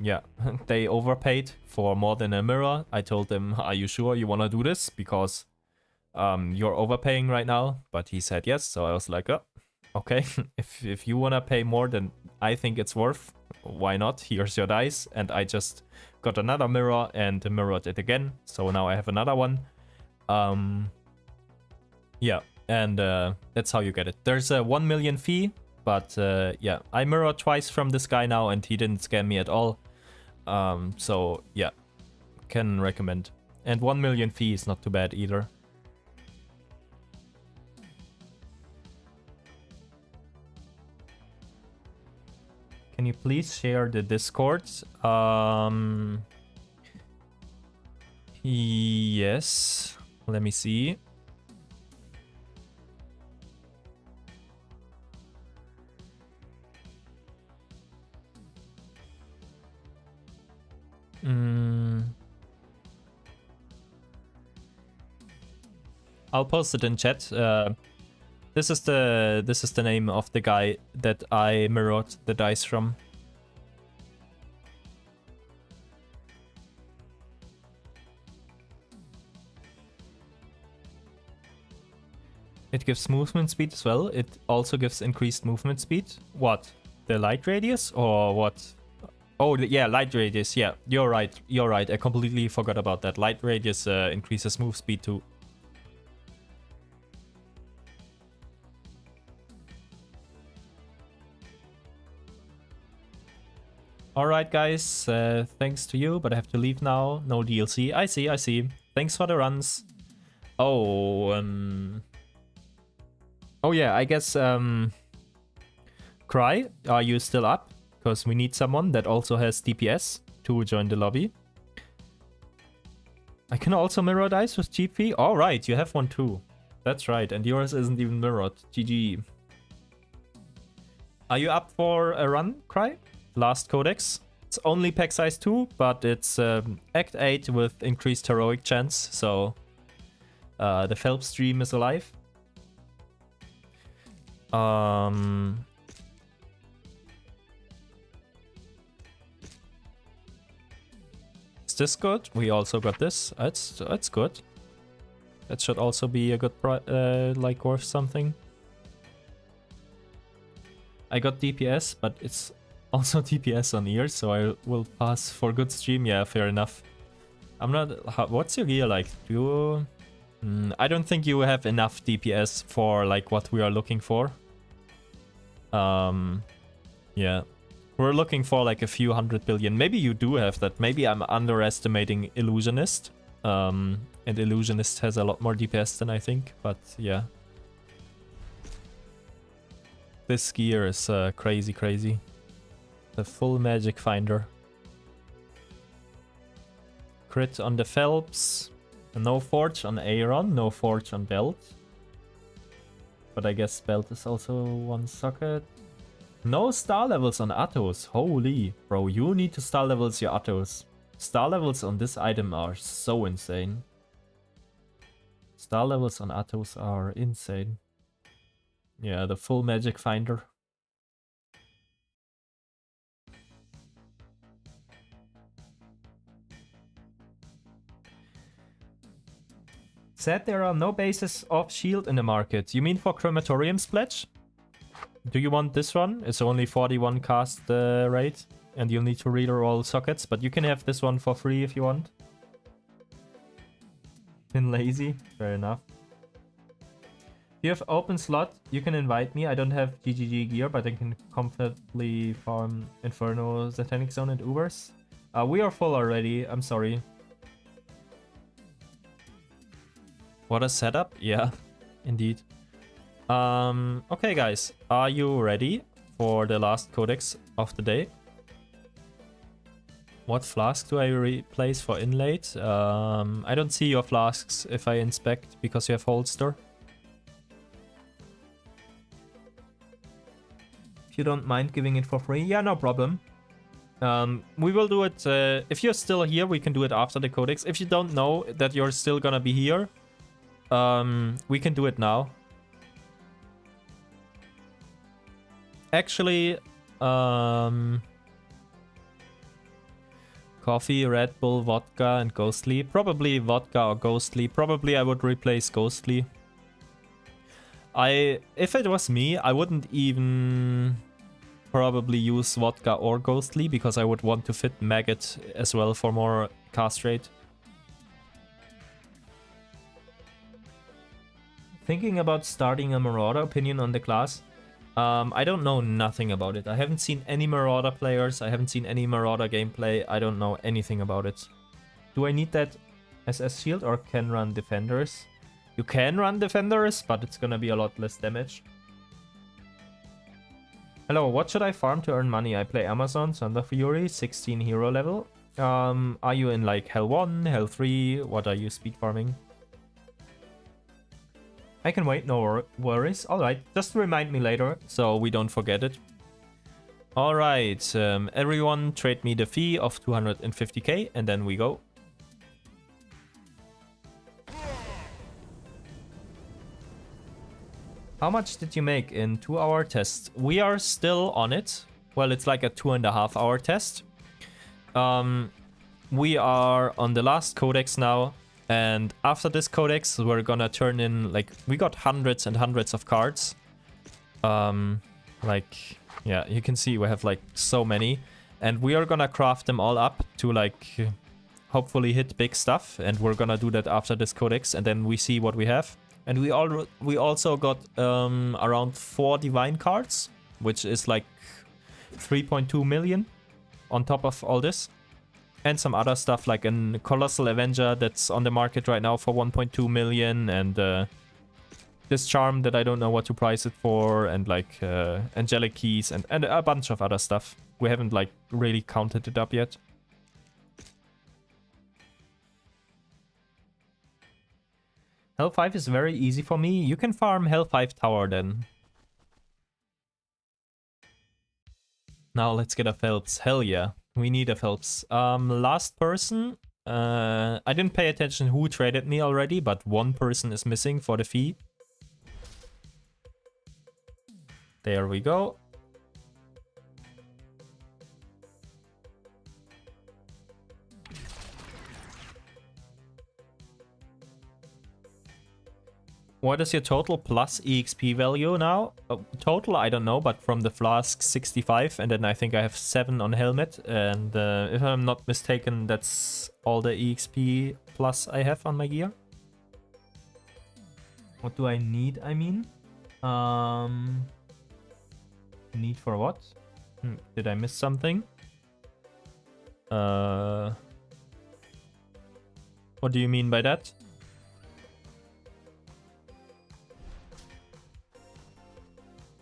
yeah, they overpaid for more than a mirror. I told them, are you sure you want to do this? Because you're overpaying right now. But he said yes, so I was like, oh, okay. if you want to pay more than I think it's worth, why not? Here's your dice. And I just got another mirror and mirrored it again. So now I have another one. Yeah. And that's how you get it. There's a 1 million fee, but yeah, I mirrored twice from this guy now and he didn't scam me at all. So yeah, can recommend. And 1 million fee is not too bad either. Can you please share the Discord? Yes, let me see. I'll post it in chat. This is the name of the guy that I mirrored the dice from. It gives movement speed as well. It also gives increased movement speed. What? The light radius or what? Oh, yeah, light radius. Yeah, you're right. You're right. I completely forgot about that. Light radius increases move speed too. Alright, guys. Thanks to you, but I have to leave now. No DLC. I see, I see. Thanks for the runs. Oh, oh yeah, I guess, Cry, are you still up? Because we need someone that also has DPS to join the lobby. I can also mirror dice with GP. All right, you have one too. That's right, and yours isn't even mirrored. GG. Are you up for a run, Cry? Last Codex. It's only pack size 2, but it's Act 8 with increased heroic chance, so the Phelps stream is alive. Is this good? We also got this. It's good. That should also be a good like worth something. I got DPS, but it's also DPS on ears, so I will pass for good stream. Yeah, fair enough. I'm not. What's your gear like? Do you? I don't think you have enough DPS for like what we are looking for. Yeah. We're looking for like a few 100 billion. Maybe you do have that. Maybe I'm underestimating Illusionist. And Illusionist has a lot more DPS than I think, but yeah. This gear is crazy, crazy. The full magic finder. Crit on the Phelps. No forge on Aeron, no forge on Belt. But I guess Belt is also one socket. No star levels on Atos. Holy, bro, you need to star levels your Atos. Star levels on this item are so insane. Star levels on Atos are insane. Yeah, the full magic finder. Said there are no bases of shield in the market. You mean for Crematorium's pledge? Do you want this one? It's only 41 cast rate, and you'll need to reader all sockets, but you can have this one for free if you want. Been lazy? Fair enough. If you have open slot, you can invite me. I don't have GGG gear, but I can comfortably farm Inferno, Satanic Zone, and Ubers. We are full already. I'm sorry. What a setup. Yeah, indeed. Okay, guys. Are you ready for the last codex of the day? What flask do I replace for inlaid? I don't see your flasks if I inspect because you have holster. If you don't mind giving it for free, yeah, no problem. We will do it, if you're still here, we can do it after the codex. If you don't know that you're still gonna be here, we can do it now. Actually, coffee, Red Bull, vodka, and Ghostly. Probably vodka or Ghostly. Probably I would replace Ghostly. If it was me, I wouldn't even probably use vodka or Ghostly because I would want to fit Maggot as well for more cast rate. Thinking about starting a Marauder. Opinion on the class? I don't know nothing about it. I haven't seen any Marauder players. I haven't seen any Marauder gameplay. I don't know anything about it. Do I need that SS shield or can run defenders? You can run defenders, but it's gonna be a lot less damage. Hello, what should I farm to earn money? I play Amazon, Thunder Fury, 16 hero level. Are you in like Hell 1, Hell 3? What are you speed farming? I can wait, no worries. Alright, just remind me later so we don't forget it. Alright, everyone trade me the fee of 250k and then we go. How much did you make in 2-hour test? We are still on it. Well, it's like a 2.5-hour test. We are on the last codex now. And after this codex, we're gonna turn in, like, we got hundreds and hundreds of cards. Like, yeah, you can see we have, like, so many. And we are gonna craft them all up to, like, hopefully hit big stuff. And we're gonna do that after this codex, and then we see what we have. And we also got around 4 divine cards, which is, like, 3.2 million on top of all this. And some other stuff like a Colossal Avenger that's on the market right now for 1.2 million. And this charm that I don't know what to price it for. And like Angelic Keys and a bunch of other stuff. We haven't like really counted it up yet. Hell 5 is very easy for me. You can farm Hell 5 Tower then. Now let's get a Phelps. Hell yeah. We need a Phelps. Last person. I didn't pay attention who traded me already, but one person is missing for the fee. There we go. What is your total plus EXP value now? Total, I don't know, but from the flask 65, and then I think I have 7 on helmet. And if I'm not mistaken, that's all the EXP plus I have on my gear. What do I need, I mean? Need for what? Did I miss something? What do you mean by that?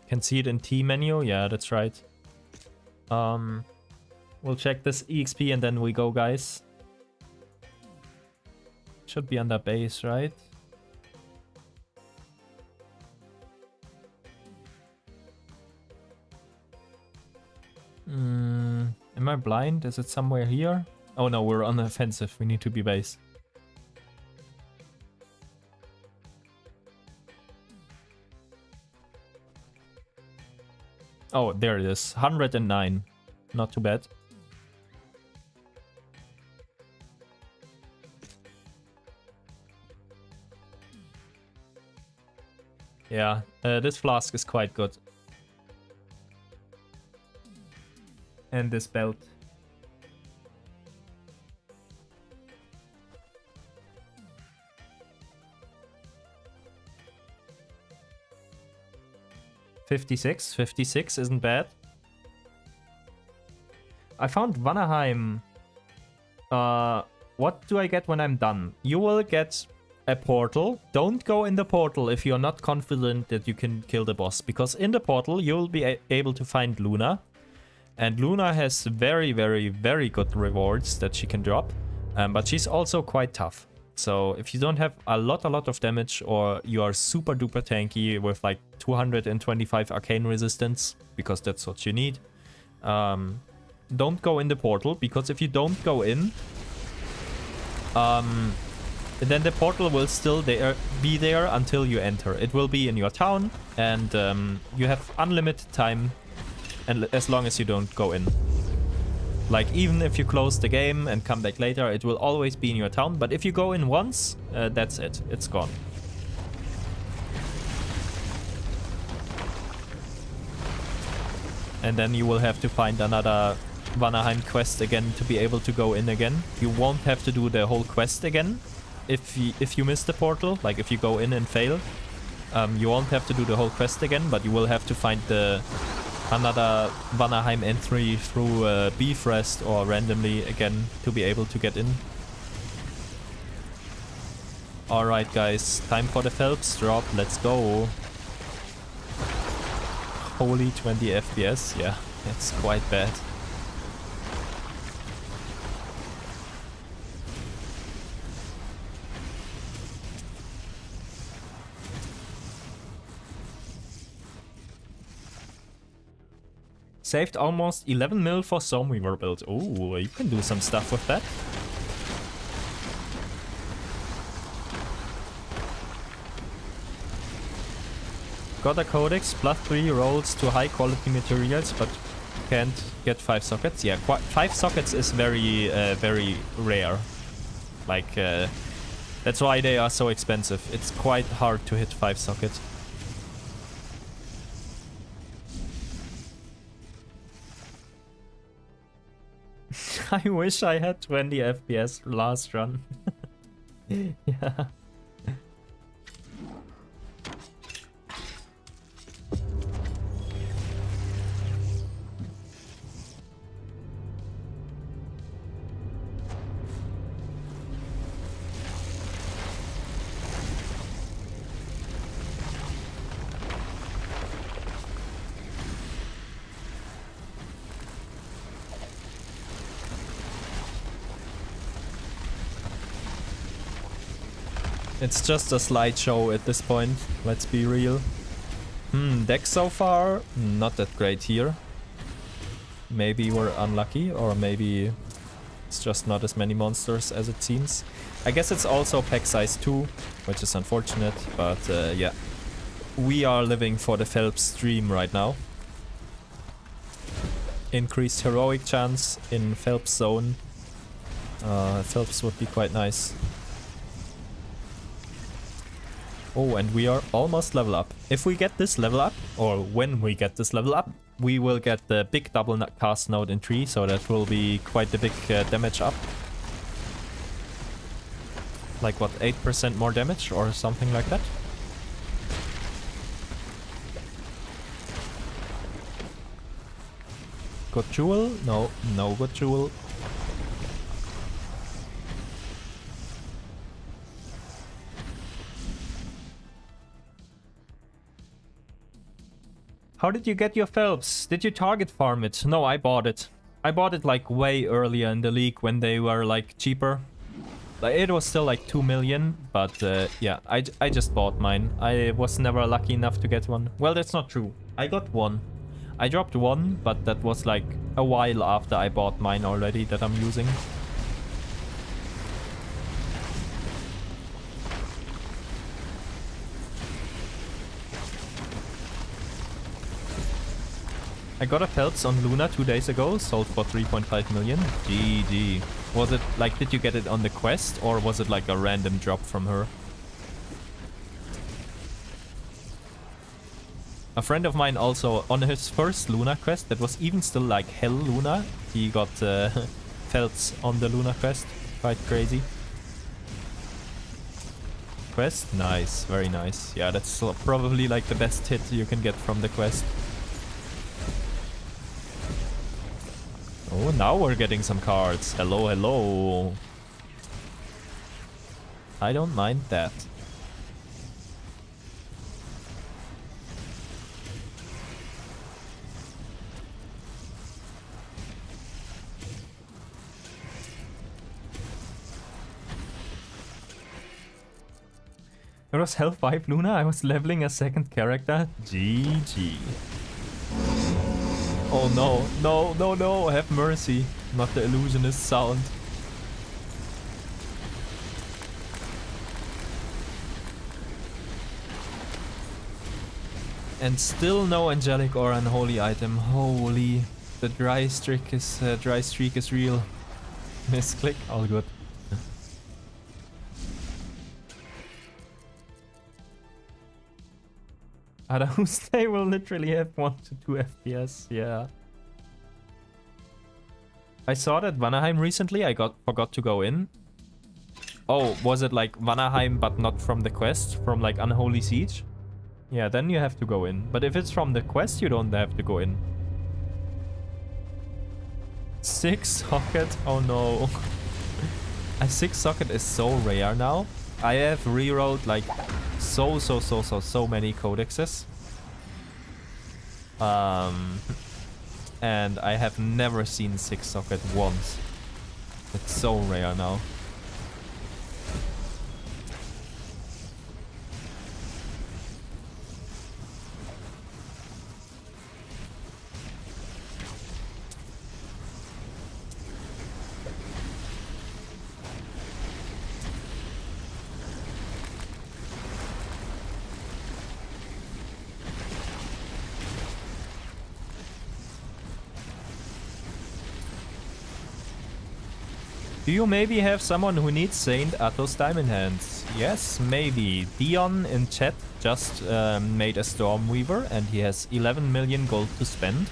Can see it in T menu. Yeah, that's right. We'll check this EXP and then we go, guys. Should be under base, right? Am I blind? Is it somewhere here? Oh no, we're on the offensive. We need to be base. Oh, there it is. 109. Not too bad. Yeah, this flask is quite good. And this belt. $56 isn't bad. I found Vanaheim. What do I get when I'm done? You will get a portal. Don't go in the portal if you're not confident that you can kill the boss, because in the portal you'll be able to find Luna. And Luna has very, very, very good rewards that she can drop. But she's also quite tough. So if you don't have a lot of damage, or you are super duper tanky with like 225 arcane resistance, because that's what you need, don't go in the portal, because if you don't go in, then the portal will still be there until you enter. It will be in your town, and you have unlimited time, and as long as you don't go in. Like, even if you close the game and come back later, it will always be in your town. But if you go in once, that's it. It's gone. And then you will have to find another Vanaheim quest again to be able to go in again. You won't have to do the whole quest again if you miss the portal. Like, if you go in and fail, you won't have to do the whole quest again, but you will have to find another Vanaheim entry through Bifröst or randomly again to be able to get in. Alright guys, time for the Phelps drop, let's go. Holy 20 FPS, yeah, it's quite bad. Saved almost 11 mil for Stormweaver build. Ooh, you can do some stuff with that. Got a Codex, +3 rolls to high quality materials, but can't get 5 sockets. Yeah, 5 sockets is very, very rare. Like, that's why they are so expensive. It's quite hard to hit 5 sockets. I wish I had 20 FPS last run. Yeah. It's just a slideshow at this point, let's be real. Deck so far, not that great here. Maybe we're unlucky, or maybe it's just not as many monsters as it seems. I guess it's also pack size 2, which is unfortunate, but yeah. We are living for the Phelps stream right now. Increased heroic chance in Phelps zone. Phelps would be quite nice. Oh, and we are almost level up. If we get this level up, or when we get this level up, we will get the big double cast node in 3, so that will be quite the big damage up. Like what, 8% more damage or something like that? Good jewel? No, no good jewel. How did you get your Phelps? Did you target farm it? No, I bought it. I bought it like way earlier in the league when they were like cheaper. Like, it was still like 2 million, but yeah, I just bought mine. I was never lucky enough to get one. Well, that's not true. I got one. I dropped one, but that was like a while after I bought mine already that I'm using. I got a Phelps on Luna 2 days ago, sold for 3.5 million. GG. Was it like, did you get it on the quest, or was it like a random drop from her? A friend of mine also, on his first Luna quest, that was even still like Hell Luna, he got Phelps on the Luna quest. Quite crazy. Quest? Nice, very nice. Yeah, that's probably like the best hit you can get from the quest. Oh, now we're getting some cards. Hello, hello. I don't mind that. There was Hell 5 Luna. I was leveling a second character. GG. Oh no, no, no, no, have mercy. Not the illusionist sound. And still no Angelic or Unholy item. Holy, the dry streak is real. Misclick, all good. Others, they will literally have 1 to 2 FPS, yeah. I saw that Vanaheim recently, I forgot to go in. Oh, was it like Vanaheim but not from the quest, from like Unholy Siege? Yeah, then you have to go in. But if it's from the quest, you don't have to go in. 6 socket? Oh no. A 6 socket is so rare now. I have rerolled like so many codexes. And I have never seen 6 socket once. It's so rare now. Do you maybe have someone who needs Saint Athos Diamond Hands? Yes, maybe. Dion in chat just made a Stormweaver and he has 11 million gold to spend.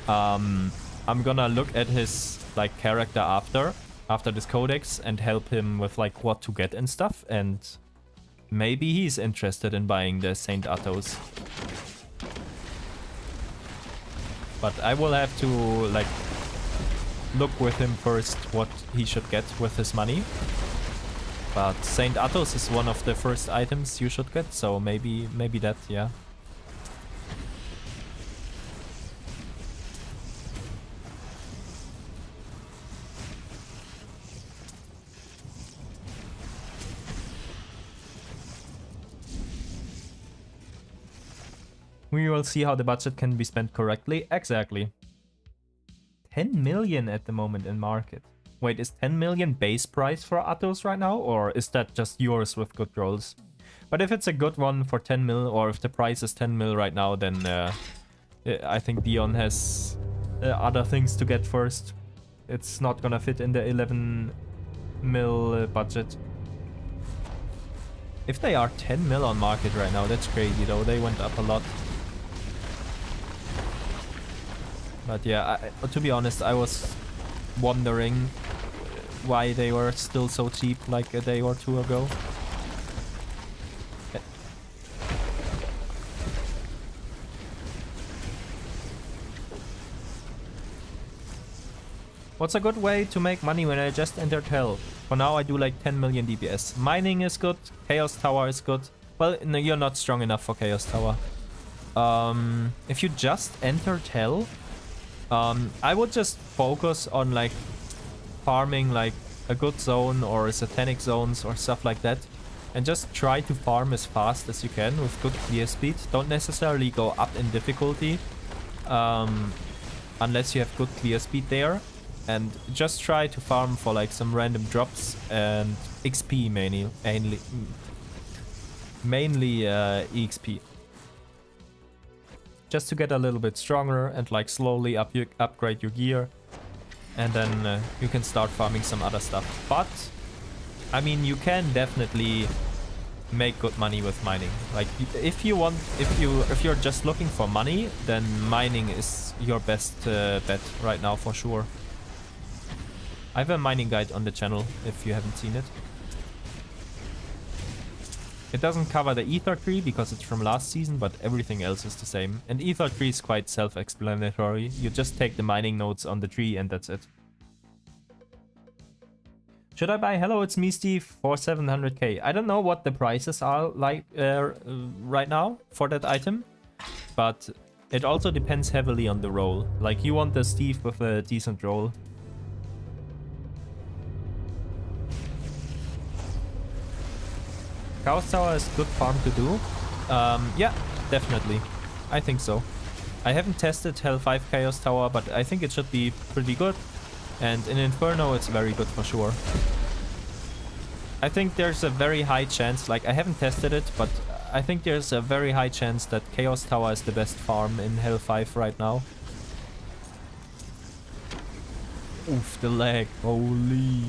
I'm gonna look at his like character after this codex and help him with like what to get and stuff, and maybe he's interested in buying the Saint Athos. But I will have to like look with him first what he should get with his money. But Saint Athos is one of the first items you should get, so maybe that, yeah. We will see how the budget can be spent correctly. Exactly. 10 million at the moment in market. Wait, is 10 million base price for Athos right now? Or is that just yours with good rolls? But if it's a good one for 10 mil, or if the price is 10 mil right now, then I think Dion has other things to get first. It's not gonna fit in the 11 mil budget. If they are 10 mil on market right now, that's crazy though. They went up a lot. But yeah, to be honest, I was wondering why they were still so cheap like a day or two ago. What's a good way to make money when I just entered hell? For now I do like 10 million DPS. Mining is good, Chaos Tower is good. Well, no, you're not strong enough for Chaos Tower. If you just entered hell, I would just focus on like farming like a good zone or satanic zones or stuff like that, and just try to farm as fast as you can with good clear speed. Don't necessarily go up in difficulty unless you have good clear speed there, and just try to farm for like some random drops and XP mainly EXP. Just to get a little bit stronger and like slowly upgrade your gear, and then you can start farming some other stuff. But I mean, you can definitely make good money with mining. Like if you're just looking for money, then mining is your best bet right now for sure. I have a mining guide on the channel if you haven't seen it. It doesn't cover the ether tree because it's from last season, but everything else is the same. And ether tree is quite self-explanatory. You just take the mining nodes on the tree and that's it. Should I buy Hello It's Me Steve for 700k? I don't know what the prices are like right now for that item, but it also depends heavily on the roll. Like you want the Steve with a decent roll. Chaos Tower is good farm to do. Yeah, definitely. I think so. I haven't tested Hell 5 Chaos Tower, but I think it should be pretty good. And in Inferno it's very good for sure. I think there's a very high chance, like I haven't tested it, but I think there's a very high chance that Chaos Tower is the best farm in Hell 5 right now. Oof, the lag, holy.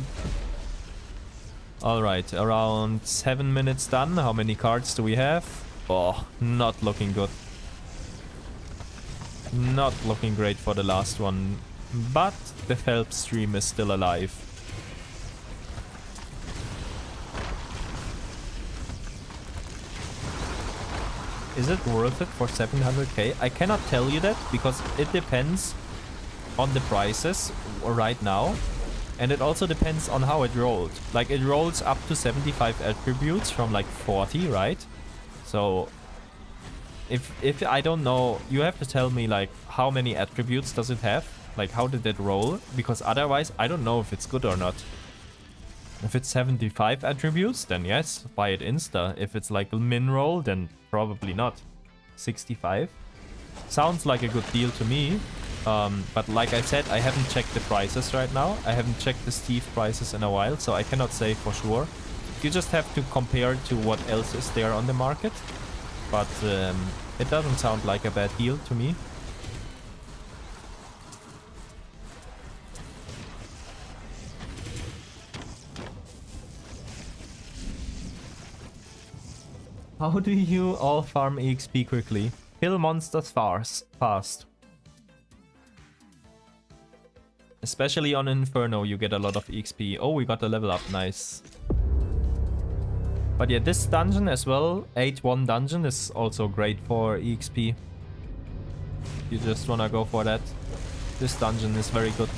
Alright, around 7 minutes done. How many cards do we have? Oh, not looking good. Not looking great for the last one. But the Phelps stream is still alive. Is it worth it for 700k? I cannot tell you that because it depends on the prices right now. And it also depends on how it rolled. Like it rolls up to 75 attributes from like 40, right? So if I don't know, you have to tell me like how many attributes does it have? Like how did it roll? Because otherwise I don't know if it's good or not. If it's 75 attributes, then yes, buy it insta. If it's like a min roll, then probably not. 65? Sounds like a good deal to me. But like I said, I haven't checked the prices right now. I haven't checked the Steve prices in a while, so I cannot say for sure. You just have to compare to what else is there on the market. But it doesn't sound like a bad deal to me. How do you all farm EXP quickly? Kill monsters fast. Especially on Inferno, you get a lot of EXP. Oh, we got a level up, nice. But yeah, this dungeon as well, 8-1 dungeon, is also great for EXP. You just wanna go for that. This dungeon is very good.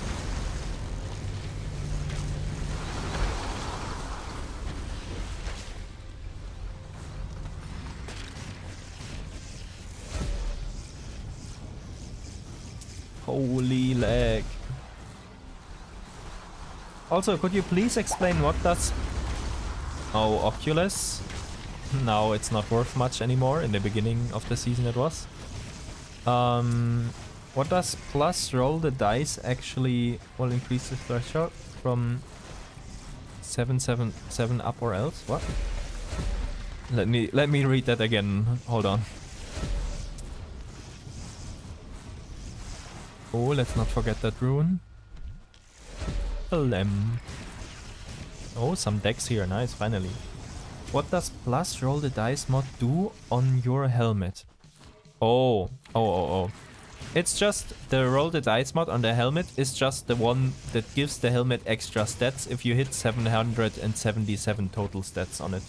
Holy lag. Also, could you please explain what does... Oh, Oculus? Now it's not worth much anymore. In the beginning of the season it was. What does plus roll the dice actually will increase the threshold from 777 up or else? What? Let me read that again. Hold on. Oh, let's not forget that rune. Oh, some decks here. Nice, finally. What does plus roll the dice mod do on your helmet? Oh. It's just the roll the dice mod on the helmet is just the one that gives the helmet extra stats if you hit 777 total stats on it.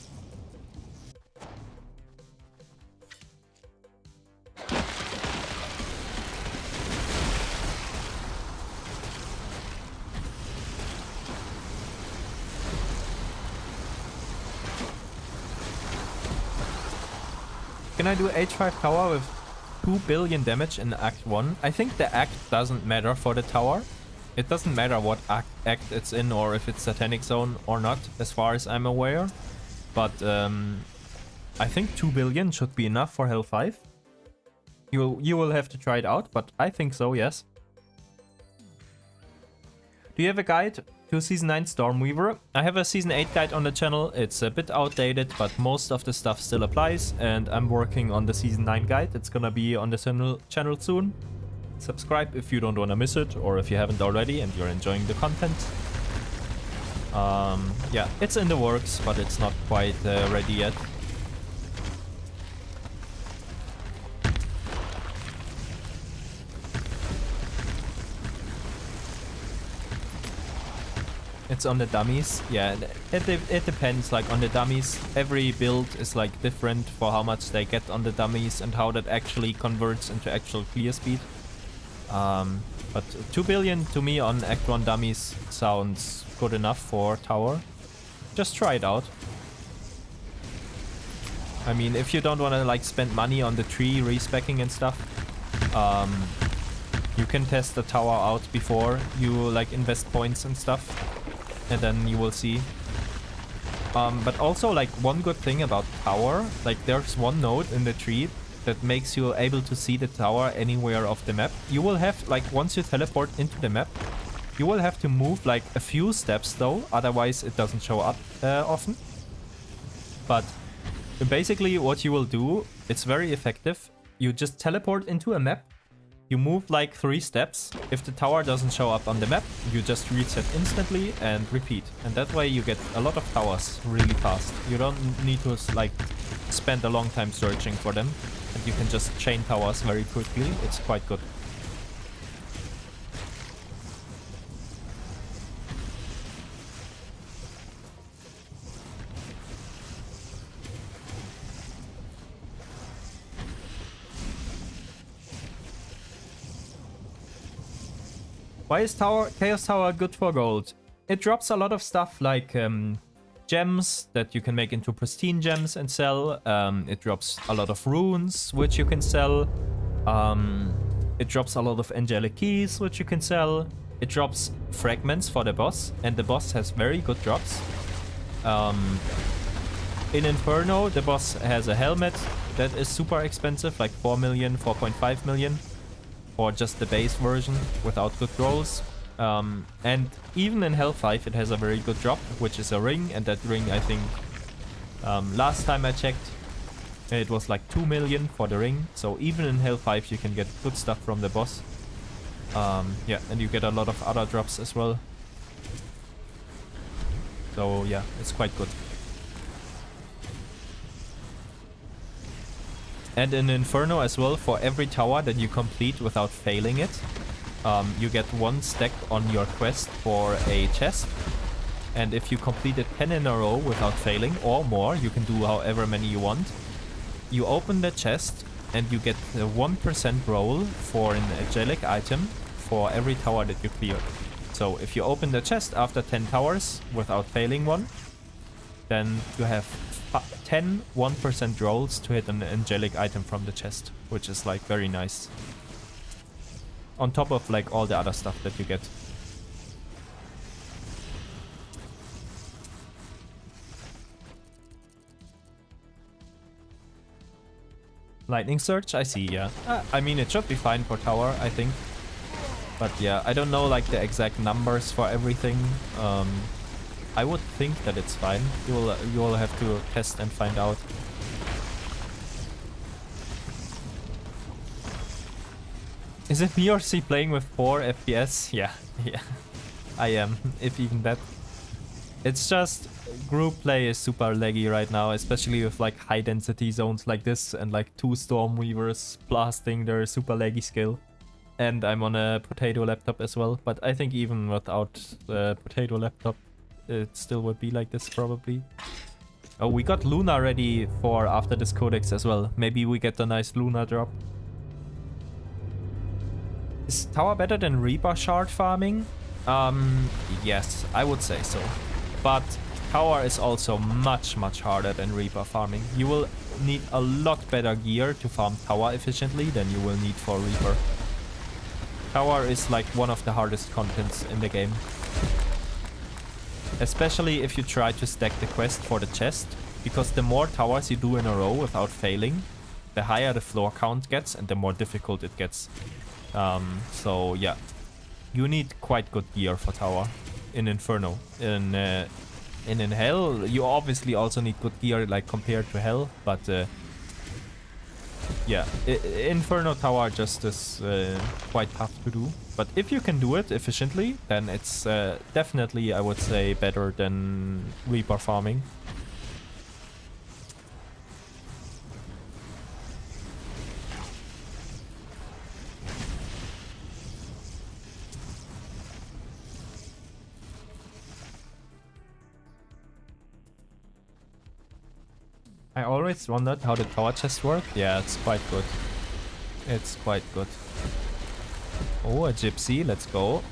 Can I do H5 tower with 2 billion damage in Act 1? I think the act doesn't matter for the tower. It doesn't matter what act it's in or if it's Satanic Zone or not, as far as I'm aware. But I think 2 billion should be enough for Hell 5. You will have to try it out, but I think so, yes. Do you have a guide to Season 9 Stormweaver? I have a Season 8 guide on the channel. It's a bit outdated, but most of the stuff still applies. And I'm working on the Season 9 guide. It's gonna be on the channel soon. Subscribe if you don't wanna miss it, or if you haven't already and you're enjoying the content. Yeah, it's in the works, but it's not quite ready yet. It's on the dummies. Yeah, it depends. Like on the dummies, every build is like different for how much they get on the dummies and how that actually converts into actual clear speed. But 2 billion to me on Act 1 dummies sounds good enough for tower. Just try it out. I mean, if you don't want to like spend money on the tree respecking and stuff, you can test the tower out before you like invest points and stuff. And then you will see. But also, like, one good thing about tower, like, there's one node in the tree that makes you able to see the tower anywhere of the map. You will have, like, once you teleport into the map, you will have to move, like, a few steps, though. Otherwise, it doesn't show up often. But basically, what you will do, it's very effective. You just teleport into a map. You move like 3 steps. If the tower doesn't show up on the map, you just reset instantly and repeat. And that way you get a lot of towers really fast. You don't need to like spend a long time searching for them. And you can just chain towers very quickly. It's quite good. Why is Chaos Tower good for gold? It drops a lot of stuff like gems that you can make into pristine gems and sell. It drops a lot of runes, which you can sell. It drops a lot of angelic keys, which you can sell. It drops fragments for the boss, and the boss has very good drops. In Inferno, the boss has a helmet that is super expensive, like 4 million, 4.5 million. Or just the base version without good rolls. And even in Hell 5 it has a very good drop, which is a ring, and that ring I think last time I checked it was like 2 million for the ring. So even in Hell 5 you can get good stuff from the boss. Yeah, and you get a lot of other drops as well. So yeah, it's quite good. And in Inferno as well, for every tower that you complete without failing it, you get 1 stack on your quest for a chest. And if you complete it 10 in a row without failing, or more, you can do however many you want. You open the chest and you get a 1% roll for an angelic item for every tower that you clear. So if you open the chest after 10 towers without failing one, then you have 10 1% rolls to hit an angelic item from the chest, which is like very nice. On top of like all the other stuff that you get. Lightning Surge, I see, yeah. I mean, it should be fine for tower, I think. But yeah, I don't know like the exact numbers for everything. I would think that it's fine. You will have to test and find out. Is it me or C playing with 4 FPS? Yeah, yeah. I am, if even that. It's just group play is super laggy right now, especially with like high density zones like this and like 2 Stormweavers blasting their super laggy skill. And I'm on a potato laptop as well, but I think even without the potato laptop, it still would be like this probably. Oh, we got Luna ready for after this Codex as well. Maybe we get a nice Luna drop. Is tower better than Reaper shard farming? Yes, I would say so. But tower is also much harder than Reaper farming. You will need a lot better gear to farm tower efficiently than you will need for Reaper. Tower is like one of the hardest contents in the game. Especially if you try to stack the quest for the chest, because the more towers you do in a row without failing, the higher the floor count gets and the more difficult it gets. So yeah, you need quite good gear for tower in Inferno. In Hell, you obviously also need good gear like compared to Hell, but yeah, Inferno tower just is quite tough to do. But if you can do it efficiently, then it's definitely, I would say, better than Reaper farming. I always wondered how the tower chest work. Yeah, it's quite good. It's quite good. Oh, a gypsy. Let's go.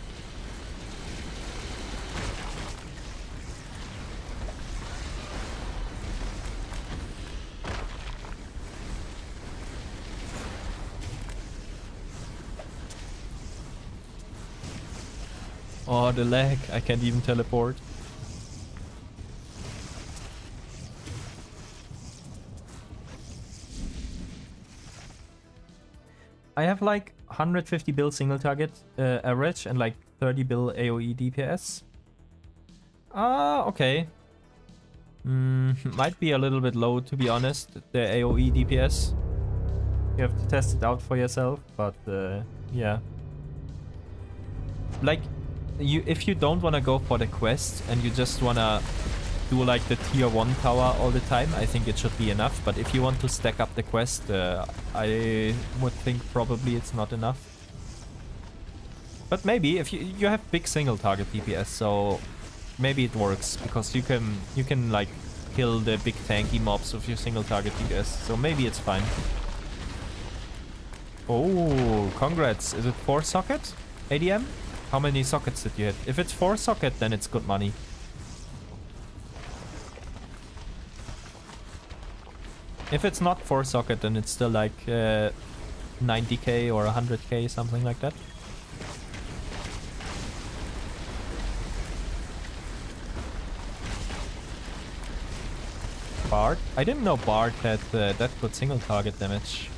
Oh, the lag. I can't even teleport. I have like 150 bill single target average and like 30 bill AoE DPS. Okay. Might be a little bit low, to be honest, the AoE DPS. You have to test it out for yourself, but yeah. Like, if you don't want to go for the quest and you just want to do like the tier 1 tower all the time, I think it should be enough. But if you want to stack up the quest, I would think probably it's not enough. But maybe if you have big single target DPS, so maybe it works because you can like kill the big tanky mobs with your single target DPS, so maybe it's fine. Oh, congrats! Is it 4 socket ADM? How many sockets did you hit? If it's 4 socket, then it's good money. If it's not 4 socket, then it's still like 90k or 100k, something like that. Bard? I didn't know Bard had that good single target damage.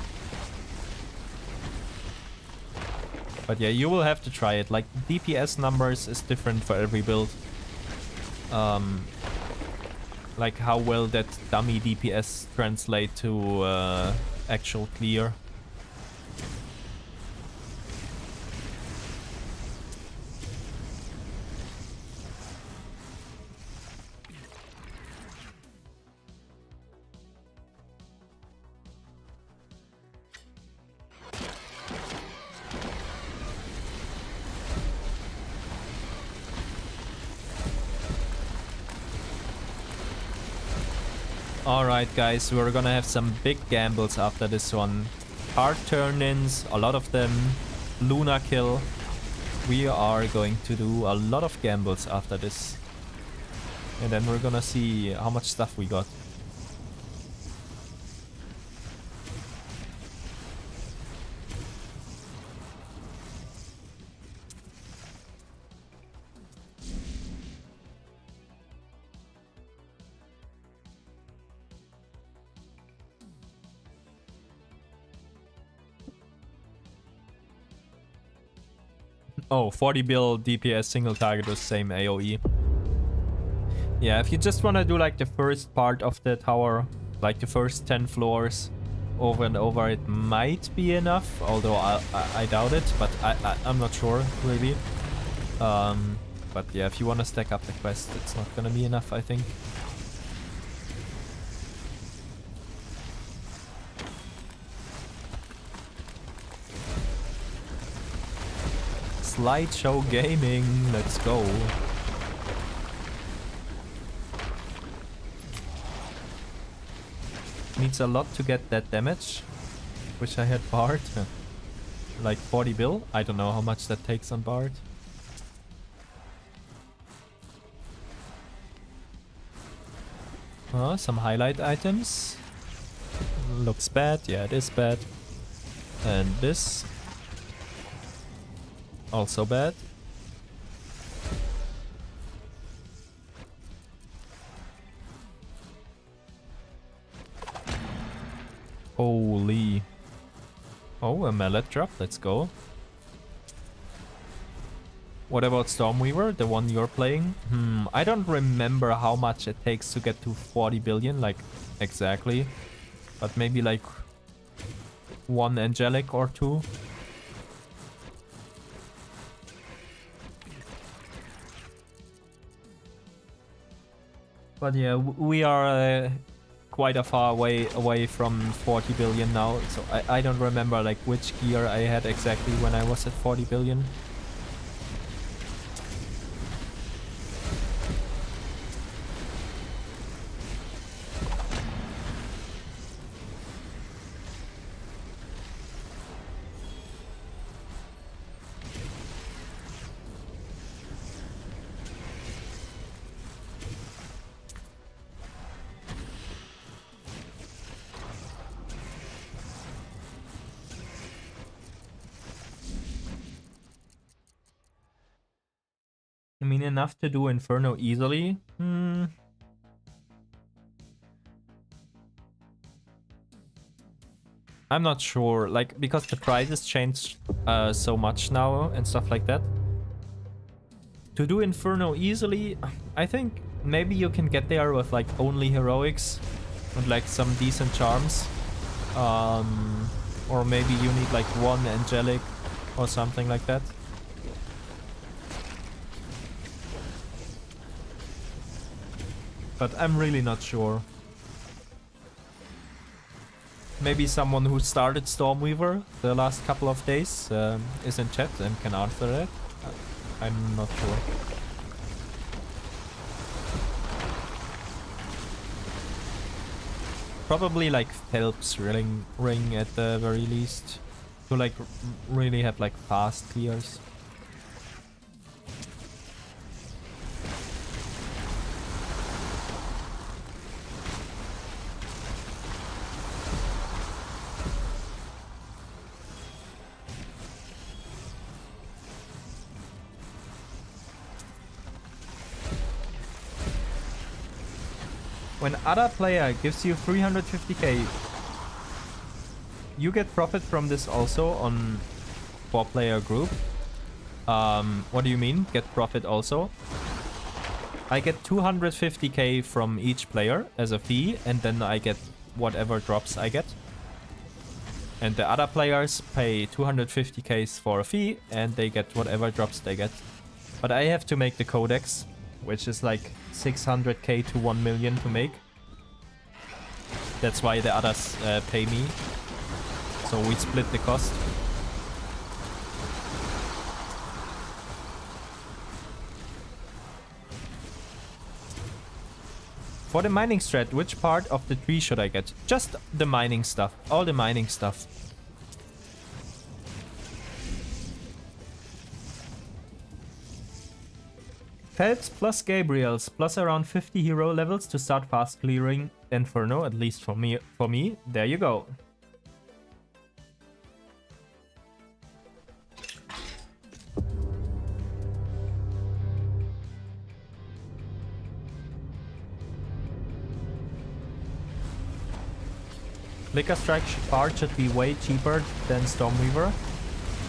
But yeah, you will have to try it. Like, DPS numbers is different for every build. Like how well that dummy DPS translate to actual clear. Alright guys, we're gonna have some big gambles after this one. Hard turn-ins, a lot of them. Luna kill. We are going to do a lot of gambles after this. And then we're gonna see how much stuff we got. Oh, 40 bill DPS single target with same AoE. Yeah, if you just want to do like the first part of the tower, like the first 10 floors over and over, it might be enough. Although I doubt it, but I'm not sure really. But yeah, if you want to stack up the quest, it's not gonna be enough, I think. Slideshow gaming, let's go. Needs a lot to get that damage. Wish I had Bard. Like 40 bill. I don't know how much that takes on Bard. Some highlight items. Looks bad. Yeah, it is bad. And this. Also bad. Holy. Oh, a mallet drop. Let's go. What about Stormweaver, the one you're playing? I don't remember how much it takes to get to 40 billion, like exactly. But maybe like 1 Angelic or 2. But yeah, we are quite a far way away from 40 billion now, so I don't remember like which gear I had exactly when I was at 40 billion. I mean, enough to do Inferno easily. I'm not sure, like, because the prices changed so much now and stuff like that. To do Inferno easily, I think maybe you can get there with like only heroics and like some decent charms. Or maybe you need like 1 Angelic or something like that. But I'm really not sure. Maybe someone who started Stormweaver the last couple of days is in chat and can answer that. I'm not sure. Probably like Phelps ring at the very least. To like really have like fast clears. When other player gives you 350k, you get profit from this also on 4-player group. What do you mean, get profit also? I get 250k from each player as a fee, and then I get whatever drops I get. And the other players pay 250k for a fee, and they get whatever drops they get. But I have to make the Codex, which is like 600k to 1 million to make. That's why the others pay me. So we split the cost. For the mining strat, which part of the tree should I get? Just the mining stuff. All the mining stuff. Phelps plus Gabriel's plus around 50 hero levels to start fast clearing Inferno, at least for me. There you go. Liquor Strike part should be way cheaper than Stormweaver.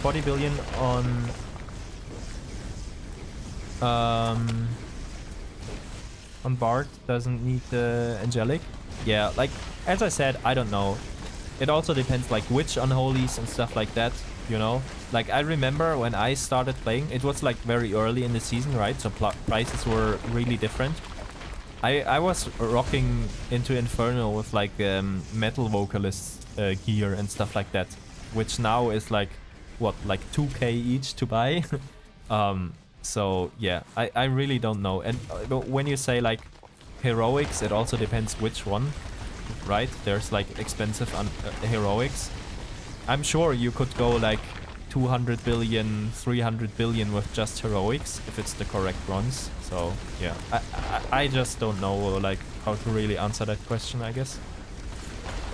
40 billion on Bard, doesn't need Angelic. Yeah, like, as I said, I don't know. It also depends, like, which Unholies and stuff like that, you know? Like, I remember when I started playing, it was, like, very early in the season, right? So prices were really different. I was rocking into Inferno with, like, metal vocalist gear and stuff like that, which now is, like, what, like 2k each to buy? So yeah, I really don't know. And when you say like heroics, it also depends which one, right? There's like expensive heroics. I'm sure you could go like 200 billion, 300 billion with just heroics if it's the correct runs. So yeah, I just don't know like how to really answer that question, I guess.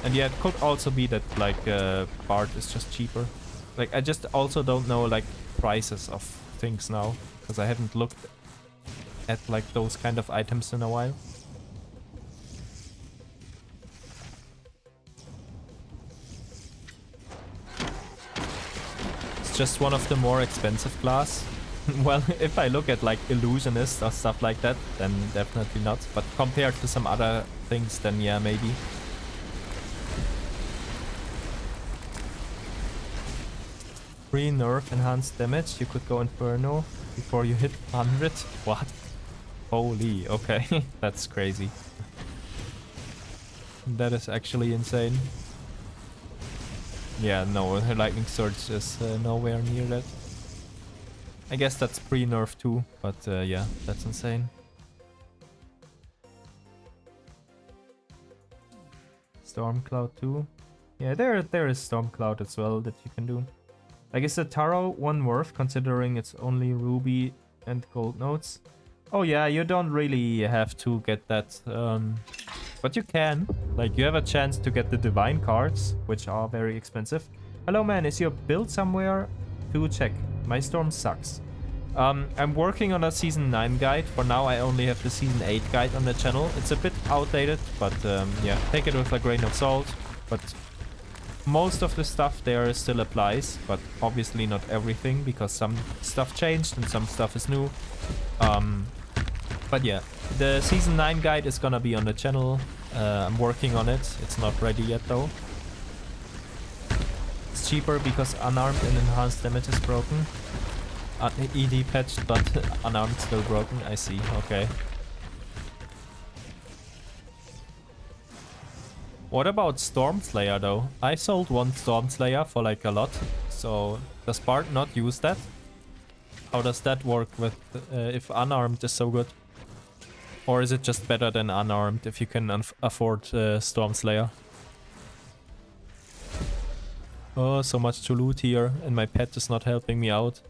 And yeah, it could also be that like Bard is just cheaper. Like I just also don't know like prices of things now, because I haven't looked at like those kind of items in a while. It's just one of the more expensive class. Well, if I look at like illusionist or stuff like that, then definitely not. But compared to some other things, then yeah, maybe. Free nerf enhanced damage, you could go Inferno before you hit 100. What? Holy, okay. That's crazy. That is actually insane. Yeah, no, Lightning Surge is nowhere near that. I guess that's pre-nerf too, but yeah, that's insane. Stormcloud too. Yeah, there is Stormcloud as well that you can do. Like, is the Taro one worth considering it's only ruby and gold nodes? Oh yeah, you don't really have to get that, but you can. Like, you have a chance to get the divine cards, which are very expensive. Hello man, is your build somewhere? To check. My storm sucks. I'm working on a season 9 guide. For now I only have the season 8 guide on the channel. It's a bit outdated, but yeah, take it with a grain of salt. But most of the stuff there still applies, but obviously not everything, because some stuff changed and some stuff is new. But yeah, the season 9 guide is gonna be on the channel. I'm working on it. It's not ready yet though. It's cheaper because unarmed and enhanced damage is broken. ED patched, but unarmed still broken. I see, okay. What about Stormslayer though? I sold one Stormslayer for like a lot. So does Bard not use that? How does that work with if unarmed is so good? Or is it just better than unarmed if you can afford Stormslayer? Oh, so much to loot here, and my pet is not helping me out.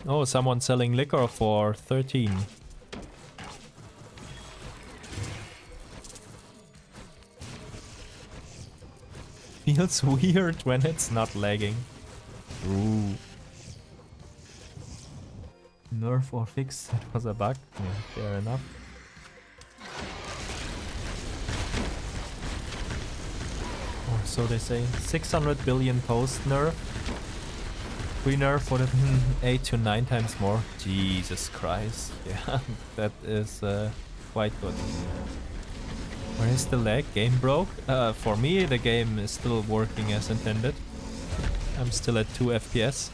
Oh, someone selling liquor for 13. Feels weird when it's not lagging. Ooh. Nerf or fix, it was a bug. Yeah, fair enough. Or so they say. 600 billion post nerf. Pre-nerf would have been 8 to 9 times more. Jesus Christ. Yeah, that is quite good. Where is the lag? Game broke? For me, the game is still working as intended. I'm still at 2 FPS.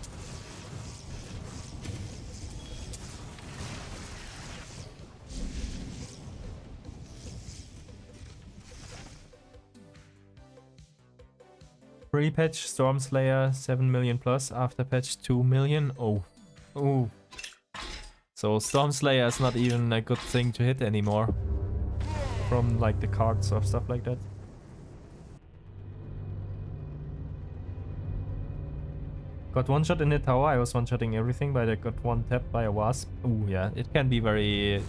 Pre-patch Stormslayer 7 million plus, after patch 2 million. Oh. Ooh. So Stormslayer is not even a good thing to hit anymore. From like the cards or stuff like that. Got one shot in the tower. I was one shotting everything, but I got one tapped by a wasp. Ooh, yeah, it can be very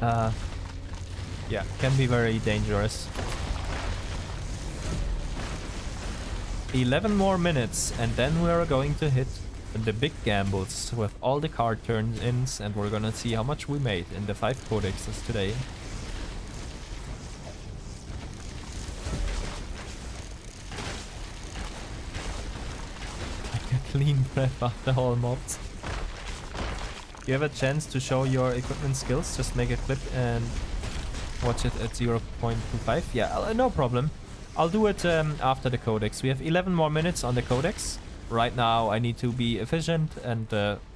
yeah, can be very dangerous. 11 more minutes and then we're going to hit the big gambles with all the card turn-ins, and we're gonna see how much we made in the 5 codexes today. Like a clean prep after all mobs. If you have a chance to show your equipment skills, just make a clip and watch it at 0.25. Yeah, no problem. I'll do it after the codex. We have 11 more minutes on the codex. Right now I need to be efficient and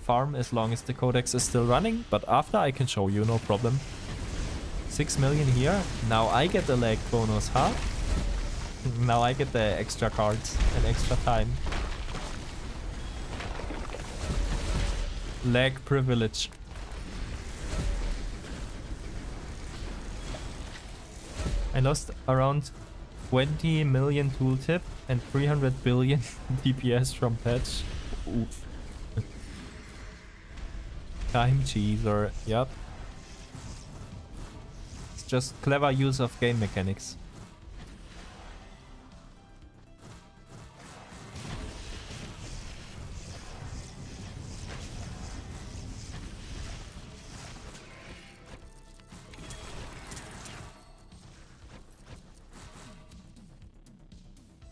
farm as long as the codex is still running, but after I can show you, no problem. 6 million here. Now I get the lag bonus, huh? Now I get the extra cards and extra time. Lag privilege. I lost around 20 million tooltip and 300 billion DPS from patch. Oof. Time cheeser, yep. It's just clever use of game mechanics.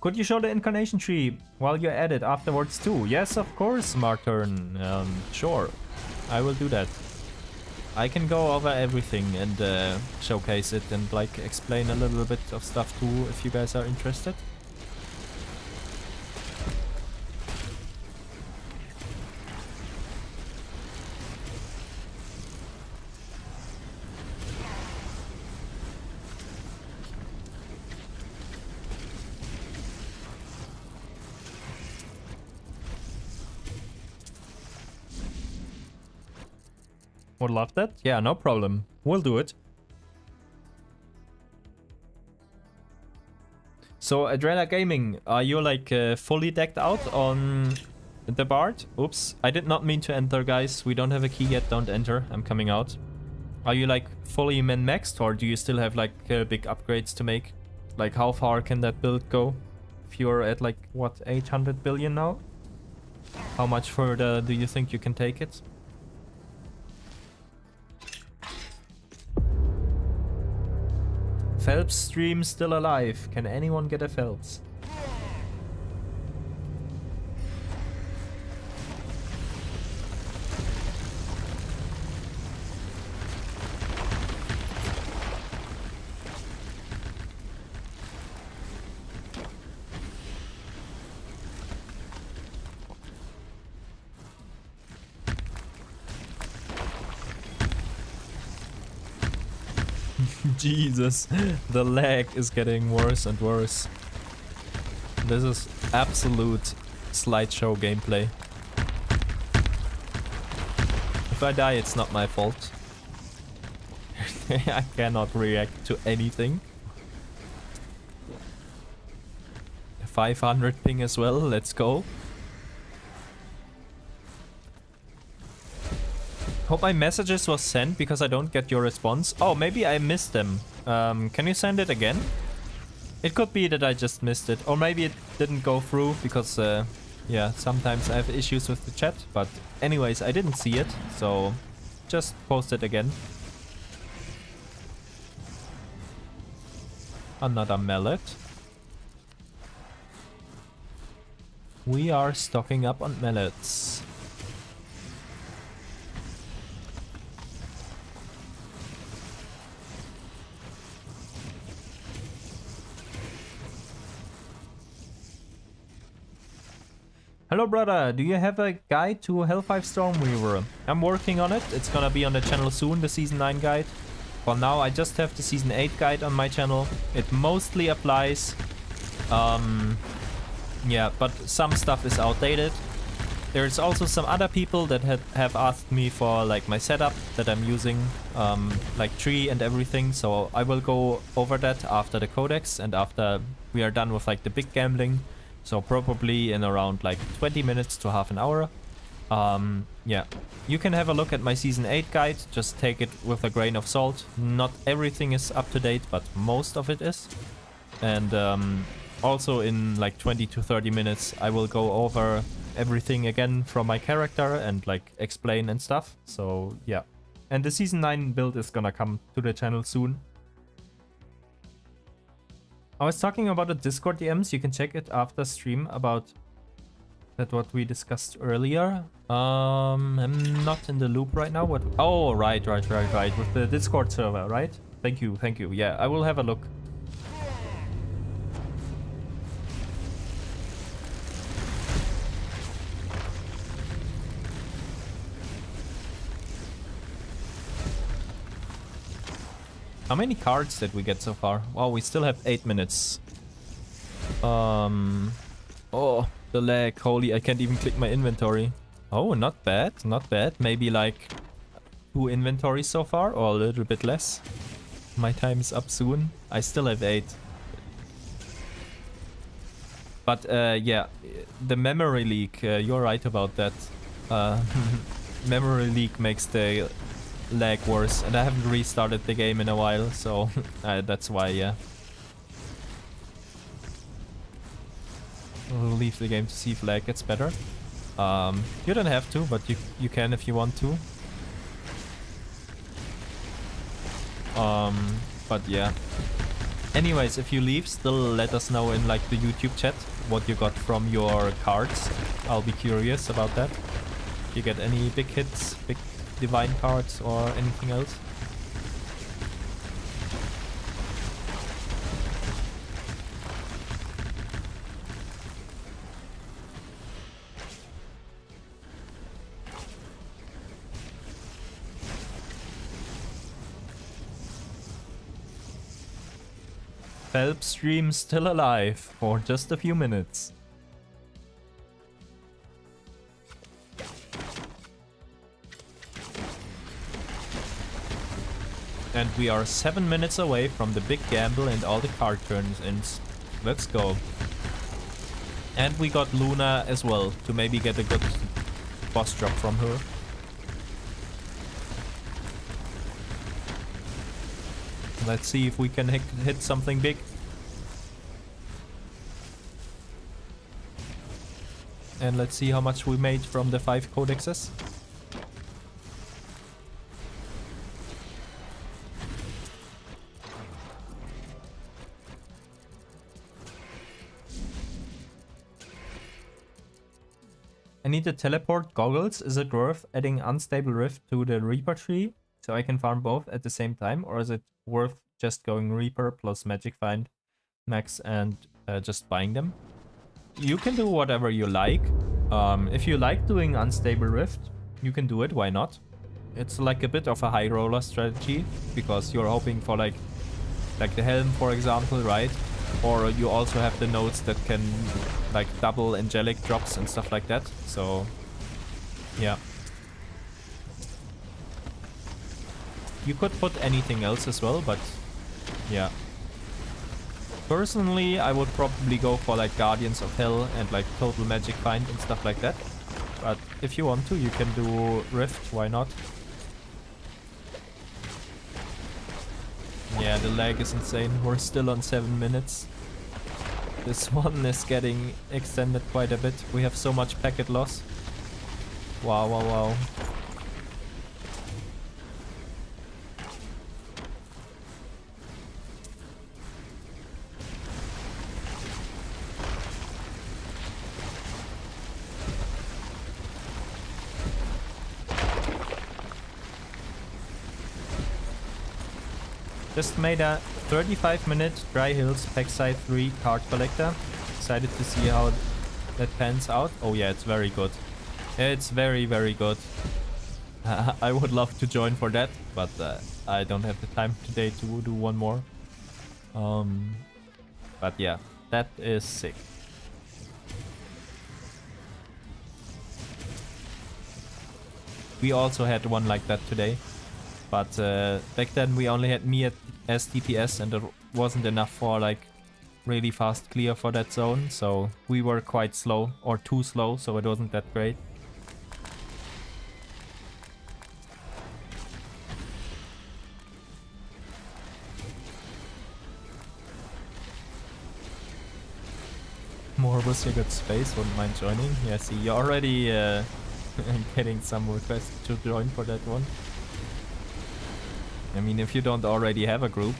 Could you show the incarnation tree while you're at it afterwards too? Yes, of course, Marturn. Sure, I will do that. I can go over everything and showcase it and like explain a little bit of stuff too if you guys are interested. Would love that. Yeah, no problem. We'll do it. So, Adrena Gaming, are you like fully decked out on the Bard? Oops, I did not mean to enter, guys. We don't have a key yet. Don't enter. I'm coming out. Are you like fully min-maxed, or do you still have like big upgrades to make? Like, how far can that build go? If you're at like, what, 800 billion now? How much further do you think you can take it? Phelps stream still alive. Can anyone get a Phelps? Jesus, the lag is getting worse and worse. This is absolute slideshow gameplay. If I die, it's not my fault. I cannot react to anything. 500 ping as well, let's go. Hope my messages was sent because I don't get your response. Oh, maybe I missed them. Can you send it again? It could be that I just missed it. Or maybe it didn't go through because, yeah, sometimes I have issues with the chat. But anyways, I didn't see it. So just post it again. Another mallet. We are stocking up on mallets. Hello brother, do you have a guide to Hellfire Stormweaver? I'm working on it. It's gonna be on the channel soon, the Season 9 guide. For now, I just have the Season 8 guide on my channel. It mostly applies. Yeah, but some stuff is outdated. there's also some other people that have asked me for like my setup that I'm using, like tree and everything. So I will go over that after the codex and after we are done with like the big gambling. So probably in around like 20 minutes to half an hour. Yeah, you can have a look at my season 8 guide. Just take it with a grain of salt. Not everything is up to date, but most of it is. And also in like 20 to 30 minutes, I will go over everything again from my character and like explain and stuff. So yeah, and the season 9 build is gonna come to the channel soon. I was talking about the Discord DMs. You can check it after stream about that what we discussed earlier. I'm not in the loop right now. What? Oh, right. With the Discord server, right? Thank you. Yeah, I will have a look. How many cards did we get so far? Wow, we still have 8 minutes. Oh, the lag. Holy, I can't even click my inventory. Oh, not bad. Maybe like 2 inventories so far, or a little bit less. My time is up soon. I still have 8. But yeah, the memory leak, you're right about that. Memory leak makes the lag worse, and I haven't restarted the game in a while, so that's why, yeah. We'll leave the game to see if lag gets better. You don't have to, but you can if you want to. But yeah. Anyways, if you leave, still let us know in like the YouTube chat what you got from your cards. I'll be curious about that. If you get any big hits, big divine cards or anything else. Phelps stream still alive for just a few minutes. And we are 7 minutes away from the big gamble and all the card turns in. Let's go. And we got Luna as well, to maybe get a good boss drop from her. Let's see if we can hit something big. And let's see how much we made from the 5 codexes. I need to teleport goggles. Is it worth adding Unstable Rift to the Reaper tree so I can farm both at the same time? Or is it worth just going Reaper plus Magic Find max and just buying them? You can do whatever you like. If you like doing Unstable Rift, you can do it. Why not? It's like a bit of a high roller strategy because you're hoping for like the Helm, for example, right? Or you also have the nodes that can like double angelic drops and stuff like that. So yeah. You could put anything else as well, but yeah. Personally, I would probably go for like Guardians of Hell and like Total Magic Find and stuff like that. But if you want to, you can do Rift, why not? Yeah, the lag is insane. We're still on 7 minutes. This one is getting extended quite a bit. We have so much packet loss. Wow. Just made a 35-minute Dry Hills Packside 3 card collector. Excited to see how that pans out. Oh yeah, it's very good. It's very good. I would love to join for that, but I don't have the time today to do one more. But yeah, that is sick. We also had one like that today. But back then we only had me as DPS and it wasn't enough for like really fast clear for that zone. So we were quite slow, or too slow, so it wasn't that great. More was a good space, wouldn't mind joining. Yeah, see, you're already getting some requests to join for that one. I mean, if you don't already have a group,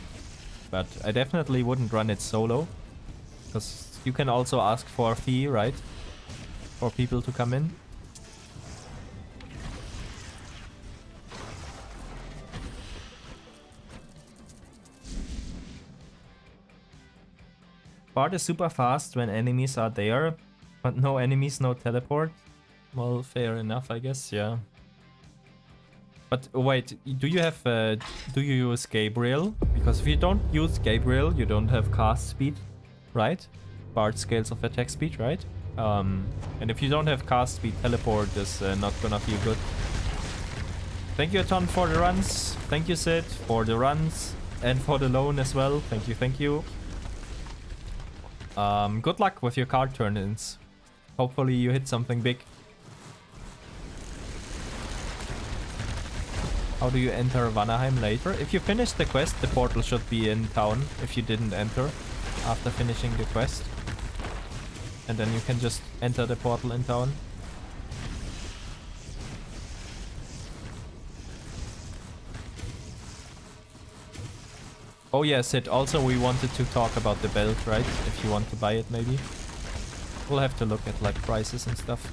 but I definitely wouldn't run it solo, because you can also ask for a fee, right? For people to come in. Bard is super fast when enemies are there, but no enemies, no teleport. Well, fair enough, I guess, yeah. But wait, do you have, do you use Gabriel? Because if you don't use Gabriel, you don't have cast speed, right? Bard scales of attack speed, right? And if you don't have cast speed, teleport is not gonna feel good. Thank you a ton for the runs. Thank you, Sid, for the runs and for the loan as well. Thank you, thank you. Good luck with your card turn-ins. Hopefully you hit something big. How do you enter Vanaheim later? If you finish the quest, the portal should be in town if you didn't enter after finishing the quest. And then you can just enter the portal in town. Oh yeah, Sid, also we wanted to talk about the belt, right? If you want to buy it, maybe. We'll have to look at like prices and stuff.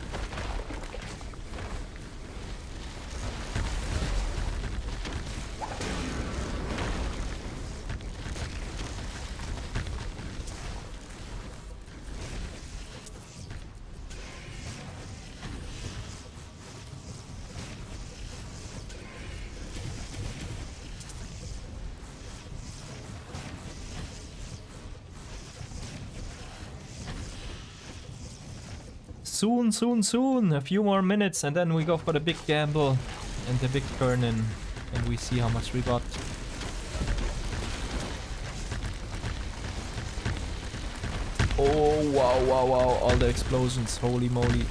Soon, soon, soon. A few more minutes and then we go for the big gamble and the big turn-in. And we see how much we got. Oh, wow, wow, wow. All the explosions. Holy moly.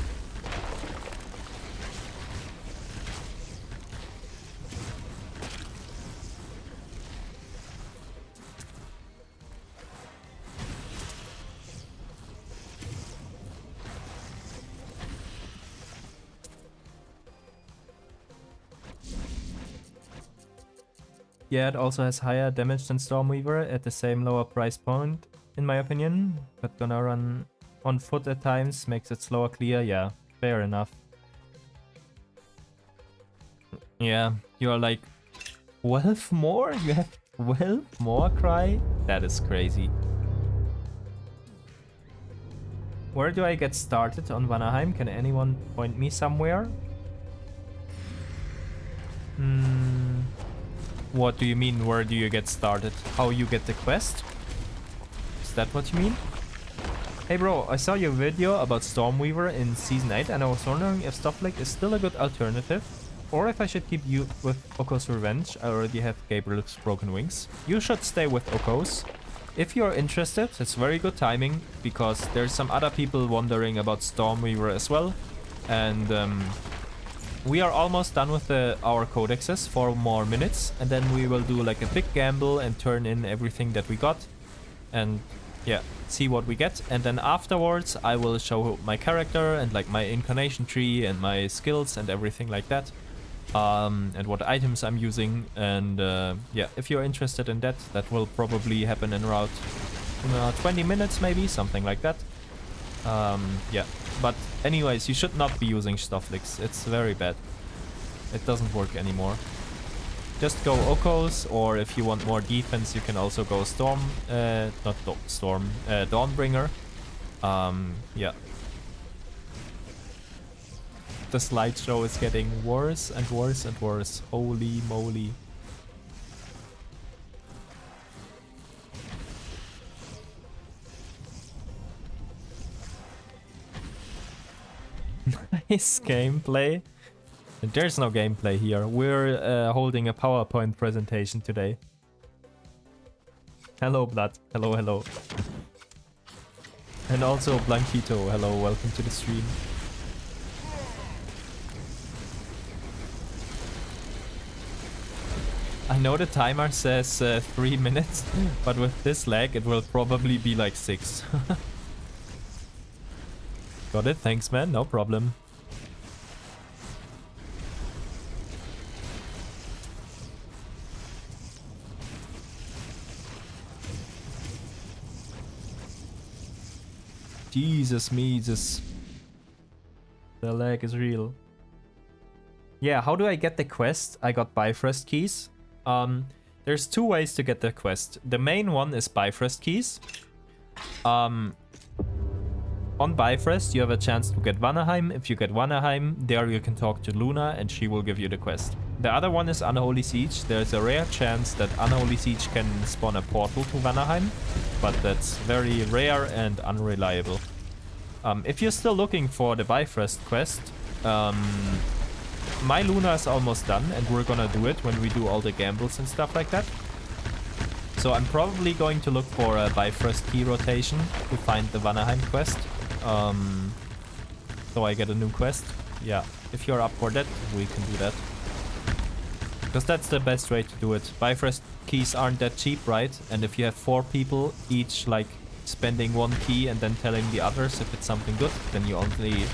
Yeah, it also has higher damage than Stormweaver at the same lower price point, in my opinion. But gonna run on foot at times makes it slower clear. Yeah, fair enough. Yeah, you're like 12 more? You have 12 more, Cry? That is crazy. Where do I get started on Vanaheim? Can anyone point me somewhere? What do you mean, where do you get started? How you get the quest? Is that what you mean? Hey bro, I saw your video about Stormweaver in Season 8 and I was wondering if Stufflick is still a good alternative, or if I should keep you with Oko's Revenge. I already have Gabriel's Broken Wings. You should stay with Oko's. If you're interested, it's very good timing, because there's some other people wondering about Stormweaver as well. And we are almost done with our codexes, 4 more minutes, and then we will do like a big gamble and turn in everything that we got. And yeah, see what we get. And then afterwards I will show my character and like my incarnation tree and my skills and everything like that. And what items I'm using. And yeah, if you're interested in that, that will probably happen in around 20 minutes maybe, something like that. Yeah, but anyways, you should not be using Stufflicks. It's very bad. It doesn't work anymore. Just go Oko's, or if you want more defense, you can also go Storm, not Storm, Dawnbringer. Yeah. The slideshow is getting worse and worse and worse. Holy moly. Nice gameplay. There's no gameplay here. We're holding a PowerPoint presentation today. Hello, Blood. Hello, hello. And also Blanquito. Hello, welcome to the stream. I know the timer says 3 minutes, but with this lag it will probably be like 6. Got it, thanks man, no problem. Jesus me, the lag is real. Yeah, how do I get the quest? I got Bifröst keys. There's 2 ways to get the quest. The main one is Bifröst keys. On Bifröst you have a chance to get Vanaheim. If you get Vanaheim, there you can talk to Luna and she will give you the quest. The other one is Unholy Siege. There's a rare chance that Unholy Siege can spawn a portal to Vanaheim, but that's very rare and unreliable. If you're still looking for the Bifröst quest, my Luna is almost done and we're gonna do it when we do all the gambles and stuff like that. So I'm probably going to look for a Bifröst key rotation to find the Vanaheim quest. So I get a new quest. Yeah, if you're up for that, we can do that. Because that's the best way to do it. Bifröst keys aren't that cheap, right? And if you have 4 people, each like spending 1 key and then telling the others if it's something good, then you only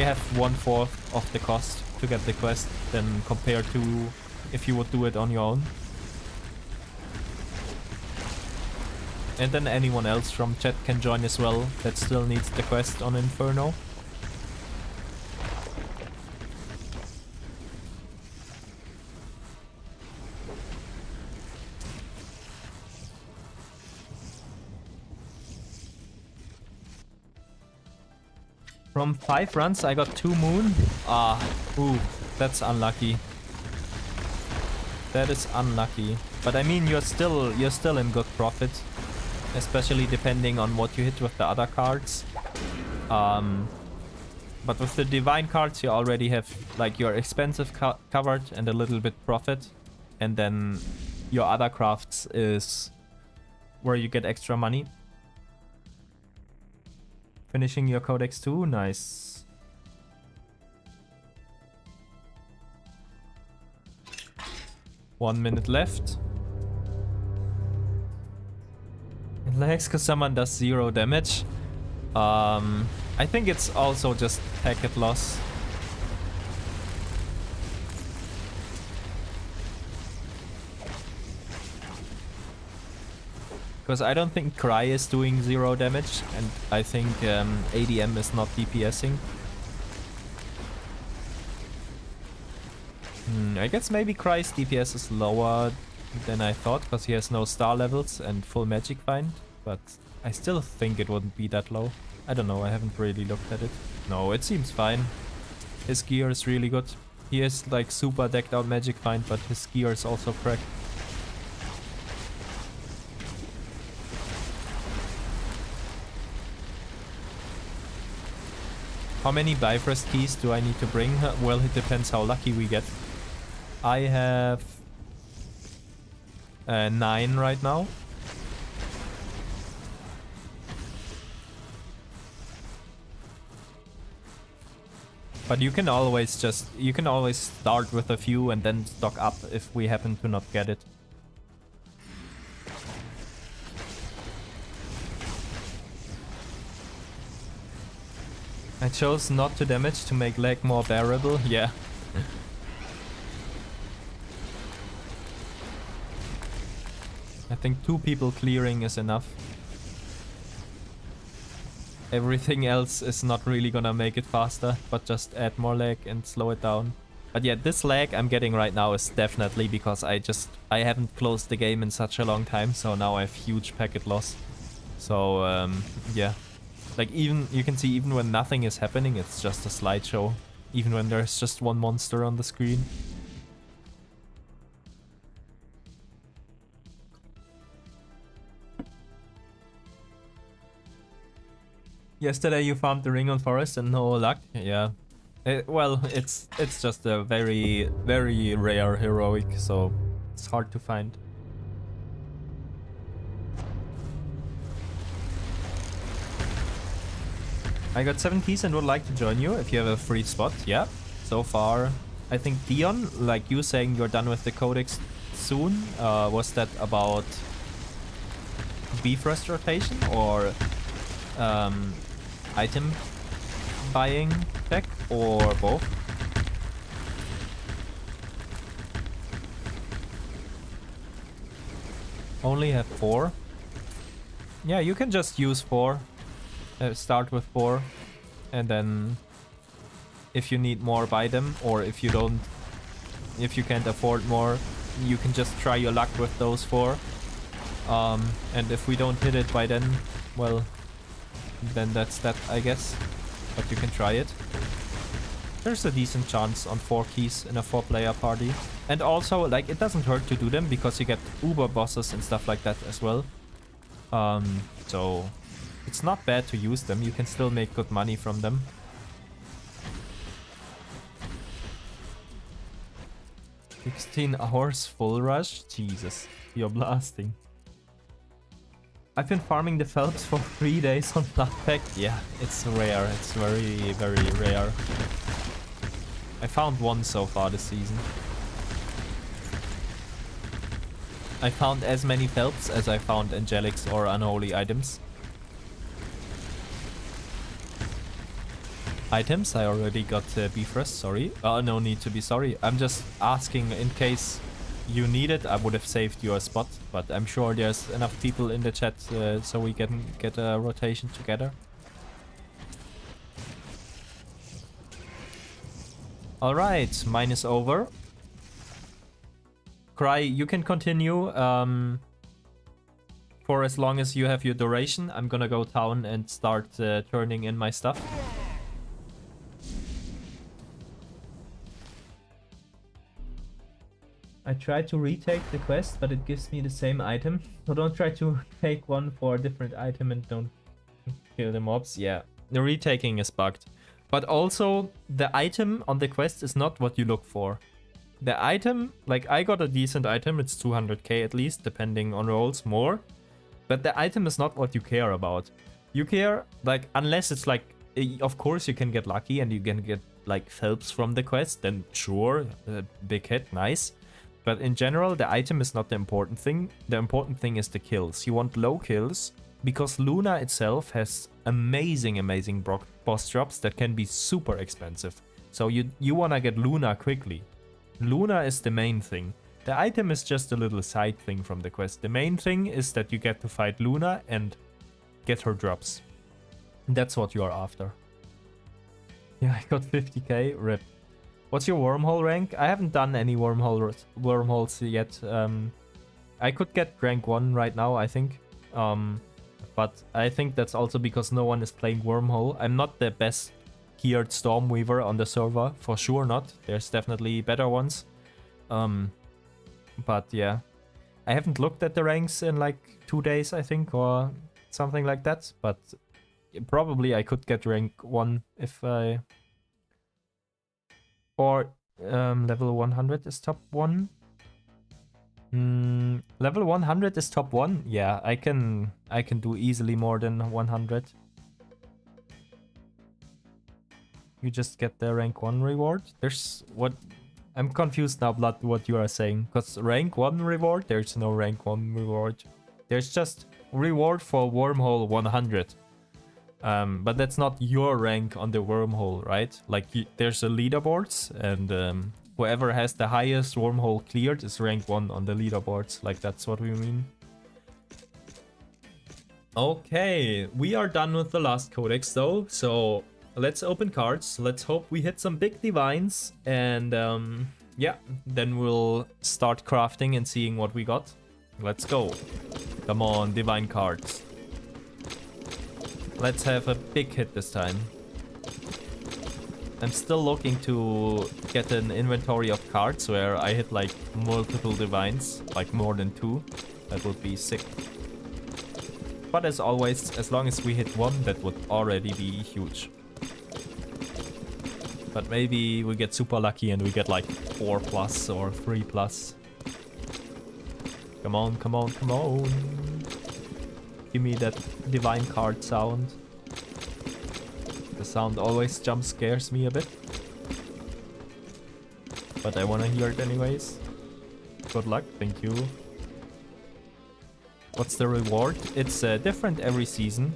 have 1/4 of the cost to get the quest than compared to if you would do it on your own. And then anyone else from chat can join as well that still needs the quest on Inferno. From 5 runs I got 2 moon. Ooh, that's unlucky. That is unlucky. But I mean you're still in good profit. Especially depending on what you hit with the other cards. But with the divine cards you already have like your expensive covered and a little bit profit. And then your other crafts is where you get extra money. Finishing your Codex too, nice. One minute left. It lags because someone does 0 damage. I think it's also just packet loss. Because I don't think Cry is doing 0 damage, and I think ADM is not DPSing. I guess maybe Cry's DPS is lower than I thought, because he has no star levels and full magic find, but I still think it wouldn't be that low. I don't know, I haven't really looked at it. No, it seems fine. His gear is really good. He has like super decked out magic find, but his gear is also cracked. How many Bifröst keys do I need to bring? Well, it depends how lucky we get. I have 9 right now. But you can always start with a few and then stock up if we happen to not get it. I chose not to damage to make lag more bearable, yeah. I think 2 people clearing is enough. Everything else is not really gonna make it faster, but just add more lag and slow it down. But yeah, this lag I'm getting right now is definitely because I haven't closed the game in such a long time, so now I have huge packet loss. So yeah. Like even, you can see even when nothing is happening, it's just a slideshow. Even when there's just one monster on the screen. Yesterday you farmed the Ring on Forest and no luck? Yeah. Well, it's just a very, very rare heroic, so it's hard to find. I got 7 keys and would like to join you if you have a free spot. Yeah, so far, I think Dion, like you saying you're done with the Codex soon, was that about Bifröst rotation or item buying tech or both? Only have 4. Yeah, you can just use 4. Start with 4, and then if you need more, buy them, or if you can't afford more, you can just try your luck with those 4. And if we don't hit it by then, well, then that's that, I guess. But you can try it. There's a decent chance on 4 keys in a 4-player party. And also, like, it doesn't hurt to do them because you get Uber bosses and stuff like that as well. So it's not bad to use them. You can still make good money from them. "16 hours full rush? Jesus, you're blasting." I've been farming the Phelps for 3 days on Bloodpack. Yeah, it's rare. It's very, very rare. I found 1 so far this season. I found as many Phelps as I found Angelics or Unholy items. Items, I already got Bifröst, sorry. No need to be sorry. I'm just asking in case you need it. I would have saved your spot, but I'm sure there's enough people in the chat so we can get a rotation together. Alright, mine is over. Cry, you can continue for as long as you have your duration. I'm gonna go down and start turning in my stuff. I tried to retake the quest, but it gives me the same item. So don't try to take one for a different item and don't kill the mobs. Yeah, the retaking is bugged. But also, the item on the quest is not what you look for. The item, like I got a decent item, it's 200k at least, depending on rolls, more. But the item is not what you care about. You care, like, unless it's like, of course you can get lucky and you can get like Phelps from the quest, then sure, big hit, nice. But in general, the item is not the important thing. The important thing is the kills. You want low kills because Luna itself has amazing boss drops that can be super expensive. So you want to get Luna quickly. Luna is the main thing. The item is just a little side thing from the quest. The main thing is that you get to fight Luna and get her drops. That's what you are after. Yeah, I got 50k, rip. What's your wormhole rank? I haven't done any wormholes yet. I could get rank 1 right now, I think. But I think that's also because no one is playing wormhole. I'm not the best geared Stormweaver on the server, for sure not. There's definitely better ones. But yeah, I haven't looked at the ranks in like 2 days, I think, or something like that. But probably I could get rank 1 if I... Or level 100 is top 1. Level 100 is top 1. Yeah, I can do easily more than 100. You just get the rank 1 reward. There's what I'm confused now, Blood, what you are saying. Because rank 1 reward, there's no rank 1 reward. There's just reward for wormhole 100. But that's not your rank on the wormhole, right? Like, there's a leaderboards, and whoever has the highest wormhole cleared is rank 1 on the leaderboards. Like, that's what we mean. Okay, we are done with the last codex though, so let's open cards. Let's hope we hit some big divines, and yeah, then we'll start crafting and seeing what we got. Let's go. Come on, divine cards. Let's have a big hit this time. I'm still looking to get an inventory of cards where I hit like multiple divines, like more than 2. That would be sick. But as always, as long as we hit 1, that would already be huge. But maybe we get super lucky and we get like 4+ or 3+. Come on, come on, come on. Give me that divine card sound. The sound always jump scares me a bit. But I want to hear it anyways. Good luck, thank you. What's the reward? It's different every season.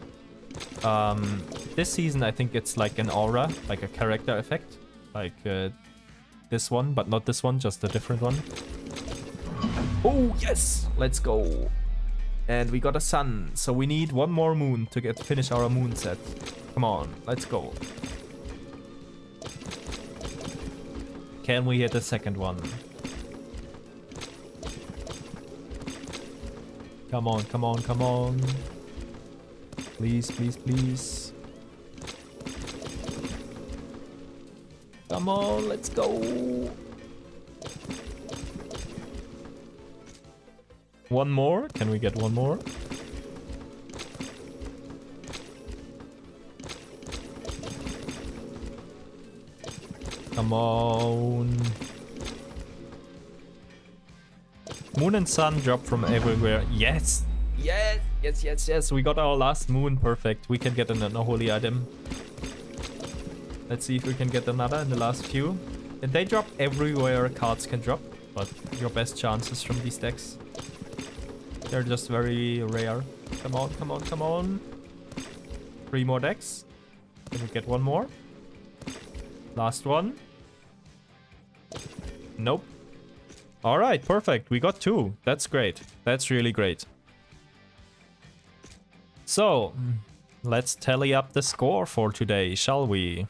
This season I think it's like an aura, like a character effect. Like this one, but not this one, just a different one. Oh yes! Let's go! And we got a sun, so we need one more moon to finish our moon set. Come on, let's go. Can we hit the second one? Come on, come on, come on. Please, please, please. Come on, let's go. One more? Can we get one more? Come on. Moon and sun drop from everywhere. Yes! Yes! Yes, yes, yes. We got our last moon. Perfect. We can get an unholy item. Let's see if we can get another in the last few. And they drop everywhere cards can drop, but your best chances from these decks. They're just very rare. Come on, come on, come on. 3 more decks. Can we get one more? Last one. Nope. Alright, perfect. We got 2. That's great. That's really great. So, let's tally up the score for today, shall we?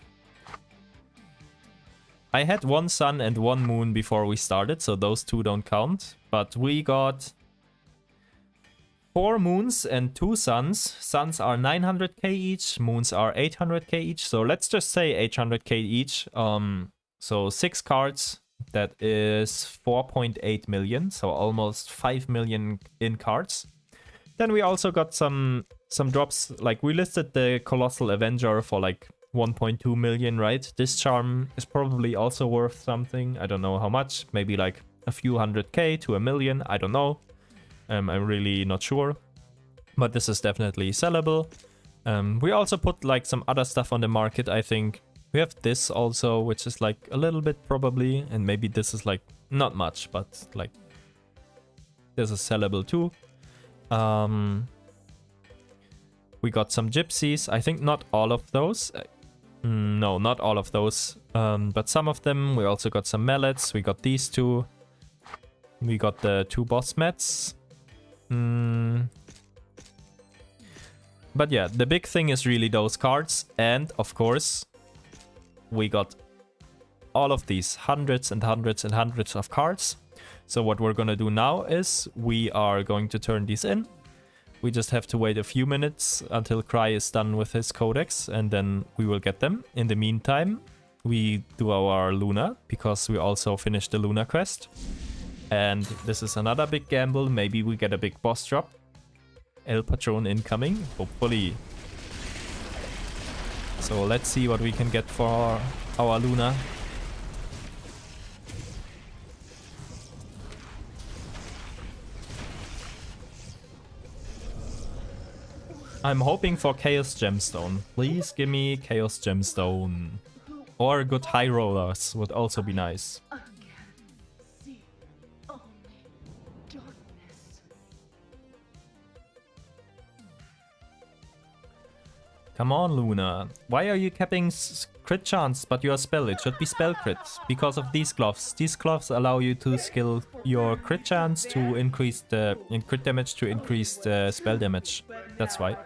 I had 1 sun and 1 moon before we started, so those 2 don't count. But we got 4 moons and 2 suns. Suns are 900k each, moons are 800k each. So let's just say 800k each. So 6 cards, that is 4.8 million. So almost 5 million in cards. Then we also got some drops. Like we listed the Colossal Avenger for like 1.2 million, right? This charm is probably also worth something. I don't know how much. Maybe like a few 100k to a million. I don't know. I'm really not sure. But this is definitely sellable. We also put like some other stuff on the market, I think. We have this also, which is like a little bit probably. And maybe this is like not much, but like this is sellable too. We got some gypsies. I think not all of those. No, not all of those. But some of them. We also got some mallets. We got these 2. We got the 2 boss mats. But yeah, the big thing is really those cards. And of course, we got all of these hundreds and hundreds and hundreds of cards. So what we're gonna do now is we are going to turn these in. We just have to wait a few minutes until Cry is done with his codex, and then we will get them. In the meantime, we do our Luna, because we also finished the Luna quest. And this is another big gamble. Maybe we get a big boss drop. El Patron incoming, hopefully. So let's see what we can get for our Luna. I'm hoping for Chaos Gemstone. Please give me Chaos Gemstone. Or good high rollers would also be nice. Come on, Luna. Why are you capping crit chance but your spell? It should be spell crit. Because of these gloves. These gloves allow you to skill your crit chance to increase the crit damage to increase the spell damage. That's why.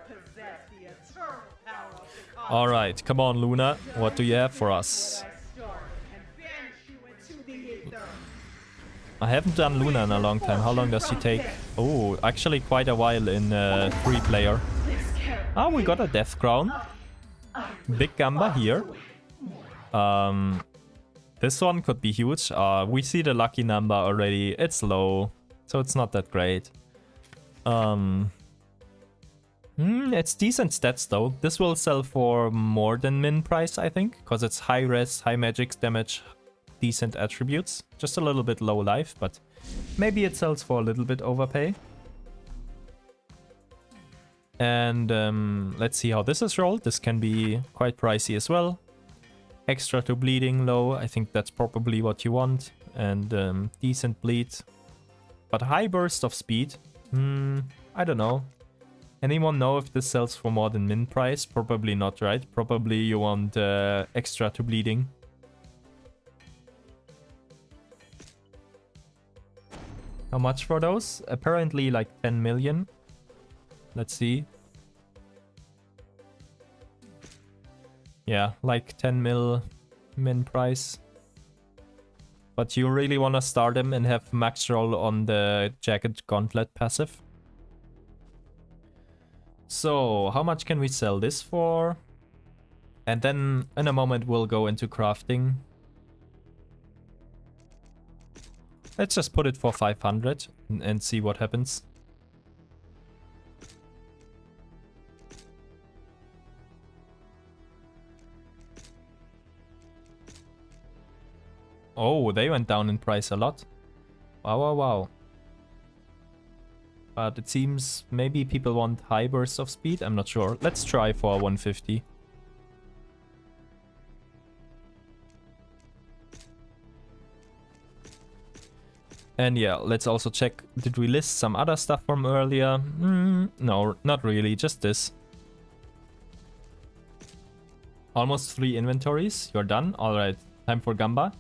Alright, come on, Luna. What do you have for us? I haven't done Luna in a long time. How long does she take? Oh, actually quite a while in 3-player. Ah, we got a Death Crown. Big Gamba here. This one could be huge. We see the lucky number already. It's low, so it's not that great. It's decent stats though. This will sell for more than min price, I think, because it's high res, high magic damage, decent attributes. Just a little bit low life, but maybe it sells for a little bit overpay. And let's see how this is rolled. This can be quite pricey as well. Extra to bleeding low, I think that's probably what you want. And decent bleed. But high burst of speed, I don't know. Anyone know if this sells for more than min price? Probably not, right? Probably you want extra to bleeding. How much for those? Apparently like 10 million. Let's see. Yeah, like 10 mil min price. But you really want to start them and have max roll on the Jagged Gauntlet passive. So, how much can we sell this for? And then in a moment we'll go into crafting. Let's just put it for 500 and see what happens. Oh, they went down in price a lot. Wow, wow, wow. But it seems maybe people want high bursts of speed. I'm not sure. Let's try for 150. And yeah, let's also check. Did we list some other stuff from earlier? No, not really. Just this. Almost 3 inventories. You're done. Alright, time for Gamba.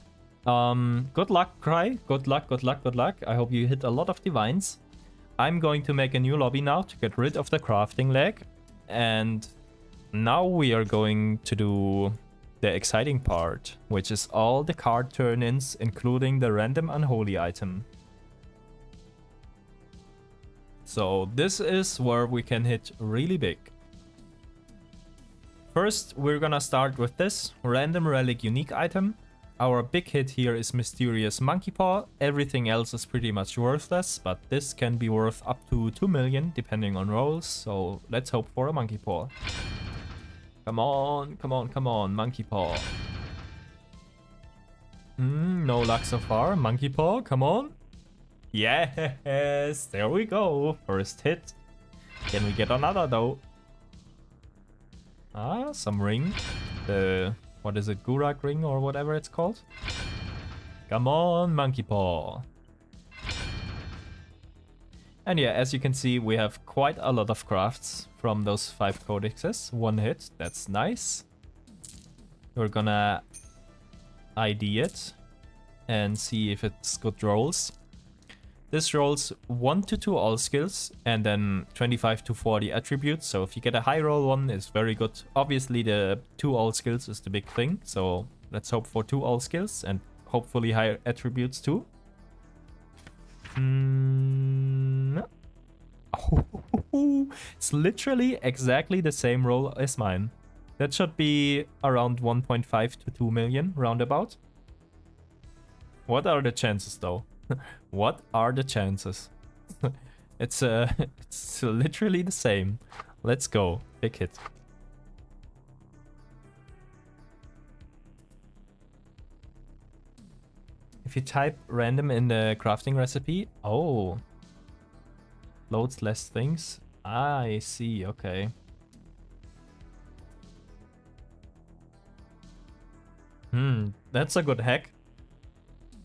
Good luck, Cry. Good luck, good luck, good luck. I hope you hit a lot of divines. I'm going to make a new lobby now to get rid of the crafting lag. And now we are going to do the exciting part, which is all the card turn-ins, including the random unholy item. So this is where we can hit really big. First, we're gonna start with this random relic unique item. Our big hit here is Mysterious Monkey Paw. Everything else is pretty much worthless, but this can be worth up to 2 million depending on rolls, so let's hope for a Monkey Paw. Come on, come on, come on, Monkey Paw. No luck so far. Monkey Paw, come on. Yes, there we go. First hit. Can we get another though? Ah, some ring. What is it, Gurak ring or whatever it's called? Come on, Monkey Paw. And yeah, as you can see, we have quite a lot of crafts from those 5 codexes. 1 hit, that's nice. We're gonna ID it and see if it's good rolls. This rolls 1 to 2 all skills and then 25 to 40 attributes. So if you get a high roll one, it's very good. Obviously the 2 all skills is the big thing. So let's hope for 2 all skills and hopefully higher attributes too. It's literally exactly the same roll as mine. That should be around 1.5 to 2 million roundabout. What are the chances though? What are the chances? It's literally the same. Let's go. Big hit. If you type random in the crafting recipe, oh, loads less things. I see, okay. That's a good hack.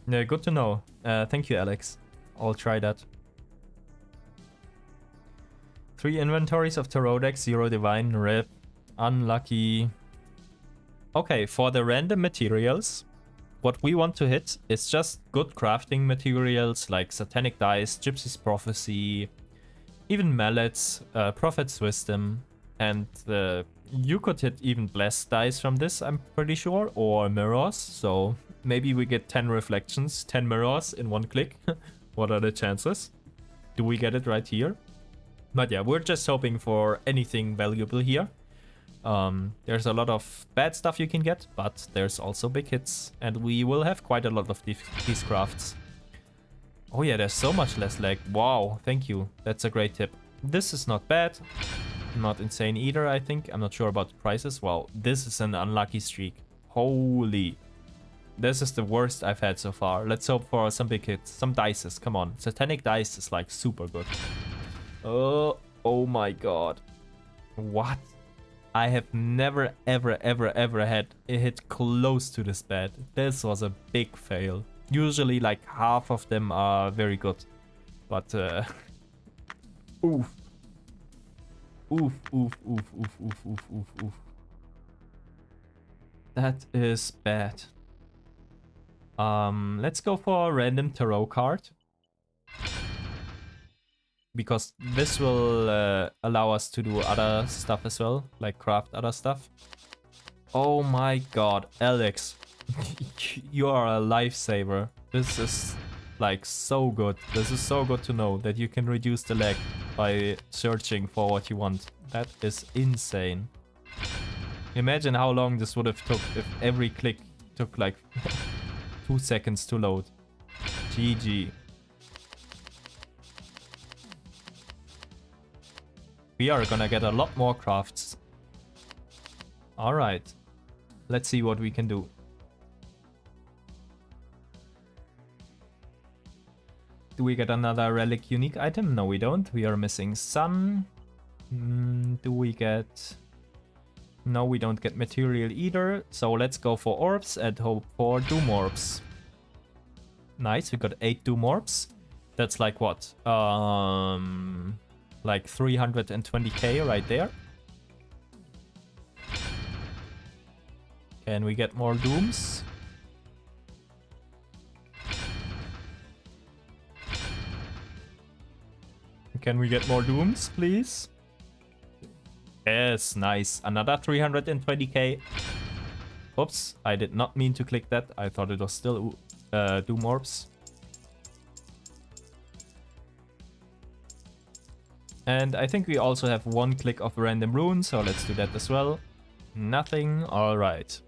Yeah, good to know. Thank you, Alex. I'll try that. 3 inventories of Codex, 0 divine, rip, unlucky. Okay, for the random materials, what we want to hit is just good crafting materials like Satanic Dice, Gypsy's Prophecy, even Mallets, Prophet's Wisdom, and you could hit even Blessed Dice from this, I'm pretty sure, or Mirrors, so maybe we get 10 reflections, 10 mirrors in 1 click. What are the chances? Do we get it right here? But yeah, we're just hoping for anything valuable here. There's a lot of bad stuff you can get, but there's also big hits. And we will have quite a lot of these crafts. Oh yeah, there's so much less lag. Wow, thank you. That's a great tip. This is not bad. not insane either, I think. I'm not sure about the prices. Wow, this is an unlucky streak. Holy. This is the worst I've had so far. Let's hope for some big hits. Some dices, come on. Satanic dice is like super good. Oh my god. What? I have never ever had a hit close to this bad. This was a big fail. Usually like half of them are very good. But oof. Oof, oof, oof, oof, oof, oof, oof, oof. That is bad. Let's go for a random tarot card. Because this will allow us to do other stuff as well, like craft other stuff. Oh my god, Alex. You are a lifesaver. This is like so good. This is so good to know that you can reduce the lag by searching for what you want. That is insane. Imagine how long this would have took if every click took like 2 seconds to load. GG. We are gonna get a lot more crafts. Alright. Let's see what we can do. Do we get another relic unique item? No, we don't. We are missing sun. Do we get... No, we don't get material either. So let's go for orbs and hope for doom orbs. Nice, we got 8 doom orbs. That's like what? Like 320k right there. Can we get more dooms? Can we get more dooms, please? Yes, nice. Another 320k. Oops, I did not mean to click that. I thought it was still doom orbs. And I think we also have 1 click of random rune, so let's do that as well. Nothing, alright.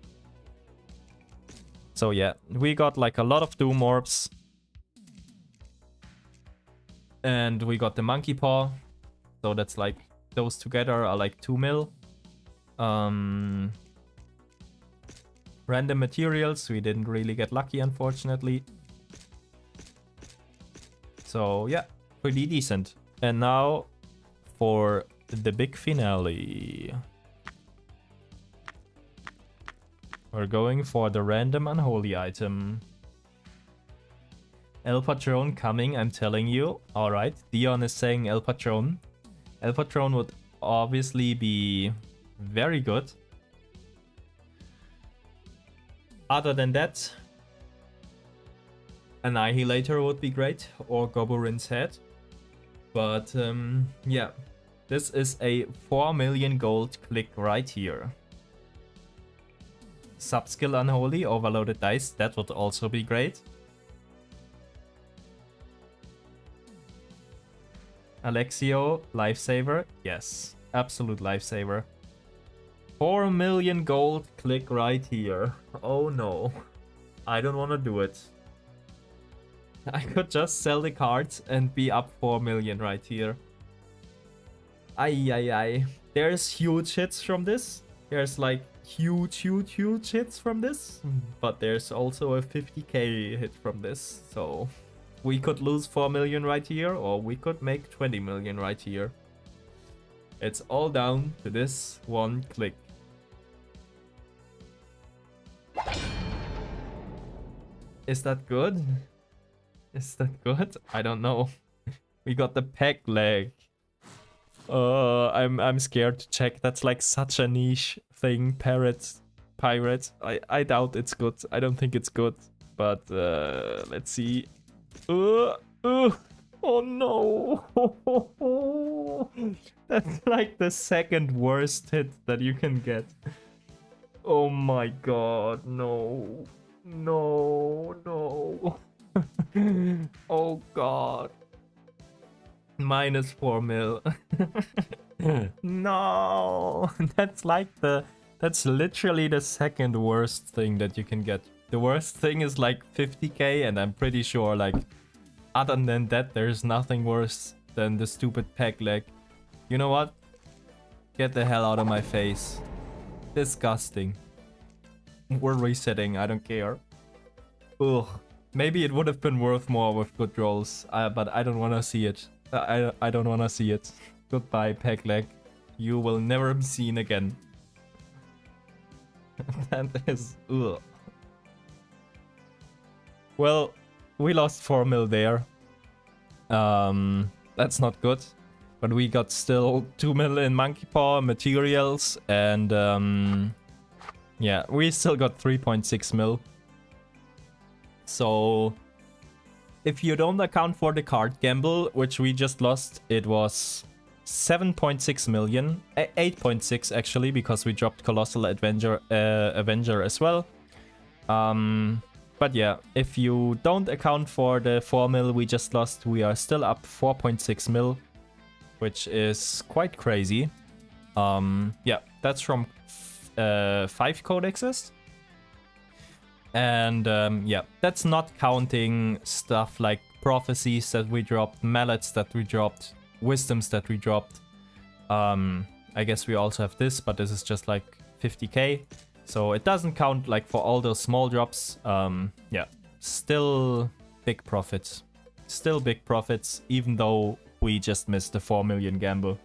So yeah, we got like a lot of doom orbs. And we got the monkey paw. So that's like, those together are like 2 mil. Random materials, we didn't really get lucky unfortunately. So yeah, pretty decent. And now for the big finale. We're going for the random unholy item. El Patron coming, I'm telling you. Alright, Dion is saying El Patron. El Patron would obviously be very good. Other than that, Annihilator would be great, or Goburin's Head. But yeah, this is a 4 million gold click right here. Subskill Unholy, Overloaded Dice, that would also be great. Alexio, Lifesaver, yes, absolute Lifesaver. 4 million gold click right here. Oh no, I don't want to do it. I could just sell the cards and be up 4 million right here. Ay. There's huge hits from this. There's like huge hits from this. But there's also a 50k hit from this. So we could lose 4 million right here, or we could make 20 million right here. It's all down to this one click. Is that good? Is that good? I don't know. We got the peg leg. I'm scared to check. That's like such a niche thing. Pirate. I doubt it's good. I don't think it's good. But let's see. Oh no. That's like the second worst hit that you can get. Oh my god, no. No. Oh god. Minus 4 mil. No. That's literally the second worst thing that you can get. The worst thing is like 50k, and I'm pretty sure like other than that there's nothing worse than the stupid peg leg. You know what? Get the hell out of my face. Disgusting. We're resetting, I don't care. Ugh. Maybe it would have been worth more with good rolls, but I don't want to see it. I don't want to see it. Goodbye, peg leg. You will never be seen again. That is... ugh. Well, we lost 4 mil there. That's not good. But we got still 2 mil in monkey paw materials, and yeah, we still got 3.6 mil. So if you don't account for the card gamble, which we just lost, it was 7.6 million, 8.6 actually, because we dropped Colossal Avenger as well. But yeah, if you don't account for the 4 mil we just lost, we are still up 4.6 mil, which is quite crazy. Yeah, that's from 5 codexes. And yeah, that's not counting stuff like prophecies that we dropped, mallets that we dropped, wisdoms that we dropped. I guess we also have this, but this is just like 50k. So it doesn't count like for all those small drops. Yeah, still big profits. Still big profits, even though we just missed the 4 million gamble.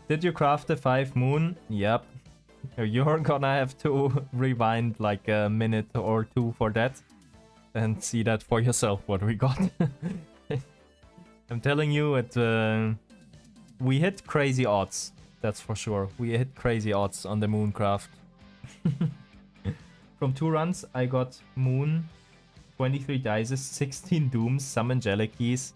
Did you craft the 5 moon? Yep. You're gonna have to rewind like a minute or two for that and see that for yourself what we got. I'm telling you, we hit crazy odds. That's for sure. We hit crazy odds on the Mooncraft. From 2 runs, I got Moon, 23 dices, 16 dooms, some angelic keys.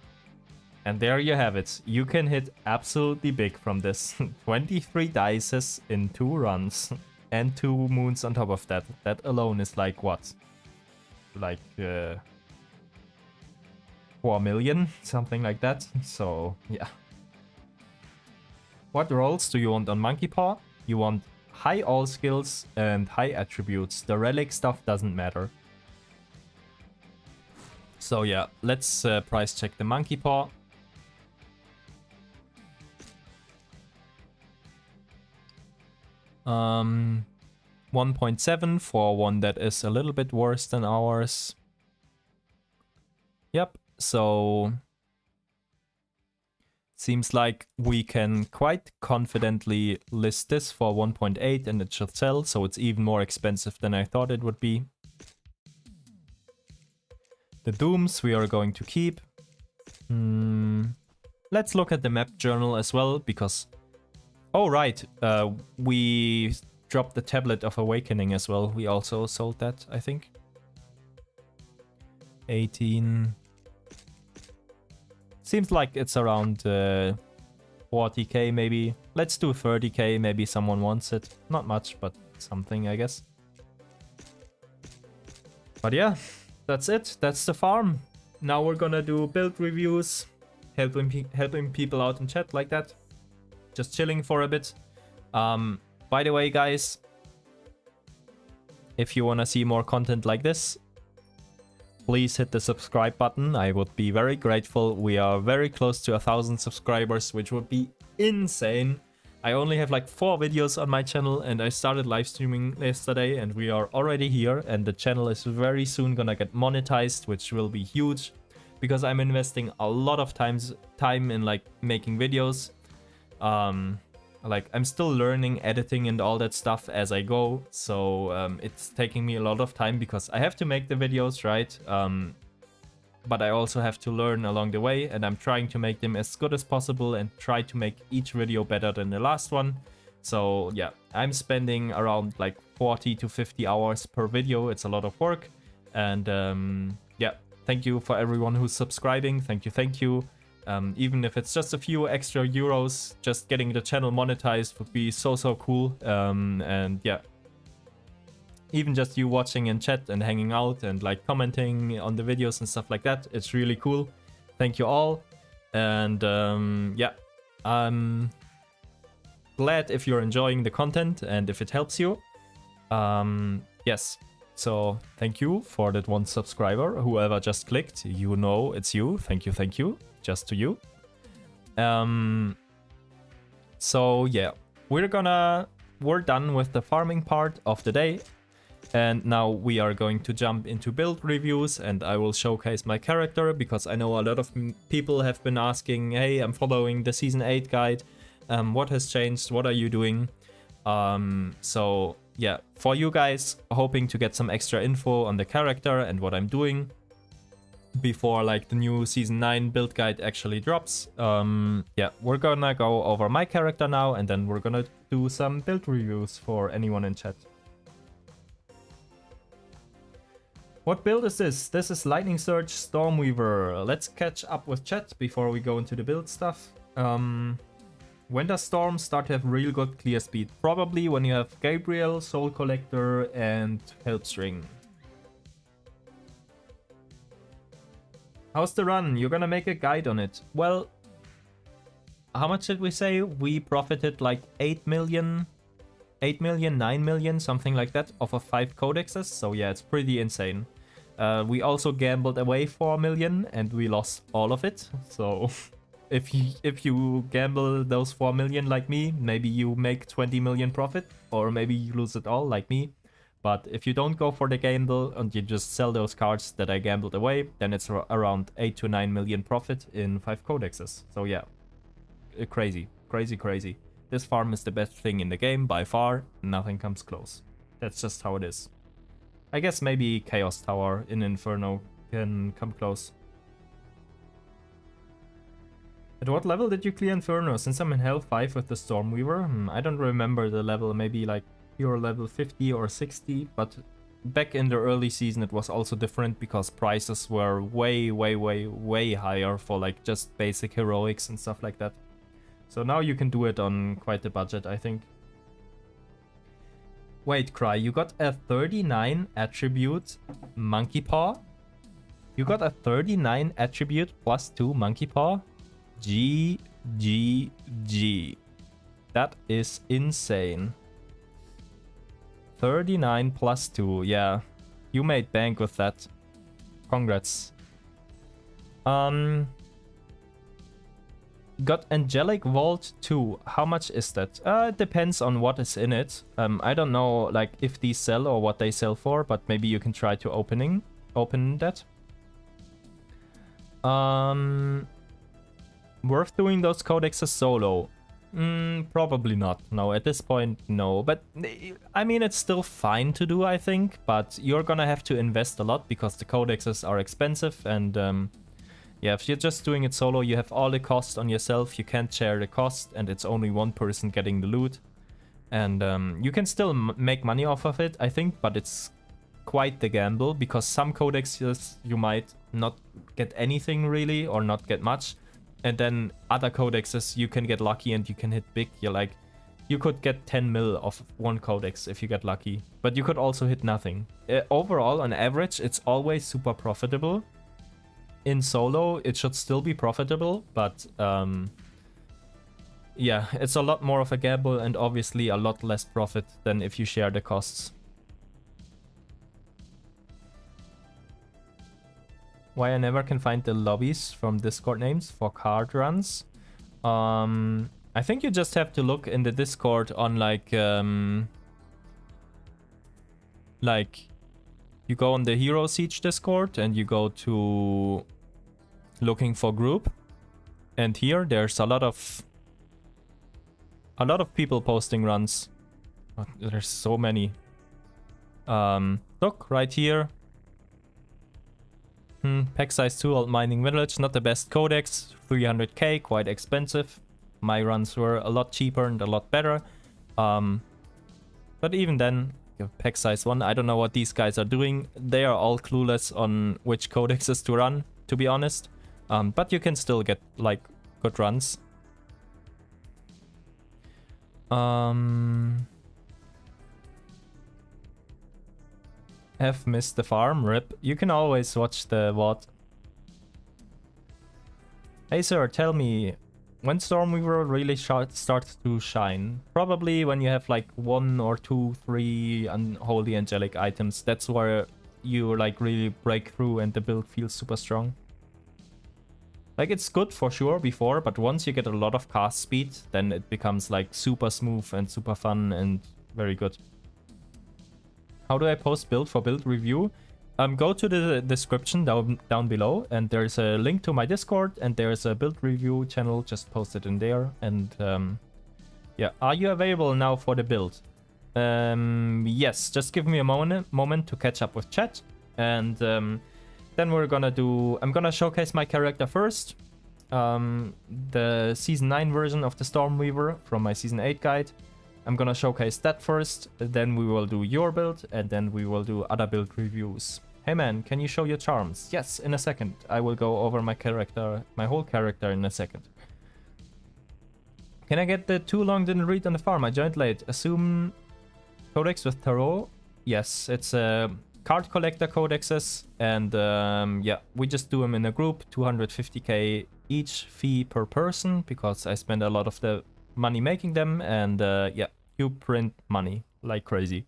And there you have it. You can hit absolutely big from this. 23 dices in 2 runs. And 2 moons on top of that. That alone is like what? Like 4 million? Something like that. So, yeah. What rolls do you want on Monkey Paw? You want high all skills and high attributes. The relic stuff doesn't matter. So yeah, let's price check the Monkey Paw. Um, 1.7 for one that is a little bit worse than ours. Yep, so seems like we can quite confidently list this for 1.8 and it should sell, so it's even more expensive than I thought it would be. The dooms we are going to keep. Let's look at the map journal as well, because... Oh, right. We dropped the Tablet of Awakening as well. We also sold that, I think. 18. Seems like it's around 40k maybe. Let's do 30k, maybe someone wants it. Not much, but something, I guess. But yeah, that's it. That's the farm. Now we're gonna do build reviews, helping people out in chat like that. Just chilling for a bit. By the way, guys, if you want to see more content like this, please hit the subscribe button. I would be very grateful. We are very close to 1,000 subscribers, which would be insane. I only have like 4 videos on my channel and I started live streaming yesterday and we are already here, and the channel is very soon gonna get monetized, which will be huge because I'm investing a lot of time in like making videos. Like I'm still learning editing and all that stuff as I go, so it's taking me a lot of time because I have to make the videos, right? But I also have to learn along the way, and I'm trying to make them as good as possible and try to make each video better than the last one. So yeah, I'm spending around like 40 to 50 hours per video. It's a lot of work, and yeah, thank you for everyone who's subscribing. Thank you. Even if it's just a few extra euros, just getting the channel monetized would be so cool. And yeah, even just you watching in chat and hanging out and like commenting on the videos and stuff like that, it's really cool. Thank you all. And yeah, I'm glad if you're enjoying the content and if it helps you. Yes, so thank you for that 1 subscriber, whoever just clicked. You know it's you. Thank you. Just to you. So yeah, we're done with the farming part of the day. And now we are going to jump into build reviews, and I will showcase my character because I know a lot of people have been asking, hey, I'm following the Season 8 guide. What has changed? What are you doing? So yeah, for you guys hoping to get some extra info on the character and what I'm doing before like the new Season 9 build guide actually drops. Yeah, we're gonna go over my character now, and then we're gonna do some build reviews for anyone in chat. What build is this? This is Lightning Surge Stormweaver. Let's catch up with chat before we go into the build stuff. When does Storm start to have real good clear speed? Probably when you have Gabriel, Soul Collector, and Helpstring. How's the run? You're gonna make a guide on it. Well, how much did we say? We profited like 8 million, 9 million, something like that, off of 5 codexes. So yeah, it's pretty insane. We also gambled away 4 million and we lost all of it. So if you gamble those 4 million like me, maybe you make 20 million profit, or maybe you lose it all like me. But if you don't go for the gamble and you just sell those cards that I gambled away, then it's around 8 to 9 million profit in 5 codexes. So yeah, crazy. This farm is the best thing in the game by far. Nothing comes close. That's just how it is. I guess maybe Chaos Tower in Inferno can come close. At what level did you clear Inferno? Since I'm in Hell 5 with the Stormweaver, I don't remember the level, maybe like pure level 50 or 60, but back in the early season it was also different because prices were way higher for like just basic heroics and stuff like that. So now you can do it on quite a budget, I think. Wait, Cry, you got a 39 attribute Monkey Paw? You got a 39 attribute plus 2 Monkey Paw? G. That is insane. 39 plus 2, yeah. You made bank with that. Congrats. Got Angelic Vault 2. How much is that? It depends on what is in it. I don't know like if these sell or what they sell for, but maybe you can try to open that. Worth doing those codexes solo? Probably not. No, at this point, no. But I mean, it's still fine to do, I think. But you're gonna have to invest a lot because the codexes are expensive. And yeah, if you're just doing it solo, you have all the cost on yourself. You can't share the cost, and it's only one person getting the loot. And you can still make money off of it, I think. But it's quite the gamble because some codexes you might not get anything really or not get much. And then other codexes, you can get lucky and you can hit big. You're like, you could get 10 mil off one codex if you get lucky. But you could also hit nothing. Overall, on average, it's always super profitable. In solo, it should still be profitable. But yeah, it's a lot more of a gamble and obviously a lot less profit than if you share the costs. Why I never can find the lobbies from Discord names for card runs. I think you just have to look in the Discord on like you go on the Hero Siege Discord and you go to looking for group, and here there's a lot of people posting runs. Oh, there's so many. Look right here. Pack size 2 Old Mining Village, not the best codex, 300k, quite expensive. My runs were a lot cheaper and a lot better. But even then, pack size 1, I don't know what these guys are doing. They are all clueless on which codexes to run, to be honest. But you can still get like good runs. Have missed the farm, rip. You can always watch the VOD. Hey sir, tell me, when Stormweaver really starts to shine? Probably when you have like 1 or 2, 3 unholy angelic items. That's where you like really break through and the build feels super strong. Like, it's good for sure before, but once you get a lot of cast speed, then it becomes like super smooth and super fun and very good. How do I post build for build review? Go to the description down below, and there's a link to my Discord, and there's a build review channel. Just post it in there. And yeah, are you available now for the build? Yes, just give me a moment to catch up with chat, and then we're gonna do... I'm gonna showcase my character first. The Season 9 version of the Stormweaver from my Season 8 guide. I'm gonna showcase that first, then we will do your build, and then we will do other build reviews. Hey man, can you show your charms? Yes, in a second. I will go over my character, my whole character in a second. Can I get the too long didn't read on the farm? I joined late. Assume Codex with Tarot? Yes, it's a card collector codexes, and yeah, we just do them in a group, 250k each fee per person, because I spend a lot of the money making them, and yeah, you print money like crazy.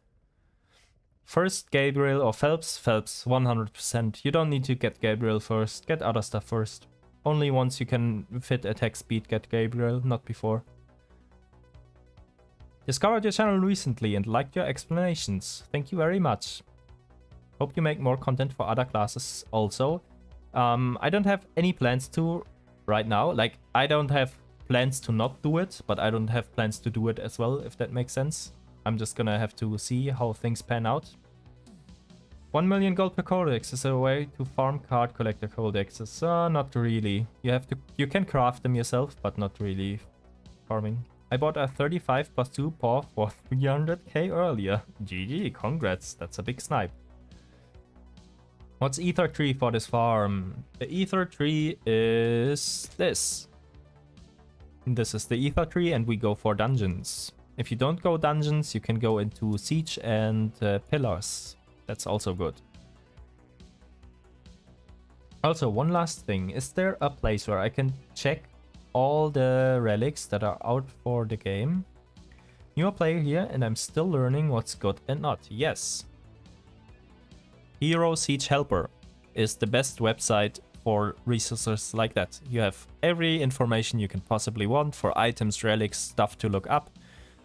First Gabriel or Phelps? Phelps, 100%. You don't need to get Gabriel first, get other stuff first. Only once you can fit attack speed, get Gabriel, not before. Discovered your channel recently and liked your explanations. Thank you very much. Hope you make more content for other classes also. I don't have any plans to right now. Like, I don't have plans to not do it, but I don't have plans to do it as well, if that makes sense. I'm just gonna have to see how things pan out. 1 million gold per codex is a way to farm card collector codexes. Not really. You can craft them yourself, but not really farming. I bought a 35+2 paw for 300k earlier. GG, congrats, that's a big snipe. What's ether tree for this farm? The ether tree is this. This is the ether tree, and we go for dungeons. If you don't go dungeons, you can go into siege and pillars. That's also good. Also, one last thing. Is there a place where I can check all the relics that are out for the game? New player here, and I'm still learning what's good and not. Yes. Hero Siege Helper is the best website for resources like that. You have every information you can possibly want for items, relics, stuff to look up.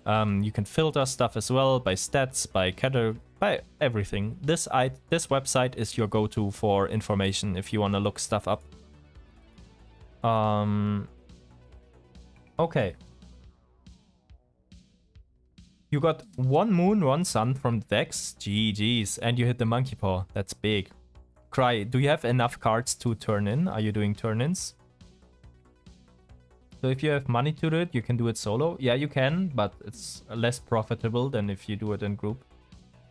You can filter stuff as well by stats, by category, by everything. This website is your go-to for information if you want to look stuff up. Okay. You got 1 moon, 1 sun from the decks. GG's. And you hit the monkey paw. That's big. Cry, do you have enough cards to turn in? Are you doing turn-ins? So if you have money to do it, you can do it solo. Yeah, you can, but it's less profitable than if you do it in group.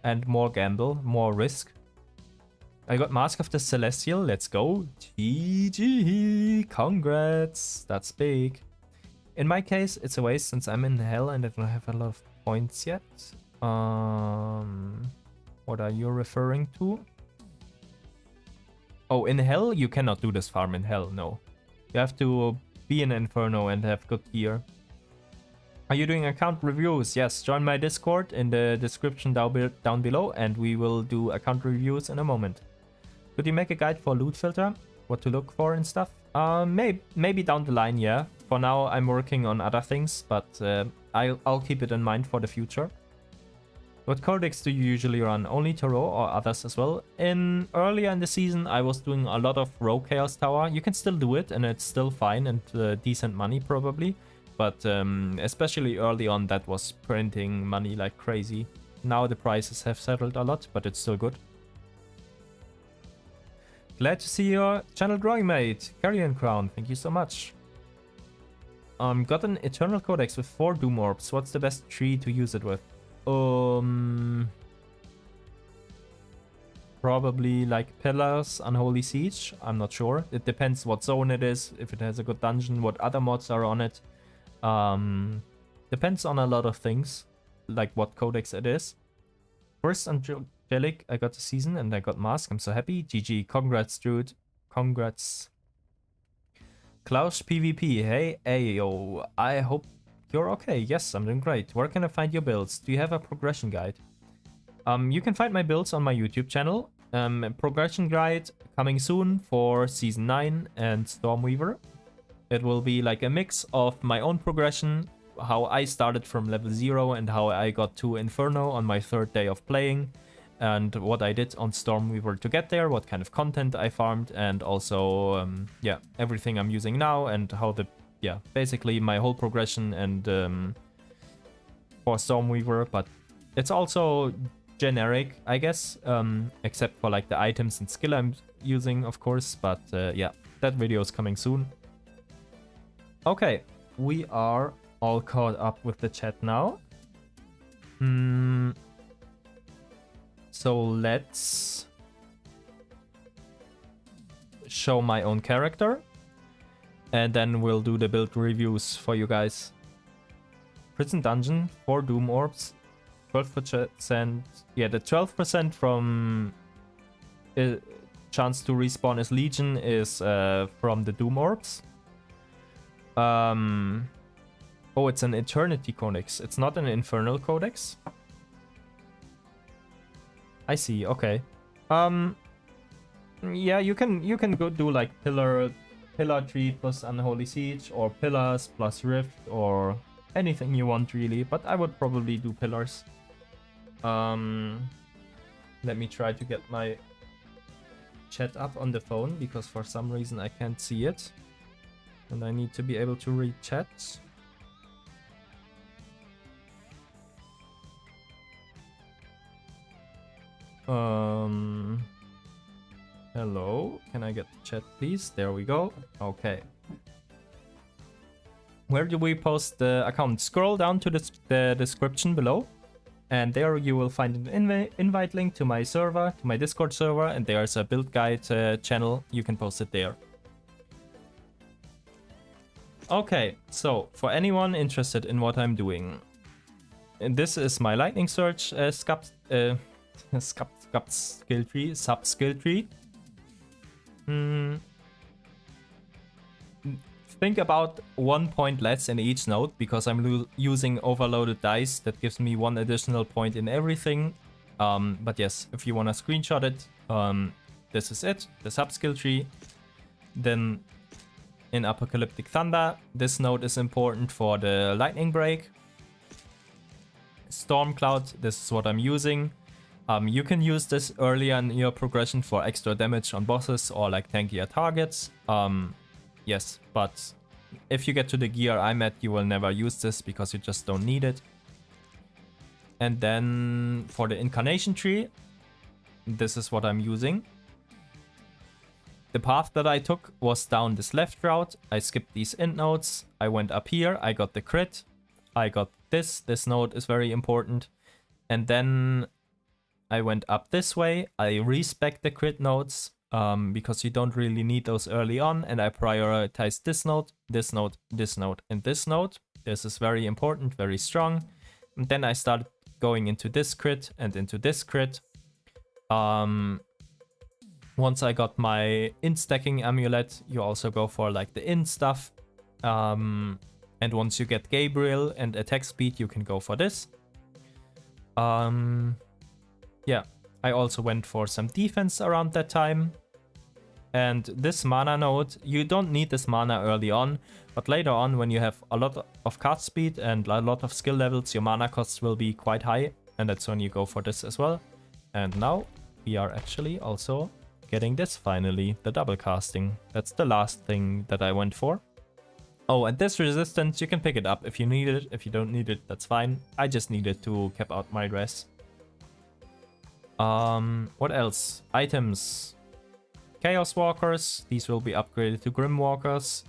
And more gamble, more risk. I got Mask of the Celestial. Let's go. GG. Congrats. That's big. In my case, it's a waste since I'm in hell and I don't have a lot of points yet. What are you referring to? Oh, in hell? You cannot do this farm in hell, no. You have to be in Inferno and have good gear. Are you doing account reviews? Yes, join my Discord in the description down below, and we will do account reviews in a moment. Could you make a guide for loot filter? What to look for and stuff? Maybe down the line, yeah. For now, I'm working on other things, but I'll keep it in mind for the future. What codex do you usually run? Only Tarot or others as well? Earlier in the season, I was doing a lot of Rogue Chaos Tower. You can still do it, and it's still fine and decent money probably. But especially early on, that was printing money like crazy. Now the prices have settled a lot, but it's still good. Glad to see your channel growing, mate. Carrion Crown, thank you so much. Got an Eternal Codex with 4 Doom Orbs. What's the best tree to use it with? Probably like Pillars, Unholy Siege. I'm not sure. It depends what zone it is, if it has a good dungeon, what other mods are on it. Depends on a lot of things, like what codex it is. First Angelic, I got the season and I got Mask. I'm so happy. GG. Congrats, dude. Congrats. Klaus PvP. Hey, ayo. I hope you're okay. Yes, I'm doing great. Where can I find your builds? Do you have a progression guide? You can find my builds on my YouTube channel. Progression guide coming soon for Season 9 and Stormweaver. It will be like a mix of my own progression, how I started from level 0 and how I got to Inferno on my 3rd day of playing, and what I did on Stormweaver to get there, what kind of content I farmed, and also, yeah, everything I'm using now and how the, yeah, basically my whole progression and for Stormweaver, but it's also generic, I guess, except for like the items and skill I'm using, of course, but yeah, that video is coming soon. Okay, we are all caught up with the chat now. So let's show my own character, and then we'll do the build reviews for you guys. Prison dungeon, 4 doom orbs, 12%. Yeah, the 12% from chance to respawn as Legion is from the doom orbs. Oh, it's an Eternity Codex. It's not an Infernal Codex. I see. Okay. Yeah, you can go do like pillar 3 plus Unholy Siege, or pillars plus Rift, or anything you want really. But I would probably do pillars. Let me try to get my chat up on the phone, because for some reason I can't see it. And I need to be able to read chat. Hello, can I get the chat please? There we go. Okay. Where do we post the account? Scroll down to the description below, and there you will find an invite link to my server, to my Discord server, and there's a build guide channel. You can post it there. Okay, so for anyone interested in what I'm doing, this is my Lightning Surge sub skill tree. Think about 1 point less in each node, because I'm using overloaded dice that gives me 1 additional point in everything. But yes, if you want to screenshot it, this is it, the sub skill tree. Then in Apocalyptic Thunder, this node is important for the lightning break. Storm Cloud, this is what I'm using. You can use this earlier in your progression for extra damage on bosses or like tankier targets. Yes, but if you get to the gear I'm at, you will never use this because you just don't need it. And then for the incarnation tree, this is what I'm using. The path that I took was down this left route. I skipped these int nodes. I went up here. I got the crit. I got this. This node is very important. And then I went up this way. I respec the crit nodes because you don't really need those early on. And I prioritized this node, this node, this node, and this node. This is very important, very strong. And then I started going into this crit and into this crit. Once I got my int stacking amulet, you also go for like the int stuff. And once you get Gabriel and attack speed, you can go for this. Yeah, I also went for some defense around that time. And this mana node, you don't need this mana early on, but later on when you have a lot of card speed and a lot of skill levels, your mana costs will be quite high, and that's when you go for this as well. And now we are actually also getting this finally, the double casting. That's the last thing that I went for. Oh, and this resistance, you can pick it up if you need it. If you don't need it, that's fine. I just needed to cap out my dress. What else? Items. Chaos Walkers. These will be upgraded to Grim Walkers.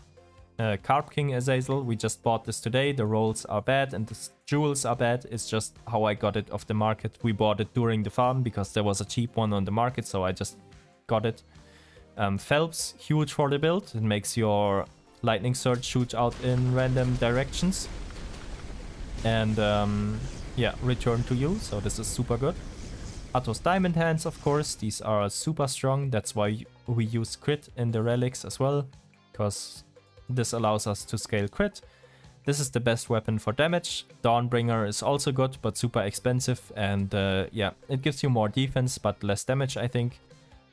Carp King Azazel. We just bought this today. The rolls are bad and the jewels are bad. It's just how I got it off the market. We bought it during the farm because there was a cheap one on the market, so I just got it. Phelps, huge for the build. It makes your lightning surge shoot out in random directions. And yeah, return to you. So this is super good. Atos Diamond Hands, of course. These are super strong. That's why we use crit in the relics as well, because this allows us to scale crit. This is the best weapon for damage. Dawnbringer is also good, but super expensive. And yeah, it gives you more defense, but less damage, I think.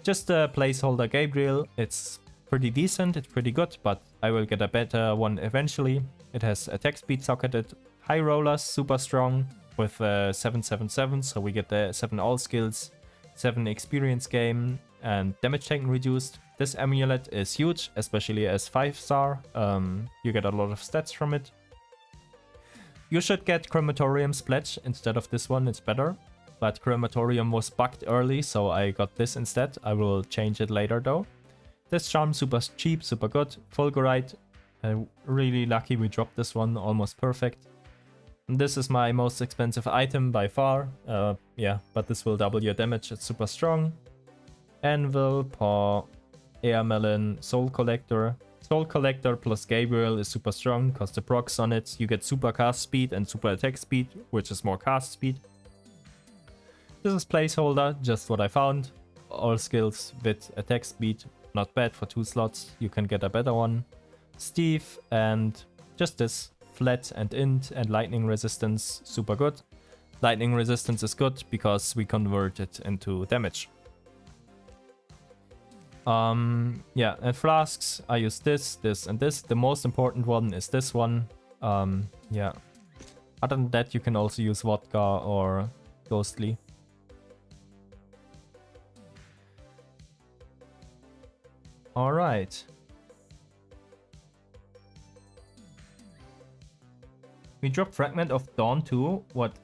Just a placeholder Gabriel. It's pretty decent, it's pretty good, but I will get a better one eventually. It has attack speed socketed, high rollers, super strong with 777, so we get the 7 all skills, 7 experience gain, and damage taken reduced. This amulet is huge, especially as 5-star. You get a lot of stats from it. You should get Crematorium's Pledge instead of this one, it's better. But Crematorium was bugged early, so I got this instead. I will change it later though. This charm, super cheap, super good. Fulgurite, really lucky we dropped this one, almost perfect. And this is my most expensive item by far. Yeah, but this will double your damage, it's super strong. Anvil, Paw, Air Melon, Soul Collector. Soul Collector plus Gabriel is super strong because the procs on it, you get super cast speed and super attack speed, which is more cast speed. This is placeholder, just what I found. All skills with attack speed, not bad for 2 slots. You can get a better one. Steve and just this flat and int and lightning resistance, super good. Lightning resistance is good because we convert it into damage. Yeah, and flasks, I use this, this, and this. The most important one is this one. Yeah. Other than that, you can also use vodka or ghostly. Alright. We drop Fragment of Dawn too. What?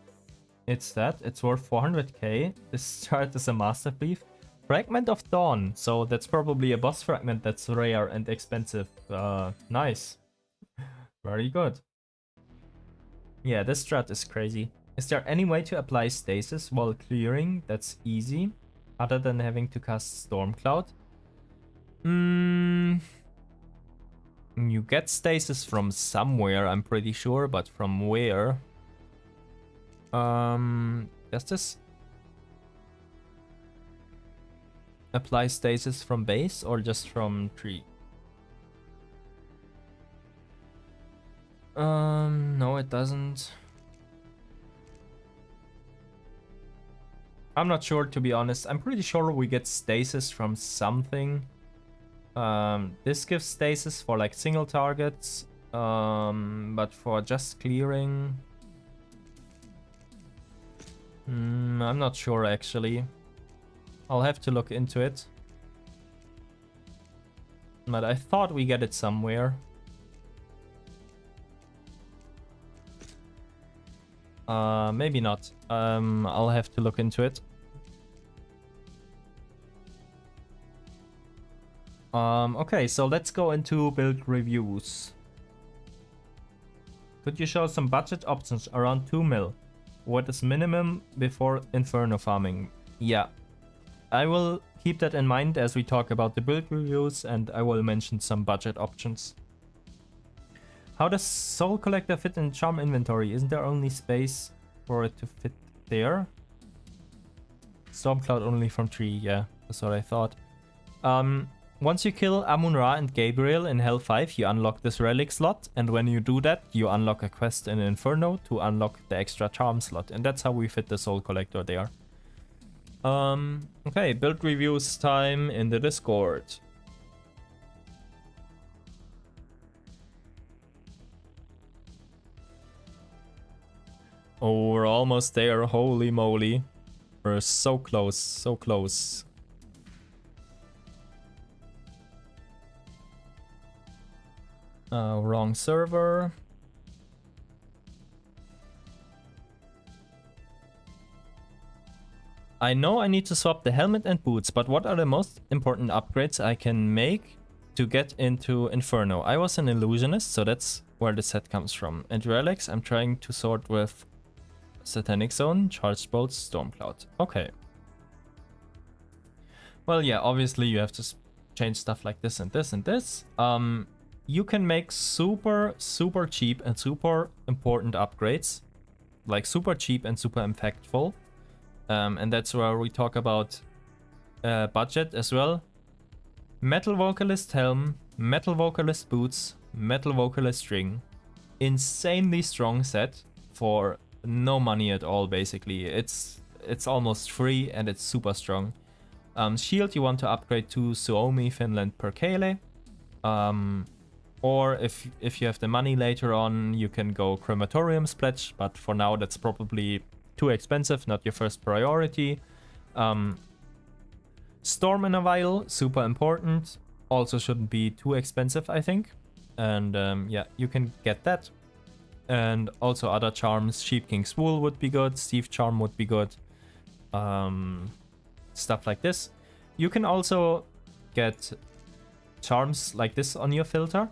It's that. It's worth 400k. This chart is a master thief. Fragment of Dawn. So that's probably a boss fragment that's rare and expensive. Nice. Very good. Yeah, this strat is crazy. Is there any way to apply stasis while clearing? That's easy. Other than having to cast Stormcloud. You get stasis from somewhere, I'm pretty sure, but from where? Does this apply stasis from base or just from tree? No, it doesn't. I'm not sure, to be honest. I'm pretty sure we get stasis from something. This gives stasis for like single targets, but for just clearing, I'm not sure actually. I'll have to look into it. But I thought we get it somewhere. Maybe not. I'll have to look into it. Okay, so let's go into build reviews. Could you show some budget options around 2 mil? What is minimum before Inferno farming? Yeah, I will keep that in mind as we talk about the build reviews, and I will mention some budget options. How does Soul Collector fit in Charm inventory? Isn't there only space for it to fit there? Stormcloud only from tree, yeah, that's what I thought. Once you kill Amun-Ra and Gabriel in Hell 5, you unlock this relic slot, and when you do that, you unlock a quest in Inferno to unlock the extra charm slot, and that's how we fit the Soul Collector there. Okay, build reviews time in the Discord. Oh, we're almost there, holy moly. We're so close, so close. Wrong server. I know I need to swap the helmet and boots, but what are the most important upgrades I can make to get into Inferno? I was an illusionist, so that's where the set comes from. And relics, I'm trying to sort with Satanic Zone, Charged Bolts, Stormcloud. Okay. Well, yeah, obviously you have to change stuff like this and this and this. You can make super cheap and super important upgrades. Like super cheap and super impactful. And that's where we talk about budget as well. Metal Vocalist Helm, Metal Vocalist Boots, Metal Vocalist Ring. Insanely strong set for no money at all, basically. It's almost free and it's super strong. Shield you want to upgrade to Suomi, Finland per Kale. Or if you have the money later on, you can go Crematorium's Pledge, but for now that's probably too expensive, not your first priority. Storm in a Vial, super important. Also shouldn't be too expensive, I think. And yeah, you can get that. And also other charms, Sheep King's Wool would be good, Steve Charm would be good. Stuff like this. You can also get charms like this on your filter.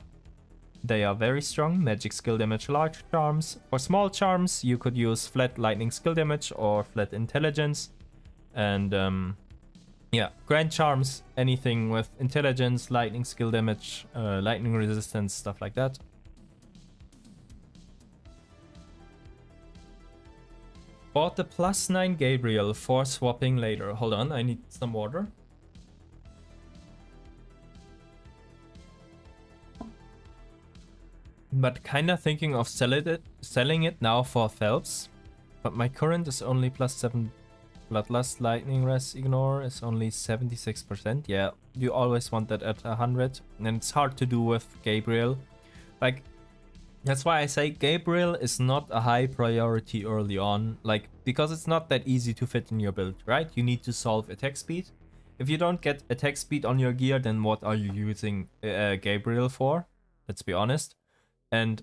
They are very strong, magic skill damage large charms. For small charms, you could use flat lightning skill damage or flat intelligence. And yeah, grand charms, anything with intelligence, lightning skill damage, lightning resistance, stuff like that. Bought the +9 Gabriel for swapping later. Hold on, I need some water. But kinda thinking of selling it now for Phelps. But my current is only +7 Bloodlust, Lightning Res, Ignore is only 76%. Yeah, you always want that at 100. And it's hard to do with Gabriel. Like, that's why I say Gabriel is not a high priority early on. Like, because it's not that easy to fit in your build, right? You need to solve attack speed. If you don't get attack speed on your gear, then what are you using Gabriel for? Let's be honest. And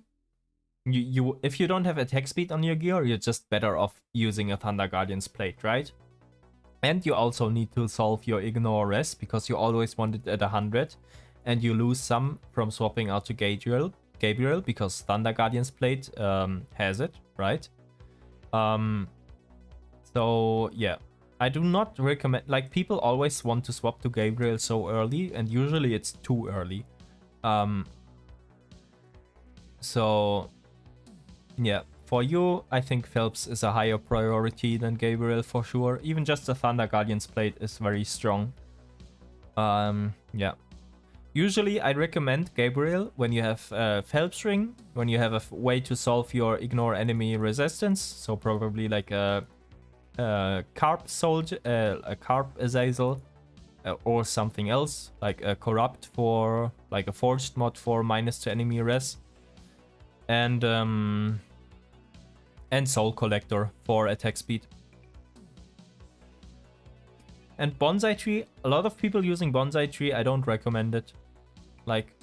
if you don't have attack speed on your gear, you're just better off using a Thunder Guardian's Plate, right? And you also need to solve your Ignore Res, because you always want it at 100. And you lose some from swapping out to Gabriel, because Thunder Guardian's Plate has it, right? So yeah, I do not recommend, like, people always want to swap to Gabriel so early, and usually it's too early. So yeah, for you, I think Phelps is a higher priority than Gabriel for sure. Even just the Thunder Guardian's Plate is very strong. Yeah. Usually I recommend Gabriel when you have Phelps Ring, when you have a way to solve your ignore enemy resistance. So probably like a Carp Soldier, a Carp Azazel, or something else, like a Corrupt for, like a Forged mod for minus to enemy res. And Soul Collector for attack speed. And Bonsai Tree, a lot of people using Bonsai Tree, I don't recommend it. Like,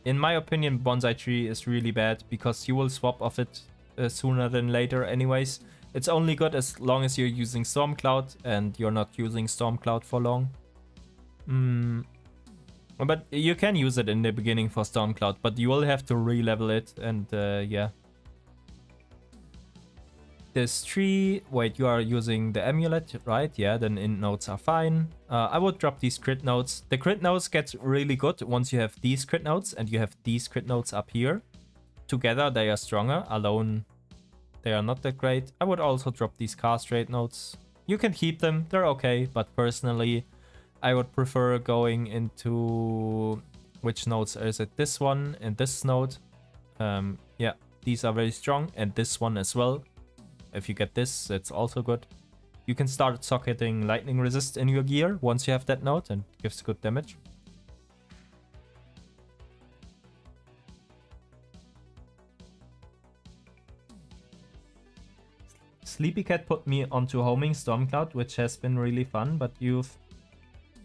in my opinion, Bonsai Tree is really bad because you will swap off it sooner than later anyways. It's only good as long as you're using Stormcloud and you're not using Stormcloud for long. But you can use it in the beginning for Stormcloud, but you will have to re-level it, and yeah. This tree, wait, you are using the amulet, right? Yeah, then int nodes are fine. I would drop these crit nodes. The crit nodes get really good once you have these crit nodes and you have these crit nodes up here. Together they are stronger, alone they are not that great. I would also drop these cast rate nodes. You can keep them, they're okay, but personally I would prefer going into, which nodes is it? This one and this node. Yeah, these are very strong, and this one as well. If you get this, it's also good. You can start socketing lightning resist in your gear once you have that node, and it gives good damage. Sleepy Cat put me onto homing Stormcloud, which has been really fun, but you've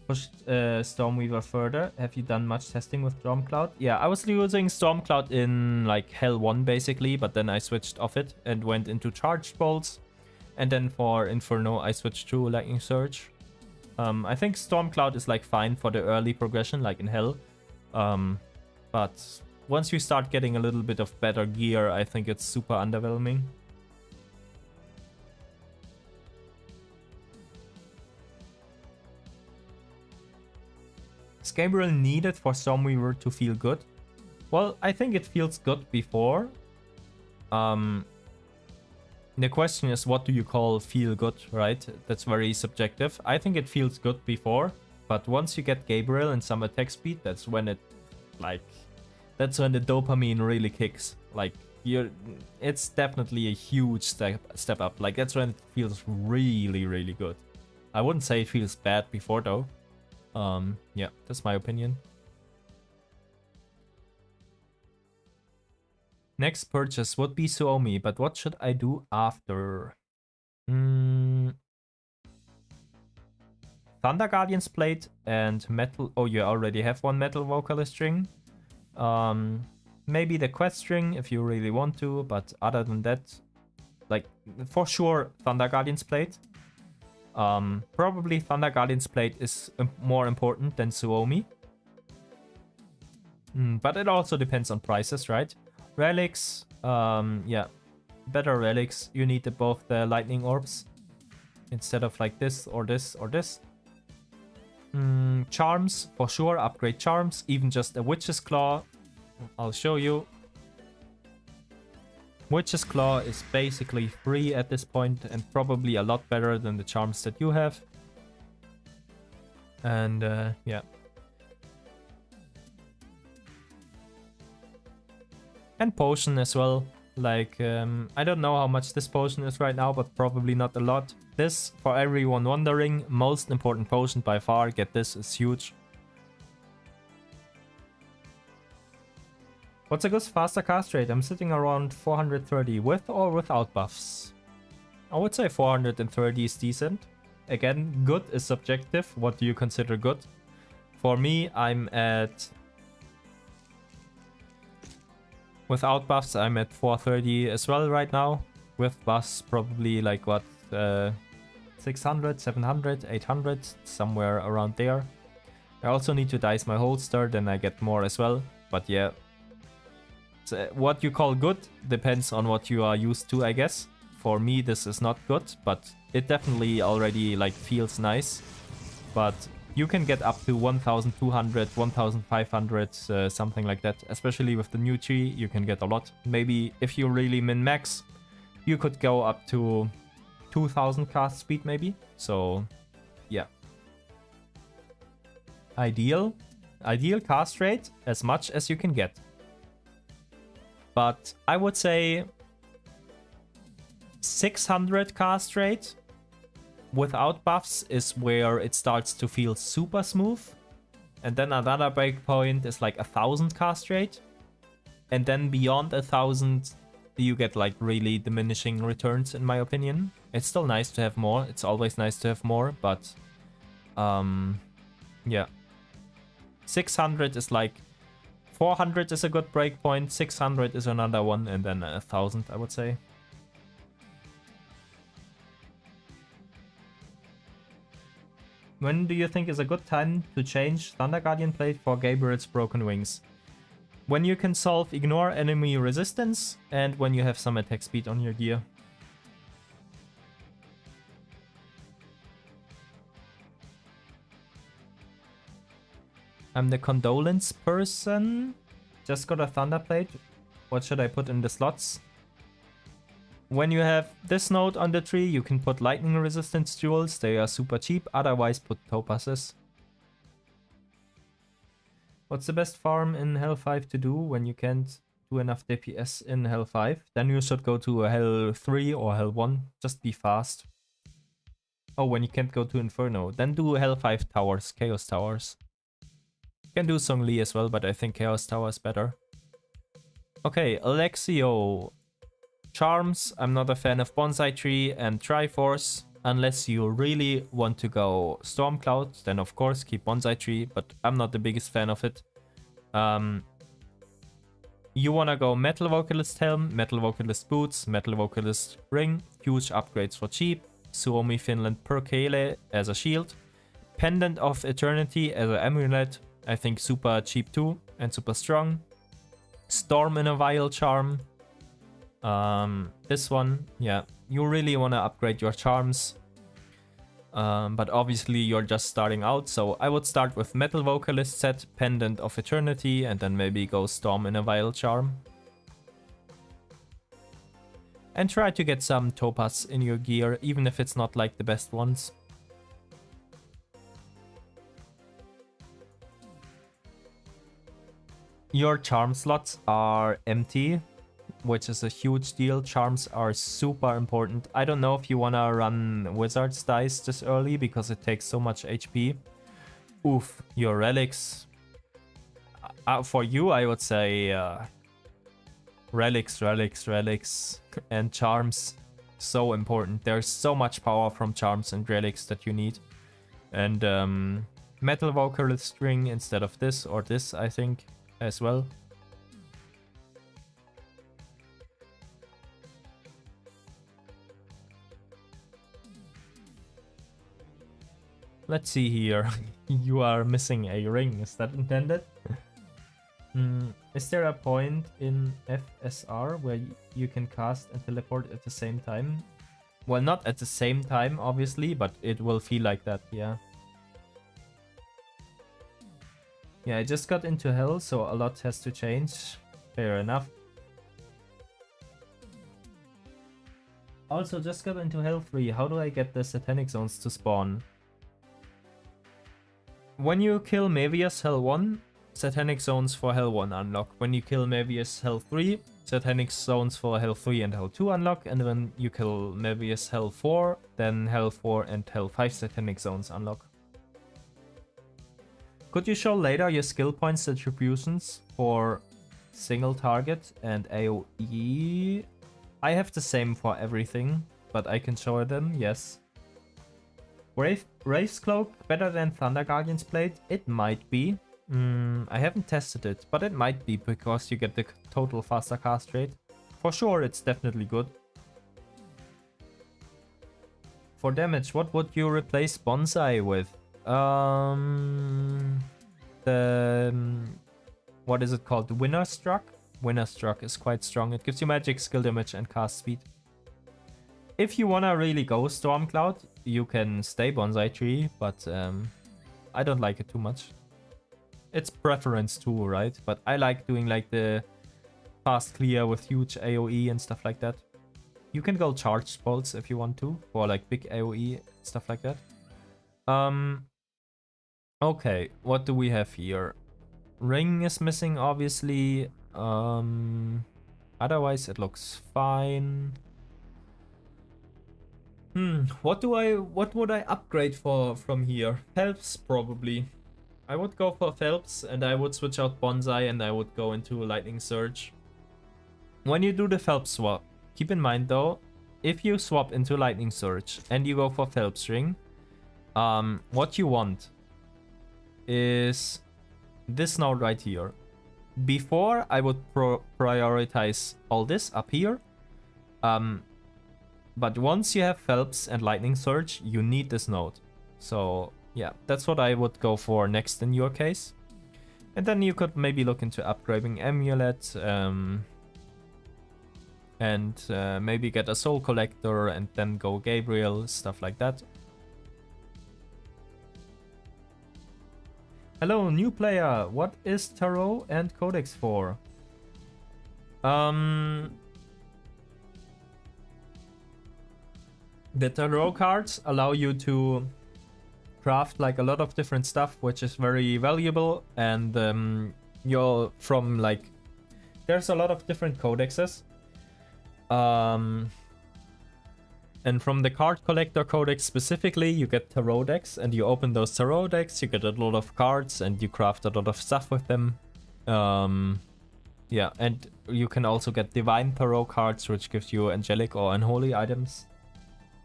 pushed Stormweaver further. Have you done much testing with Stormcloud? Yeah, I was using Stormcloud in like Hell 1 basically, but then I switched off it and went into Charged Bolts. And then for Inferno, I switched to Lightning Surge. I think Stormcloud is like fine for the early progression, like in Hell. But once you start getting a little bit of better gear, I think it's super underwhelming. Is Gabriel needed for Stormweaver to feel good? Well, I think it feels good before. The question is, what do you call feel good, right? That's very subjective. I think it feels good before, but once you get Gabriel and some attack speed, that's when it, like, that's when the dopamine really kicks. Like, it's definitely a huge step up. Like, that's when it feels really, really good. I wouldn't say it feels bad before though. Yeah, that's my opinion. Next purchase would be Suomi, but what should I do after? Thunder Guardian's Plate and Metal... Oh, you already have one Metal Vocalist ring. Maybe the Quest ring if you really want to, but other than that, like, for sure, Thunder Guardian's Plate. Probably Thunder Guardian's Plate is more important than Suomi. But it also depends on prices, right? Relics, yeah, better relics. You need both the lightning orbs instead of like this or this or this. Charms, for sure, upgrade charms, even just a Witch's Claw. I'll show you. Witch's Claw is basically free at this point and probably a lot better than the charms that you have. And yeah. And potion as well. Like, I don't know how much this potion is right now, but probably not a lot. This, for everyone wondering, most important potion by far. Get this, it's huge. What's a good faster cast rate? I'm sitting around 430 with or without buffs. I would say 430 is decent. Again, good is subjective. What do you consider good? For me, I'm at... Without buffs, I'm at 430 as well right now. With buffs, probably like what? 600, 700, 800, somewhere around there. I also need to dice my holster, then I get more as well. But yeah. So what you call good depends on what you are used to, I guess. For me, this is not good, but it definitely already like feels nice. But you can get up to 1200, 1500, something like that. Especially with the new tree, you can get a lot. Maybe if you really min-max, you could go up to 2000 cast speed maybe. So, yeah. Ideal cast rate, as much as you can get. But I would say 600 cast rate without buffs is where it starts to feel super smooth. And then another breakpoint is like 1000 cast rate. And then beyond 1000, you get like really diminishing returns, in my opinion. It's still nice to have more. It's always nice to have more, but yeah. 600 is like 400 is a good breakpoint, 600 is another one, and then 1000, I would say. When do you think is a good time to change Thunder Guardian Plate for Gabriel's Broken Wings? When you can solve ignore enemy resistance and when you have some attack speed on your gear. I'm the condolence person. Just got a Thunder Plate. What should I put in the slots? When you have this node on the tree, you can put lightning resistance jewels. They are super cheap. Otherwise, put topazes. What's the best farm in Hell 5 to do when you can't do enough DPS in Hell 5? Then you should go to Hell 3 or Hell 1. Just be fast. Oh, when you can't go to Inferno. Then do Hell 5 towers, Chaos towers. You can do Songli as well, but I think Chaos Tower is better. Okay, Alexio. Charms, I'm not a fan of Bonsai Tree and Triforce. Unless you really want to go Stormcloud, then of course keep Bonsai Tree, but I'm not the biggest fan of it. You wanna go Metal Vocalist Helm, Metal Vocalist Boots, Metal Vocalist Ring, huge upgrades for cheap, Suomi Finland Perkele as a shield, Pendant of Eternity as an amulet, I think super cheap too, and super strong. Storm in a Vial Charm. This one, yeah, you really want to upgrade your charms. But obviously you're just starting out, so I would start with Metal Vocalist set, Pendant of Eternity, and then maybe go Storm in a Vial Charm. And try to get some topaz in your gear, even if it's not like the best ones. Your charm slots are empty. which is a huge deal. Charms are super important. I don't know if you wanna run Wizard's Dice this early because it takes so much HP. Oof, your relics. For you, I would say relics, and charms. So important. There's so much power from charms and relics that you need. And metal vocalist string instead of this or this, I think, as well. Let's see here. You are missing a ring. Is that intended? Is there a point in FSR where you can cast and teleport at the same time? Well, not at the same time, obviously, but it will feel like that, yeah. Yeah, I just got into hell, so a lot has to change. Fair enough. Also, just got into hell 3. How do I get the satanic zones to spawn? When you kill Mavius Hell 1, satanic zones for Hell 1 unlock. When you kill Mavius Hell 3, satanic zones for Hell 3 and Hell 2 unlock. And when you kill Mavius Hell 4, then Hell 4 and Hell 5 satanic zones unlock. Could you show later your skill points distributions for single target and AoE? I have the same for everything, but I can show them, yes. Wraith's Cloak better than Thunder Guardian's Blade? It might be. I haven't tested it, but it might be because you get the total faster cast rate. For sure, it's definitely good. For damage, what would you replace Bonsai with? What is it called? The Winner Struck? Winner Struck is quite strong. It gives you magic, skill damage, and cast speed. If you wanna really go Stormcloud, you can stay Bonsai Tree, but I don't like it too much. It's preference too, right? But I like doing like the fast clear with huge AoE and stuff like that. You can go charged bolts if you want to, for like big AoE, stuff like that. Okay, what do we have here? Ring is missing, obviously. Otherwise it looks fine. What would I upgrade from here? Phelps, probably. I would go for Phelps and I would switch out Bonsai and I would go into Lightning Surge. When you do the Phelps swap, keep in mind though, if you swap into Lightning Surge and you go for Phelps Ring, what you want is this node right here. Before, I would prioritize all this up here. But once you have Phelps and Lightning Surge, you need this node. So yeah, that's what I would go for next in your case. And then you could maybe look into upgrading Amulet. And maybe get a Soul Collector and then go Gabriel, stuff like that. Hello, new player. What is Tarot and Codex for? The Tarot cards allow you to craft like a lot of different stuff, which is very valuable. And you're from like, there's a lot of different codexes. And from the card collector codex specifically, you get tarot decks, and you open those tarot decks, you get a lot of cards, and you craft a lot of stuff with them. Yeah, and you can also get divine tarot cards, which gives you angelic or unholy items.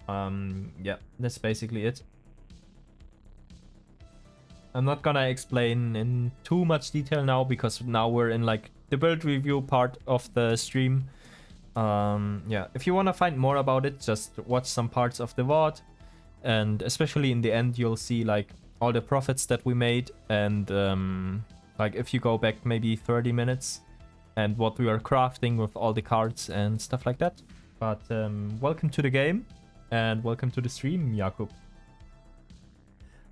Yeah, that's basically it. I'm not gonna explain in too much detail now, because now we're in like the build review part of the stream. Yeah, if you want to find more about it, just watch some parts of the VOD, and especially in the end you'll see like all the profits that we made, and like if you go back maybe 30 minutes and what we are crafting with all the cards and stuff like that. But welcome to the game and welcome to the stream, Jakub.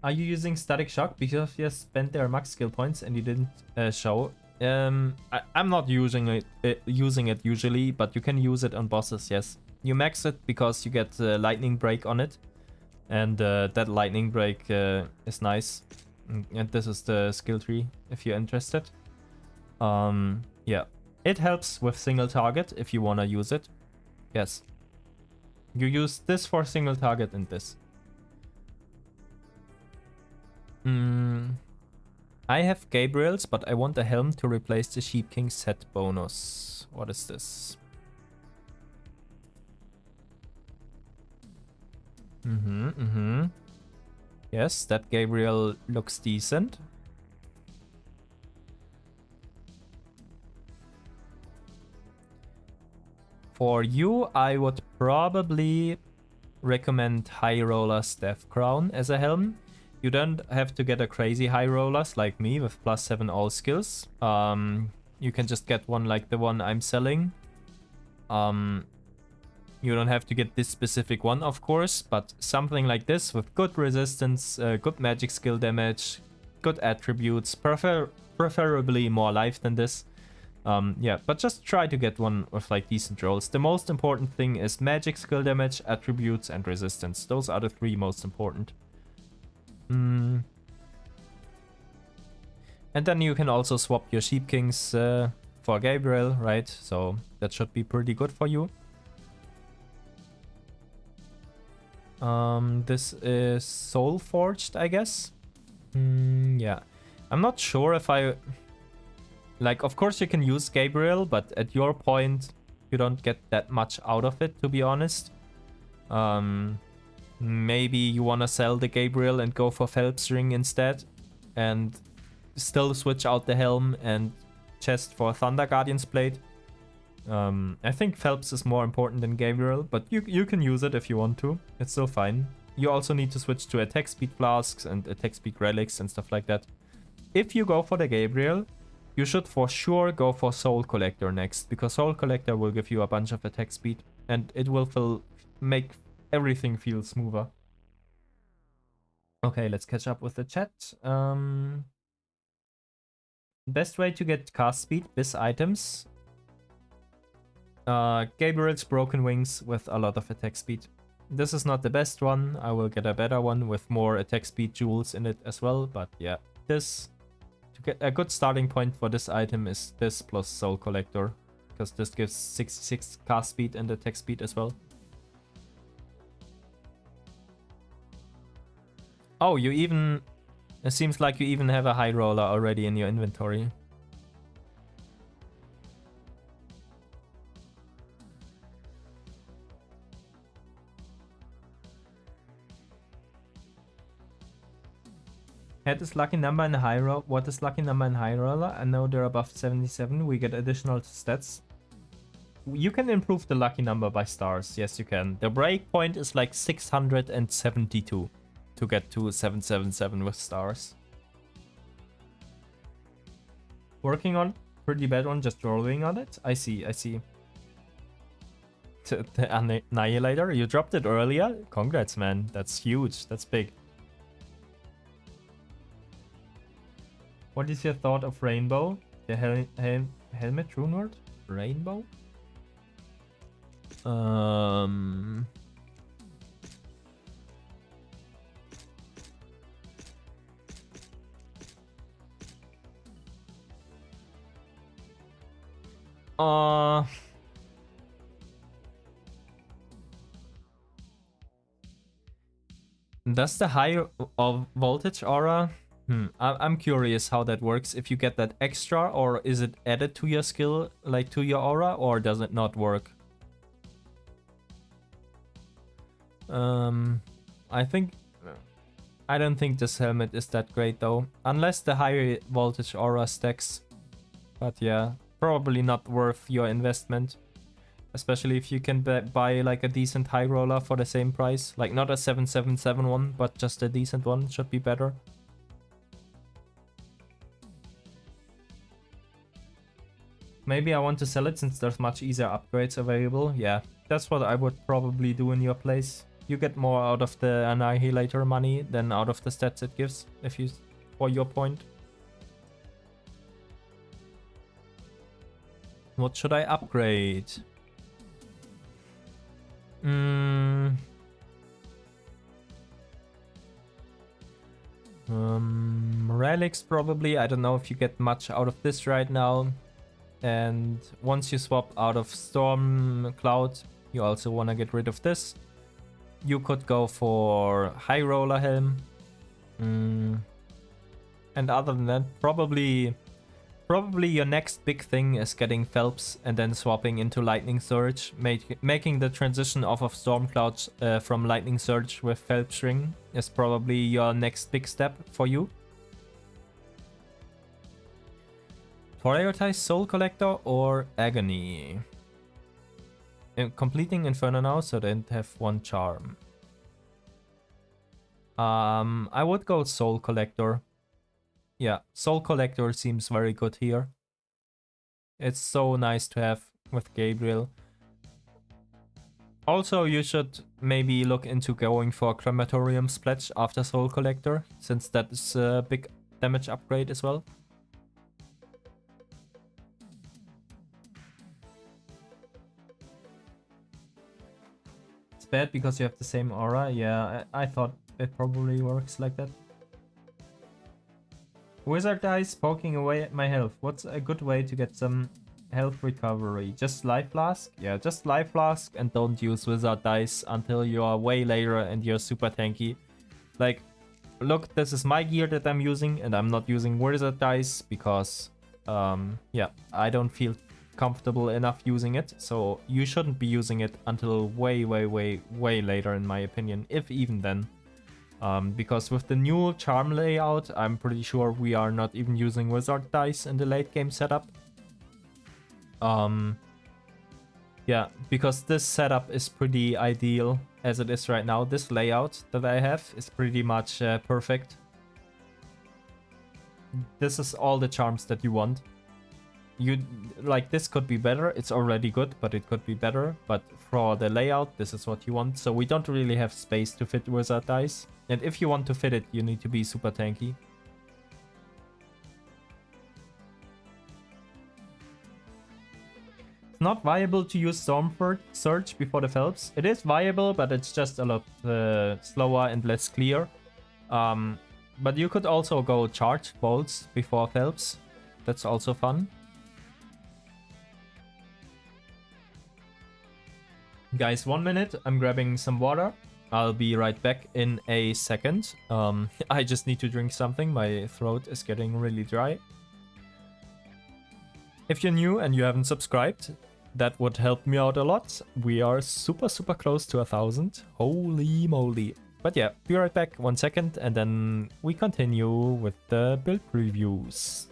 Are you using Static Shock because you spent their max skill points and you didn't show? I'm not using it usually, but you can use it on bosses, yes. You max it because you get lightning break on it, and that lightning break is nice. And this is the skill tree if you're interested. Yeah, It helps with single target if you want to use it. Yes. You use this for single target and this. I have Gabriel's, but I want a helm to replace the Sheep King set bonus. What is this? Yes, that Gabriel looks decent. For you, I would probably recommend High Roller Staff Crown as a helm. You don't have to get a crazy High Rollers like me with +7 all skills. You can just get one like the one I'm selling. You don't have to get this specific one, of course, but something like this with good resistance, good magic skill damage, good attributes, preferably more life than this. Yeah, but just try to get one with like decent rolls. The most important thing is magic skill damage, attributes, and resistance. Those are the 3 most important. And then you can also swap your Sheep Kings for Gabriel, right? So that should be pretty good for you. This is Soul Forged, I guess. Yeah. I'm not sure if I... Like, of course you can use Gabriel, but at your point, you don't get that much out of it, to be honest. Maybe you want to sell the Gabriel and go for Phelps Ring instead. And still switch out the helm and chest for Thunder Guardian's Blade. I think Phelps is more important than Gabriel, but you can use it if you want to. It's still fine. You also need to switch to attack speed flasks and attack speed relics and stuff like that. If you go for the Gabriel, you should for sure go for Soul Collector next, because Soul Collector will give you a bunch of attack speed and it will make everything feel smoother. Okay, let's catch up with the chat. Best way to get cast speed, Bis items. Gabriel's Broken Wings with a lot of attack speed. This is not the best one. I will get a better one with more attack speed jewels in it as well. But yeah, this... To get a good starting point for this item is this plus Soul Collector. Because this gives 66 cast speed and attack speed as well. Oh, you even... It seems like you even have a High Roller already in your inventory. Head is lucky number in high roller. What is lucky number in high roller? I know they're above 77. We get additional stats. You can improve the lucky number by stars. Yes, you can. The break point is like 672 to get to 777 with stars. Working on pretty bad one, just rolling on it. I see. The Annihilator, you dropped it earlier. Congrats, man. That's huge. That's big. What is your thought of Rainbow? The helmet runeward? Rainbow? Does the high voltage aura? I'm curious how that works. If you get that extra, or is it added to your skill, like to your aura, or does it not work? I don't think this helmet is that great though, unless the high voltage aura stacks. But yeah, probably not worth your investment. Especially if you can buy like a decent high roller for the same price. Like not a 777 one, but just a decent one should be better. Maybe I want to sell it since there's much easier upgrades available. Yeah, that's what I would probably do in your place. You get more out of the Annihilator money than out of the stats it gives, if you, for your point. What should I upgrade? Relics probably. I don't know if you get much out of this right now. And once you swap out of Storm Cloud, you also want to get rid of this. You could go for High Roller Helm. And other than that, probably your next big thing is getting Phelps and then swapping into Lightning Surge, making the transition off of Storm Clouds from Lightning Surge with Phelps Ring is probably your next big step for you. Prioritize Soul Collector or Agony. Completing Inferno now, so they have one charm. I would go Soul Collector. Yeah, Soul Collector seems very good here. It's so nice to have with Gabriel. Also, you should maybe look into going for Crematorium Splatch after Soul Collector, since that is a big damage upgrade as well. It's bad because you have the same aura. Yeah, I thought it probably works like that. Wizard dice poking away at my health. What's a good way to get some health recovery? Just Life Flask? Yeah, just Life Flask and don't use Wizard dice until you are way later and you're super tanky. Like, look, this is my gear that I'm using and I'm not using Wizard dice because, yeah, I don't feel comfortable enough using it. So you shouldn't be using it until way later in my opinion, if even then. Because with the new charm layout, I'm pretty sure we are not even using Wizard dice in the late game setup. Yeah, because this setup is pretty ideal as it is right now. This layout that I have is pretty much perfect. This is all the charms that you want. Like, this could be better. It's already good, but it could be better. But for the layout, this is what you want. So we don't really have space to fit Wizard dice. And if you want to fit it, you need to be super tanky. It's not viable to use Storm Surge before the Phelps. It is viable, but it's just a lot slower and less clear. But you could also go Charge Bolts before Phelps. That's also fun. Guys, 1 minute. I'm grabbing some water. I'll be right back in a second. I just need to drink something. My throat is getting really dry. If you're new and you haven't subscribed, that would help me out a lot. We are super close to 1,000. Holy moly. But yeah, be right back 1 second and then we continue with the build previews.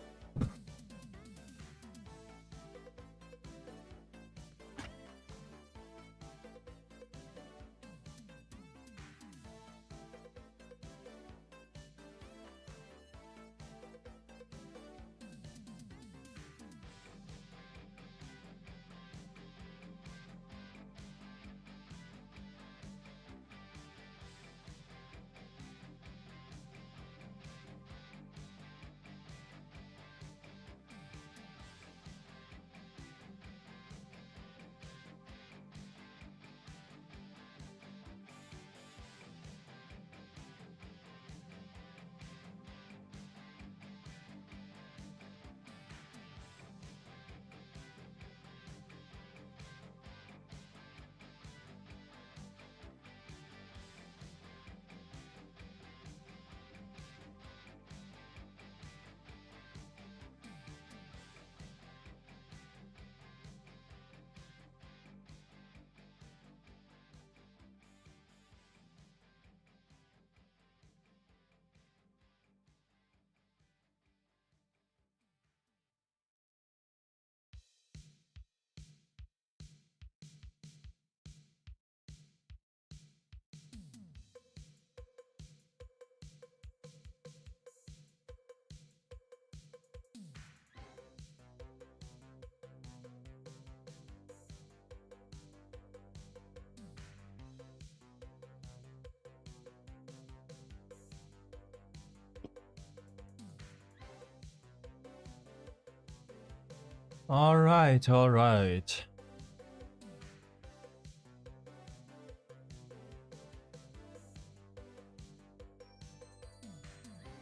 All right. I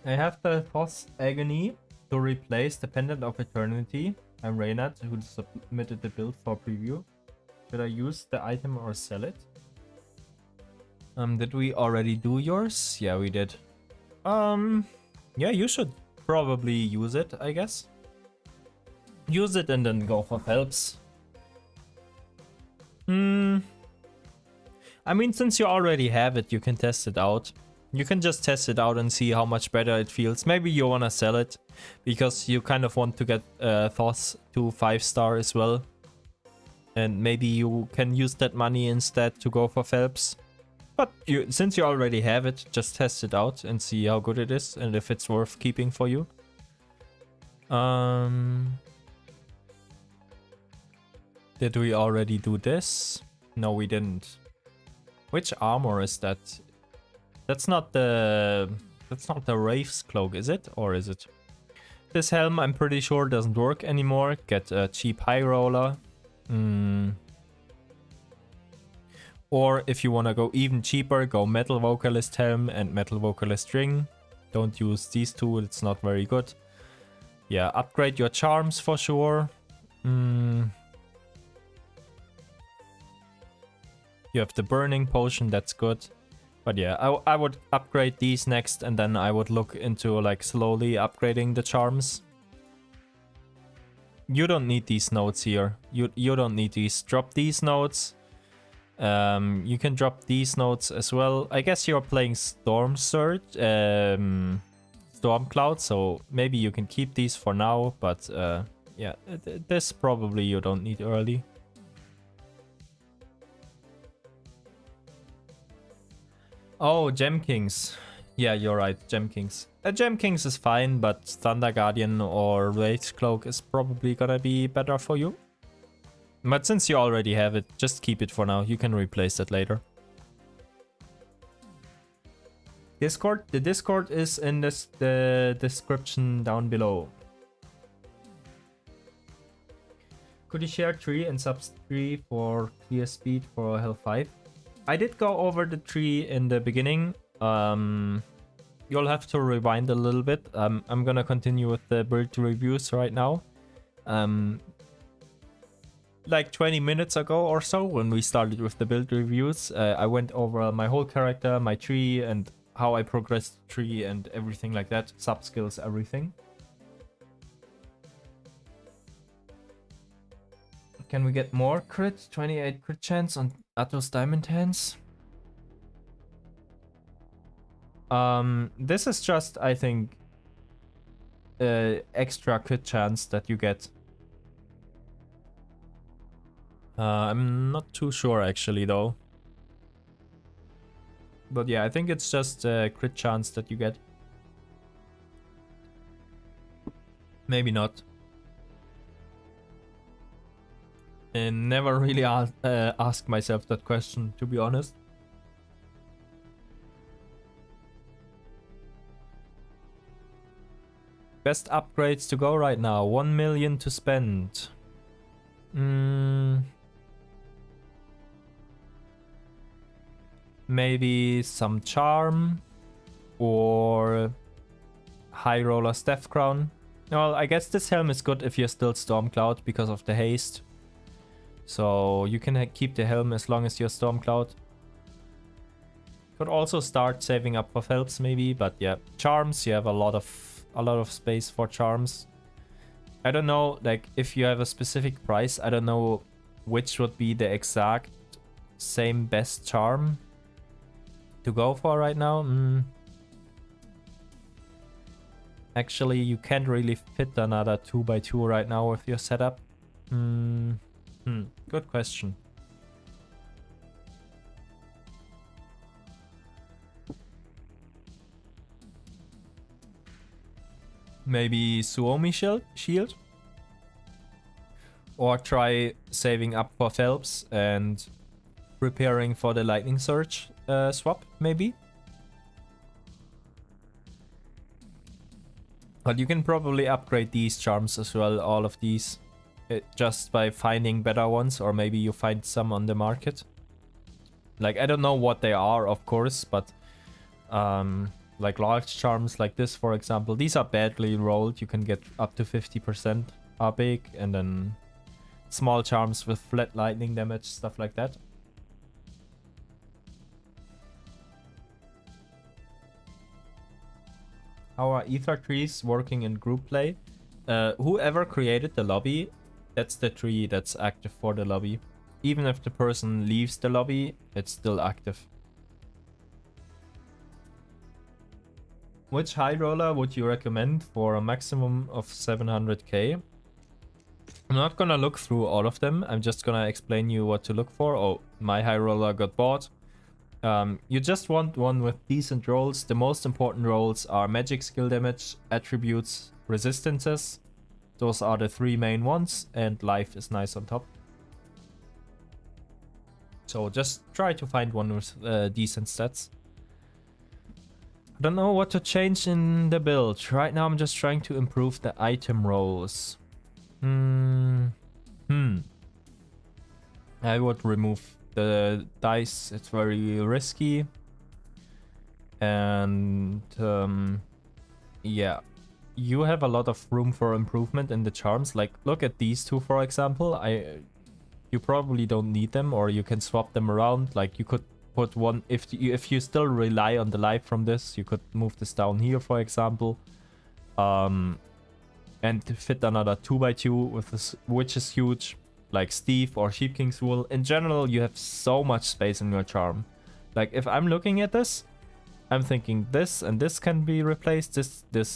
have the Foss Agony to replace the Pendant of Eternity. I'm Reynat, who submitted the build for preview. Should I use the item or sell it? Did we already do yours? Yeah, we did. Yeah, you should probably use it, I guess. Use it and then go for Phelps. I mean, since you already have it, you can test it out. You can just test it out and see how much better it feels. Maybe you wanna sell it because you kind of want to get Thoth to 5-star as well. And maybe you can use that money instead to go for Phelps. But since you already have it, just test it out and see how good it is and if it's worth keeping for you. Did we already do this? No, we didn't. Which armor is that? That's not the Wraith's cloak, is it? Or is it? This helm, I'm pretty sure, doesn't work anymore. Get a cheap high roller. Or if you want to go even cheaper, go Metal Vocalist helm and Metal Vocalist ring. Don't use these two, it's not very good. Yeah, upgrade your charms for sure. You have the burning potion, that's good. But yeah, I would upgrade these next, and then I would look into like slowly upgrading the charms. You don't need these nodes here. You don't need these. Drop these nodes. You can drop these nodes as well. I guess you're playing Stormcloud, so maybe you can keep these for now. But yeah, this probably you don't need early. Oh, Gem Kings. Yeah, you're right, Gem Kings. Gem Kings is fine, but Thunder Guardian or Wraith's Cloak is probably gonna be better for you. But since you already have it, just keep it for now. You can replace it later. Discord? The Discord is in the description down below. Could you share tree and subs tree for clear speed for Hell 5? I did go over the tree in the beginning. You'll have to rewind a little bit. I'm gonna continue with the build reviews right now. Like 20 minutes ago or so, when we started with the build reviews, I went over my whole character, my tree, and how I progressed the tree and everything like that. Sub skills, everything. Can we get more crit? 28 crit chance on Atos Diamond Hands. This is just, I think, extra crit chance that you get. I'm not too sure actually though. But yeah, I think it's just a crit chance that you get. Maybe not. And never really asked myself that question, to be honest. Best upgrades to go right now. 1 million to spend. Maybe some charm or high roller staff crown. Well, I guess this helm is good if you're still Stormcloud because of the haste. So you can keep the helm as long as you're Stormcloud. Could also start saving up for Phelps maybe, but yeah, charms, you have a lot of space for charms. I don't know, like if you have a specific price, I don't know which would be the exact same best charm to go for right now. Actually, you can't really fit another 2x2 right now with your setup. Good question. Maybe Suomi shield? Or try saving up for Phelps and preparing for the Lightning Surge swap, maybe? But you can probably upgrade these charms as well, all of these. Just by finding better ones, or maybe you find some on the market. Like, I don't know what they are, of course, but like large charms like this, for example, these are badly rolled. You can get up to 50%. are big, and then small charms with flat lightning damage, stuff like that. How are ether trees working in group play? Whoever created the lobby, that's the tree that's active for the lobby. Even if the person leaves the lobby, it's still active. Which high roller would you recommend for a maximum of 700k? I'm not gonna look through all of them. I'm just gonna explain you what to look for. Oh, my high roller got bought. You just want one with decent rolls. The most important rolls are magic skill damage, attributes, resistances. Those are the three main ones, and life is nice on top. So just try to find one with decent stats. I don't know what to change in the build. Right now I'm just trying to improve the item rolls. I would remove the dice. It's very risky. And yeah, you have a lot of room for improvement in the charms. Like, look at these two, for example. You probably don't need them, or you can swap them around. Like, you could put one, if you still rely on the life from this, you could move this down here, for example, and fit another 2x2 with this, which is huge, like Steve or Sheep King's Wool. In general, you have so much space in your charm. Like, if I'm looking at this, I'm thinking this and this can be replaced. This.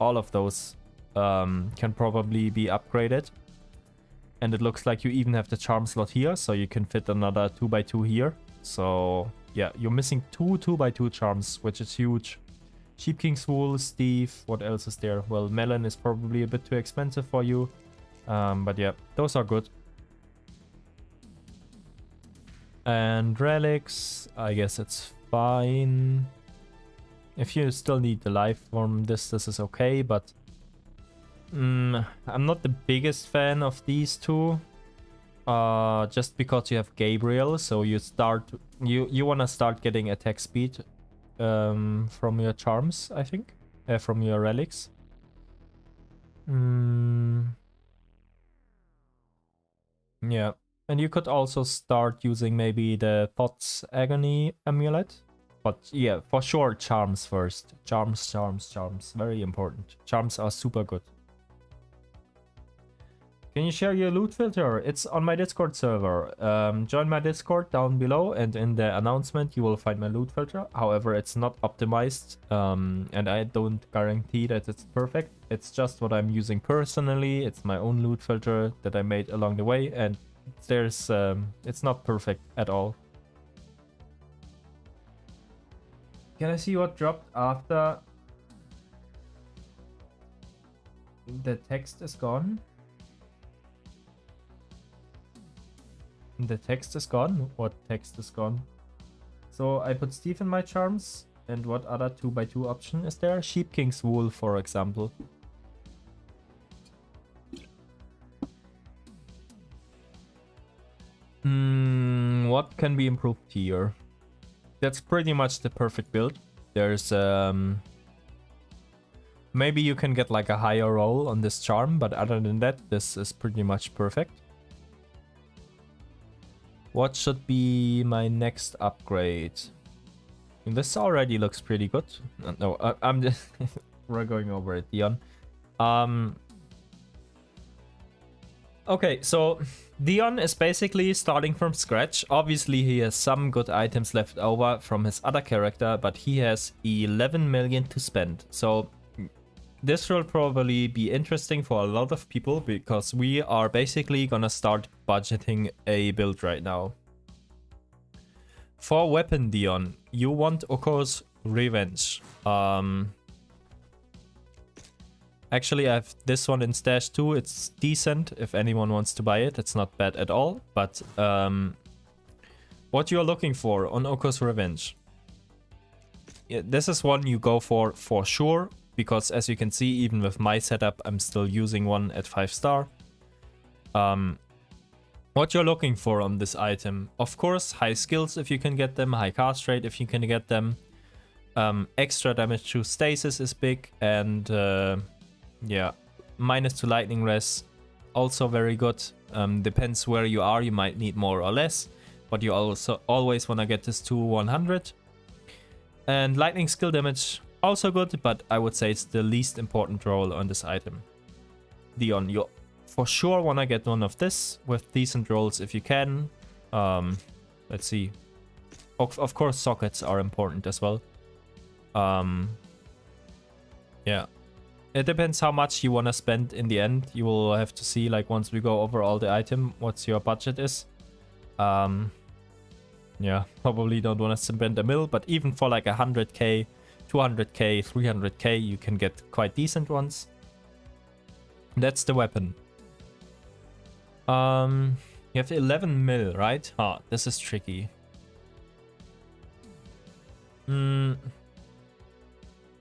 All of those can probably be upgraded. And it looks like you even have the charm slot here, so you can fit another 2x2 here. So yeah, you're missing two 2x2 charms, which is huge. Sheep King's Wool, Steve, what else is there? Well, Melon is probably a bit too expensive for you. But yeah, those are good. And relics, I guess it's fine. If you still need the life from this is okay, but I'm not the biggest fan of these two. Just because you have Gabriel, so you wanna start getting attack speed from your charms, I think. From your relics. Yeah. And you could also start using maybe the Thought's Agony amulet. But yeah, for sure, charms first. Charms. Very important. Charms are super good. Can you share your loot filter? It's on my Discord server. Join my Discord down below, and in the announcement you will find my loot filter. However, it's not optimized, and I don't guarantee that it's perfect. It's just what I'm using personally. It's my own loot filter that I made along the way, and it's not perfect at all. Can I see what dropped after the text is gone? The text is gone? What text is gone? So I put Steve in my charms. And what other 2x2 option is there? Sheep King's Wool, for example. What can be improved here? That's pretty much the perfect build. There's maybe you can get like a higher roll on this charm, but other than that, this is pretty much perfect. What should be my next upgrade? This already looks pretty good. No, I'm just we're going over it, Dion. Okay, so Dion is basically starting from scratch. Obviously, he has some good items left over from his other character, but he has 11 million to spend. So this will probably be interesting for a lot of people, because we are basically gonna start budgeting a build right now. For weapon, Dion, you want Oko's Revenge. Actually, I have this one in stash too. It's decent if anyone wants to buy it. It's not bad at all. But what you're looking for on Oko's Revenge. Yeah, this is one you go for sure. Because as you can see, even with my setup, I'm still using one at 5-star. What you're looking for on this item. Of course, high skills if you can get them. High cast rate if you can get them. Extra damage to stasis is big. And Yeah, -2 lightning res, also very good. Depends where you are, you might need more or less, but you also always want to get this to 100. And lightning skill damage, also good, but I would say it's the least important role on this item. Dion, you for sure want to get one of this with decent rolls if you can. Let's see. Of course, sockets are important as well. Yeah. It depends how much you want to spend in the end. You will have to see, like, once we go over all the item, what's your budget is. Yeah, probably don't want to spend a mil, but even for like 100k, 200k, 300k, you can get quite decent ones. That's the weapon. You have 11 mil, right? Ah, this is tricky.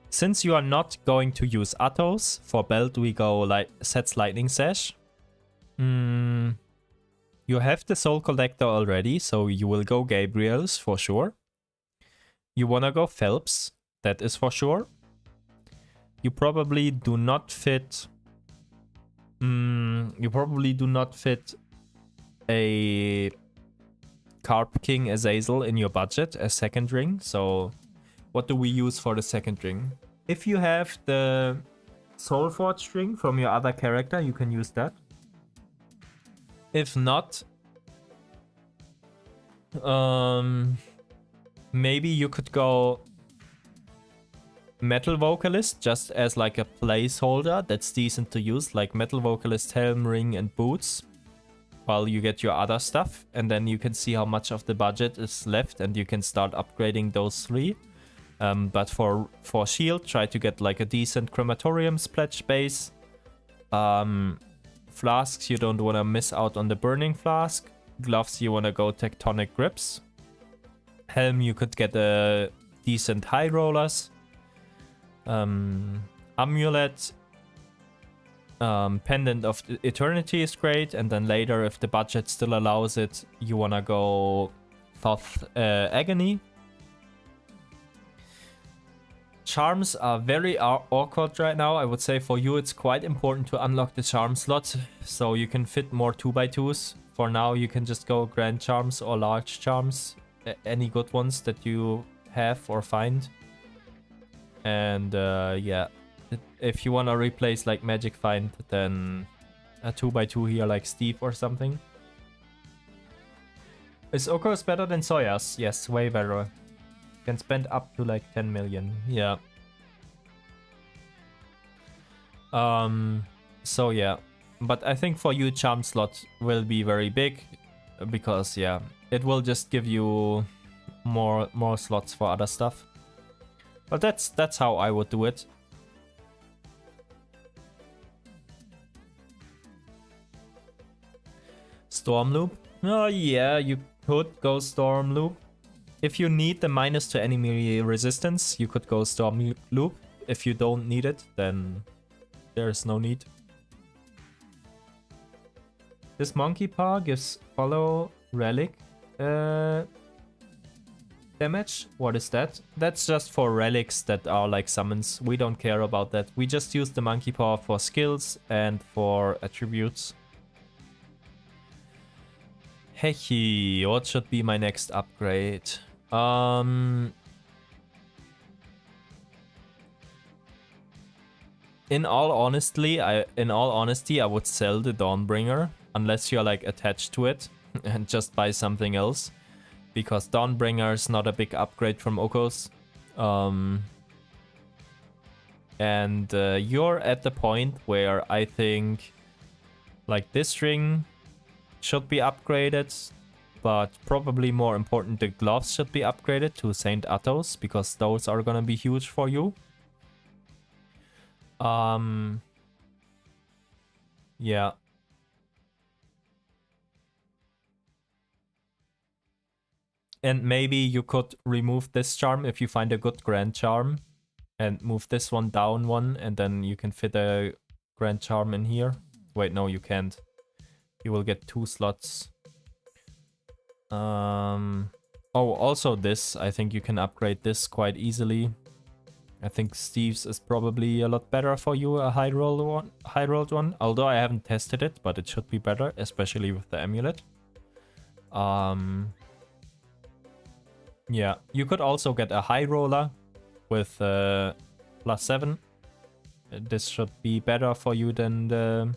Since you are not going to use Atos, for belt we go like sets lightning sash. You have the soul collector already, so you will go Gabriel's for sure. You wanna go Phelps, that is for sure. You probably do not fit. You probably do not fit a Carp King Azazel in your budget as second ring. So what do we use for the second ring? If you have the Soulforged ring from your other character, you can use that. If not, maybe you could go Metal Vocalist just as like a placeholder that's decent to use, like Metal Vocalist, Helm, Ring, and Boots, while you get your other stuff, and then you can see how much of the budget is left and you can start upgrading those three. But for shield, try to get like a decent Crematorium Splatch base. Flasks, you don't want to miss out on the Burning Flask. Gloves, you want to go Tectonic Grips. Helm, you could get a decent High Rollers. Amulet, Pendant of Eternity is great, and then later, if the budget still allows it, you want to go Thoth Agony. Charms are very awkward right now. I would say for you it's quite important to unlock the charm slot so you can fit more 2x2s. For now you can just go Grand Charms or Large Charms, any good ones that you have or find. And yeah, if you want to replace like Magic Find, then a 2x2 here like Steve or something. Is Okos better than Soyas? Yes, way better. Can spend up to like 10 million. Yeah. So yeah, but I think for you charm slot will be very big because yeah, it will just give you more slots for other stuff. But that's how I would do it. Storm Loop? Oh yeah, you could go Storm Loop. If you need the minus to enemy resistance, you could go Storm Loop. If you don't need it, then there's no need. This Monkey Paw gives follow relic damage. What is that? That's just for relics that are like summons. We don't care about that. We just use the Monkey Paw for skills and for attributes. Hehe, what should be my next upgrade? In all honesty, I would sell the Dawnbringer unless you're like attached to it and just buy something else, because Dawnbringer is not a big upgrade from Okos. And you're at the point where I think like this ring should be upgraded, but probably more important, the gloves should be upgraded to Saint Athos, because those are gonna be huge for you. Yeah. And maybe you could remove this charm if you find a good Grand Charm, and move this one down one, and then you can fit a Grand Charm in here. Wait, no, you can't. You will get 2 slots. Oh, also this, I think you can upgrade this quite easily. I think Steve's is probably a lot better for you, a high-rolled one. Although I haven't tested it, but it should be better, especially with the amulet. Yeah, you could also get a high roller with +7. This should be better for you than the,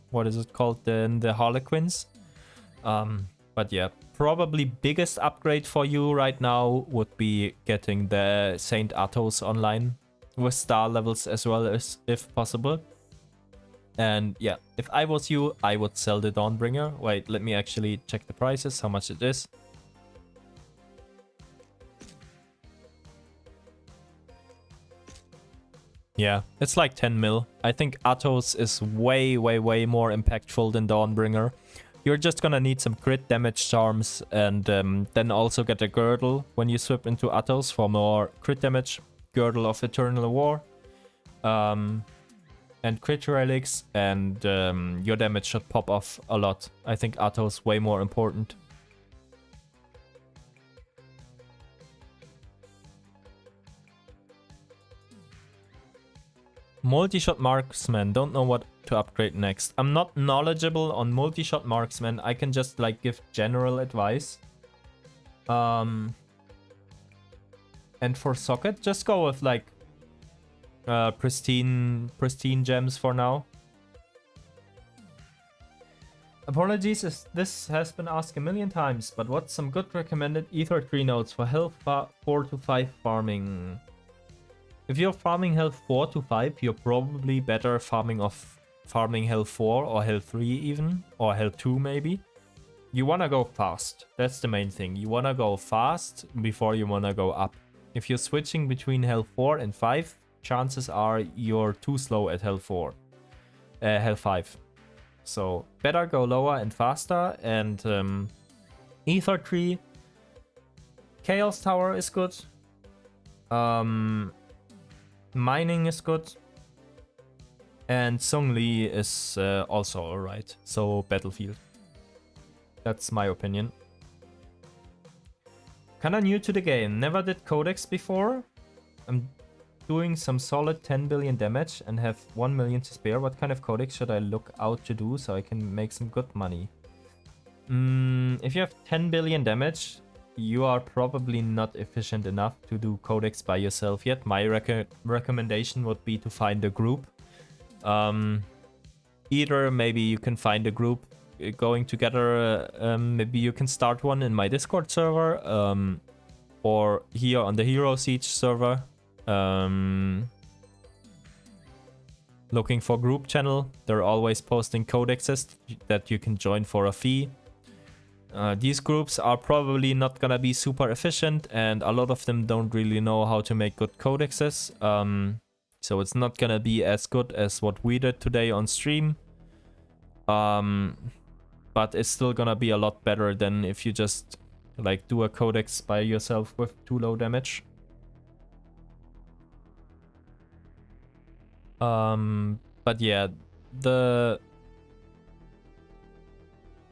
what is it called, than the Harlequins. But yeah, probably biggest upgrade for you right now would be getting the Saint Athos online with star levels as well, as if possible. And yeah, if I was you, I would sell the Dawnbringer. Wait, let me actually check the prices, how much it is. Yeah, it's like 10 mil. I think Athos is way more impactful than Dawnbringer. You're just gonna need some crit damage charms and then also get a girdle when you swap into Athos for more crit damage. Girdle of Eternal War. And crit relics, and your damage should pop off a lot. I think Athos way more important. Multi-shot marksman, don't know what to upgrade next. I'm not knowledgeable on multi-shot marksman. I can just like give general advice. And for socket, just go with like pristine gems for now. Apologies if this has been asked a million times, but what's some good recommended ether tree nodes for health 4 to 5 farming? If you're farming health 4 to 5, you're probably better farming health 4 or health 3 even, or health 2 maybe. You wanna go fast, that's the main thing. You wanna go fast before you wanna go up. If you're switching between health 4 and 5, chances are you're too slow at health 5. So better go lower and faster, and ether tree, chaos tower is good. Mining is good, and Zhongli is also alright. So battlefield. That's my opinion. Kinda new to the game. Never did Codex before. I'm doing some solid 10 billion damage and have 1 million to spare. What kind of Codex should I look out to do so I can make some good money? If you have 10 billion damage, you are probably not efficient enough to do Codex by yourself yet. My recommendation would be to find a group. Either maybe you can find a group going together, maybe you can start one in my Discord server, or here on the Hero Siege server. Looking for group channel. They're always posting codexes that you can join for a fee. These groups are probably not gonna be super efficient, and a lot of them don't really know how to make good codexes. So it's not gonna be as good as what we did today on stream. But it's still gonna be a lot better than if you just like do a codex by yourself with too low damage. But yeah,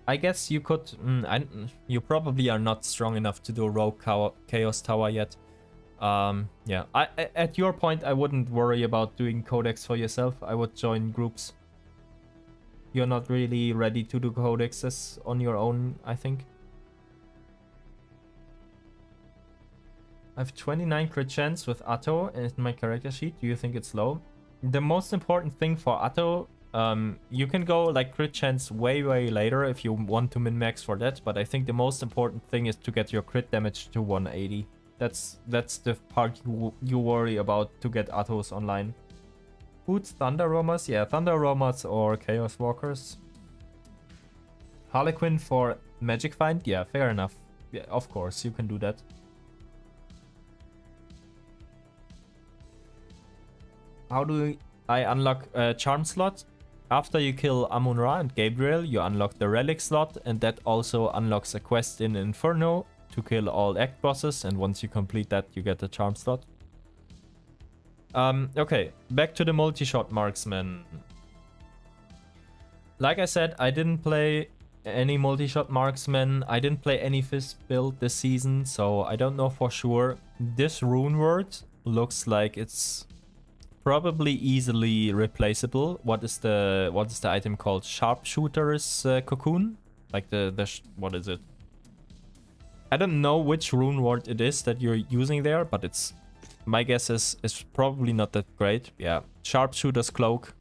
I guess you could. You probably are not strong enough to do Rogue Chaos Tower yet. Yeah, at your point, I wouldn't worry about doing Codex for yourself. I would join groups. You're not really ready to do Codexes on your own, I think. I have 29 crit chance with Atto in my character sheet. Do you think it's low? The most important thing for Atto, you can go like crit chance way later if you want to min-max for that, but I think the most important thing is to get your crit damage to 180. That's the part you worry about to get Athos online. Boots Thunder Roamers? Yeah, Thunder Roamers or Chaos Walkers. Harlequin for Magic Find? Yeah, fair enough. Yeah, of course, you can do that. How do I unlock a charm slot? After you kill Amun-Ra and Gabriel, you unlock the relic slot, and that also unlocks a quest in Inferno to kill all act bosses, and once you complete that, you get the charm slot. Okay, back to the multi-shot marksman. Like I said, I didn't play any multi-shot marksman. I didn't play any fist build this season, so I don't know for sure. This rune word looks like it's probably easily replaceable. What is the item called? Sharpshooter's cocoon? Like what is it? I don't know which rune word it is that you're using there, but it's, my guess is probably not that great. Yeah, Sharpshooter's cloak,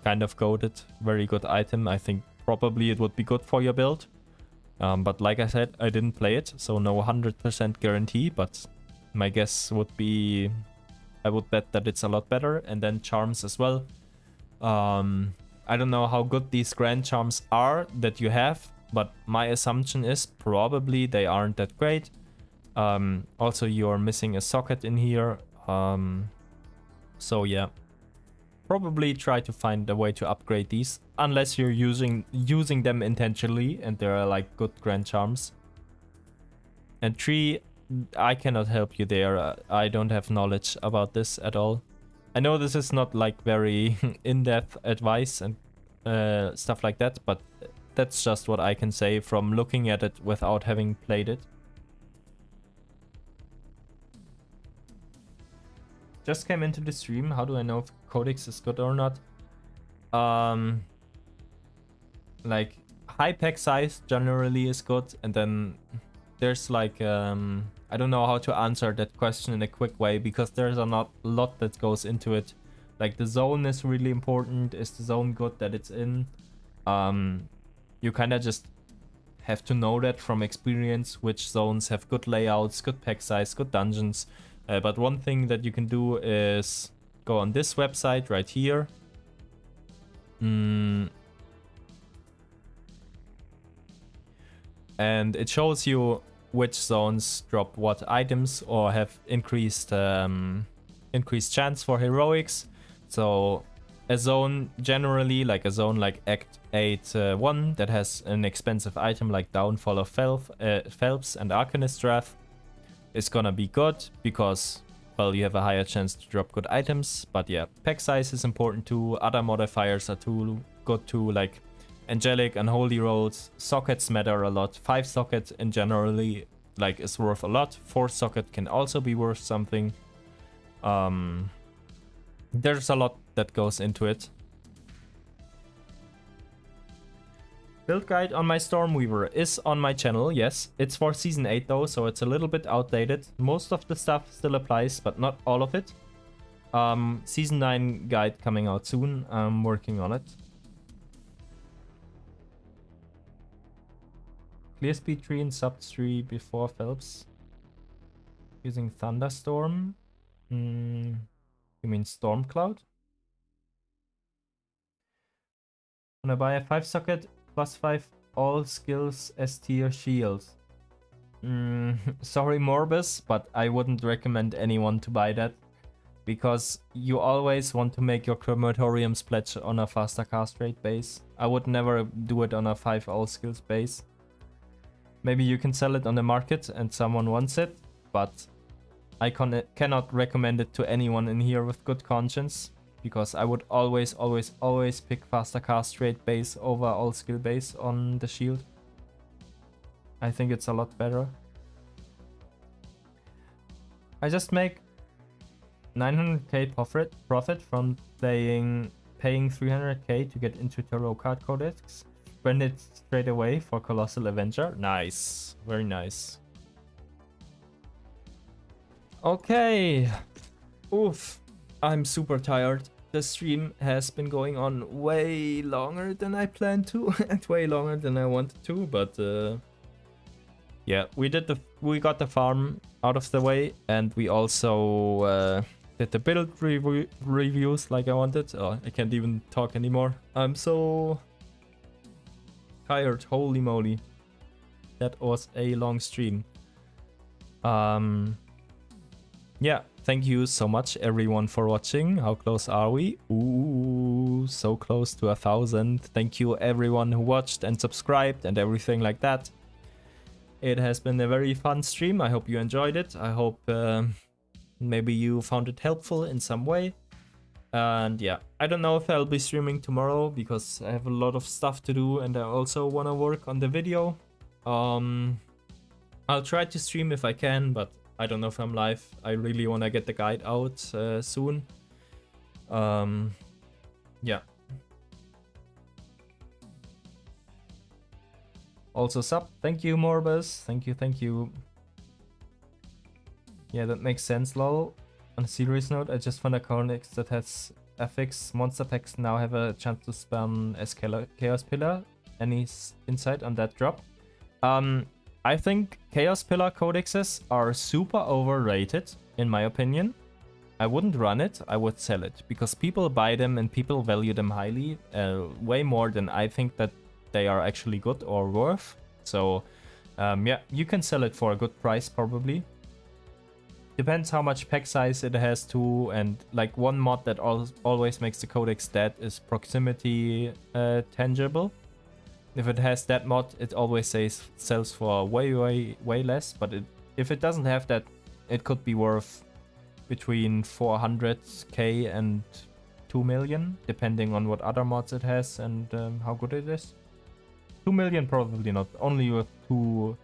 kind of goated, very good item. I think probably it would be good for your build. But like I said, I didn't play it, so no 100% guarantee, but my guess would be, I would bet that it's a lot better. And then charms as well. I don't know how good these grand charms are that you have, but my assumption is probably they aren't that great. Also, you're missing a socket in here. So yeah, probably try to find a way to upgrade these, unless you're using them intentionally and they're like good grand charms. And 3, I cannot help you there. I don't have knowledge about this at all. I know this is not like very in-depth advice and stuff like that, but that's just what I can say from looking at it without having played it. Just came into the stream. How do I know if Codex is good or not? Like high pack size generally is good, and then there's like I don't know how to answer that question in a quick way because there's a lot that goes into it. Like the zone is really important. Is the zone good that it's in? You kind of just have to know that from experience, which zones have good layouts, good pack size, good dungeons. But one thing that you can do is go on this website right here. And it shows you which zones drop what items or have increased chance for heroics. So a zone generally, like a zone like Act 8 1 that has an expensive item like Downfall of Phelps and Arcanist Wrath is gonna be good because, well, you have a higher chance to drop good items. But yeah, pack size is important too. Other modifiers are too good too, like Angelic Unholy rolls. Sockets matter a lot. 5 socket in generally like is worth a lot. 4 socket can also be worth something. There's a lot that goes into it. Build guide on my Stormweaver is on my channel, yes. It's for Season 8 though, so it's a little bit outdated. Most of the stuff still applies, but not all of it. Season 9 guide coming out soon. I'm working on it. Clear speed 3 and sub 3 before Phelps. Using Thunderstorm. You mean Storm Cloud? When I buy a 5 socket, +5 all skills S tier shields. Sorry Morbus, but I wouldn't recommend anyone to buy that. Because you always want to make your crematorium pledge on a faster cast rate base. I would never do it on a 5 all skills base. Maybe you can sell it on the market and someone wants it, but I cannot recommend it to anyone in here with good conscience, because I would always pick faster cast rate base over all skill base on the shield. I think it's a lot better. I just make 900k profit from paying 300k to get into Tarot Card Codex. Spend it straight away for Colossal Avenger. Nice, very nice. Okay. Oof. I'm super tired. The stream has been going on way longer than I planned to and way longer than I wanted to, but yeah, we got the farm out of the way, and we also did the build reviews like I wanted. Oh, I can't even talk anymore. I'm so tired, holy moly. That was a long stream. Yeah, thank you so much everyone for watching. How close are we? Ooh, so close to 1,000. Thank you everyone who watched and subscribed and everything like that. It has been a very fun stream. I hope you enjoyed it. I hope maybe you found it helpful in some way. And yeah, I don't know if I'll be streaming tomorrow because I have a lot of stuff to do and I also want to work on the video. I'll try to stream if I can, but I don't know if I'm live. I really want to get the guide out soon. Yeah. Also sub. Thank you, Morbus. Thank you. Yeah, that makes sense, lol. On a serious note, I just found a Codex that has affix. Monster packs now have a chance to spam as Chaos Pillar. Any insight on that drop? I think Chaos Pillar Codexes are super overrated, in my opinion. I wouldn't run it, I would sell it. Because people buy them and people value them highly. Way more than I think that they are actually good or worth. So, yeah, you can sell it for a good price, probably. Depends how much pack size it has too, and like one mod that always makes the codex dead is proximity tangible. If it has that mod, it always sells for way less, but if it doesn't have that, it could be worth between 400k and 2 million, depending on what other mods it has and how good it is. 2 million probably not, only with 2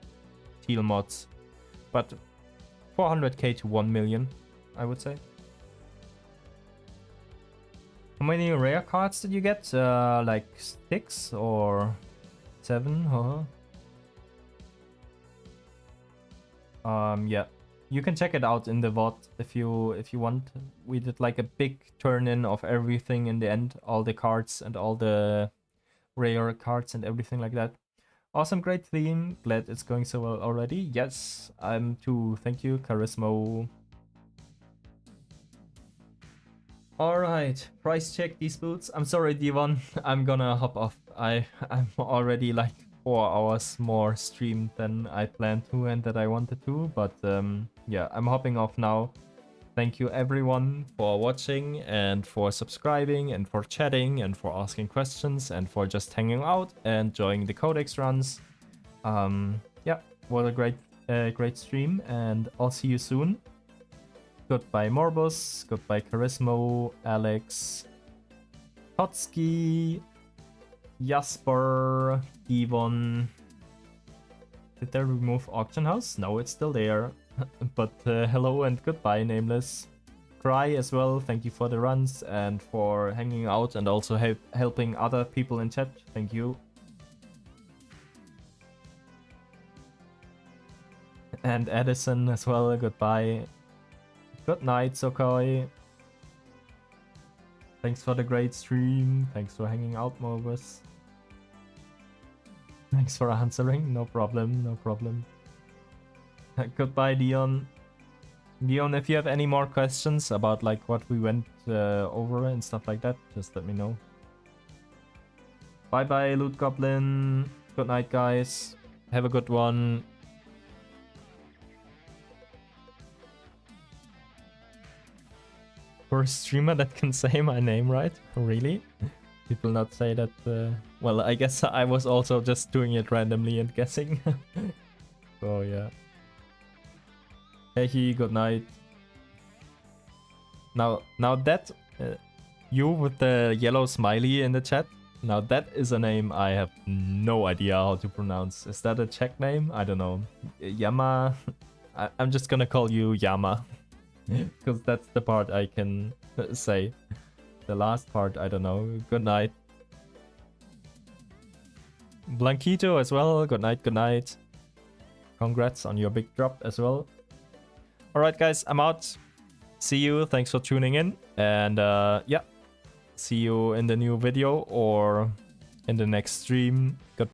teal mods, but 400k to 1 million, I would say. How many rare cards did you get? Like 6 or 7? Yeah, you can check it out in the VOD if you want. We did like a big turn-in of everything in the end, all the cards and all the rare cards and everything like that. Awesome, great theme. Glad it's going so well already. Yes, I'm too. Thank you, Charismo. Alright, price check these boots. I'm sorry, Devon. I'm gonna hop off. I'm already like 4 hours more streamed than I planned to and that I wanted to. But yeah, I'm hopping off now. Thank you everyone for watching and for subscribing and for chatting and for asking questions and for just hanging out and enjoying the Codex runs. Yeah, what a great stream, and I'll see you soon. Goodbye Morbus, goodbye Charismo, Alex, Totsky, Jasper, Devon. Did they remove Auction House? No, it's still there. But hello and goodbye, Nameless. Cry as well, thank you for the runs and for hanging out and also helping other people in chat. Thank you. And Edison as well, goodbye. Good night, Sokoi. Thanks for the great stream. Thanks for hanging out, Morbus. Thanks for answering. No problem, no problem. Goodbye, Dion. Dion, if you have any more questions about like what we went over and stuff like that, just let me know. Bye bye, Loot Goblin. Good night, guys. Have a good one. First streamer that can say my name right? Really? People not say that. Well, I guess I was also just doing it randomly and guessing. So yeah. Hey, good night. Now that you with the yellow smiley in the chat, now that is a name I have no idea how to pronounce. Is that a Czech name? I don't know. Yama. I'm just gonna call you Yama. Because that's the part I can say. The last part, I don't know. Good night. Blanquito as well. Good night, good night. Congrats on your big drop as well. Alright guys, I'm out. See you, thanks for tuning in. And yeah, see you in the new video or in the next stream. Goodbye.